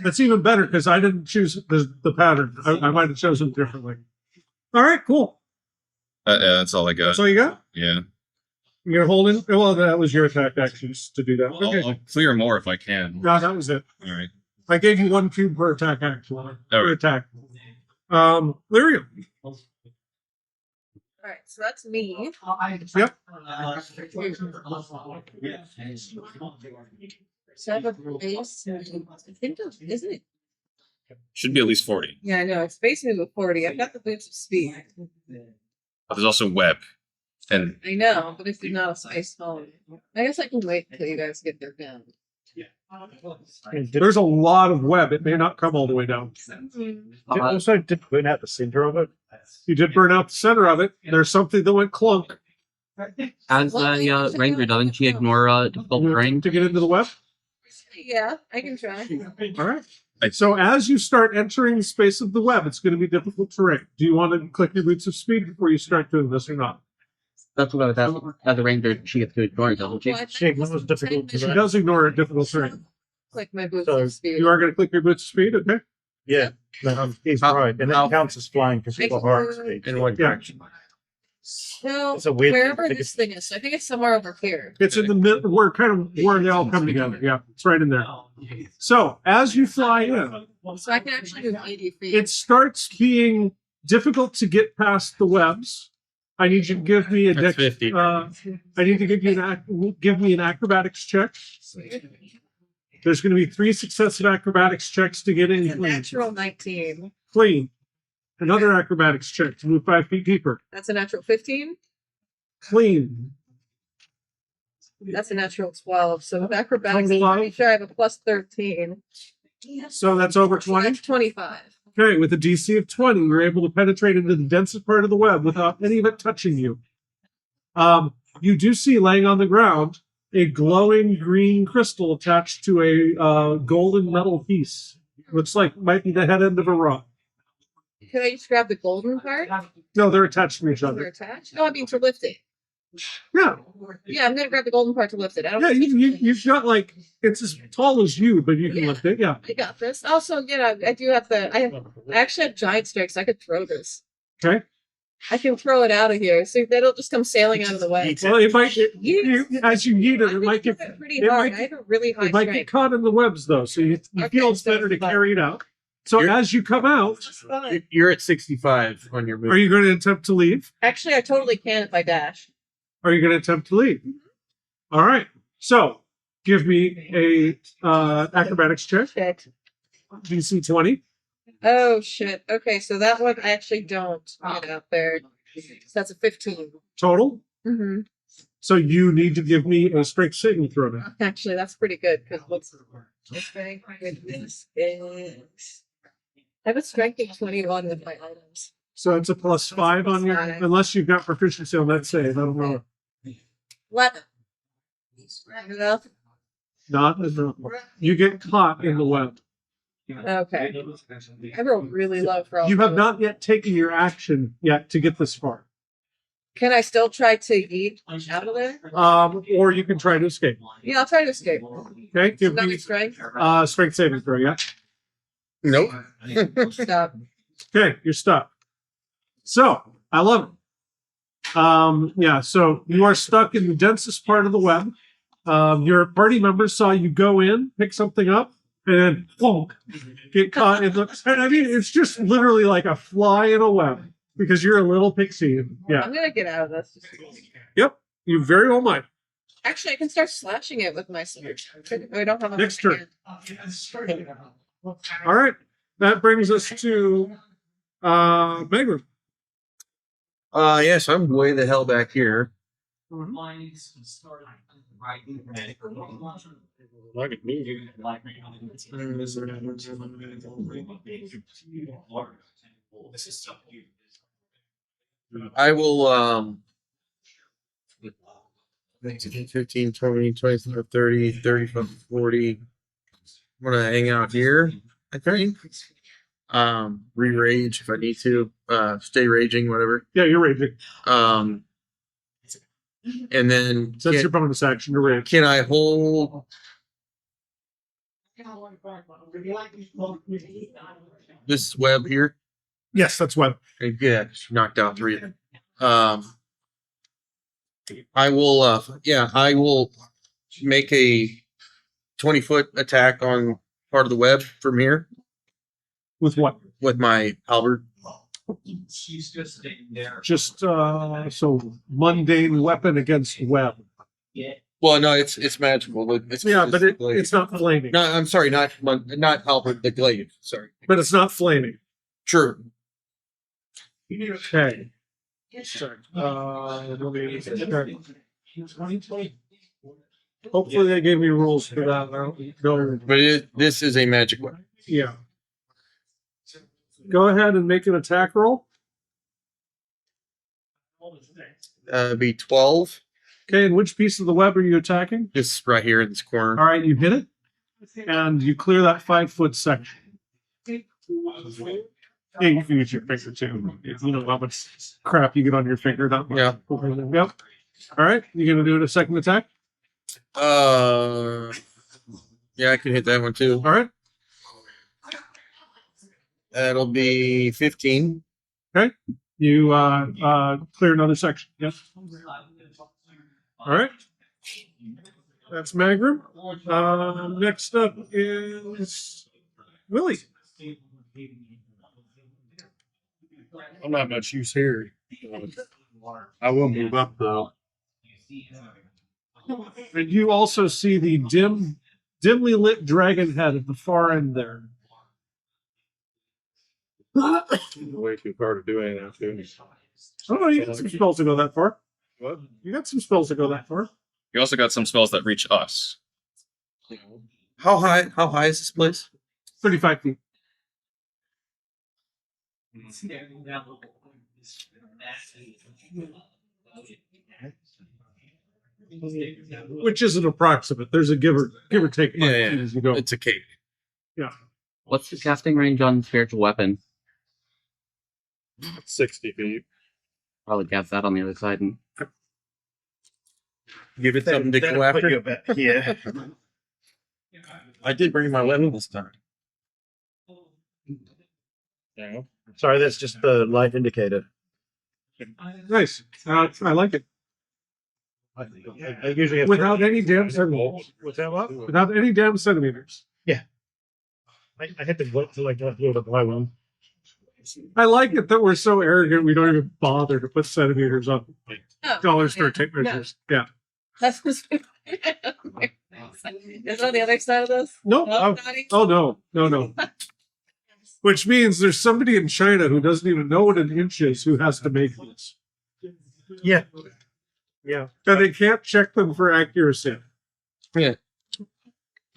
[SPEAKER 1] That's even better because I didn't choose the pattern. I might have chosen it differently. All right, cool.
[SPEAKER 6] Yeah, that's all I got.
[SPEAKER 1] That's all you got?
[SPEAKER 6] Yeah.
[SPEAKER 1] You're gonna hold in? Well, that was your attack actions to do that. Okay.
[SPEAKER 6] I'll clear more if I can.
[SPEAKER 1] No, that was it.
[SPEAKER 6] All right.
[SPEAKER 1] I gave you 1 cube per attack action. Per
[SPEAKER 6] right.
[SPEAKER 1] attack. Lyrium.
[SPEAKER 3] All right, so that's me.
[SPEAKER 1] Yep.
[SPEAKER 3] So I have a base. I think that's, isn't it?
[SPEAKER 6] Should be at least 40.
[SPEAKER 3] Yeah, I know. It's base move of 40. I've got the boots of speed.
[SPEAKER 6] But there's also web. And
[SPEAKER 3] I know, but if you're not a space phone, I guess I can wait until you guys get there down.
[SPEAKER 1] There's a lot of web. It may not come all the way down.
[SPEAKER 4] Also, did burn out the center of it.
[SPEAKER 1] You did burn out the center of it. There's something that went clunk.
[SPEAKER 5] As a ranger, doesn't she ignore difficult terrain?
[SPEAKER 1] To get into the web.
[SPEAKER 3] Yeah, I can try.
[SPEAKER 1] All right. So as you start entering the space of the web, it's going to be difficult terrain. Do you want to click your boots of speed before you start doing this or not?
[SPEAKER 5] That's what I was asking. As a ranger, she gets to ignore it, doesn't she?
[SPEAKER 3] Well, I
[SPEAKER 4] She
[SPEAKER 3] think
[SPEAKER 4] ignores
[SPEAKER 3] this is
[SPEAKER 4] difficult
[SPEAKER 3] 10
[SPEAKER 1] She
[SPEAKER 4] terrain.
[SPEAKER 1] does ignore difficult terrain.
[SPEAKER 3] Click my boots
[SPEAKER 4] So
[SPEAKER 3] of speed.
[SPEAKER 1] You are going to click your boots of speed, okay?
[SPEAKER 4] Yeah, no, he's
[SPEAKER 2] How-
[SPEAKER 4] right. And
[SPEAKER 2] how-
[SPEAKER 4] that counts as flying because you've got hard speed.
[SPEAKER 2] In what
[SPEAKER 1] Yeah.
[SPEAKER 2] direction?
[SPEAKER 3] So
[SPEAKER 4] It's a weird
[SPEAKER 3] wherever
[SPEAKER 4] thing.
[SPEAKER 3] this thing is, so I think it's somewhere over here.
[SPEAKER 1] It's in the middle, where they all come together. Yeah, it's right in there. So as you fly in,
[SPEAKER 3] So I can actually move 80 feet.
[SPEAKER 1] it starts being difficult to get past the webs. I need you to give me a
[SPEAKER 6] That's 50.
[SPEAKER 1] I need to give me an acrobatics check. There's going to be 3 successive acrobatics checks to get in
[SPEAKER 3] It's a
[SPEAKER 1] clean.
[SPEAKER 3] natural 19.
[SPEAKER 1] Clean. Another acrobatics check to move 5 feet deeper.
[SPEAKER 3] That's a natural 15.
[SPEAKER 1] Clean.
[SPEAKER 3] That's a natural 12. So with acrobatics, I'm
[SPEAKER 1] 12.
[SPEAKER 3] pretty sure I have a plus 13.
[SPEAKER 1] So that's over
[SPEAKER 3] So
[SPEAKER 1] 20.
[SPEAKER 3] that's 25.
[SPEAKER 1] Okay, with a DC of 20, you're able to penetrate into the densest part of the web without any of it touching you. You do see laying on the ground a glowing green crystal attached to a golden metal piece. Looks like might be the head end of a rock.
[SPEAKER 3] Can I just grab the golden part?
[SPEAKER 1] No, they're attached to each
[SPEAKER 3] They're
[SPEAKER 1] other.
[SPEAKER 3] attached? No, I mean to lift it.
[SPEAKER 1] Yeah,
[SPEAKER 3] Yeah, I'm gonna grab the golden part to lift it. I don't
[SPEAKER 1] yeah. You've got like it's as tall as you, but you can
[SPEAKER 3] Yeah.
[SPEAKER 1] lift it. Yeah.
[SPEAKER 3] I got this. Also, you know, I do have I actually have giant strikes. I could throw this.
[SPEAKER 1] Okay.
[SPEAKER 3] I can throw it out of here. So that'll just come sailing out of the way.
[SPEAKER 1] Well, it might as you yeet it, it might get
[SPEAKER 3] pretty
[SPEAKER 1] it
[SPEAKER 3] hard.
[SPEAKER 1] might-
[SPEAKER 3] I have a really high
[SPEAKER 1] it might get
[SPEAKER 3] strength.
[SPEAKER 1] caught in the webs though, so you
[SPEAKER 3] Okay,
[SPEAKER 1] feel it's
[SPEAKER 3] so
[SPEAKER 1] better to
[SPEAKER 3] it's fine.
[SPEAKER 1] carry it out. So
[SPEAKER 2] You're-
[SPEAKER 1] as you come out,
[SPEAKER 3] It's fine.
[SPEAKER 2] You're at 65 on your move.
[SPEAKER 1] are you going to attempt to leave?
[SPEAKER 3] Actually, I totally can if I dash.
[SPEAKER 1] Are you going to attempt to leave? All right. So give me a acrobatics check,
[SPEAKER 3] Shit.
[SPEAKER 1] DC 20.
[SPEAKER 3] Oh shit. Okay, so that one I actually don't get out there. So that's a 15.
[SPEAKER 1] Total.
[SPEAKER 3] Mm-hmm.
[SPEAKER 1] So you need to give me a strength saving throw now.
[SPEAKER 3] Actually, that's pretty good because what's very good this is. I have a strength of 21 with my items.
[SPEAKER 1] So it's a +5 on your,
[SPEAKER 3] +5.
[SPEAKER 1] unless you've got proficiency on that save. I don't know.
[SPEAKER 3] 11. Enough?
[SPEAKER 1] Not enough. You get caught in the web.
[SPEAKER 3] Okay. I rolled really low for all
[SPEAKER 1] You have
[SPEAKER 3] those.
[SPEAKER 1] not yet taken your action yet to get this far.
[SPEAKER 3] Can I still try to eat out of there?
[SPEAKER 1] Or you can try to escape.
[SPEAKER 3] Yeah, I'll try to escape.
[SPEAKER 1] Okay, give
[SPEAKER 3] Another
[SPEAKER 1] me
[SPEAKER 3] strength.
[SPEAKER 1] strength saving throw. Yeah.
[SPEAKER 2] Nope.
[SPEAKER 3] Stop.
[SPEAKER 1] Okay, you're stuck. So I love it. Yeah, so you are stuck in the densest part of the web. Your party members saw you go in, pick something up, and then plonk, get caught in the. And I mean, it's just literally like a fly in a web because you're a little pixie. Yeah.
[SPEAKER 3] I'm gonna get out of this.
[SPEAKER 1] Yep. You very well might.
[SPEAKER 3] Actually, I can start slashing it with my sword. I don't have a
[SPEAKER 1] Next turn. All right. That brings us to Megan.
[SPEAKER 2] Yes, I'm way the hell back here. I will 15, 20, 25, 30, 35, 40. I'm gonna hang out here, I think. Re-rage if I need to. Stay raging, whatever.
[SPEAKER 1] Yeah, you're raging.
[SPEAKER 2] And then
[SPEAKER 1] So that's your bonus action to rage.
[SPEAKER 2] can I hold This web here.
[SPEAKER 1] Yes, that's web.
[SPEAKER 2] Yeah, just knocked out 3 of them. I will. I will make a 20-foot attack on part of the web from here
[SPEAKER 1] With what?
[SPEAKER 2] with my halberd.
[SPEAKER 1] Just so mundane weapon against web.
[SPEAKER 2] Well, no, it's magical. It's
[SPEAKER 1] It's not flaming.
[SPEAKER 2] No, I'm sorry, not halberd. The glaive. Sorry.
[SPEAKER 1] But it's not flaming.
[SPEAKER 2] True.
[SPEAKER 1] Okay. Let me check. Hopefully they gave me rules for that. I don't know.
[SPEAKER 2] But this is a magic weapon.
[SPEAKER 1] Yeah. Go ahead and make an attack roll.
[SPEAKER 2] Be 12.
[SPEAKER 1] Okay, and which piece of the web are you attacking?
[SPEAKER 2] This right here in this corner.
[SPEAKER 1] All right, you hit it, and you clear that 5-foot section. Yeah, you can use your finger too. You know how much crap you get on your finger. Not much.
[SPEAKER 2] Yeah.
[SPEAKER 1] Yep. All right, you gonna do it a second attack?
[SPEAKER 2] Yeah, I can hit that one too.
[SPEAKER 1] All right.
[SPEAKER 2] That'll be 15.
[SPEAKER 1] You clear another section. Yes. All right. That's Magrum. Next up is Willie.
[SPEAKER 8] I'm not much use here. I will move up though.
[SPEAKER 1] And you also see the dimly lit dragon head at the far end there.
[SPEAKER 8] Way too far to do anything too.
[SPEAKER 1] Oh, you got some spells to go that far.
[SPEAKER 8] What?
[SPEAKER 1] You got some spells to go that far.
[SPEAKER 6] You also got some spells that reach us.
[SPEAKER 2] How high is this place?
[SPEAKER 1] 35 feet. Which is an approximate. There's a give or take
[SPEAKER 2] Yeah.
[SPEAKER 1] as you go.
[SPEAKER 2] It's a cave.
[SPEAKER 5] What's the casting range on spiritual weapon?
[SPEAKER 8] 60 feet.
[SPEAKER 5] Probably cast that on the other side. And
[SPEAKER 2] Give it something to go after.
[SPEAKER 8] Yeah.
[SPEAKER 2] I did bring my weapon this time.
[SPEAKER 8] Yeah.
[SPEAKER 4] Sorry, that's just the light indicator.
[SPEAKER 1] Nice. I like it.
[SPEAKER 4] I usually have
[SPEAKER 1] Without any damn centimeters.
[SPEAKER 4] Without what?
[SPEAKER 1] Without any damn centimeters.
[SPEAKER 4] I had to wait till I got to buy one.
[SPEAKER 1] I like it that we're so arrogant we don't even bother to put centimeters on
[SPEAKER 3] Oh,
[SPEAKER 1] dollar store
[SPEAKER 3] yeah.
[SPEAKER 1] tape measures. Yeah.
[SPEAKER 3] That's is it on the other side of this?
[SPEAKER 1] Nope.
[SPEAKER 3] No, Donnie?
[SPEAKER 1] Oh no. Which means there's somebody in China who doesn't even know what an inch is who has to make this.
[SPEAKER 4] Yeah. Yeah.
[SPEAKER 1] And they can't check them for accuracy.
[SPEAKER 2] They're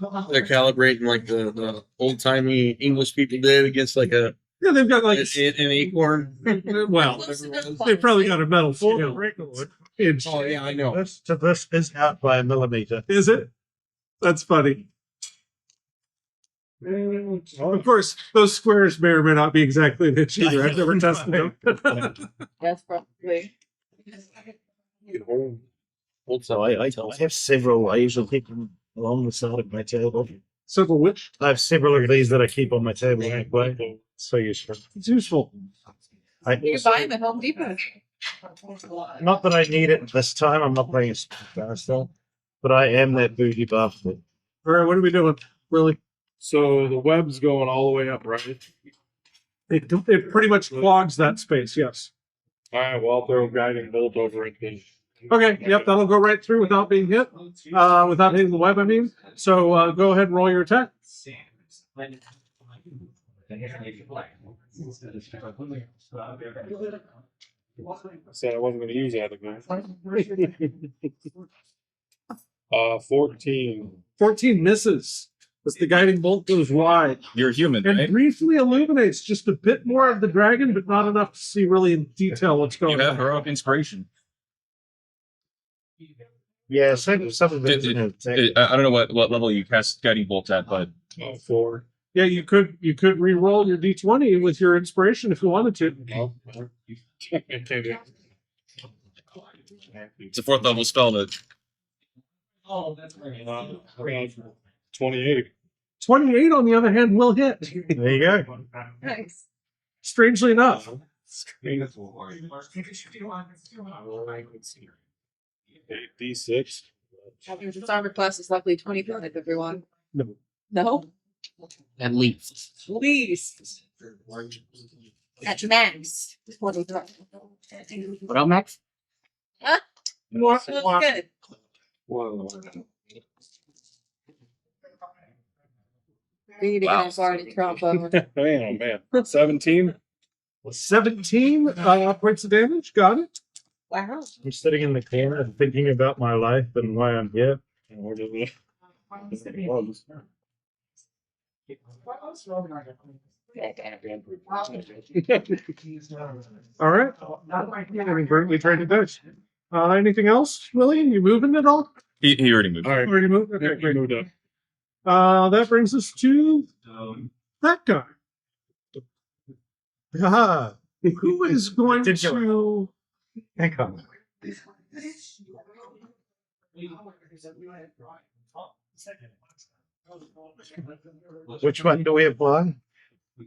[SPEAKER 2] calibrating like the old timey English people did against like
[SPEAKER 1] Yeah, they've got like
[SPEAKER 2] an acorn.
[SPEAKER 1] well, they've probably got a metal scale. Inch.
[SPEAKER 2] Oh yeah, I know.
[SPEAKER 4] This is out by a millimeter.
[SPEAKER 1] Is it? That's funny. Of course, those squares may or may not be exactly an inch either. I've never tested them.
[SPEAKER 3] That's probably.
[SPEAKER 4] So I have several. I usually keep them along the side of my table.
[SPEAKER 1] Several which?
[SPEAKER 4] I have several of these that I keep on my table anyway. So useful.
[SPEAKER 1] It's useful.
[SPEAKER 3] You can buy them at Home Depot.
[SPEAKER 4] Not that I need it this time. I'm not playing a stuff, but I am that bougie bastard.
[SPEAKER 1] All right, what are we doing? Really?
[SPEAKER 8] So the web's going all the way up, right?
[SPEAKER 1] It pretty much clogs that space, yes.
[SPEAKER 8] All right, well, I'll throw a guiding bolt over it then.
[SPEAKER 1] Okay, yep, that'll go right through without being hit. Without hitting the web, I mean. So go ahead and roll your attack.
[SPEAKER 8] I said I wasn't going to use that again. 14.
[SPEAKER 1] 14 misses as the guiding bolt goes wide
[SPEAKER 6] You're human,
[SPEAKER 1] and
[SPEAKER 6] right?
[SPEAKER 1] briefly illuminates just a bit more of the dragon, but not enough to see really in detail what's
[SPEAKER 6] You
[SPEAKER 1] going
[SPEAKER 6] have
[SPEAKER 1] on.
[SPEAKER 6] heroic inspiration.
[SPEAKER 4] Yeah, some of it.
[SPEAKER 6] I don't know what level you cast guiding bolt at, but
[SPEAKER 8] 4.
[SPEAKER 1] Yeah, you could re-roll your d20 with your inspiration if you wanted to.
[SPEAKER 6] it's a 4th level spell that
[SPEAKER 8] 28.
[SPEAKER 1] 28, on the other hand, will hit.
[SPEAKER 4] There you go.
[SPEAKER 3] Nice.
[SPEAKER 1] Strangely enough.
[SPEAKER 8] D6.
[SPEAKER 3] Its armor class is luckily 25, everyone.
[SPEAKER 1] No.
[SPEAKER 3] No?
[SPEAKER 5] At least.
[SPEAKER 3] Please. At max. 25.
[SPEAKER 5] What up, Max?
[SPEAKER 1] What?
[SPEAKER 3] That's good. We need to get a party trombone.
[SPEAKER 8] Man. 17.
[SPEAKER 1] 17 points of damage. Got it.
[SPEAKER 3] Wow.
[SPEAKER 4] I'm sitting in the corner thinking about my life and why I'm here.
[SPEAKER 1] All right. We traded those. Anything else, Willie? You moving at all?
[SPEAKER 6] He already moved.
[SPEAKER 8] All right.
[SPEAKER 1] Already moved? Okay,
[SPEAKER 8] Yeah,
[SPEAKER 1] great.
[SPEAKER 8] moved up.
[SPEAKER 1] That brings us to that guy.
[SPEAKER 4] Haha.
[SPEAKER 1] Who is going
[SPEAKER 4] Did you-
[SPEAKER 1] to...
[SPEAKER 4] Hang on. Which one do we apply?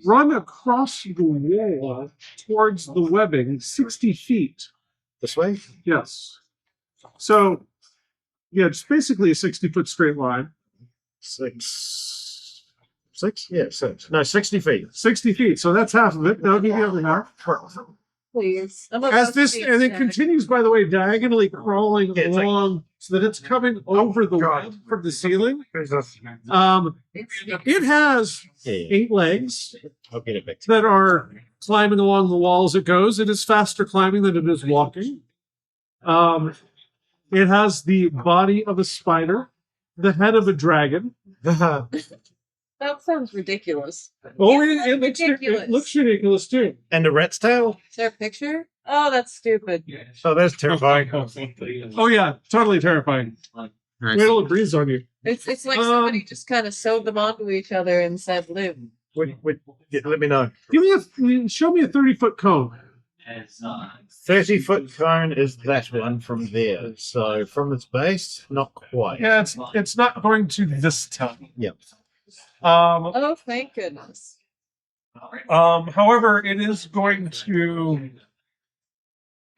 [SPEAKER 1] run across the wall towards the webbing 60 feet.
[SPEAKER 4] This way?
[SPEAKER 1] Yes. So, yeah, it's basically a 60-foot straight line.
[SPEAKER 4] 6. Yeah, 6. No, 60 feet.
[SPEAKER 1] 60 feet. So that's half of it. That would be the other half.
[SPEAKER 3] Please.
[SPEAKER 1] As this, and it continues, by the way, diagonally crawling
[SPEAKER 4] Yeah, it's like-
[SPEAKER 1] along so that it's coming over the web from the ceiling.
[SPEAKER 3] It's
[SPEAKER 1] It has
[SPEAKER 4] Yeah,
[SPEAKER 1] 8 legs
[SPEAKER 4] I'll get it back to
[SPEAKER 1] that are climbing along the wall as it goes. It is faster climbing than it is walking. It has the body of a spider, the head of a dragon.
[SPEAKER 4] you.
[SPEAKER 3] that sounds ridiculous.
[SPEAKER 1] Oh,
[SPEAKER 3] Yeah,
[SPEAKER 1] it looks ridiculous too.
[SPEAKER 4] And a rat's tail?
[SPEAKER 3] Is there a picture? Oh, that's stupid.
[SPEAKER 4] Oh, that's terrifying.
[SPEAKER 1] Oh yeah, totally terrifying. Wait till it breathes on you.
[SPEAKER 3] It's like somebody just kind of sewed them onto each other and said live.
[SPEAKER 4] Let me know.
[SPEAKER 1] Show me a 30-foot cone.
[SPEAKER 4] 30-foot cone is that one from there. So from its base, not quite.
[SPEAKER 1] Yeah, it's not going to this time.
[SPEAKER 4] Yep.
[SPEAKER 3] Oh, thank goodness.
[SPEAKER 1] However, it is going to,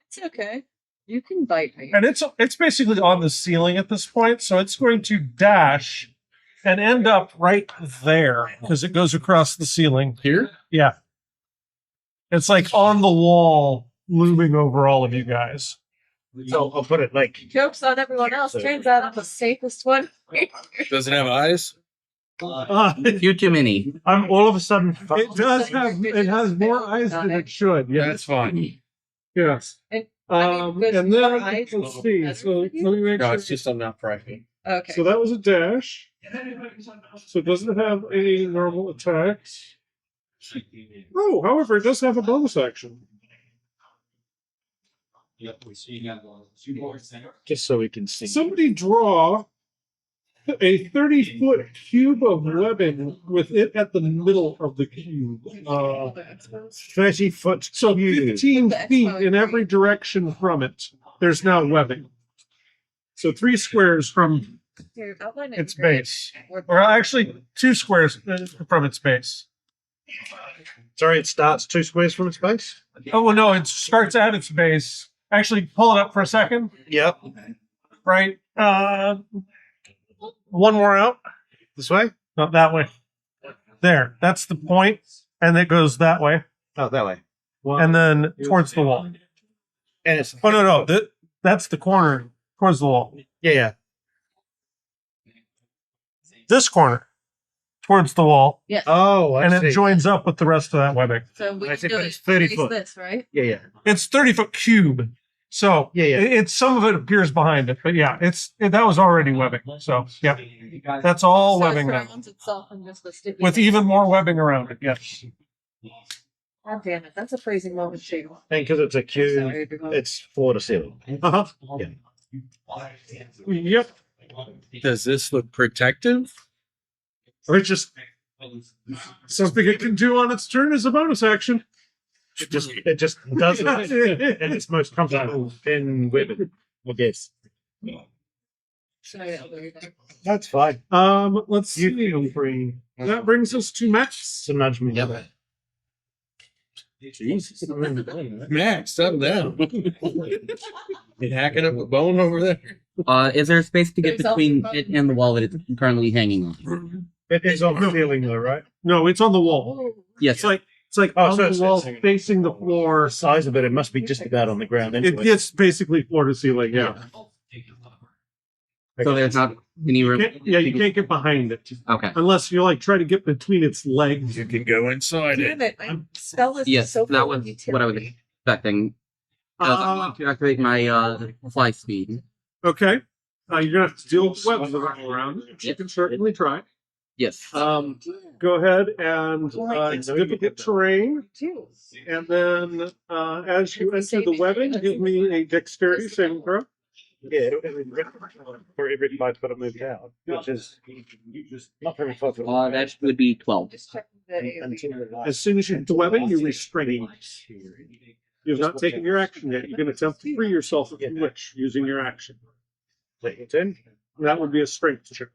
[SPEAKER 3] It's okay. You can bite me.
[SPEAKER 1] and it's basically on the ceiling at this point, so it's going to dash and end up right there because it goes across the ceiling.
[SPEAKER 2] Here?
[SPEAKER 1] Yeah. It's like on the wall, looming over all of you guys.
[SPEAKER 4] So I'll put it like
[SPEAKER 3] Joke's on everyone else. Turns out I'm the safest one.
[SPEAKER 2] Does it have eyes?
[SPEAKER 5] You too many.
[SPEAKER 4] I'm all of a sudden.
[SPEAKER 1] It does have. It has more eyes than it should.
[SPEAKER 2] Yeah,
[SPEAKER 1] Yes.
[SPEAKER 2] that's fine.
[SPEAKER 1] Yes.
[SPEAKER 3] And, I mean, with
[SPEAKER 1] And
[SPEAKER 3] more
[SPEAKER 1] then
[SPEAKER 3] eyes,
[SPEAKER 1] let's see.
[SPEAKER 3] better
[SPEAKER 1] So let
[SPEAKER 3] for you?
[SPEAKER 1] me make
[SPEAKER 2] No,
[SPEAKER 1] sure.
[SPEAKER 2] it's just I'm not private.
[SPEAKER 3] Okay.
[SPEAKER 1] So that was a dash. So it doesn't have any normal attacks. Oh, however, it does have a bonus action.
[SPEAKER 4] Just so we can see.
[SPEAKER 1] Somebody draw a 30-foot cube of webbing with it at the middle of the cube.
[SPEAKER 4] 30-foot
[SPEAKER 1] So
[SPEAKER 4] cube.
[SPEAKER 1] 15
[SPEAKER 3] The
[SPEAKER 1] feet
[SPEAKER 3] expo
[SPEAKER 1] in every direction from it, there's now webbing. So 3 squares from
[SPEAKER 3] Here, outline it
[SPEAKER 1] its
[SPEAKER 3] in gray.
[SPEAKER 1] base. Or actually, 2 squares from its base.
[SPEAKER 4] Sorry, it starts 2 squares from its base?
[SPEAKER 1] Oh, well, no, it starts at its base. Actually, pull it up for a second.
[SPEAKER 4] Yep.
[SPEAKER 1] Right. One more out.
[SPEAKER 4] This way?
[SPEAKER 1] Not that way. There. That's the point, and it goes that way,
[SPEAKER 4] Oh, that way.
[SPEAKER 1] and then towards the wall.
[SPEAKER 4] And it's.
[SPEAKER 1] Oh no, that's the corner towards the wall.
[SPEAKER 4] Yeah.
[SPEAKER 1] This corner towards the wall,
[SPEAKER 3] Yes.
[SPEAKER 4] Oh, I
[SPEAKER 1] and
[SPEAKER 4] see.
[SPEAKER 1] it joins up with the rest of that webbing.
[SPEAKER 3] So we
[SPEAKER 4] I see,
[SPEAKER 3] do
[SPEAKER 4] but
[SPEAKER 3] it.
[SPEAKER 4] it's 30
[SPEAKER 3] Raise
[SPEAKER 4] foot.
[SPEAKER 3] this, right?
[SPEAKER 4] Yeah.
[SPEAKER 1] It's 30-foot cube, so
[SPEAKER 4] Yeah.
[SPEAKER 1] it's some of it appears behind it, but yeah, that was already webbing. So yeah, that's all
[SPEAKER 3] So
[SPEAKER 1] webbing
[SPEAKER 3] it
[SPEAKER 1] now,
[SPEAKER 3] surrounds itself in just a sticky.
[SPEAKER 1] with even more webbing around it. Yes.
[SPEAKER 3] God damn it! That's a phrasing moment too.
[SPEAKER 4] And because it's a cube,
[SPEAKER 3] Sorry, everyone.
[SPEAKER 4] it's floor to ceiling.
[SPEAKER 1] Uh-huh.
[SPEAKER 4] Yeah.
[SPEAKER 1] Yep.
[SPEAKER 2] Does this look protective?
[SPEAKER 1] Or it's just something it can do on its turn as a bonus action.
[SPEAKER 4] It just does it. And it's most comfortable in webbing, I guess.
[SPEAKER 3] Sorry, I'll be right back.
[SPEAKER 4] That's fine.
[SPEAKER 1] Let's see.
[SPEAKER 4] You feel free.
[SPEAKER 1] That brings us to Max.
[SPEAKER 4] So nudge me.
[SPEAKER 2] Yep. Jesus. Max, settle down. You hacking up a bone over there?
[SPEAKER 5] Is there a space to get between it and the wall that it's currently hanging on?
[SPEAKER 4] It is on the ceiling though, right?
[SPEAKER 1] No, it's on the wall.
[SPEAKER 5] Yes.
[SPEAKER 1] It's like
[SPEAKER 4] Oh,
[SPEAKER 1] on
[SPEAKER 4] so
[SPEAKER 1] the
[SPEAKER 4] it's-
[SPEAKER 1] wall,
[SPEAKER 4] it's-
[SPEAKER 1] facing the floor.
[SPEAKER 4] The size of it, it must be just about on the ground anyway.
[SPEAKER 1] It's basically floor to ceiling. Yeah.
[SPEAKER 5] So there's not any room.
[SPEAKER 1] You can't get behind it
[SPEAKER 5] Okay.
[SPEAKER 1] unless you like try to get between its legs.
[SPEAKER 8] You can go inside it.
[SPEAKER 3] Damn it, my spell is
[SPEAKER 5] Yes,
[SPEAKER 3] so
[SPEAKER 5] that
[SPEAKER 3] full
[SPEAKER 5] was
[SPEAKER 3] of
[SPEAKER 5] what I was
[SPEAKER 3] utility.
[SPEAKER 5] expecting. I want to activate my fly speed.
[SPEAKER 1] Okay. You're gonna have to deal with webs all around. You
[SPEAKER 5] Yep.
[SPEAKER 1] can certainly try.
[SPEAKER 5] Yes.
[SPEAKER 1] Go ahead and it's difficult terrain. And then as you enter the webbing, give me a dexterity saving throw.
[SPEAKER 4] Yeah, for every 5 foot I moved out, which is not very 5 foot.
[SPEAKER 5] That would be 12.
[SPEAKER 3] Just checking the
[SPEAKER 1] As soon as you hit the webbing, you restrain. You've not taken your action yet. You can attempt to free yourself if you wish using your action. That would be a strength check.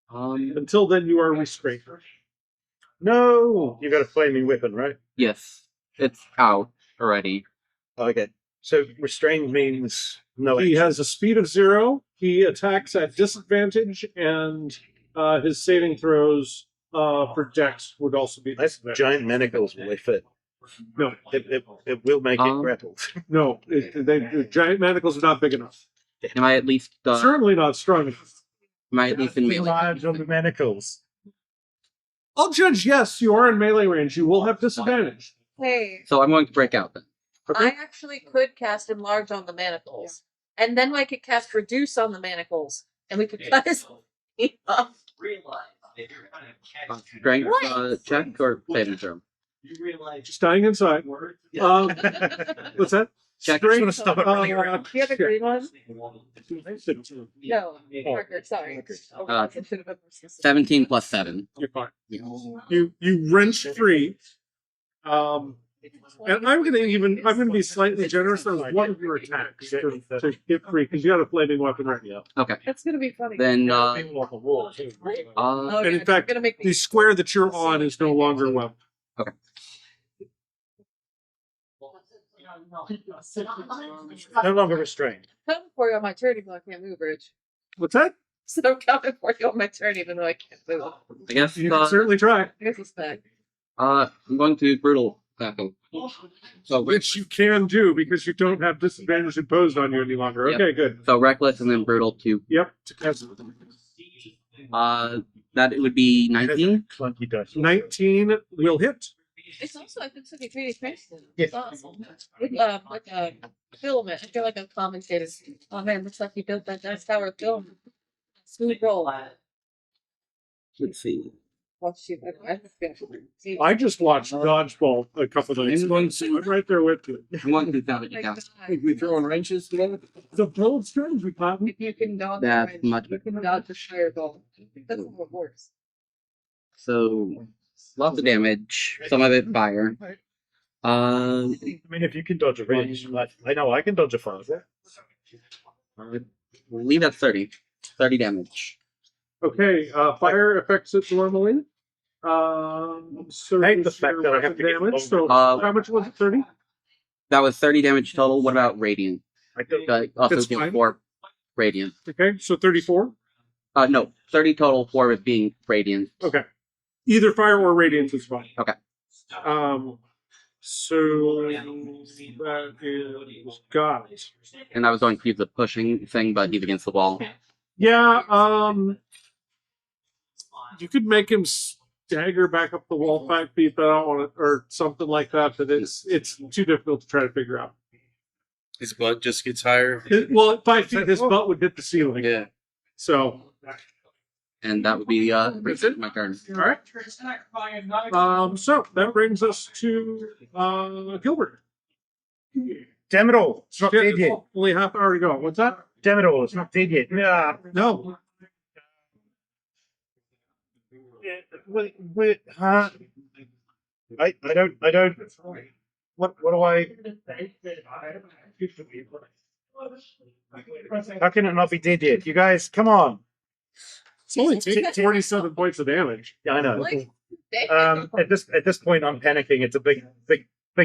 [SPEAKER 1] Until then, you are restrained.
[SPEAKER 4] No, you got a flaming weapon, right?
[SPEAKER 5] Yes. It's out already.
[SPEAKER 4] Okay, so restrained means no.
[SPEAKER 1] He
[SPEAKER 4] action.
[SPEAKER 1] has a speed of 0. He attacks at disadvantage, and his saving throws for dex would also be
[SPEAKER 4] That's
[SPEAKER 1] disadvantage.
[SPEAKER 4] giant manacles will they fit?
[SPEAKER 1] No,
[SPEAKER 4] It will make it grappled.
[SPEAKER 1] no, the giant manacles are not big enough.
[SPEAKER 5] Am I at least
[SPEAKER 1] Certainly not strong enough.
[SPEAKER 5] in melee?
[SPEAKER 4] Large on the manacles.
[SPEAKER 1] I'll judge, yes, you are in melee range. You will have disadvantage.
[SPEAKER 3] Hey,
[SPEAKER 5] So I'm going to break out then.
[SPEAKER 3] I actually could cast enlarge on the manacles, and then I could cast reduce on the manacles, and we could cut his feet off.
[SPEAKER 5] Strength
[SPEAKER 3] What?
[SPEAKER 5] check or saving throw?
[SPEAKER 1] Just dying inside. What's that?
[SPEAKER 5] Check.
[SPEAKER 1] Strength,
[SPEAKER 4] Just wanna stop it running around.
[SPEAKER 3] Do you have a green one? No,
[SPEAKER 1] Oh.
[SPEAKER 3] Parker. Sorry.
[SPEAKER 5] Uh,
[SPEAKER 3] I should have been more specific.
[SPEAKER 5] 17 plus 7.
[SPEAKER 1] You're fine. You wrench free. And I'm gonna be slightly generous on one of your attacks to get free because you got a flaming weapon right now.
[SPEAKER 5] Okay.
[SPEAKER 3] That's gonna be funny.
[SPEAKER 5] Then,
[SPEAKER 4] People off a wall too.
[SPEAKER 3] Oh,
[SPEAKER 1] And in
[SPEAKER 3] yeah,
[SPEAKER 1] fact,
[SPEAKER 3] you're gonna make
[SPEAKER 1] the
[SPEAKER 3] me
[SPEAKER 1] square that you're on is no longer weapon.
[SPEAKER 4] No longer restrained.
[SPEAKER 3] coming for you on my turn, even though I can't move, Rich.
[SPEAKER 1] What's that?
[SPEAKER 3] So I'm coming for you on my turn, even though I can't move.
[SPEAKER 5] I guess,
[SPEAKER 1] You can certainly try.
[SPEAKER 3] I guess it's back.
[SPEAKER 5] I'm going to brutal tackle. So,
[SPEAKER 1] Which you can do because you don't have disadvantage imposed on you any longer.
[SPEAKER 5] Yep.
[SPEAKER 1] Okay, good.
[SPEAKER 5] so reckless and then brutal 2.
[SPEAKER 1] Yep.
[SPEAKER 5] That it would be 19.
[SPEAKER 4] Clunky dice.
[SPEAKER 1] 19 will hit.
[SPEAKER 3] It's also, I think, something pretty Princeton.
[SPEAKER 4] Yeah.
[SPEAKER 3] It's awesome. With, like a filament. I feel like a commentator. Oh man, looks like you built that nice tower of film. Smooth roll.
[SPEAKER 5] Let's see.
[SPEAKER 3] Watch you. See.
[SPEAKER 1] I just watched Dodgeball a couple of nights
[SPEAKER 2] I'm
[SPEAKER 1] ago.
[SPEAKER 2] going to.
[SPEAKER 1] I'm right there with you.
[SPEAKER 5] I'm going to down
[SPEAKER 3] Oh
[SPEAKER 5] it
[SPEAKER 3] my
[SPEAKER 5] down.
[SPEAKER 3] God.
[SPEAKER 2] We throwing wrenches together?
[SPEAKER 1] The bold strategy, Cotton.
[SPEAKER 3] If you can dodge
[SPEAKER 5] That's
[SPEAKER 3] the
[SPEAKER 5] much
[SPEAKER 3] you can dodge the fireball. That's how it works.
[SPEAKER 5] So, lots of damage. Some of it fire.
[SPEAKER 4] I mean, if you can dodge a range, like, I know I can dodge a fire.
[SPEAKER 5] I believe that's 30. 30 damage.
[SPEAKER 1] Okay, fire affects it normally. So
[SPEAKER 4] I hate the
[SPEAKER 1] is
[SPEAKER 4] fact
[SPEAKER 1] your
[SPEAKER 4] that I have to get
[SPEAKER 1] damage. So
[SPEAKER 5] Uh,
[SPEAKER 1] how much was it? 30?
[SPEAKER 5] That was 30 damage total. What about radiant?
[SPEAKER 4] I don't,
[SPEAKER 5] I also
[SPEAKER 1] It's
[SPEAKER 5] deal
[SPEAKER 1] fine.
[SPEAKER 5] 4 radiant.
[SPEAKER 1] Okay, so 34.
[SPEAKER 5] No, 30 total, 4 with being radiant.
[SPEAKER 1] Okay. Either fire or radiance is fine.
[SPEAKER 5] Okay.
[SPEAKER 1] So that is got.
[SPEAKER 5] And I was going to use the pushing thing, but he's against the wall.
[SPEAKER 1] Yeah, you could make him stagger back up the wall 5 feet, but I don't want to, or something like that. But it's too difficult to try to figure out.
[SPEAKER 2] His butt just gets higher.
[SPEAKER 1] Well, at 5 feet, his butt would hit the ceiling.
[SPEAKER 2] Yeah.
[SPEAKER 1] So,
[SPEAKER 5] And that would be my turn.
[SPEAKER 1] all right. So that brings us to Gilbert.
[SPEAKER 4] damn it all! It's not
[SPEAKER 1] Shit,
[SPEAKER 4] dead
[SPEAKER 1] it's
[SPEAKER 4] yet.
[SPEAKER 1] only half hour to go. What's that?
[SPEAKER 4] Damn it all! It's not dead yet. Yeah.
[SPEAKER 1] No.
[SPEAKER 4] Wait, huh? I don't. What do I? How can it not be dead yet? You guys, come on.
[SPEAKER 1] It's only taking 47 points of damage.
[SPEAKER 4] Yeah, I know.
[SPEAKER 3] Like, damn.
[SPEAKER 4] At this point, I'm panicking. It's a big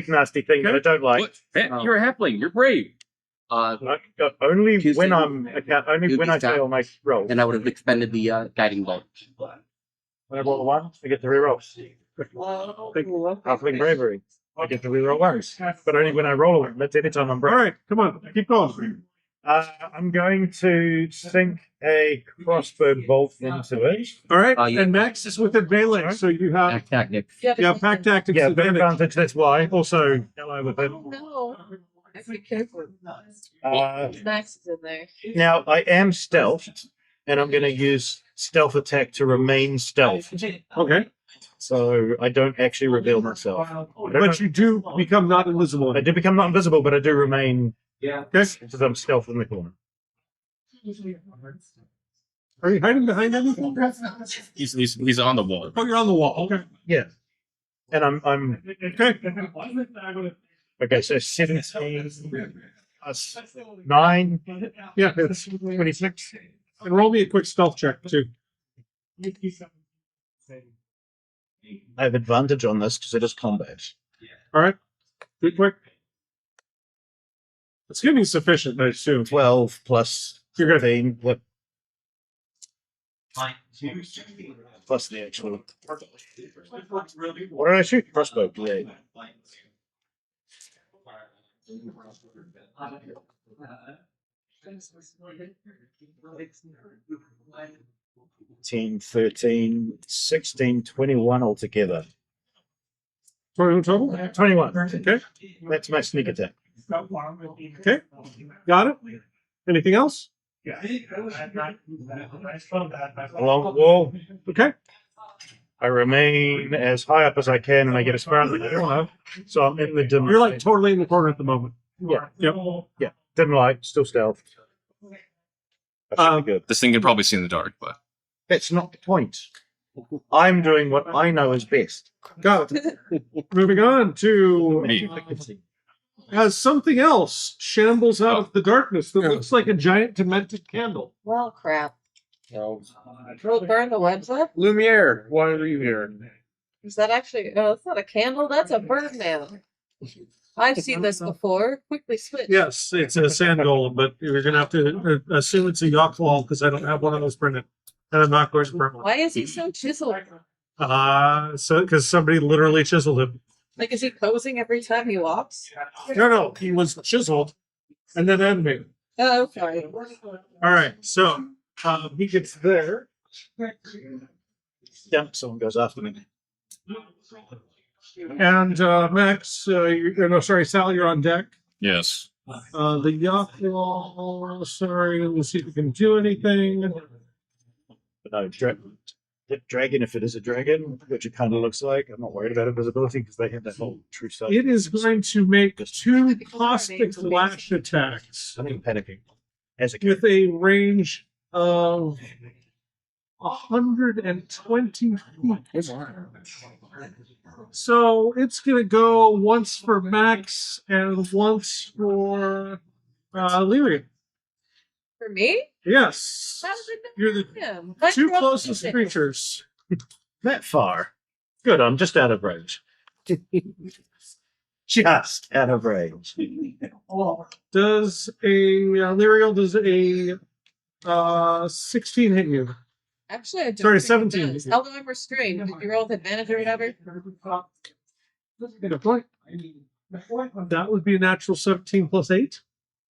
[SPEAKER 4] nasty thing that I don't like.
[SPEAKER 6] What? Man, you're a halfling. You're brave.
[SPEAKER 4] Only
[SPEAKER 5] Tuesday.
[SPEAKER 4] when I fail my roll.
[SPEAKER 5] And I would have expended the guiding bolt.
[SPEAKER 4] When I roll a 1, I get to reroll. Halfling bravery. I get to reroll once, but only when I roll a 1. That's any time I'm
[SPEAKER 1] All
[SPEAKER 4] brave.
[SPEAKER 1] right, come on, keep going.
[SPEAKER 4] I'm going to sink a crossbow bolt into it.
[SPEAKER 1] All right,
[SPEAKER 5] Yeah.
[SPEAKER 1] and Max is with melee, so you have
[SPEAKER 5] Act tactics.
[SPEAKER 1] pack tactics
[SPEAKER 4] Yeah, big
[SPEAKER 1] advantage.
[SPEAKER 4] advantage. That's why. Also, hello with it.
[SPEAKER 3] No. Be careful. Max is in there.
[SPEAKER 4] Now I am stealthed, and I'm going to use stealth attack to remain stealth.
[SPEAKER 1] Okay,
[SPEAKER 4] So I don't actually reveal myself.
[SPEAKER 1] but you do become not invisible.
[SPEAKER 4] I do become not invisible, but I do remain
[SPEAKER 1] Okay.
[SPEAKER 4] because I'm stealth in the corner.
[SPEAKER 1] Are you hiding behind anything?
[SPEAKER 6] He's on the wall.
[SPEAKER 1] Oh, you're on the wall. Okay.
[SPEAKER 4] Yeah, and I'm
[SPEAKER 1] Okay.
[SPEAKER 4] okay. So 17 plus 9,
[SPEAKER 1] Yeah, it's 26. And roll me a quick stealth check too.
[SPEAKER 4] I have advantage on this because it is combat.
[SPEAKER 1] All right. Be quick. It's gonna be sufficient, I assume.
[SPEAKER 4] 12 plus
[SPEAKER 1] You're good.
[SPEAKER 4] 15. What? Plus the actual. What did I shoot? Crossbow. Yeah. Team 13, 16, 21 altogether.
[SPEAKER 1] 21 total?
[SPEAKER 4] 21.
[SPEAKER 1] Okay.
[SPEAKER 4] That's my sneak attack.
[SPEAKER 1] Okay. Got it. Anything else?
[SPEAKER 4] Along the wall,
[SPEAKER 1] Okay.
[SPEAKER 4] I remain as high up as I can, and I get as far as I can. So I'm in the dim.
[SPEAKER 1] You're like totally in the corner at the moment.
[SPEAKER 4] Yeah,
[SPEAKER 1] Yep.
[SPEAKER 4] dim light, still stealth. That should be good.
[SPEAKER 6] This thing can probably see in the dark, but
[SPEAKER 4] That's not the point. I'm doing what I know is best.
[SPEAKER 1] Got it. Moving on to
[SPEAKER 6] me.
[SPEAKER 1] as something else shambles out of the darkness that looks like a giant demented candle.
[SPEAKER 3] Well, crap. Will it burn the webs up?
[SPEAKER 2] Lumiere, why are you here?
[SPEAKER 3] Is that actually? Oh, that's not a candle. That's a bird man. I've seen this before. Quickly switch.
[SPEAKER 1] Yes, it's a sand golem, but you're gonna have to assume it's a Yawklaw because I don't have one of those printed, and I'm not going to print one.
[SPEAKER 3] Why is he so chiseled?
[SPEAKER 1] So because somebody literally chiseled him.
[SPEAKER 3] Like, is he posing every time he walks?
[SPEAKER 1] No, he was chiseled and then animated.
[SPEAKER 3] Oh, okay.
[SPEAKER 1] All right, so he gets there.
[SPEAKER 4] Yeah, someone goes after me.
[SPEAKER 1] And Max, Sal, you're on deck.
[SPEAKER 6] yes.
[SPEAKER 1] The Yawklaw, sorry, let's see if we can do anything.
[SPEAKER 4] But no, dragon, if it is a dragon, which it kind of looks like, I'm not worried about invisibility because they have that whole true sight.
[SPEAKER 1] It is going to make 2 caustic lash attacks
[SPEAKER 4] I think I'm panicking. As a
[SPEAKER 1] with a range of 120 feet. So it's going to go once for Max and once for Lyria.
[SPEAKER 3] For me?
[SPEAKER 1] Yes.
[SPEAKER 3] How did it
[SPEAKER 1] You're the
[SPEAKER 3] him?
[SPEAKER 1] 2 closest creatures.
[SPEAKER 4] that far. Good, I'm just out of range. Just out of range.
[SPEAKER 1] Does Lyriel, does a 16 hit you?
[SPEAKER 3] Actually, I don't
[SPEAKER 1] Sorry,
[SPEAKER 3] think it
[SPEAKER 1] 17.
[SPEAKER 3] does. Although I'm restrained. Did you roll with advantage or whatever?
[SPEAKER 1] Good point. That would be a natural 17 plus 8.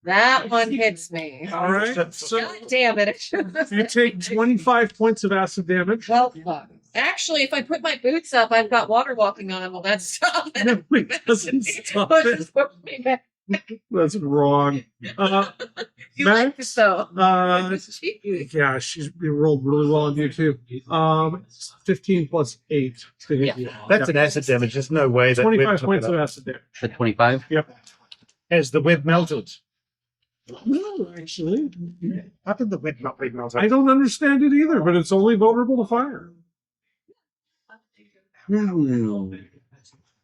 [SPEAKER 3] That one hits me.
[SPEAKER 1] All right. So
[SPEAKER 3] God damn it.
[SPEAKER 1] you take 25 points of acid damage.
[SPEAKER 3] Well, fuck. Actually, if I put my boots up, I've got water walking on. Will that stop it?
[SPEAKER 1] No, it doesn't stop
[SPEAKER 3] Push
[SPEAKER 1] it.
[SPEAKER 3] us push me back.
[SPEAKER 1] That's wrong.
[SPEAKER 3] You like this though?
[SPEAKER 1] Yeah, she's rolled really well on you too. 15 plus 8 to hit you.
[SPEAKER 4] That's an acid damage. There's no way that
[SPEAKER 1] 25
[SPEAKER 4] web took
[SPEAKER 1] points
[SPEAKER 4] it
[SPEAKER 1] of
[SPEAKER 4] up.
[SPEAKER 1] acid damage.
[SPEAKER 5] The 25.
[SPEAKER 4] Has the web melted?
[SPEAKER 1] No, actually,
[SPEAKER 4] How did the web not be melted?
[SPEAKER 1] I don't understand it either, but it's only vulnerable to fire.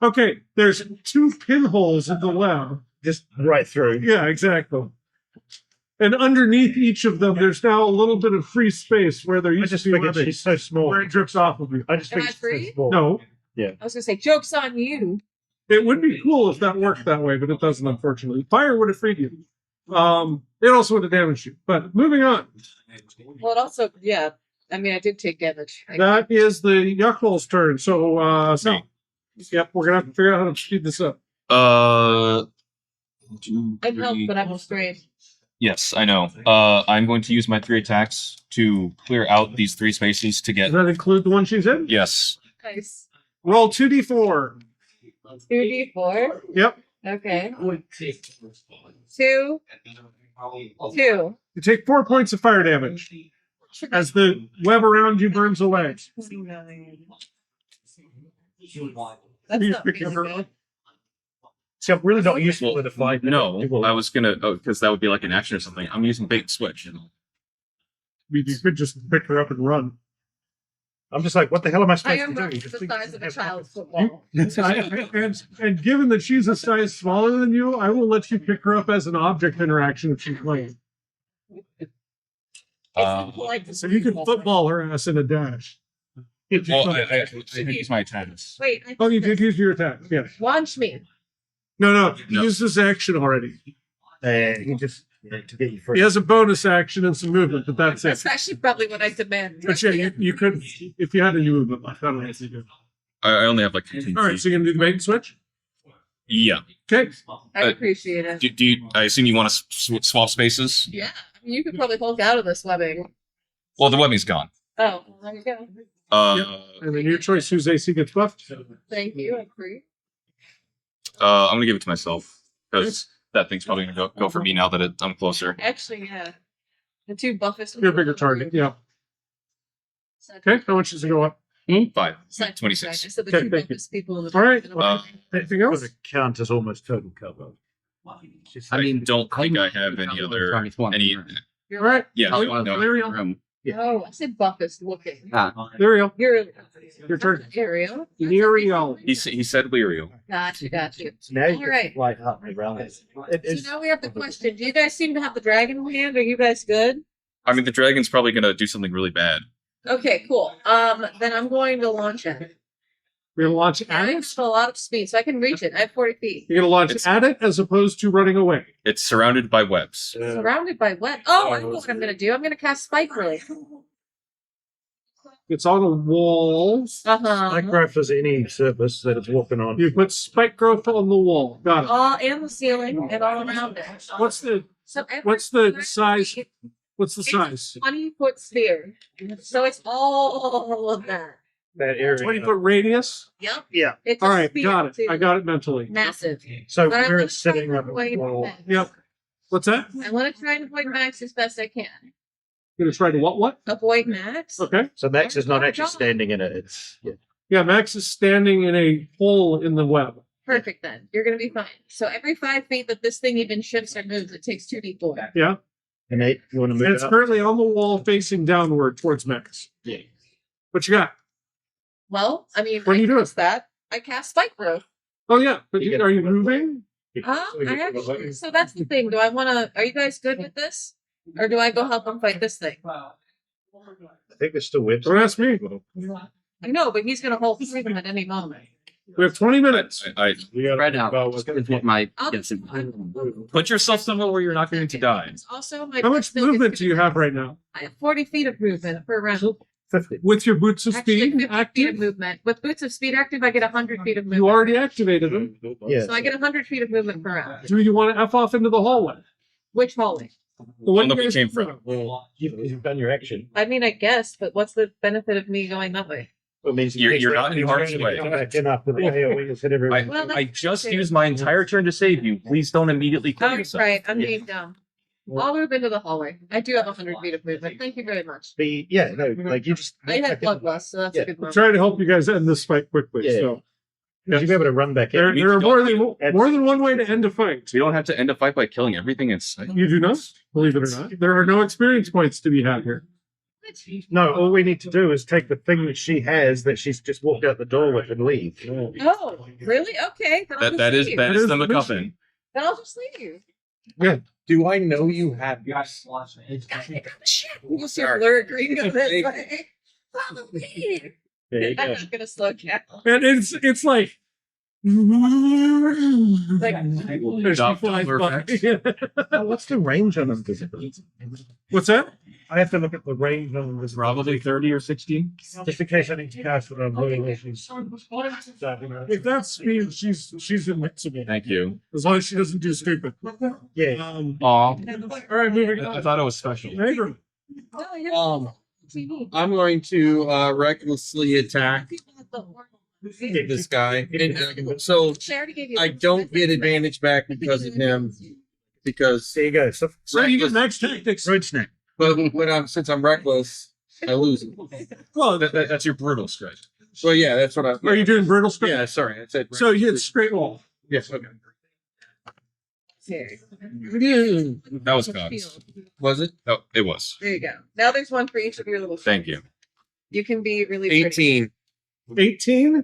[SPEAKER 1] Okay, there's 2 pinholes in the web.
[SPEAKER 4] Just right through.
[SPEAKER 1] Yeah, exactly. And underneath each of them, there's now a little bit of free space where there
[SPEAKER 4] I
[SPEAKER 1] used
[SPEAKER 4] just
[SPEAKER 1] to be
[SPEAKER 4] figured
[SPEAKER 1] where,
[SPEAKER 4] she's so small.
[SPEAKER 1] where it drips off of you.
[SPEAKER 4] I just
[SPEAKER 3] Am
[SPEAKER 4] think
[SPEAKER 3] I
[SPEAKER 4] she's so
[SPEAKER 3] free?
[SPEAKER 4] small.
[SPEAKER 1] No,
[SPEAKER 3] I was gonna say, joke's on you.
[SPEAKER 1] it would be cool if that worked that way, but it doesn't, unfortunately. Fire would have freed you. It also would have damaged you. But moving on.
[SPEAKER 3] Well, it also, yeah. I mean, I did take damage.
[SPEAKER 1] That is the Yuckle's turn. So, Sal. Yep, we're gonna have to figure out how to speed this up.
[SPEAKER 3] I'd help, but I'm restrained.
[SPEAKER 6] Yes, I know. I'm going to use my 3 attacks to clear out these 3 spaces to get.
[SPEAKER 1] Does that include the one she's in?
[SPEAKER 6] Yes.
[SPEAKER 3] Nice.
[SPEAKER 1] Roll 2d4.
[SPEAKER 3] 2d4.
[SPEAKER 1] Yep.
[SPEAKER 3] Okay. 2. 2.
[SPEAKER 1] You take 4 points of fire damage as the web around you burns away.
[SPEAKER 3] 29. That's
[SPEAKER 1] You
[SPEAKER 3] not
[SPEAKER 1] pick
[SPEAKER 3] really
[SPEAKER 1] her
[SPEAKER 3] good.
[SPEAKER 1] up.
[SPEAKER 4] See, I'm really not useful in a fight.
[SPEAKER 6] No, I was gonna. Oh, because that would be like an action or something. I'm using bait and switch.
[SPEAKER 1] You could just pick her up and run.
[SPEAKER 4] I'm just like, what the hell am I
[SPEAKER 3] I
[SPEAKER 4] supposed
[SPEAKER 3] am
[SPEAKER 4] to
[SPEAKER 3] roughly
[SPEAKER 4] do?
[SPEAKER 3] the size of a child's football.
[SPEAKER 1] And given that she's a size smaller than you, I will let you pick her up as an object interaction if she's playing. So you can football her ass in a dash.
[SPEAKER 6] Well, I use my attacks.
[SPEAKER 3] Wait.
[SPEAKER 1] Oh, you did use your attack. Yeah.
[SPEAKER 3] Launch me.
[SPEAKER 1] No.
[SPEAKER 6] No.
[SPEAKER 1] Use this action already.
[SPEAKER 4] You just to get you free.
[SPEAKER 1] He has a bonus action and some movement, but that's it.
[SPEAKER 3] That's actually probably what I demand.
[SPEAKER 1] But yeah, you could, if you had any movement left, I don't know what you do.
[SPEAKER 6] I only have like 15
[SPEAKER 1] All right,
[SPEAKER 6] feet.
[SPEAKER 1] so you're going to do the bait and switch?
[SPEAKER 6] Yeah.
[SPEAKER 1] Okay.
[SPEAKER 3] I appreciate it.
[SPEAKER 6] Do you? I assume you want to swap spaces.
[SPEAKER 3] Yeah. I mean, you could probably Hulk out of this webbing.
[SPEAKER 6] Well, the webbing's gone.
[SPEAKER 3] Oh, well, there you go.
[SPEAKER 1] And then your choice whose AC gets buffed.
[SPEAKER 3] Thank you. I agree.
[SPEAKER 6] I'm gonna give it to myself because that thing's probably gonna go for me now that I'm closer.
[SPEAKER 3] Actually, yeah. The 2 buffest.
[SPEAKER 1] You're a bigger target, yeah. Okay, how much does it go up?
[SPEAKER 6] 5.
[SPEAKER 3] Side
[SPEAKER 6] 26.
[SPEAKER 3] I said the
[SPEAKER 1] Okay,
[SPEAKER 3] 2
[SPEAKER 1] thank you.
[SPEAKER 3] buffest people in the
[SPEAKER 1] All right.
[SPEAKER 3] in
[SPEAKER 1] Anything
[SPEAKER 3] a
[SPEAKER 1] else?
[SPEAKER 4] Got to count as almost total cover.
[SPEAKER 6] I don't think I have any other any.
[SPEAKER 1] All right.
[SPEAKER 6] Yeah.
[SPEAKER 5] Oh,
[SPEAKER 6] No, no.
[SPEAKER 1] Ariel.
[SPEAKER 3] Oh, I said buffest looking.
[SPEAKER 1] Ariel.
[SPEAKER 3] You're
[SPEAKER 1] Your turn.
[SPEAKER 3] Ariel.
[SPEAKER 1] Ariel.
[SPEAKER 6] He said Lirio.
[SPEAKER 3] Gotcha.
[SPEAKER 4] So now you
[SPEAKER 3] All right.
[SPEAKER 4] can light up around it.
[SPEAKER 3] So now we have the question. Do you guys seem to have the dragon in hand? Are you guys good?
[SPEAKER 6] I mean, the dragon's probably gonna do something really bad.
[SPEAKER 3] Okay, cool. Then I'm going to launch it.
[SPEAKER 1] We're going to launch
[SPEAKER 3] I
[SPEAKER 1] at it.
[SPEAKER 3] have a lot of speed, so I can reach it. I have 40 feet.
[SPEAKER 1] You're going to launch
[SPEAKER 6] It's-
[SPEAKER 1] at it as opposed to running away.
[SPEAKER 6] It's surrounded by webs.
[SPEAKER 3] Surrounded by web. Oh, I know what I'm going to do. I'm going to cast Spike Ray.
[SPEAKER 1] It's on a wall.
[SPEAKER 4] Like growth as any surface that it's walking on.
[SPEAKER 1] You put spike growth on the wall. Got it.
[SPEAKER 3] All and the ceiling and all around it.
[SPEAKER 1] What's the
[SPEAKER 3] So
[SPEAKER 1] what's the size? What's the
[SPEAKER 3] It's
[SPEAKER 1] size?
[SPEAKER 3] 20-foot sphere. So it's all of that.
[SPEAKER 4] That area.
[SPEAKER 1] 20-foot radius.
[SPEAKER 3] Yep.
[SPEAKER 4] Yeah.
[SPEAKER 3] It's
[SPEAKER 1] All
[SPEAKER 3] a
[SPEAKER 1] right,
[SPEAKER 3] sphere,
[SPEAKER 1] got it.
[SPEAKER 3] too.
[SPEAKER 1] I got it mentally.
[SPEAKER 3] Massive.
[SPEAKER 4] So
[SPEAKER 3] But I'm
[SPEAKER 4] where
[SPEAKER 3] gonna
[SPEAKER 4] it's sitting
[SPEAKER 3] try
[SPEAKER 4] on
[SPEAKER 3] to
[SPEAKER 4] the
[SPEAKER 3] avoid
[SPEAKER 4] wall.
[SPEAKER 3] Max.
[SPEAKER 1] Yep. What's that?
[SPEAKER 3] I want to try and avoid Max as best I can.
[SPEAKER 1] You're gonna try to what?
[SPEAKER 3] Avoid Max.
[SPEAKER 1] Okay.
[SPEAKER 4] So Max is not actually standing in it. It's
[SPEAKER 1] Yeah, Max is standing in a hole in the web.
[SPEAKER 3] Perfect then. You're going to be fine. So every 5 feet that this thing even shifts or moves, it takes 2d4.
[SPEAKER 1] Yeah.
[SPEAKER 4] an 8. You want to move
[SPEAKER 1] And
[SPEAKER 4] it
[SPEAKER 1] it's
[SPEAKER 4] up?
[SPEAKER 1] currently on the wall facing downward towards Max.
[SPEAKER 4] Yeah.
[SPEAKER 1] What you got?
[SPEAKER 3] Well, I mean,
[SPEAKER 1] What are you doing?
[SPEAKER 3] cast that. I cast Spike Growth.
[SPEAKER 1] Oh yeah, but
[SPEAKER 4] You get-
[SPEAKER 1] are you moving?
[SPEAKER 3] So that's the thing. Do I want to? Are you guys good with this, or do I go help him fight this thing?
[SPEAKER 4] I think there's still webs.
[SPEAKER 1] Don't ask me.
[SPEAKER 3] I know, but he's gonna hold through them at any moment.
[SPEAKER 1] We have 20 minutes.
[SPEAKER 6] I
[SPEAKER 5] Spread out is what my
[SPEAKER 3] I'll
[SPEAKER 5] guess is.
[SPEAKER 6] put yourself somewhere where you're not going to die.
[SPEAKER 3] Also, my
[SPEAKER 1] How much
[SPEAKER 3] still
[SPEAKER 1] movement
[SPEAKER 3] gets-
[SPEAKER 1] do you have right now?
[SPEAKER 3] I have 40 feet of movement per round.
[SPEAKER 4] 50.
[SPEAKER 1] With your boots of
[SPEAKER 3] Actually,
[SPEAKER 1] speed
[SPEAKER 3] 50 feet of
[SPEAKER 1] active?
[SPEAKER 3] movement. With boots of speed active, I get 100 feet of movement.
[SPEAKER 1] You already activated them.
[SPEAKER 4] Yeah.
[SPEAKER 3] So I get 100 feet of movement per round.
[SPEAKER 1] Do you want to F off into the hallway?
[SPEAKER 3] Which hallway?
[SPEAKER 1] The one
[SPEAKER 6] that we
[SPEAKER 1] you guys
[SPEAKER 6] came
[SPEAKER 1] came
[SPEAKER 6] from.
[SPEAKER 4] Well, you've done your action.
[SPEAKER 3] I mean, I guess, but what's the benefit of me going that way?
[SPEAKER 4] It means
[SPEAKER 6] You're not in harm's way.
[SPEAKER 4] Come back in after the AoE has hit everyone.
[SPEAKER 3] Well,
[SPEAKER 6] I
[SPEAKER 3] that's
[SPEAKER 6] just
[SPEAKER 3] okay.
[SPEAKER 6] used my entire turn to save you. Please don't immediately kill
[SPEAKER 3] Oh,
[SPEAKER 6] yourself.
[SPEAKER 3] right. I'm being dumb. I'll move into the hallway. I do have 100 feet of movement. Thank you very much.
[SPEAKER 4] Like you just.
[SPEAKER 3] I had bloodlust, so that's
[SPEAKER 4] Yeah.
[SPEAKER 3] a good
[SPEAKER 1] I'm
[SPEAKER 3] one.
[SPEAKER 1] trying to help you guys end this fight quickly.
[SPEAKER 4] Yeah.
[SPEAKER 1] So
[SPEAKER 4] You'll be able to run back
[SPEAKER 1] there,
[SPEAKER 4] in.
[SPEAKER 1] there are more than one way to end a fight.
[SPEAKER 6] So you don't have to end a fight by killing everything in sight.
[SPEAKER 1] You do not, believe it or not. There are no experience points to be had here.
[SPEAKER 4] No, all we need to do is take the thing that she has that she's just walked out the door with and leave.
[SPEAKER 3] Oh, really? Okay. Then I'll just
[SPEAKER 6] That is
[SPEAKER 3] leave.
[SPEAKER 6] that
[SPEAKER 1] That
[SPEAKER 6] is
[SPEAKER 1] is
[SPEAKER 6] the
[SPEAKER 1] the
[SPEAKER 6] MacGuffin.
[SPEAKER 3] Then I'll just leave.
[SPEAKER 2] Do I know you have?
[SPEAKER 3] You see a blur green of this way.
[SPEAKER 4] There you
[SPEAKER 3] I'm
[SPEAKER 4] go.
[SPEAKER 3] not gonna slow down.
[SPEAKER 1] And it's like.
[SPEAKER 3] Like,
[SPEAKER 1] There's
[SPEAKER 6] Dop-
[SPEAKER 1] people
[SPEAKER 6] Doppler
[SPEAKER 1] like-
[SPEAKER 4] What's the range on them?
[SPEAKER 1] What's that?
[SPEAKER 4] I have to look at the range on them.
[SPEAKER 6] Probably 30 or 60.
[SPEAKER 4] Just in case I need to cast it on blue.
[SPEAKER 1] If that's speed, she's invincible.
[SPEAKER 6] Thank you.
[SPEAKER 1] As long as she doesn't do stupid.
[SPEAKER 4] Yeah.
[SPEAKER 6] Aw.
[SPEAKER 1] All right, moving
[SPEAKER 6] I
[SPEAKER 1] on.
[SPEAKER 6] thought it was special.
[SPEAKER 1] Neighbor.
[SPEAKER 2] I'm going to recklessly attack this guy. And, so I don't get advantage back because of him. Because
[SPEAKER 4] There you go. So,
[SPEAKER 1] So you get next tactics.
[SPEAKER 4] road snack.
[SPEAKER 2] but since I'm reckless, I lose it.
[SPEAKER 1] Well,
[SPEAKER 6] That's your brutal strike.
[SPEAKER 2] So yeah, that's what I.
[SPEAKER 1] are you doing brutal strike?
[SPEAKER 2] Yeah, sorry, I said.
[SPEAKER 1] So you hit straight wall.
[SPEAKER 2] Yes. Okay.
[SPEAKER 6] That was Cox.
[SPEAKER 2] Was it
[SPEAKER 6] Oh, it was.
[SPEAKER 3] There you go. Now there's one for each of your little.
[SPEAKER 6] Thank you.
[SPEAKER 3] You can be really pretty.
[SPEAKER 2] 18?
[SPEAKER 1] 18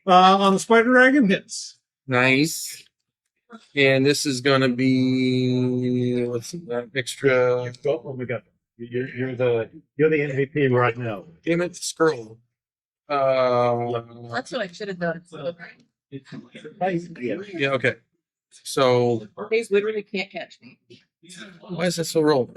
[SPEAKER 1] on the spider dragon hits.
[SPEAKER 2] Nice. And this is gonna be what's that extra?
[SPEAKER 4] Oh my god. You're the MVP right now.
[SPEAKER 2] Damn it, scroll.
[SPEAKER 3] That's what I should have done.
[SPEAKER 2] Yeah. Okay. So
[SPEAKER 3] They literally can't catch me.
[SPEAKER 2] why is that so roll?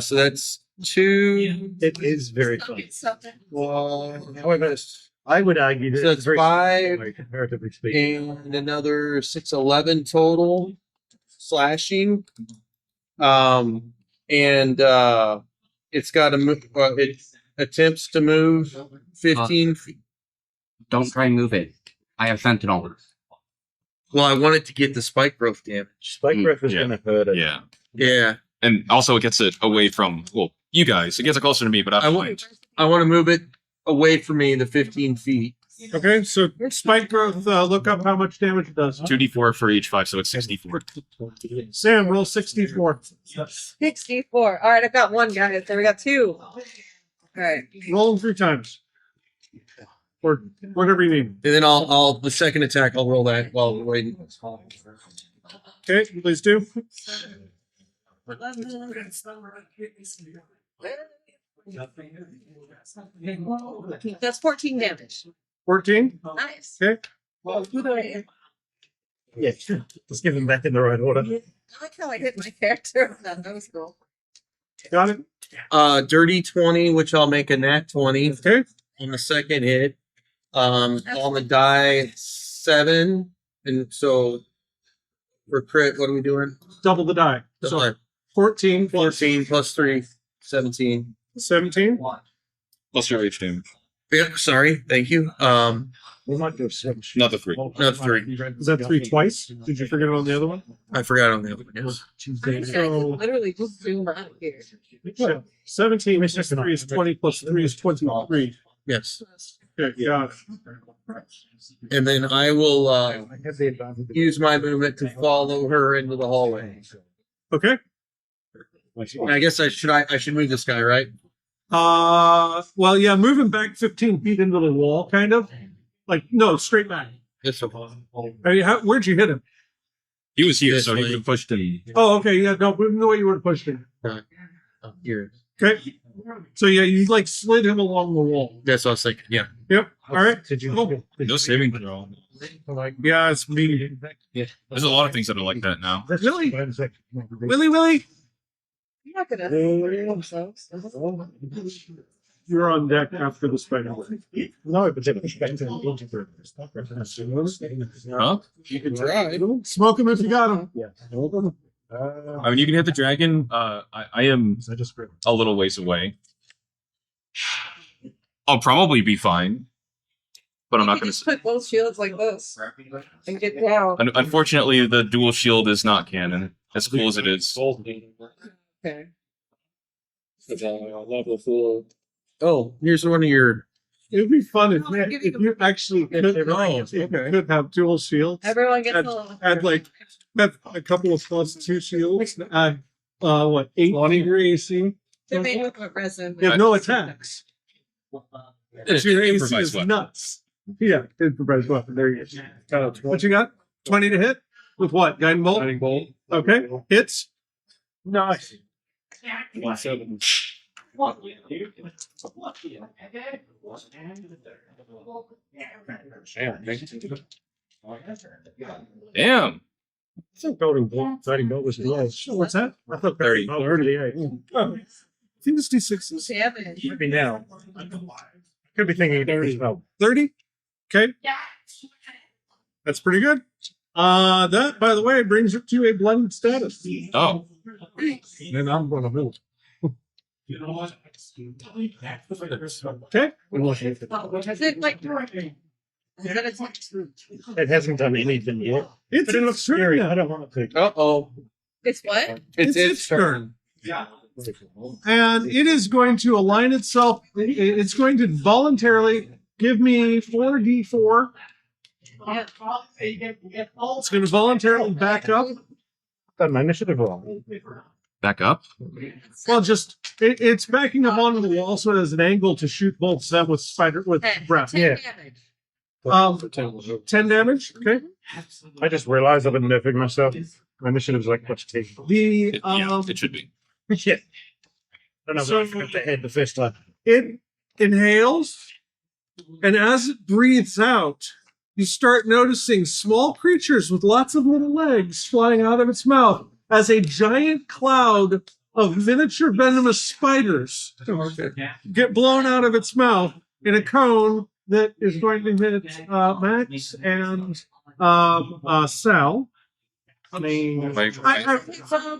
[SPEAKER 2] So that's 2.
[SPEAKER 4] It is very fun.
[SPEAKER 3] Something.
[SPEAKER 2] How I missed?
[SPEAKER 4] I would argue that
[SPEAKER 2] So
[SPEAKER 4] it's
[SPEAKER 2] it's
[SPEAKER 4] very
[SPEAKER 2] 5
[SPEAKER 4] similar, comparatively speaking.
[SPEAKER 2] and another 6, 11 total slashing. And it's got to move. It attempts to move 15 feet.
[SPEAKER 5] Don't try and move it. I have Sentinel.
[SPEAKER 2] Well, I wanted to get the spike growth damage.
[SPEAKER 4] Spike growth is
[SPEAKER 6] Yeah.
[SPEAKER 4] going to hurt it.
[SPEAKER 6] Yeah.
[SPEAKER 2] Yeah,
[SPEAKER 6] And also, it gets it away from, well, you guys. It gets it closer to me, but
[SPEAKER 2] I
[SPEAKER 6] I'm
[SPEAKER 2] want to move it away from me the 15 feet.
[SPEAKER 1] Okay, so spike growth, look up how much damage it does.
[SPEAKER 6] 2d4 for each 5, so it's 64.
[SPEAKER 1] Sam, roll 64.
[SPEAKER 3] 64. All right, I've got one, guys. Then we got 2. All right.
[SPEAKER 1] Roll them 3 times. Or whatever you need.
[SPEAKER 2] And then I'll the second attack, I'll roll that while we're waiting.
[SPEAKER 1] Okay, please do.
[SPEAKER 3] That's 14 damage.
[SPEAKER 1] 14.
[SPEAKER 3] Nice.
[SPEAKER 1] Okay.
[SPEAKER 3] Well, who do I?
[SPEAKER 4] Yeah. Just give them back in the right order.
[SPEAKER 3] I like how I hit my character. That was cool.
[SPEAKER 1] Got it.
[SPEAKER 2] Dirty 20, which I'll make a nat 20
[SPEAKER 1] Okay.
[SPEAKER 2] on the second hit. On the die 7, and so for crit, what are we doing?
[SPEAKER 1] Double the die. So
[SPEAKER 2] So
[SPEAKER 1] 14 plus
[SPEAKER 2] 14 plus 3, 17.
[SPEAKER 1] 17.
[SPEAKER 6] Plus your H damage.
[SPEAKER 2] Yeah, sorry, thank you.
[SPEAKER 4] We might do 7.
[SPEAKER 6] Not the 3.
[SPEAKER 2] No, 3.
[SPEAKER 1] Is that 3 twice? Did you forget it on the other one?
[SPEAKER 2] I forgot on the other one. Yes.
[SPEAKER 1] So
[SPEAKER 3] Literally just zoom out of here.
[SPEAKER 1] 17 plus 3 is 20 plus 3 is 23.
[SPEAKER 2] Yes.
[SPEAKER 1] Okay, got it.
[SPEAKER 2] And then I will
[SPEAKER 4] I have the advantage.
[SPEAKER 2] use my movement to follow her into the hallway.
[SPEAKER 1] Okay.
[SPEAKER 2] And I guess I should move this guy, right?
[SPEAKER 1] Well, yeah, moving back 15 feet into the wall, kind of. Like, no, straight back.
[SPEAKER 2] Yes.
[SPEAKER 1] I mean, where'd you hit him?
[SPEAKER 6] He was here,
[SPEAKER 2] This
[SPEAKER 6] so he
[SPEAKER 2] way.
[SPEAKER 6] would have pushed him.
[SPEAKER 1] Oh, okay, yeah, no, move him the way you would have pushed him.
[SPEAKER 2] Here.
[SPEAKER 1] Okay. So, yeah, you like slid him along the wall.
[SPEAKER 2] That's what I was thinking. Yeah.
[SPEAKER 1] Yep. All right.
[SPEAKER 4] Did you?
[SPEAKER 1] Cool.
[SPEAKER 6] No saving throw.
[SPEAKER 1] Yeah, it's me.
[SPEAKER 6] There's a lot of things that are like that now.
[SPEAKER 1] Really?
[SPEAKER 4] Really?
[SPEAKER 1] Willie?
[SPEAKER 3] You're not gonna.
[SPEAKER 1] You're on deck after the spider.
[SPEAKER 4] No, but they're expecting
[SPEAKER 6] Huh?
[SPEAKER 2] You can try.
[SPEAKER 1] Smoke him if you got him.
[SPEAKER 4] Yeah.
[SPEAKER 6] I mean, you can hit the dragon. I am a little ways away. I'll probably be fine, but I'm not
[SPEAKER 3] You
[SPEAKER 6] going
[SPEAKER 3] just
[SPEAKER 6] to.
[SPEAKER 3] put both shields like this and get down.
[SPEAKER 6] Unfortunately, the dual shield is not canon. As cool as it is.
[SPEAKER 3] Okay.
[SPEAKER 2] Oh, here's one of your.
[SPEAKER 1] It would be fun if,
[SPEAKER 3] I'll give you
[SPEAKER 1] if you actually could, if you could have dual shields.
[SPEAKER 3] Everyone gets
[SPEAKER 1] Add,
[SPEAKER 3] a little.
[SPEAKER 1] add like have a couple of +2 shields. Add what 80 your AC.
[SPEAKER 3] They're made with what resin.
[SPEAKER 1] You have no attacks.
[SPEAKER 6] It's
[SPEAKER 1] Your AC
[SPEAKER 6] improvised
[SPEAKER 1] is
[SPEAKER 6] weapon.
[SPEAKER 1] nuts. Yeah, improvised weapon. There you go. What you got? 20 to hit. With what? Guiding bolt?
[SPEAKER 8] Guiding bolt.
[SPEAKER 1] Okay. Hits.
[SPEAKER 4] Nice.
[SPEAKER 6] Damn.
[SPEAKER 4] I think guiding bolt was the edge.
[SPEAKER 1] What's that?
[SPEAKER 4] I thought
[SPEAKER 6] 30.
[SPEAKER 4] guiding bolt was the edge.
[SPEAKER 1] Oh, I think it's D6s.
[SPEAKER 3] Damage.
[SPEAKER 4] Maybe now. Could be thinking 30 as well.
[SPEAKER 1] 30. Okay. That's pretty good. That, by the way, brings it to a blended status.
[SPEAKER 6] Oh,
[SPEAKER 8] Then I'm gonna move.
[SPEAKER 1] Okay.
[SPEAKER 3] Is it like? Is that
[SPEAKER 4] It hasn't done anything yet.
[SPEAKER 1] It's
[SPEAKER 4] But it looks scary. I don't want it to.
[SPEAKER 2] Uh-oh.
[SPEAKER 3] it's what?
[SPEAKER 1] It's its turn. And it is going to align itself. It's going to voluntarily give me 4d4.
[SPEAKER 3] Yeah.
[SPEAKER 1] It's going to voluntarily back up.
[SPEAKER 4] Done my initiative wrong.
[SPEAKER 6] back up.
[SPEAKER 1] Well, just it's backing up onto the wall, so it has an angle to shoot bolts at with breath.
[SPEAKER 3] 10
[SPEAKER 4] Yeah.
[SPEAKER 3] damage.
[SPEAKER 1] 10 damage. Okay.
[SPEAKER 4] I just realized I've been nerfing myself. My initiative's like what's take.
[SPEAKER 1] The
[SPEAKER 6] Yeah, it should be.
[SPEAKER 4] Yeah. I don't know.
[SPEAKER 1] So-
[SPEAKER 4] I forgot the head the first time.
[SPEAKER 1] it inhales, and as it breathes out, you start noticing small creatures with lots of little legs flying out of its mouth as a giant cloud of miniature venomous spiders get blown out of its mouth in a cone that is going to hit Max and Sal.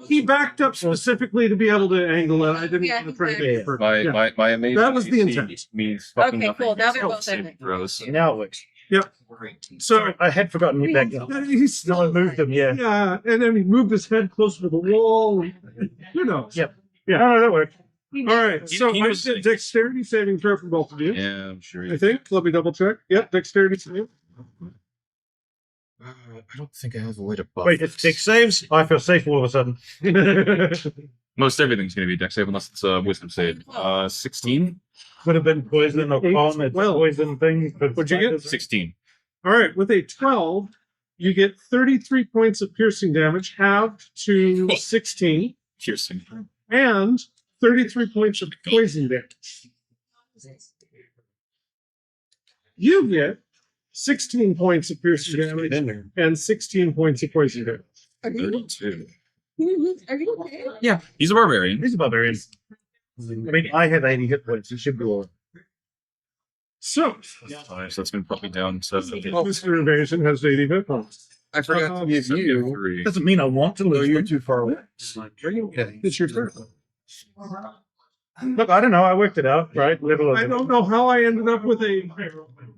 [SPEAKER 1] He backed up specifically to be able to angle it. I didn't
[SPEAKER 3] Yeah,
[SPEAKER 1] want to try to
[SPEAKER 3] he
[SPEAKER 1] make it perfect.
[SPEAKER 6] My,
[SPEAKER 1] Yeah.
[SPEAKER 6] my, my amazing
[SPEAKER 1] That was the
[SPEAKER 6] AC
[SPEAKER 1] intent.
[SPEAKER 6] means fucking
[SPEAKER 3] Okay,
[SPEAKER 6] nothing.
[SPEAKER 3] cool. Now they're both
[SPEAKER 6] Saving
[SPEAKER 3] in.
[SPEAKER 6] throws.
[SPEAKER 4] Now it works.
[SPEAKER 1] So
[SPEAKER 4] I had forgotten you back up.
[SPEAKER 1] he's
[SPEAKER 4] No, I moved them. Yeah.
[SPEAKER 1] yeah, and then he moved his head closer to the wall. Who knows?
[SPEAKER 4] Yep.
[SPEAKER 1] Yeah.
[SPEAKER 4] No, that worked.
[SPEAKER 1] All right. So
[SPEAKER 6] He
[SPEAKER 1] I
[SPEAKER 6] was-
[SPEAKER 1] did dexterity saving throw for both of you.
[SPEAKER 6] Yeah, I'm sure.
[SPEAKER 1] I think. Let me double check. Yep, dexterity saving.
[SPEAKER 6] I don't think I have a way to buff.
[SPEAKER 4] Wait, it's six saves. I feel safe all of a sudden.
[SPEAKER 6] Most everything's going to be a dex save unless it's a wisdom save. 16?
[SPEAKER 4] Could have been poison or calm. It's
[SPEAKER 1] Well,
[SPEAKER 4] poison thing. But
[SPEAKER 1] what'd you get?
[SPEAKER 6] 16.
[SPEAKER 1] All right. With a 12, you get 33 points of piercing damage, halved to 16,
[SPEAKER 6] Piercing.
[SPEAKER 1] and 33 points of poison damage. You get 16 points of piercing damage and 16 points of poison damage.
[SPEAKER 3] Are you,
[SPEAKER 6] 32.
[SPEAKER 3] are you okay?
[SPEAKER 6] Yeah, he's a barbarian.
[SPEAKER 4] He's a barbarian. I mean, I have 80 hit points. It should be all.
[SPEAKER 1] So,
[SPEAKER 6] So that's going to put me down to
[SPEAKER 1] Mr. Invasion has 80 hit points.
[SPEAKER 2] I forgot to give you.
[SPEAKER 6] 73.
[SPEAKER 4] Doesn't mean I want to
[SPEAKER 2] No,
[SPEAKER 4] lose.
[SPEAKER 2] you're
[SPEAKER 4] them.
[SPEAKER 2] too far away. Okay.
[SPEAKER 1] It's your turn.
[SPEAKER 4] Look, I don't know. I worked it out, right? Level of
[SPEAKER 1] I don't know how I ended up with a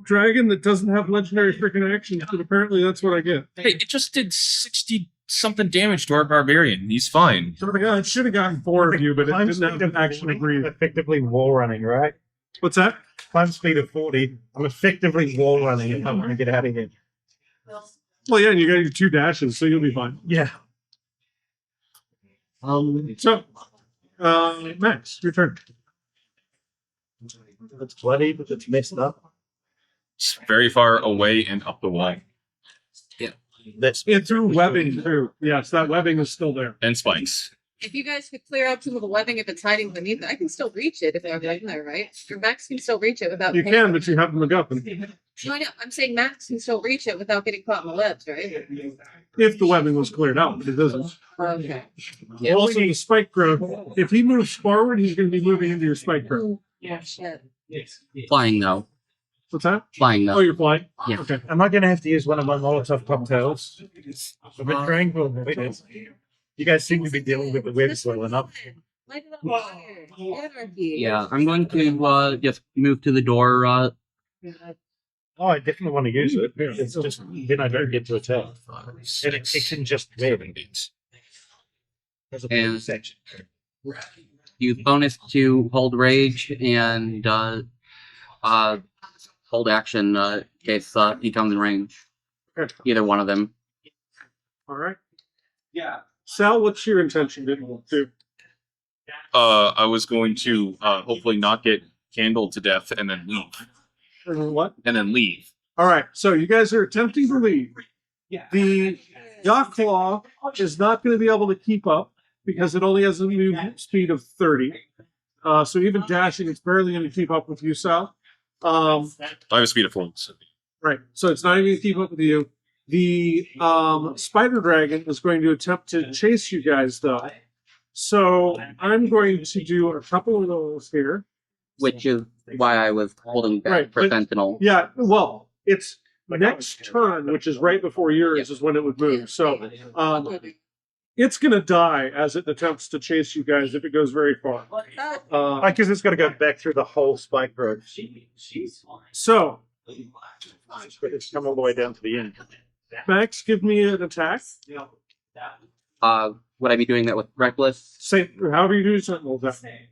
[SPEAKER 1] dragon that doesn't have legendary freaking actions, but apparently that's what I get.
[SPEAKER 6] Hey, it just did 60 something damage to our barbarian. He's fine.
[SPEAKER 1] Yeah, it should have gotten 4 of you, but it
[SPEAKER 4] Climb
[SPEAKER 1] didn't have
[SPEAKER 4] speed of
[SPEAKER 1] to actually breathe.
[SPEAKER 4] effectively wall running, right?
[SPEAKER 1] What's that?
[SPEAKER 4] Climb speed of 40. I'm effectively wall running if I want to get out of here.
[SPEAKER 1] Well, yeah, and you got your 2 dashes, so you'll be fine.
[SPEAKER 4] Yeah.
[SPEAKER 1] So, Max, your turn.
[SPEAKER 4] It's bloody, but it's messed up.
[SPEAKER 6] It's very far away and up the wall.
[SPEAKER 4] That's
[SPEAKER 1] It threw webbing through. Yes, that webbing is still there.
[SPEAKER 6] And spikes.
[SPEAKER 3] If you guys could clear out some of the webbing if it's hiding beneath it, I can still reach it if they're in there, right? Your Max can still reach it without.
[SPEAKER 1] You can, but you have the MacGuffin.
[SPEAKER 3] No, I know. I'm saying Max can still reach it without getting caught in the webs, right?
[SPEAKER 1] If the webbing was cleared out, but it doesn't.
[SPEAKER 3] Okay.
[SPEAKER 1] Also, the spike growth. If he moves forward, he's going to be moving into your spike growth.
[SPEAKER 3] Yeah, shit.
[SPEAKER 5] Flying though.
[SPEAKER 1] What's that?
[SPEAKER 5] Flying
[SPEAKER 1] Oh,
[SPEAKER 5] though.
[SPEAKER 1] you're flying?
[SPEAKER 5] Yeah.
[SPEAKER 1] Okay.
[SPEAKER 4] Am I going to have to use one of my Molotov cocktails? A bit tranquil. You guys seem to be dealing with the webs well enough.
[SPEAKER 3] Light it on fire. Anarchy.
[SPEAKER 5] Yeah, I'm going to just move to the door.
[SPEAKER 4] Oh, I definitely want to use it. It's just then I don't get to attack. And it can just web. There's a
[SPEAKER 5] And-
[SPEAKER 4] section.
[SPEAKER 5] Use bonus to hold rage and hold action in case he comes in range.
[SPEAKER 1] Okay.
[SPEAKER 5] Either one of them.
[SPEAKER 1] All right. Sal, what's your intention to do?
[SPEAKER 6] I was going to hopefully not get candled to death and then leave.
[SPEAKER 1] What?
[SPEAKER 6] And then leave.
[SPEAKER 1] All right. So you guys are attempting to leave. The Yaklaw is not going to be able to keep up because it only has a movement speed of 30. So even dashing, it's barely going to keep up with you, Sal.
[SPEAKER 6] I have a speed of 4. So.
[SPEAKER 1] Right. So it's not even going to keep up with you. The spider dragon is going to attempt to chase you guys, though. So I'm going to do a couple of those here.
[SPEAKER 5] Which is why I was holding back
[SPEAKER 1] Right,
[SPEAKER 5] for
[SPEAKER 1] but-
[SPEAKER 5] Sentinel.
[SPEAKER 1] Yeah, well, it's next turn, which is right before yours, is when it would move. So it's going to die as it attempts to chase you guys if it goes very far.
[SPEAKER 4] Because it's got to go back through the whole spike growth.
[SPEAKER 1] So,
[SPEAKER 4] It's come all the way down to the end.
[SPEAKER 1] Max, give me an attack.
[SPEAKER 5] Would I be doing that with Reckless?
[SPEAKER 1] Say, however you do Sentinel attack.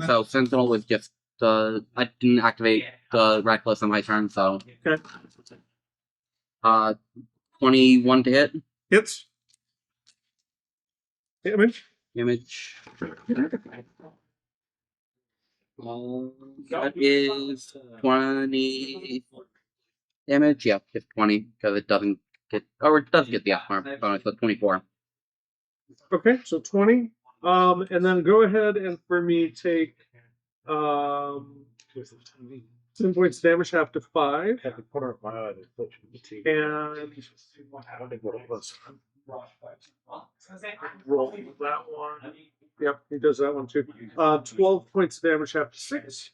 [SPEAKER 5] So Sentinel was just I didn't activate the Reckless on my turn, so
[SPEAKER 1] Okay.
[SPEAKER 5] 21 to hit.
[SPEAKER 1] Hits. Damage.
[SPEAKER 5] Damage. That is 20 damage. Yeah, just 20 because it doesn't get, or it does get the F mark bonus, but 24.
[SPEAKER 1] Okay, so 20. And then go ahead and for me take 10 points of damage, half to 5.
[SPEAKER 4] At the corner of my eye,
[SPEAKER 1] And
[SPEAKER 4] I don't think what it was.
[SPEAKER 1] roll that one. Yep, he does that one too. 12 points of damage, half to 6.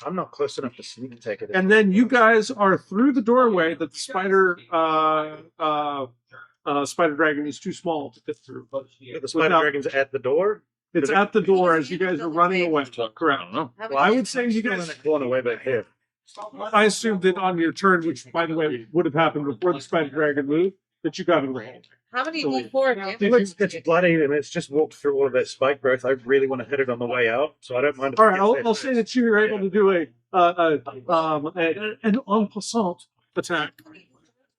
[SPEAKER 4] I'm not close enough to sneak attack it.
[SPEAKER 1] And then you guys are through the doorway that the spider dragon is too small to fit through.
[SPEAKER 4] The spider
[SPEAKER 1] Without-
[SPEAKER 4] dragon's at the door.
[SPEAKER 1] It's at the door as you guys are running away.
[SPEAKER 6] I
[SPEAKER 1] Correct.
[SPEAKER 6] don't know.
[SPEAKER 1] Well, I would say you
[SPEAKER 4] Still in
[SPEAKER 1] guys.
[SPEAKER 4] the corner way back here.
[SPEAKER 1] I assumed that on your turn, which by the way would have happened before the spider dragon moved, that you got it rolled.
[SPEAKER 3] How many D4 damage?
[SPEAKER 4] It's bloody and it's just walked through all of that spike growth. I really want to hit it on the way out, so I don't mind. If
[SPEAKER 1] All
[SPEAKER 4] it
[SPEAKER 1] right,
[SPEAKER 4] gets
[SPEAKER 1] I'll,
[SPEAKER 4] there
[SPEAKER 1] I'll
[SPEAKER 4] first.
[SPEAKER 1] say that you were able to do an en passant attack.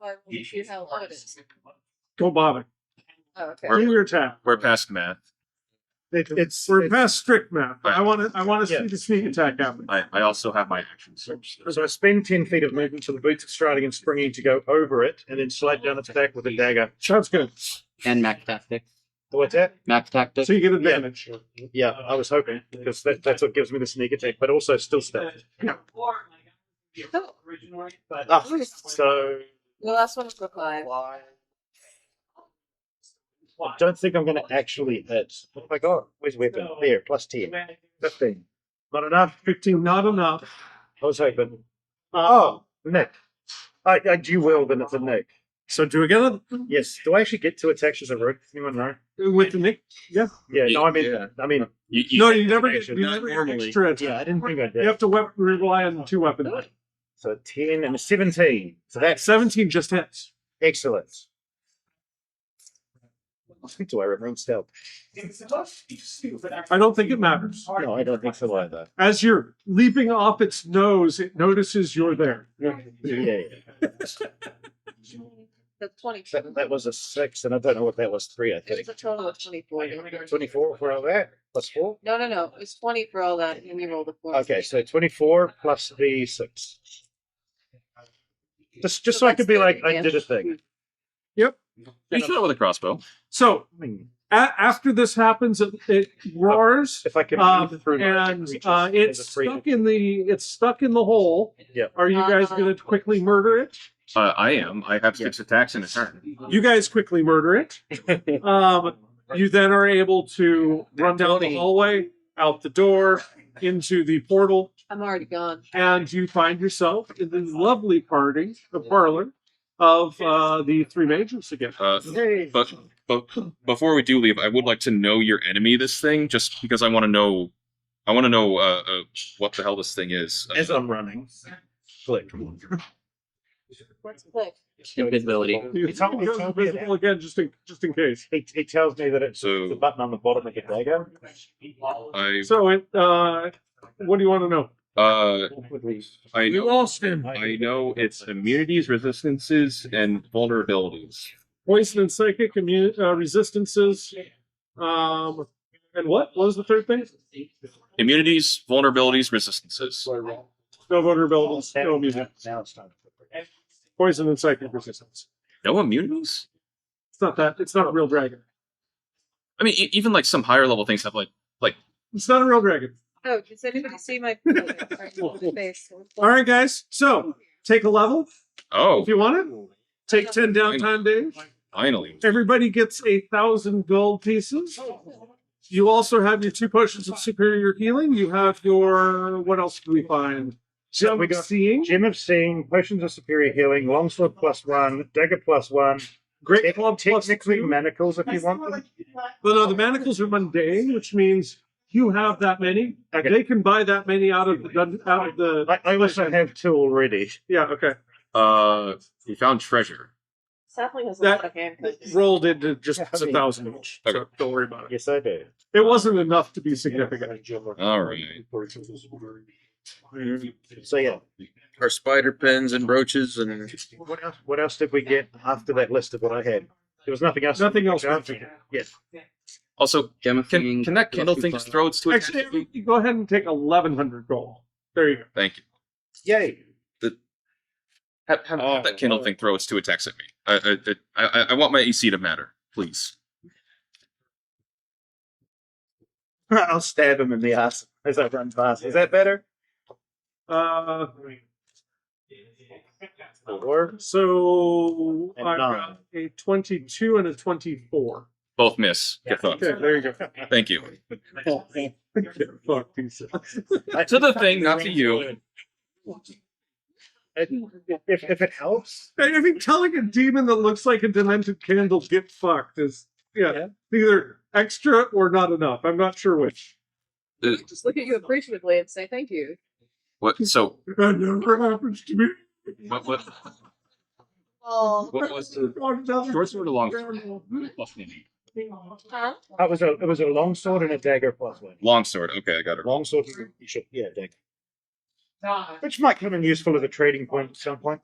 [SPEAKER 3] Or will you shoot how low it is?
[SPEAKER 1] Don't bother.
[SPEAKER 3] Oh, okay.
[SPEAKER 1] Do your attack.
[SPEAKER 6] We're past math.
[SPEAKER 1] We're past strict math. But I want to see
[SPEAKER 4] Yeah.
[SPEAKER 1] the sneak attack happen.
[SPEAKER 6] I also have my actions.
[SPEAKER 4] So I spend 10 feet of movement to the boots of striding and springing to go over it, and then slide down its back with a dagger.
[SPEAKER 1] Sounds good.
[SPEAKER 5] And Max Tactics.
[SPEAKER 4] What's that?
[SPEAKER 5] Max Tactics.
[SPEAKER 1] So you get advantage.
[SPEAKER 4] Yeah, I was hoping, because that's what gives me the sneak attack, but also still step. So
[SPEAKER 3] The last one was for 5.
[SPEAKER 4] I don't think I'm going to actually hit. Oh my god, where's weapon? There, plus 10. 15. Not enough?
[SPEAKER 1] 15, not enough.
[SPEAKER 4] I was hoping. Oh, Nick. I do well, then it's a Nick.
[SPEAKER 1] So do again
[SPEAKER 4] Yes. Do I actually get 2 attacks as a rook? Anyone know?
[SPEAKER 1] with the nick. Yeah.
[SPEAKER 4] Yeah, no, I
[SPEAKER 6] Yeah.
[SPEAKER 4] mean,
[SPEAKER 1] No, you never get,
[SPEAKER 4] Actually,
[SPEAKER 1] you
[SPEAKER 6] not
[SPEAKER 1] never get
[SPEAKER 6] normally.
[SPEAKER 1] extra attack.
[SPEAKER 4] yeah, I didn't think I
[SPEAKER 1] You
[SPEAKER 4] did.
[SPEAKER 1] have to rely on 2 weapons.
[SPEAKER 4] So 10 and a 17. So that's
[SPEAKER 1] 17 just hits.
[SPEAKER 4] excellent. Do I remain stealth?
[SPEAKER 1] I don't think it matters.
[SPEAKER 4] No, I don't think so either.
[SPEAKER 1] As you're leaping off its nose, it notices you're there.
[SPEAKER 4] Yeah.
[SPEAKER 3] That's 24.
[SPEAKER 4] That was a 6, and I don't know what that was. 3, I
[SPEAKER 3] It
[SPEAKER 4] think.
[SPEAKER 3] was a total of 24 damage.
[SPEAKER 4] 24 for all that? Plus 4?
[SPEAKER 3] No. It's 20 for all that, and we rolled a 4.
[SPEAKER 4] Okay, so 24 plus the 6. Just so I could be like, I did a thing.
[SPEAKER 1] Yep.
[SPEAKER 6] You should have with a crossbow.
[SPEAKER 1] So after this happens, it roars.
[SPEAKER 4] If I can move through my
[SPEAKER 1] And
[SPEAKER 4] creatures
[SPEAKER 1] it's
[SPEAKER 4] as a free-
[SPEAKER 1] stuck in the hole.
[SPEAKER 4] Yeah.
[SPEAKER 1] Are you guys going to quickly murder it?
[SPEAKER 6] I am. I have 6 attacks in a turn.
[SPEAKER 1] You guys quickly murder it. You then are able to run down the hallway, out the door, into the portal,
[SPEAKER 3] I'm already gone.
[SPEAKER 1] and you find yourself in the lovely parlor of the 3 mages again.
[SPEAKER 4] Hey.
[SPEAKER 6] But before we do leave, I would like to know your enemy. This thing, just because I want to know. I want to know what the hell this thing is.
[SPEAKER 4] As I'm running, click.
[SPEAKER 3] What's click?
[SPEAKER 5] Invisibility.
[SPEAKER 1] You
[SPEAKER 4] told me-
[SPEAKER 1] goes
[SPEAKER 4] told me
[SPEAKER 1] invisible again, just in case.
[SPEAKER 4] He tells me that it's
[SPEAKER 6] So-
[SPEAKER 4] the button on the bottom of the dagger.
[SPEAKER 1] So, what do you want to know?
[SPEAKER 6] I
[SPEAKER 1] You
[SPEAKER 6] know.
[SPEAKER 1] lost him.
[SPEAKER 6] I know its immunities, resistances, and vulnerabilities.
[SPEAKER 1] Poison and psychic resistances. And what? What was the third thing?
[SPEAKER 6] Immunities, vulnerabilities, resistances.
[SPEAKER 1] No vulnerabilities. No immunity.
[SPEAKER 4] Now it's time.
[SPEAKER 1] poison and psychic resistance.
[SPEAKER 6] No immunities?
[SPEAKER 1] It's not that. It's not a real dragon.
[SPEAKER 6] I mean, even like some higher level things have like
[SPEAKER 1] It's not a real dragon.
[SPEAKER 3] Oh, does anybody see my face?
[SPEAKER 1] All right, guys. So take a level
[SPEAKER 6] oh,
[SPEAKER 1] if you want it. Take 10 downtime days.
[SPEAKER 6] finally.
[SPEAKER 1] Everybody gets 1,000 gold pieces. You also have your 2 potions of superior healing. You have your, what else do we find? Gem
[SPEAKER 4] We
[SPEAKER 1] of
[SPEAKER 4] got
[SPEAKER 1] Seeing,
[SPEAKER 4] Gem of Seeing, Potions of Superior Healing, Longsword +1, Dagger +1,
[SPEAKER 1] Great Club plus
[SPEAKER 4] technically
[SPEAKER 1] 2.
[SPEAKER 4] Manacles if you want them.
[SPEAKER 1] But no, the manacles are mundane, which means you have that many.
[SPEAKER 4] Okay.
[SPEAKER 1] They can buy that many out of the.
[SPEAKER 4] I also have 2 already.
[SPEAKER 1] Yeah, okay.
[SPEAKER 6] We found treasure.
[SPEAKER 3] Sapling has a
[SPEAKER 1] That
[SPEAKER 3] lot of handcuffs.
[SPEAKER 1] rolled into just
[SPEAKER 4] Yeah, I mean-
[SPEAKER 1] 1,000 each. So
[SPEAKER 6] Okay.
[SPEAKER 1] don't worry about it.
[SPEAKER 4] Yes, I do.
[SPEAKER 1] It wasn't enough to be significant.
[SPEAKER 6] All right.
[SPEAKER 4] So yeah,
[SPEAKER 2] Our spider pins and brooches and
[SPEAKER 4] what else did we get after that list of what I had? There was nothing else.
[SPEAKER 1] Nothing else.
[SPEAKER 4] Yes.
[SPEAKER 6] Also,
[SPEAKER 5] Gem of Seeing
[SPEAKER 6] can that Kindle
[SPEAKER 5] plus
[SPEAKER 6] thing
[SPEAKER 5] 2+.
[SPEAKER 6] just throw its to attack
[SPEAKER 1] Actually,
[SPEAKER 6] me?
[SPEAKER 1] you go ahead and take 1,100 gold. There you go.
[SPEAKER 6] Thank you.
[SPEAKER 4] Yay.
[SPEAKER 6] Have that Kindle thing throw its 2 attacks at me. I want my AC to matter, please.
[SPEAKER 4] I'll stab him in the ass as I run past. Is that better?
[SPEAKER 1] So
[SPEAKER 4] And
[SPEAKER 1] I've
[SPEAKER 4] 9.
[SPEAKER 1] got a 22 and a 24.
[SPEAKER 6] Both miss. Get fucked.
[SPEAKER 1] Okay, there you go.
[SPEAKER 6] Thank you.
[SPEAKER 1] Fuck these.
[SPEAKER 6] To the thing, not to you.
[SPEAKER 4] If it helps,
[SPEAKER 1] I think telling a demon that looks like a demented candle get fucked is either extra or not enough. I'm not sure which.
[SPEAKER 3] Just look at you appreciatively and say thank you.
[SPEAKER 6] What? So
[SPEAKER 1] That never happens to me.
[SPEAKER 6] what?
[SPEAKER 3] Oh,
[SPEAKER 6] What was the short sword or long sword?
[SPEAKER 3] huh?
[SPEAKER 4] it was a long sword and a dagger +1.
[SPEAKER 6] Long sword. Okay, I got it.
[SPEAKER 4] Long sword, you should, yeah, dagger. Which might come in useful as a trading point at some point.